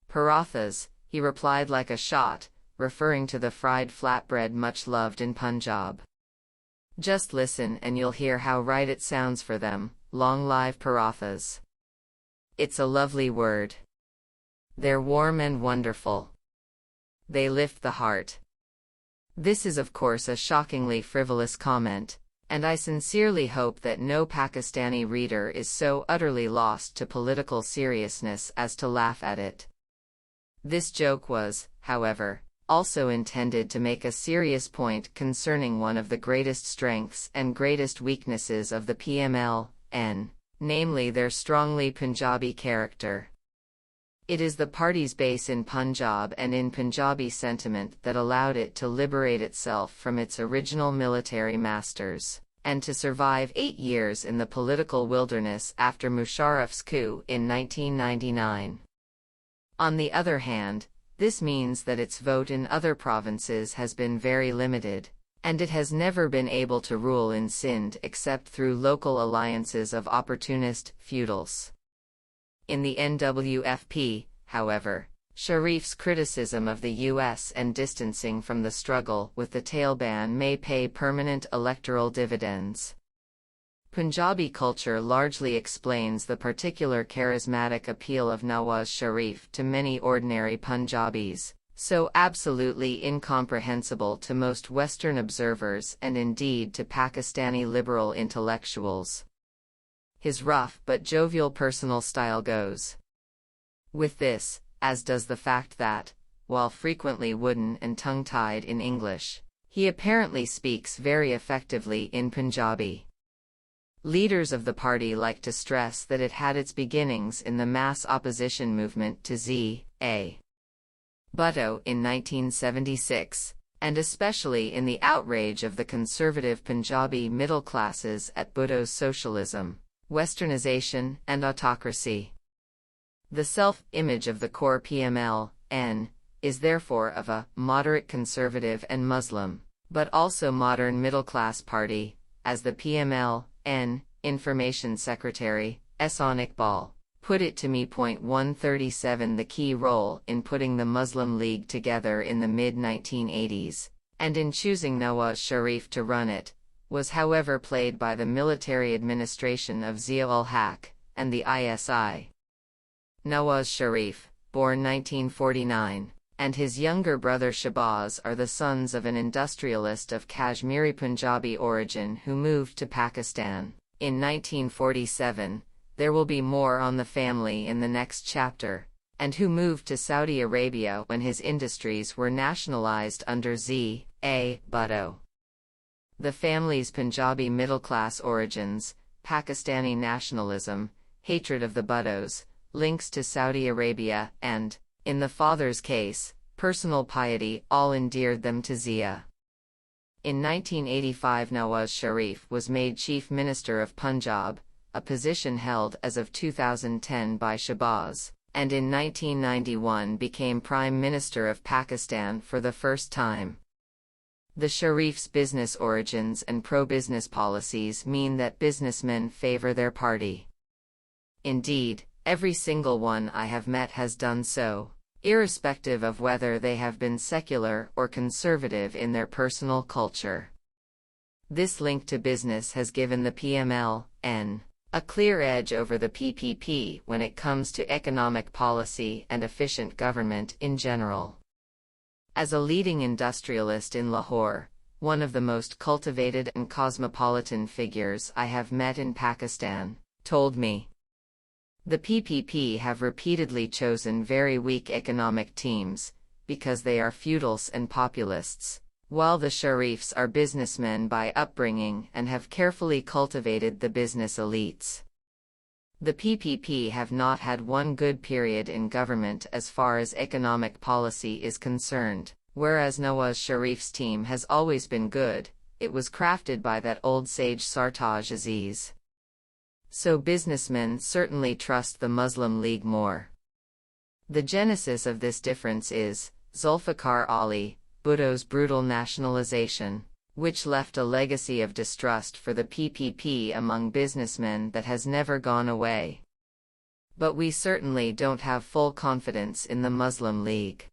Parathas, he replied like a shot, referring to the fried flatbread much loved in Punjab. Just listen and you'll hear how right it sounds for them. Long live parathas. It's a lovely word. They're warm and wonderful. They lift the heart. This is of course a shockingly frivolous comment, and I sincerely hope that no Pakistani reader is so utterly lost to political seriousness as to laugh at it. This joke was, however, also intended to make a serious point concerning one of the greatest strengths and greatest weaknesses of the PML-N, namely their strongly Punjabi character. It is the party's base in Punjab and in Punjabi sentiment that allowed it to liberate itself from its original military masters, and to survive 8 years in the political wilderness after Musharraf's coup in 1999. On the other hand, this means that its vote in other provinces has been very limited, and it has never been able to rule in Sindh except through local alliances of opportunist feudals. In the NWFP, however, Sharif's criticism of the US and distancing from the struggle with the Taliban may pay permanent electoral dividends. Punjabi culture largely explains the particular charismatic appeal of Nawaz Sharif to many ordinary Punjabis, so absolutely incomprehensible to most Western observers and indeed to Pakistani liberal intellectuals. His rough but jovial personal style goes with this, as does the fact that, while frequently wooden and tongue-tied in English, he apparently speaks very effectively in Punjabi. Leaders of the party like to stress that it had its beginnings in the mass opposition movement to Z.A. Bhutto in 1976, and especially in the outrage of the conservative Punjabi middle classes at Bhutto's socialism, westernization, and autocracy. The self-image of the core PML-N is therefore of a moderate conservative and Muslim, but also modern middle-class party, as the PML-N Information Secretary, Ehsan Iqbal, put it to me. 137 The key role in putting the Muslim League together in the mid-1980s, and in choosing Nawaz Sharif to run it, was however played by the military administration of Zia-ul-Haq, and the ISI. Nawaz Sharif, born 1949, and his younger brother Shahbaz are the sons of an industrialist of Kashmiri Punjabi origin who moved to Pakistan in 1947. There will be more on the family in the next chapter, and who moved to Saudi Arabia when his industries were nationalized under Z.A. Bhutto. The family's Punjabi middle-class origins, Pakistani nationalism, hatred of the Bhuttos, links to Saudi Arabia, and, In the father's case, personal piety all endeared them to Zia. In 1985, Nawaz Sharif was made Chief Minister of Punjab, a position held as of 2010 by Shahbaz, and in 1991 became Prime Minister of Pakistan for the first time. The Sharif's business origins and pro-business policies mean that businessmen favor their party. Indeed, every single one I have met has done so, irrespective of whether they have been secular or conservative in their personal culture. This link to business has given the PMLN a clear edge over the PPP when it comes to economic policy and efficient government in general. As a leading industrialist in Lahore, one of the most cultivated and cosmopolitan figures I have met in Pakistan, told me, the PPP have repeatedly chosen very weak economic teams, because they are feudals and populists, while the Sharifs are businessmen by upbringing and have carefully cultivated the business elites. The PPP have not had one good period in government as far as economic policy is concerned, whereas Nawaz Sharif's team has always been good. It was crafted by that old sage Sartaj Aziz. So businessmen certainly trust the Muslim League more. The genesis of this difference is Zulfikar Ali Bhutto's brutal nationalization, which left a legacy of distrust for the PPP among businessmen that has never gone away. But we certainly don't have full confidence in the Muslim League.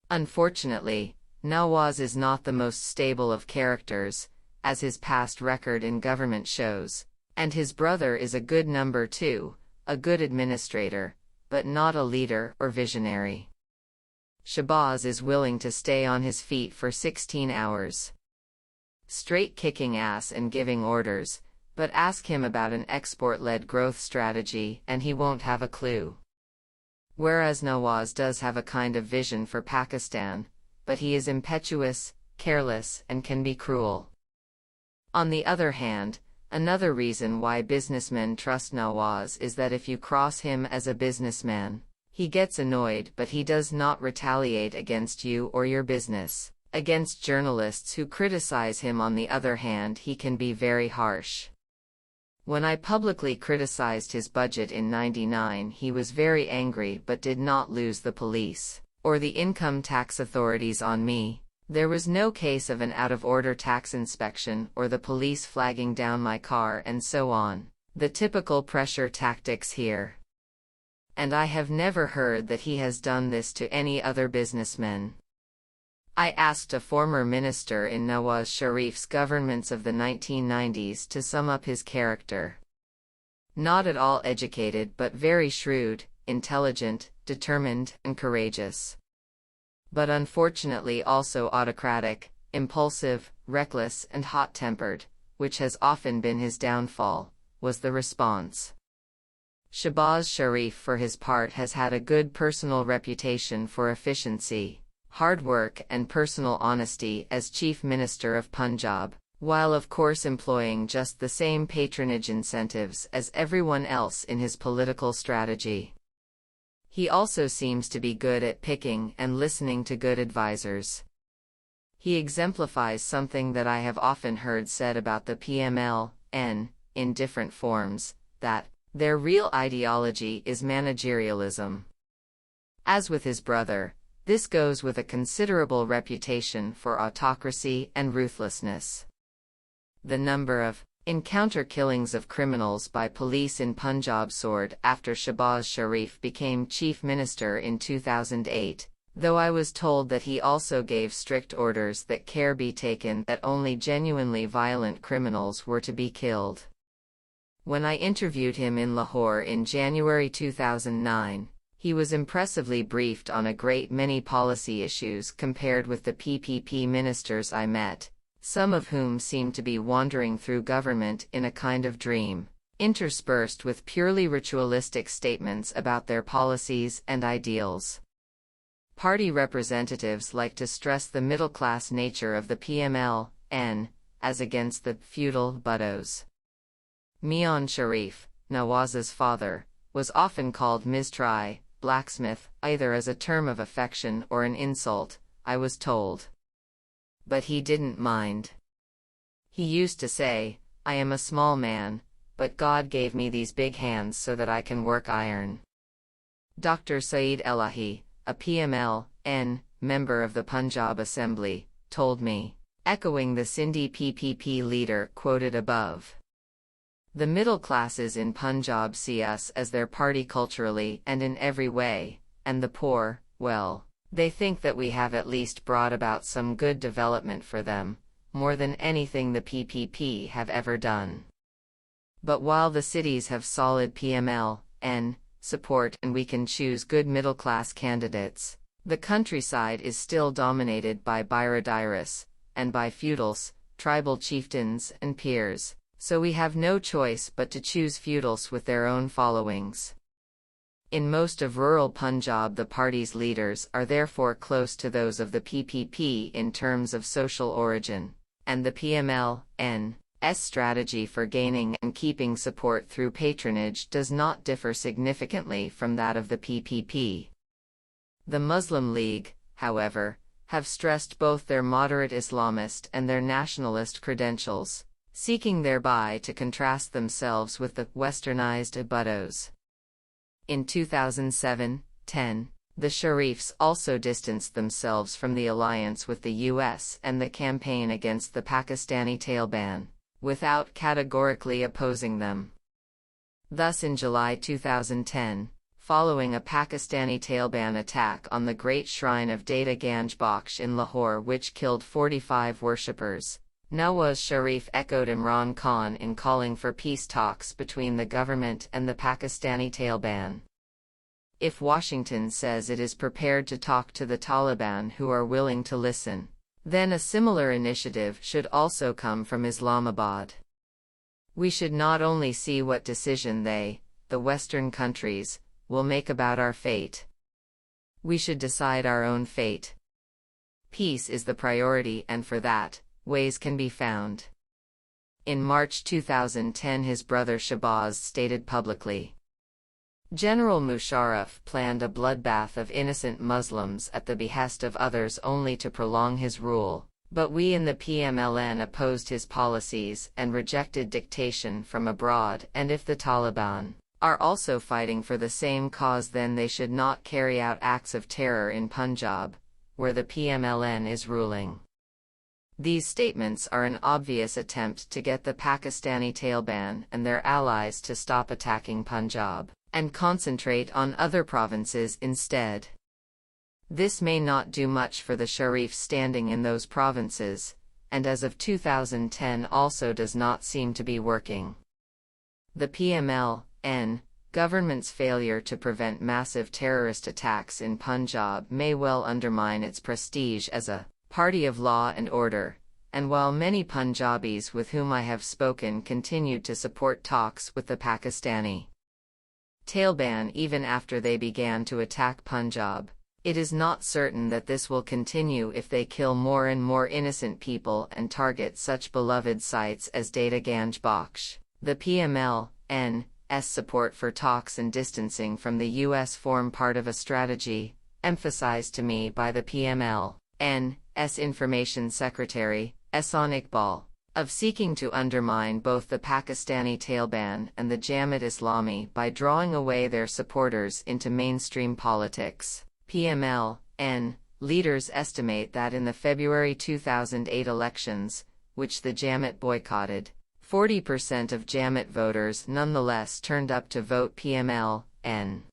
Unfortunately, Nawaz is not the most stable of characters, as his past record in government shows, and his brother is a good number too, a good administrator, but not a leader or visionary. Shahbaz is willing to stay on his feet for 16 hours. Straight kicking ass and giving orders, but ask him about an export-led growth strategy and he won't have a clue. Whereas Nawaz does have a kind of vision for Pakistan, but he is impetuous, careless, and can be cruel. On the other hand, another reason why businessmen trust Nawaz is that if you cross him as a businessman, he gets annoyed but he does not retaliate against you or your business. Against journalists who criticize him, on the other hand, he can be very harsh. When I publicly criticized his budget in '99, he was very angry but did not lose the police or the income tax authorities on me. There was no case of an out-of-order tax inspection or the police flagging down my car and so on. The typical pressure tactics here. And I have never heard that he has done this to any other businessmen. I asked a former minister in Nawaz Sharif's governments of the 1990s to sum up his character. Not at all educated but very shrewd, intelligent, determined, and courageous. But unfortunately also autocratic, impulsive, reckless, and hot-tempered, which has often been his downfall, was the response. Shahbaz Sharif, for his part, has had a good personal reputation for efficiency, hard work, and personal honesty as Chief Minister of Punjab, while of course employing just the same patronage incentives as everyone else in his political strategy. He also seems to be good at picking and listening to good advisors. He exemplifies something that I have often heard said about the PMLN, in different forms, that their real ideology is managerialism. As with his brother, this goes with a considerable reputation for autocracy and ruthlessness. The number of encounter killings of criminals by police in Punjab soared after Shahbaz Sharif became Chief Minister in 2008, though I was told that he also gave strict orders that care be taken that only genuinely violent criminals were to be killed. When I interviewed him in Lahore in January 2009, he was impressively briefed on a great many policy issues compared with the PPP ministers I met, some of whom seemed to be wandering through government in a kind of dream, interspersed with purely ritualistic statements about their policies and ideals. Party representatives like to stress the middle-class nature of the PMLN, as against the feudal Bhuttos. Mian Sharif, Nawaz's father, was often called Miztrai, blacksmith, either as a term of affection or an insult, I was told. But he didn't mind. He used to say, I am a small man, but God gave me these big hands so that I can work iron. Dr. Saeed Elahi, a PML-N member of the Punjab Assembly, told me, echoing the Sindhi PPP leader quoted above. The middle classes in Punjab see us as their party culturally and in every way, and the poor, well, they think that we have at least brought about some good development for them, more than anything the PPP have ever done. But while the cities have solid PML-N support and we can choose good middle-class candidates, the countryside is still dominated by Biradairis, and by feudals, tribal chieftains and peers, so we have no choice but to choose feudals with their own followings. In most of rural Punjab the party's leaders are therefore close to those of the PPP in terms of social origin, and the PML-N's strategy for gaining and keeping support through patronage does not differ significantly from that of the PPP. The Muslim League, however, have stressed both their moderate Islamist and their nationalist credentials, seeking thereby to contrast themselves with the westernized Bhuttos. In 2007-10, the Sharifs also distanced themselves from the alliance with the US and the campaign against the Pakistani Taliban, without categorically opposing them. Thus in July 2010, following a Pakistani Taliban attack on the Great Shrine of Data Ganj Bakhsh in Lahore which killed 45 worshippers, Nawaz Sharif echoed Imran Khan in calling for peace talks between the government and the Pakistani Taliban. If Washington says it is prepared to talk to the Taliban who are willing to listen, then a similar initiative should also come from Islamabad. We should not only see what decision they, the Western countries, will make about our fate. We should decide our own fate. Peace is the priority, and for that, ways can be found. In March 2010 his brother Shahbaz stated publicly, General Musharraf planned a bloodbath of innocent Muslims at the behest of others only to prolong his rule, but we in the PMLN opposed his policies and rejected dictation from abroad, and if the Taliban are also fighting for the same cause then they should not carry out acts of terror in Punjab, where the PMLN is ruling. These statements are an obvious attempt to get the Pakistani Taliban and their allies to stop attacking Punjab and concentrate on other provinces instead. This may not do much for the Sharifs standing in those provinces, and as of 2010 also does not seem to be working. The PML-N government's failure to prevent massive terrorist attacks in Punjab may well undermine its prestige as a party of law and order, and while many Punjabis with whom I have spoken continued to support talks with the Pakistani Taliban even after they began to attack Punjab, it is not certain that this will continue if they kill more and more innocent people and target such beloved sites as Data Ganj Bakhsh. The PML-N's support for talks and distancing from the US form part of a strategy, emphasized to me by the PML-N's Information Secretary, Ehsan Iqbal, of seeking to undermine both the Pakistani Taliban and the Jamaat Islami by drawing away their supporters into mainstream politics. PML-N leaders estimate that in the February 2008 elections, which the Jamaat boycotted, 40% of Jamaat voters nonetheless turned up to vote PML-N.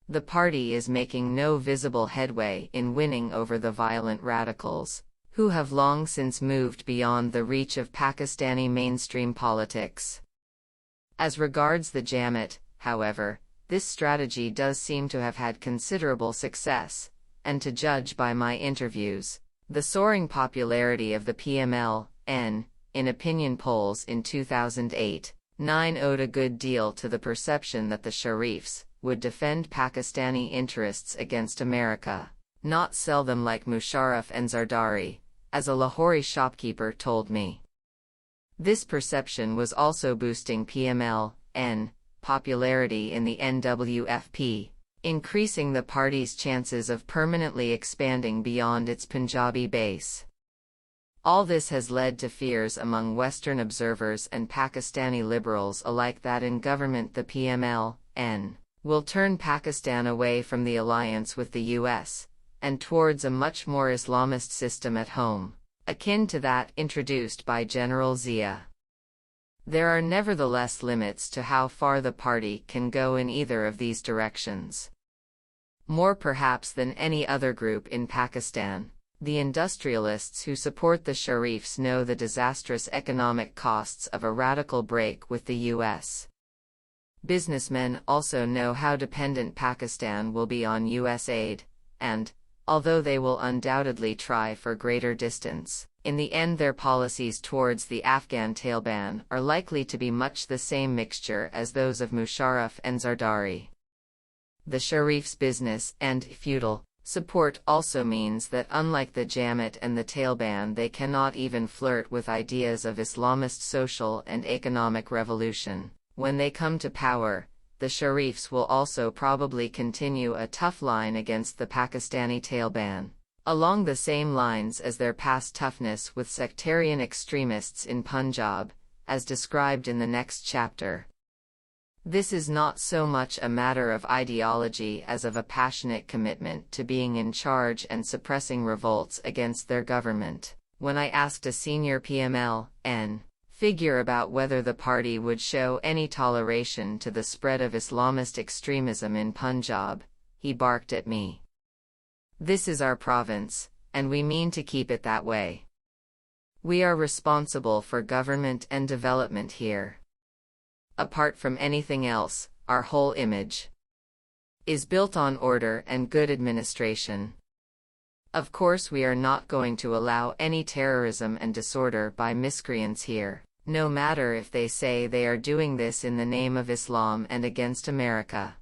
The party is making no visible headway in winning over the violent radicals, who have long since moved beyond the reach of Pakistani mainstream politics. As regards the Jamaat, however, this strategy does seem to have had considerable success, and to judge by my interviews, the soaring popularity of the PML-N in opinion polls in 2008-9 owed a good deal to the perception that the Sharifs would defend Pakistani interests against America, not sell them like Musharraf and Zardari, as a Lahori shopkeeper told me. This perception was also boosting PML-N popularity in the NWFP, increasing the party's chances of permanently expanding beyond its Punjabi base. All this has led to fears among Western observers and Pakistani liberals alike that in government the PMLN will turn Pakistan away from the alliance with the US, and towards a much more Islamist system at home, akin to that introduced by General Zia. There are nevertheless limits to how far the party can go in either of these directions. More perhaps than any other group in Pakistan, the industrialists who support the Sharifs know the disastrous economic costs of a radical break with the US. Businessmen also know how dependent Pakistan will be on US aid, and, although they will undoubtedly try for greater distance, in the end their policies towards the Afghan Taliban are likely to be much the same mixture as those of Musharraf and Zardari. The Sharifs' business and feudal support also means that unlike the Jamaat and the Taliban, they cannot even flirt with ideas of Islamist social and economic revolution. When they come to power, the Sharifs will also probably continue a tough line against the Pakistani Taliban, along the same lines as their past toughness with sectarian extremists in Punjab, as described in the next chapter. This is not so much a matter of ideology as of a passionate commitment to being in charge and suppressing revolts against their government. When I asked a senior PMLN figure about whether the party would show any toleration to the spread of Islamist extremism in Punjab, he barked at me. This is our province, and we mean to keep it that way. We are responsible for government and development here. Apart from anything else, our whole image is built on order and good administration. Of course, we are not going to allow any terrorism and disorder by miscreants here, no matter if they say they are doing this in the name of Islam and against America.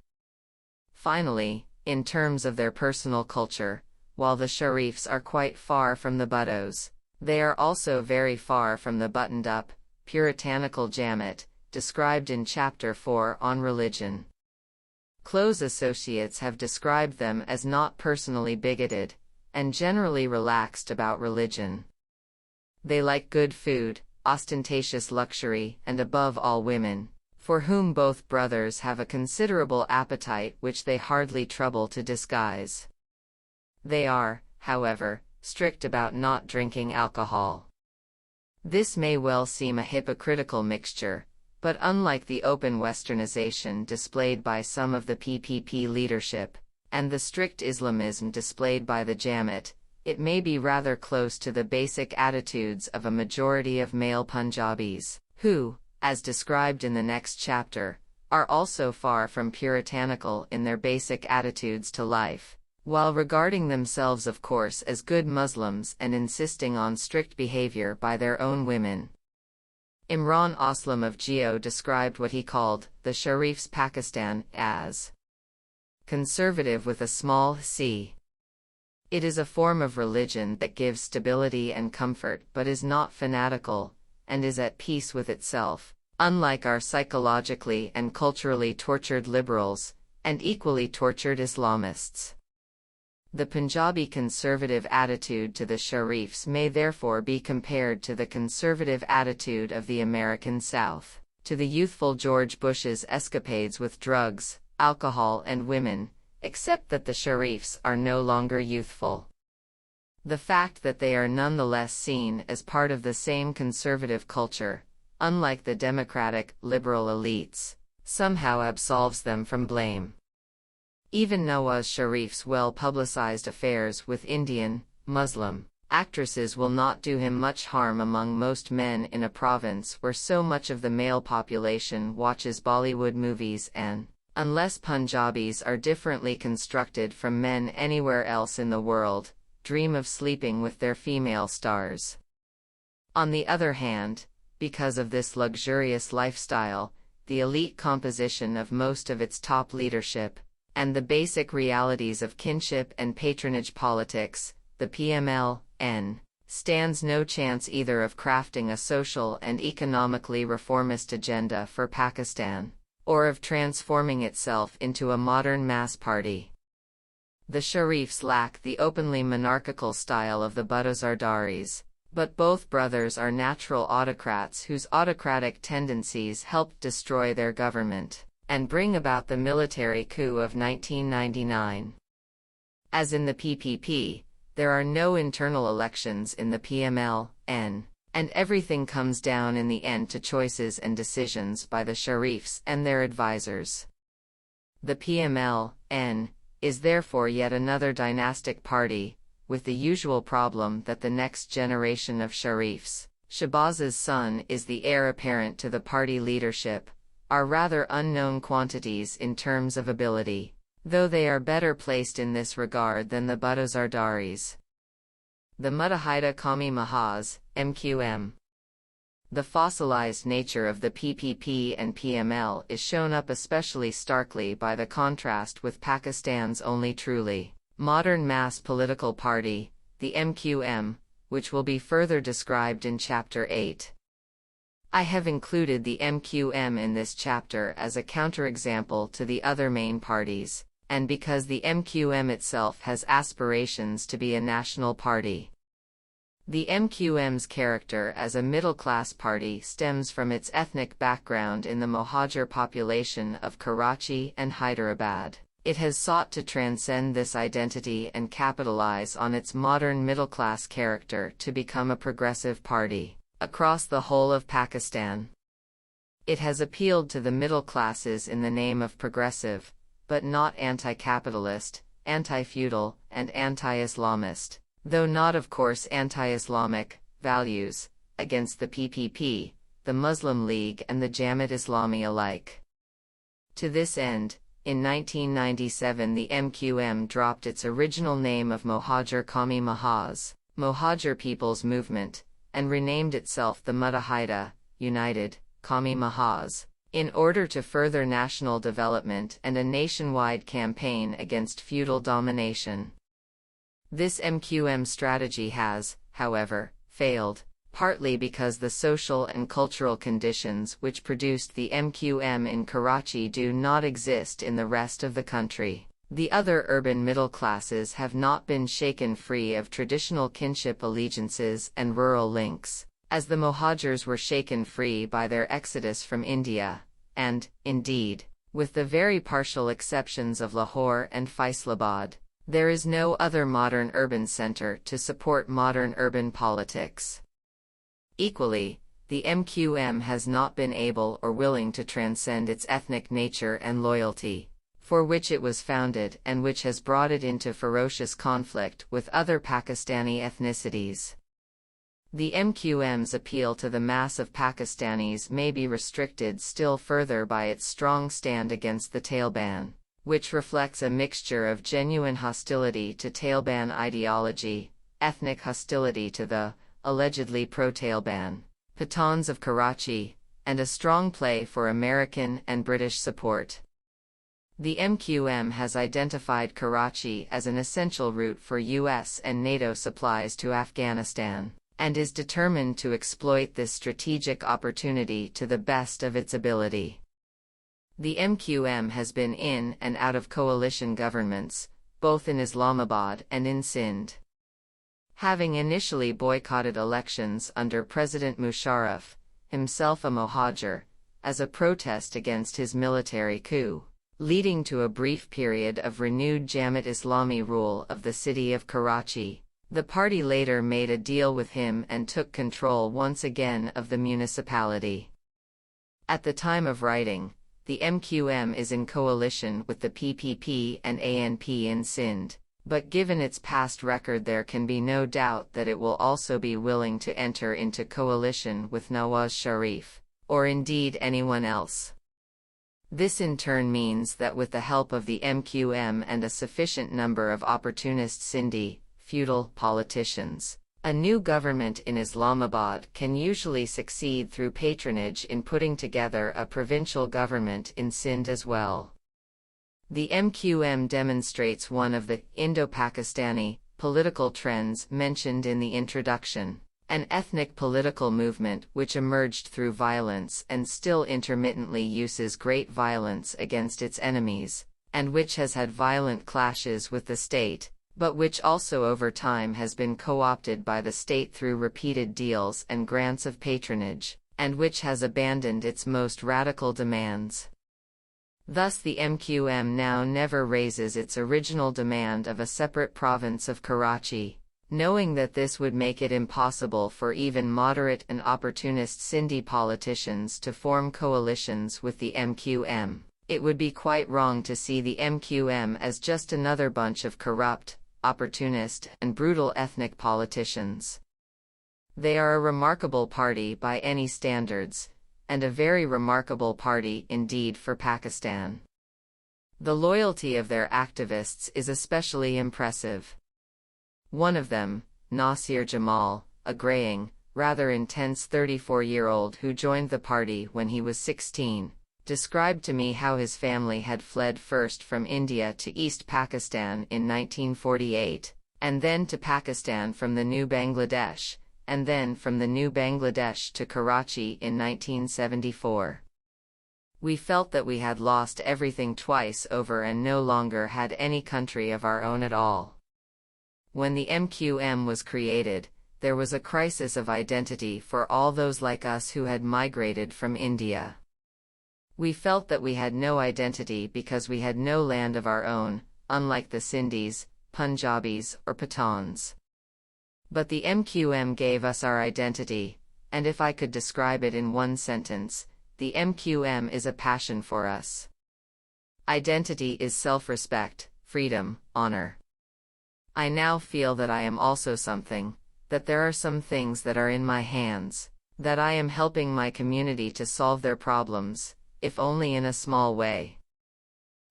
Finally, in terms of their personal culture, while the Sharifs are quite far from the Bhuttos, they are also very far from the buttoned-up, puritanical Jamaat, described in Chapter 4 on religion. Close associates have described them as not personally bigoted, and generally relaxed about religion. They like good food, ostentatious luxury, and above all women, for whom both brothers have a considerable appetite which they hardly trouble to disguise. They are, however, strict about not drinking alcohol. This may well seem a hypocritical mixture, but unlike the open westernization displayed by some of the PPP leadership, and the strict Islamism displayed by the Jamaat, it may be rather close to the basic attitudes of a majority of male Punjabis, who, as described in the next chapter, are also far from puritanical in their basic attitudes to life, while regarding themselves of course as good Muslims and insisting on strict behavior by their own women. Imran Aslam of Geo described what he called the Sharifs Pakistan as conservative with a small c. It is a form of religion that gives stability and comfort but is not fanatical, and is at peace with itself, unlike our psychologically and culturally tortured liberals, and equally tortured Islamists. The Punjabi conservative attitude to the Sharifs may therefore be compared to the conservative attitude of the American South, to the youthful George Bush's escapades with drugs, alcohol and women, except that the Sharifs are no longer youthful. The fact that they are nonetheless seen as part of the same conservative culture, unlike the democratic, liberal elites, somehow absolves them from blame. Even Nawaz Sharif's well-publicized affairs with Indian, Muslim actresses will not do him much harm among most men in a province where so much of the male population watches Bollywood movies and, unless Punjabis are differently constructed from men anywhere else in the world, dream of sleeping with their female stars. On the other hand, because of this luxurious lifestyle, the elite composition of most of its top leadership, and the basic realities of kinship and patronage politics, the PMLN stands no chance either of crafting a social and economically reformist agenda for Pakistan, or of transforming itself into a modern mass party. The Sharifs lack the openly monarchical style of the Bhutto Zardaris, but both brothers are natural autocrats whose autocratic tendencies helped destroy their government and bring about the military coup of 1999. As in the PPP, there are no internal elections in the PML-N, and everything comes down in the end to choices and decisions by the Sharifs and their advisors. The PML-N is therefore yet another dynastic party, with the usual problem that the next generation of Sharifs, Shahbaz's son is the heir apparent to the party leadership, are rather unknown quantities in terms of ability, though they are better placed in this regard than the Bhutto Zardaris. The Muttahida Qawmi Mahaz, MQM. The fossilized nature of the PPP and PML is shown up especially starkly by the contrast with Pakistan's only truly modern mass political party, the MQM, which will be further described in Chapter 8. I have included the MQM in this chapter as a counterexample to the other main parties, and because the MQM itself has aspirations to be a national party. The MQM's character as a middle-class party stems from its ethnic background in the Mohajir population of Karachi and Hyderabad. It has sought to transcend this identity and capitalize on its modern middle-class character to become a progressive party across the whole of Pakistan. It has appealed to the middle classes in the name of progressive, but not anti-capitalist, anti-feudal, and anti-Islamist, though not of course anti-Islamic, values, against the PPP, the Muslim League and the Jamaat Islami alike. To this end, in 1997 the MQM dropped its original name of Mohajir Qawmi Mahaz, Mohajir People's Movement, and renamed itself the Muttahida, United, Qawmi Mahaz, in order to further national development and a nationwide campaign against feudal domination. This MQM strategy has, however, failed, partly because the social and cultural conditions which produced the MQM in Karachi do not exist in the rest of the country. The other urban middle classes have not been shaken free of traditional kinship allegiances and rural links, as the Mohajirs were shaken free by their exodus from India, and, indeed, with the very partial exceptions of Lahore and Faisalabad, there is no other modern urban center to support modern urban politics. Equally, the MQM has not been able or willing to transcend its ethnic nature and loyalty, for which it was founded and which has brought it into ferocious conflict with other Pakistani ethnicities. The MQM's appeal to the mass of Pakistanis may be restricted still further by its strong stand against the Taliban, which reflects a mixture of genuine hostility to Taliban ideology, ethnic hostility to the, allegedly pro-Taliban, Pathans of Karachi, and a strong play for American and British support. The MQM has identified Karachi as an essential route for US and NATO supplies to Afghanistan, and is determined to exploit this strategic opportunity to the best of its ability. The MQM has been in and out of coalition governments, both in Islamabad and in Sindh. Having initially boycotted elections under President Musharraf, himself a Mohajir, as a protest against his military coup, leading to a brief period of renewed Jamaat Islami rule of the city of Karachi, the party later made a deal with him and took control once again of the municipality. At the time of writing, the MQM is in coalition with the PPP and ANP in Sindh, but given its past record there can be no doubt that it will also be willing to enter into coalition with Nawaz Sharif, or indeed anyone else. This in turn means that with the help of the MQM and a sufficient number of opportunist Sindhi, feudal politicians, a new government in Islamabad can usually succeed through patronage in putting together a provincial government in Sindh as well. The MQM demonstrates one of the Indo-Pakistani political trends mentioned in the introduction, an ethnic political movement which emerged through violence and still intermittently uses great violence against its enemies, and which has had violent clashes with the state, but which also over time has been co-opted by the state through repeated deals and grants of patronage, and which has abandoned its most radical demands. Thus the MQM now never raises its original demand of a separate province of Karachi, knowing that this would make it impossible for even moderate and opportunist Sindhi politicians to form coalitions with the MQM. It would be quite wrong to see the MQM as just another bunch of corrupt, opportunist, and brutal ethnic politicians. They are a remarkable party by any standards, and a very remarkable party indeed for Pakistan. The loyalty of their activists is especially impressive. One of them, Nasir Jamal, a graying, rather intense 34-year-old who joined the party when he was 16, described to me how his family had fled first from India to East Pakistan in 1948, and then to Pakistan from the New Bangladesh, and then from the New Bangladesh to Karachi in 1974. We felt that we had lost everything twice over and no longer had any country of our own at all. When the MQM was created, there was a crisis of identity for all those like us who had migrated from India. We felt that we had no identity because we had no land of our own, unlike the Sindhis, Punjabis, or Pathans. But the MQM gave us our identity, and if I could describe it in one sentence, the MQM is a passion for us. Identity is self-respect, freedom, honor. I now feel that I am also something, that there are some things that are in my hands, that I am helping my community to solve their problems, if only in a small way.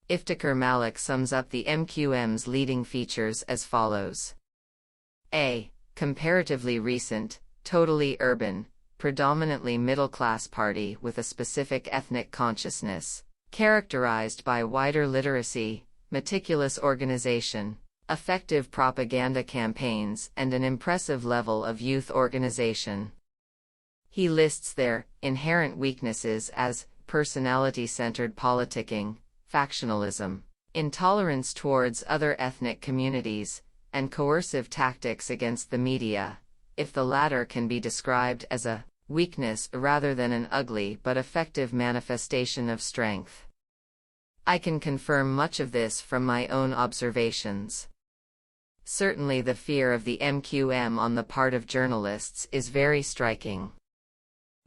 Iftikhar Malik sums up the MQM's leading features as follows. A. Comparatively recent, totally urban, predominantly middle-class party with a specific ethnic consciousness, characterized by wider literacy, meticulous organization, effective propaganda campaigns, and an impressive level of youth organization. He lists their inherent weaknesses as personality-centered politicking, factionalism, intolerance towards other ethnic communities, and coercive tactics against the media, if the latter can be described as a weakness rather than an ugly but effective manifestation of strength. I can confirm much of this from my own observations. Certainly the fear of the MQM on the part of journalists is very striking.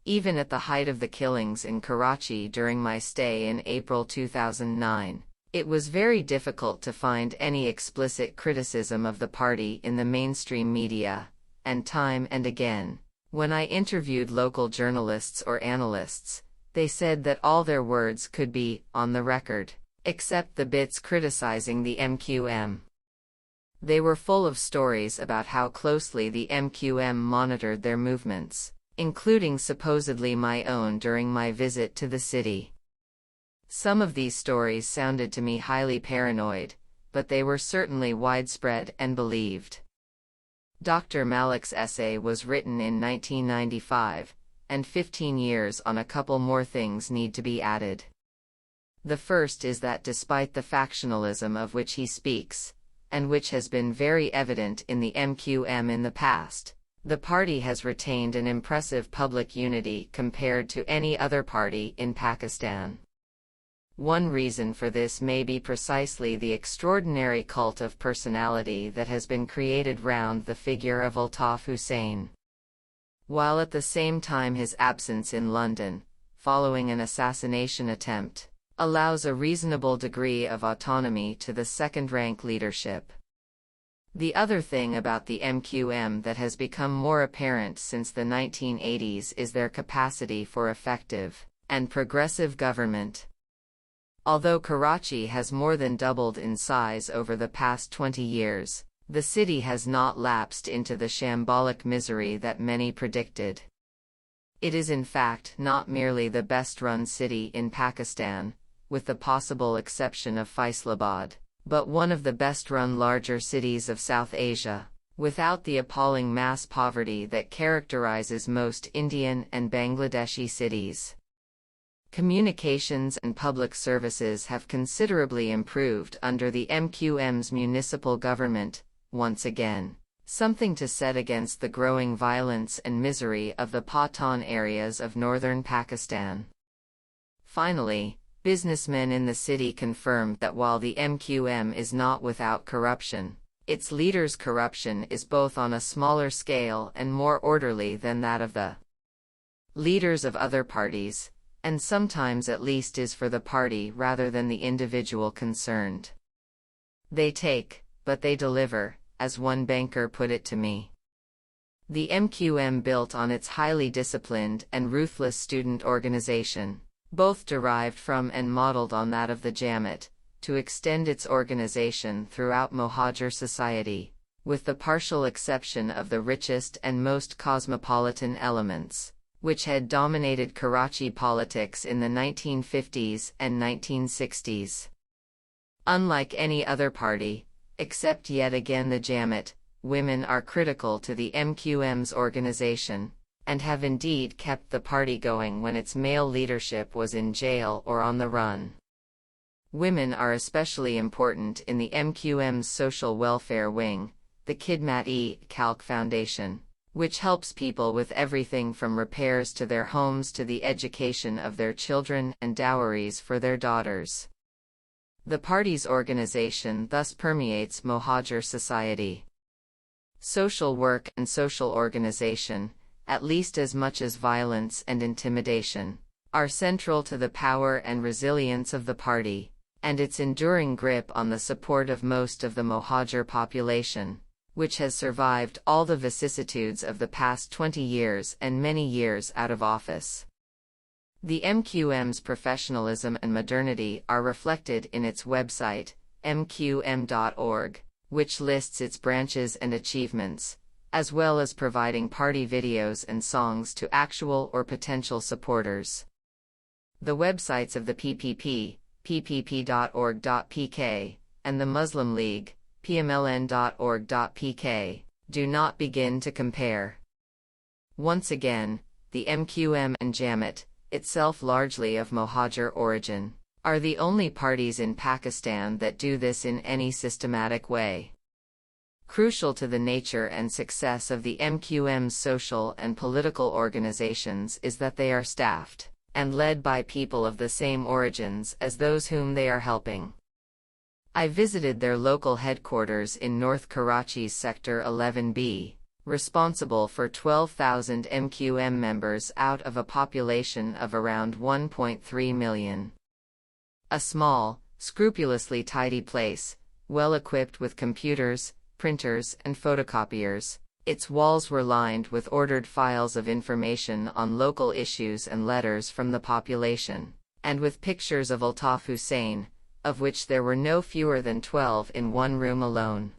Even at the height of the killings in Karachi during my stay in April 2009, it was very difficult to find any explicit criticism of the party in the mainstream media, and time and again, when I interviewed local journalists or analysts, they said that all their words could be on the record, except the bits criticizing the MQM. They were full of stories about how closely the MQM monitored their movements, including supposedly my own during my visit to the city. Some of these stories sounded to me highly paranoid, but they were certainly widespread and believed. Dr. Malik's essay was written in 1995, and 15 years on a couple more things need to be added. The first is that despite the factionalism of which he speaks, and which has been very evident in the MQM in the past, the party has retained an impressive public unity compared to any other party in Pakistan. One reason for this may be precisely the extraordinary cult of personality that has been created round the figure of Altaf Hussain. While at the same time his absence in London, following an assassination attempt, allows a reasonable degree of autonomy to the second-rank leadership. The other thing about the MQM that has become more apparent since the 1980s is their capacity for effective and progressive government. Although Karachi has more than doubled in size over the past 20 years, the city has not lapsed into the shambolic misery that many predicted. It is in fact not merely the best-run city in Pakistan, with the possible exception of Faisalabad, but one of the best-run larger cities of South Asia, Without the appalling mass poverty that characterizes most Indian and Bangladeshi cities. Communications and public services have considerably improved under the MQM's municipal government, once again. Something to set against the growing violence and misery of the Pathan areas of northern Pakistan. Finally, businessmen in the city confirmed that while the MQM is not without corruption, its leaders' corruption is both on a smaller scale and more orderly than that of the leaders of other parties, and sometimes at least is for the party rather than the individual concerned. They take, but they deliver, as one banker put it to me. The MQM built on its highly disciplined and ruthless student organization, both derived from and modeled on that of the Jamiat, to extend its organization throughout Mohajer society, with the partial exception of the richest and most cosmopolitan elements, which had dominated Karachi politics in the 1950s and 1960s. Unlike any other party, except yet again the Jamiat, women are critical to the MQM's organization, and have indeed kept the party going when its male leadership was in jail or on the run. Women are especially important in the MQM's social welfare wing, the Khidmat-e-Khalq Foundation, which helps people with everything from repairs to their homes to the education of their children and dowries for their daughters. The party's organization thus permeates Mohajer society. Social work and social organization, at least as much as violence and intimidation, are central to the power and resilience of the party, and its enduring grip on the support of most of the Mohajer population, which has survived all the vicissitudes of the past 20 years and many years out of office. The MQM's professionalism and modernity are reflected in its website, mqm.org, which lists its branches and achievements, as well as providing party videos and songs to actual or potential supporters. The websites of the PPP, ppp.org.pk, and the Muslim League, pmln.org.pk, do not begin to compare. Once again, the MQM and Jamiat, itself largely of Mohajer origin, are the only parties in Pakistan that do this in any systematic way. Crucial to the nature and success of the MQM's social and political organizations is that they are staffed and led by people of the same origins as those whom they are helping. I visited their local headquarters in North Karachi's Sector 11B, responsible for 12,000 MQM members out of a population of around 1.3 million. A small, scrupulously tidy place, well equipped with computers, printers, and photocopiers. Its walls were lined with ordered files of information on local issues and letters from the population, and with pictures of Altaf Hussain, of which there were no fewer than 12 in one room alone.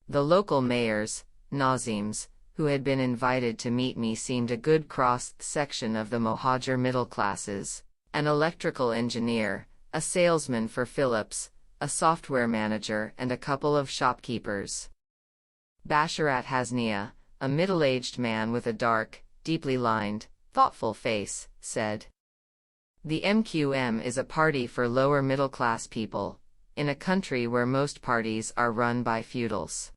The local mayors, Nazims, who had been invited to meet me seemed a good cross-section of the Mohajer middle classes, an electrical engineer, a salesman for Philips, a software manager and a couple of shopkeepers. Basharat Hasnia, a middle-aged man with a dark, deeply lined, thoughtful face, said, "The MQM is a party for lower middle-class people, in a country where most parties are run by feudals.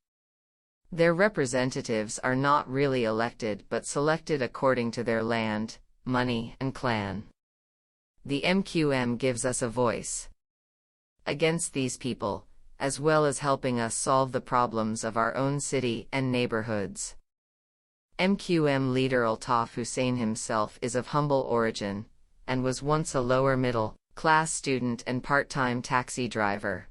Their representatives are not really elected but selected according to their land, money and clan. The MQM gives us a voice against these people, as well as helping us solve the problems of our own city and neighborhoods." MQM leader Altaf Hussain himself is of humble origin, and was once a lower middle-class student and part-time taxi driver.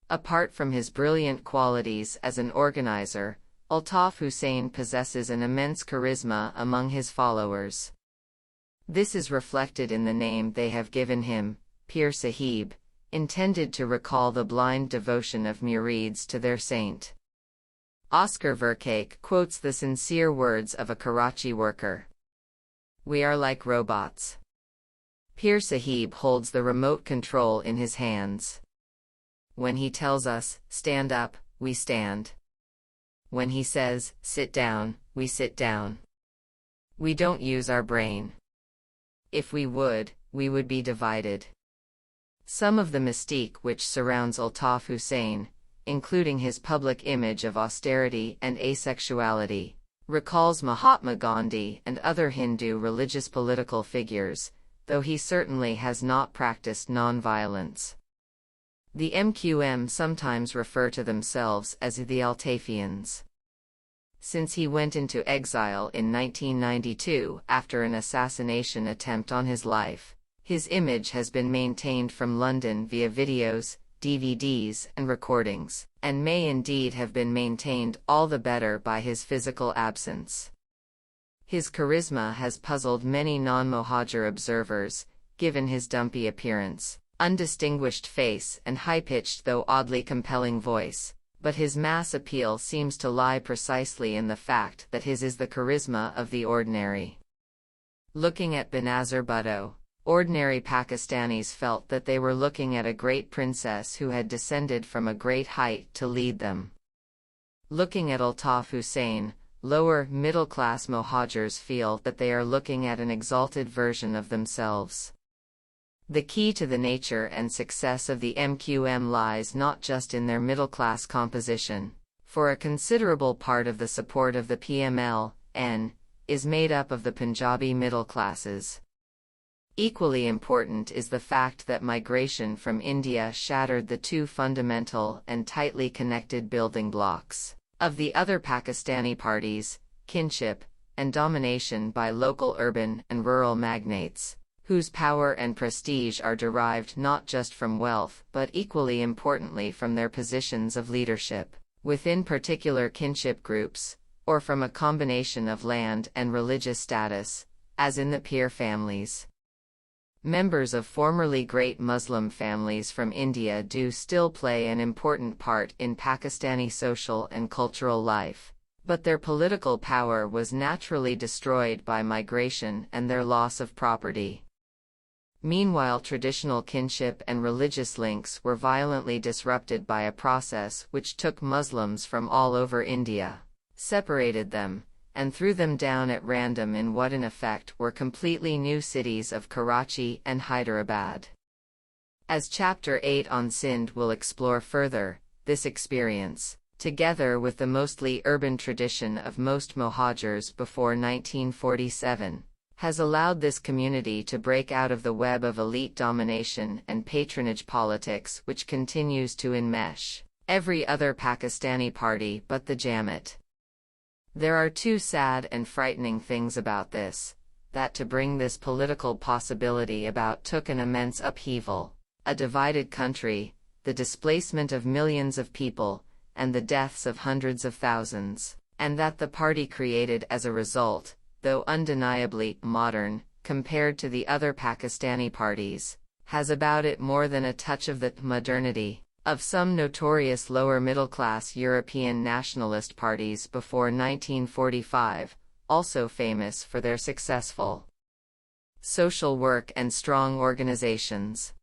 Apart from his brilliant qualities as an organizer, Altaf Hussain possesses an immense charisma among his followers. This is reflected in the name they have given him, Pir Sahib, intended to recall the blind devotion of murids to their saint. Oscar Verkake quotes the sincere words of a Karachi worker. "We are like robots. Pir Sahib holds the remote control in his hands. When he tells us, stand up, we stand. When he says, sit down, we sit down. We don't use our brain. If we would be divided. Some of the mystique which surrounds Altaf Hussein, including his public image of austerity and asexuality, recalls Mahatma Gandhi and other Hindu religious political figures, though he certainly has not practiced nonviolence. The MQM sometimes refer to themselves as the Altafians. Since he went into exile in 1992 after an assassination attempt on his life, his image has been maintained from London via videos, DVDs, and recordings, and may indeed have been maintained all the better by his physical absence. His charisma has puzzled many non-Mohajer observers, given his dumpy appearance, undistinguished face, and high-pitched though oddly compelling voice, but his mass appeal seems to lie precisely in the fact that his is the charisma of the ordinary. Looking at Benazir Bhutto, ordinary Pakistanis felt that they were looking at a great princess who had descended from a great height to lead them. Looking at Altaf Hussein, lower middle-class Mohajers feel that they are looking at an exalted version of themselves. The key to the nature and success of the MQM lies not just in their middle-class composition, for a considerable part of the support of the PML-N is made up of the Punjabi middle classes. Equally important is the fact that migration from India shattered the two fundamental and tightly connected building blocks of the other Pakistani parties, kinship and domination by local urban and rural magnates, whose power and prestige are derived not just from wealth but equally importantly from their positions of leadership within particular kinship groups, or from a combination of land and religious status, as in the Peer families. Members of formerly great Muslim families from India do still play an important part in Pakistani social and cultural life, but their political power was naturally destroyed by migration and their loss of property. Meanwhile, traditional kinship and religious links were violently disrupted by a process which took Muslims from all over India, separated them, and threw them down at random in what in effect were completely new cities of Karachi and Hyderabad. As Chapter 8 on Sindh will explore further, this experience, together with the mostly urban tradition of most Mohajers before 1947, has allowed this community to break out of the web of elite domination and patronage politics which continues to enmesh every other Pakistani party but the Jamaat. There are two sad and frightening things about this: that to bring this political possibility about took an immense upheaval, a divided country, the displacement of millions of people, and the deaths of hundreds of thousands, and that the party created as a result, though undeniably modern, compared to the other Pakistani parties, has about it more than a touch of the modernity of some notorious lower-middle-class European nationalist parties before 1945, also famous for their successful social work and strong organizations.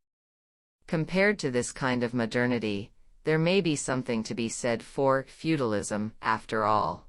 Compared to this kind of modernity, there may be something to be said for feudalism, after all.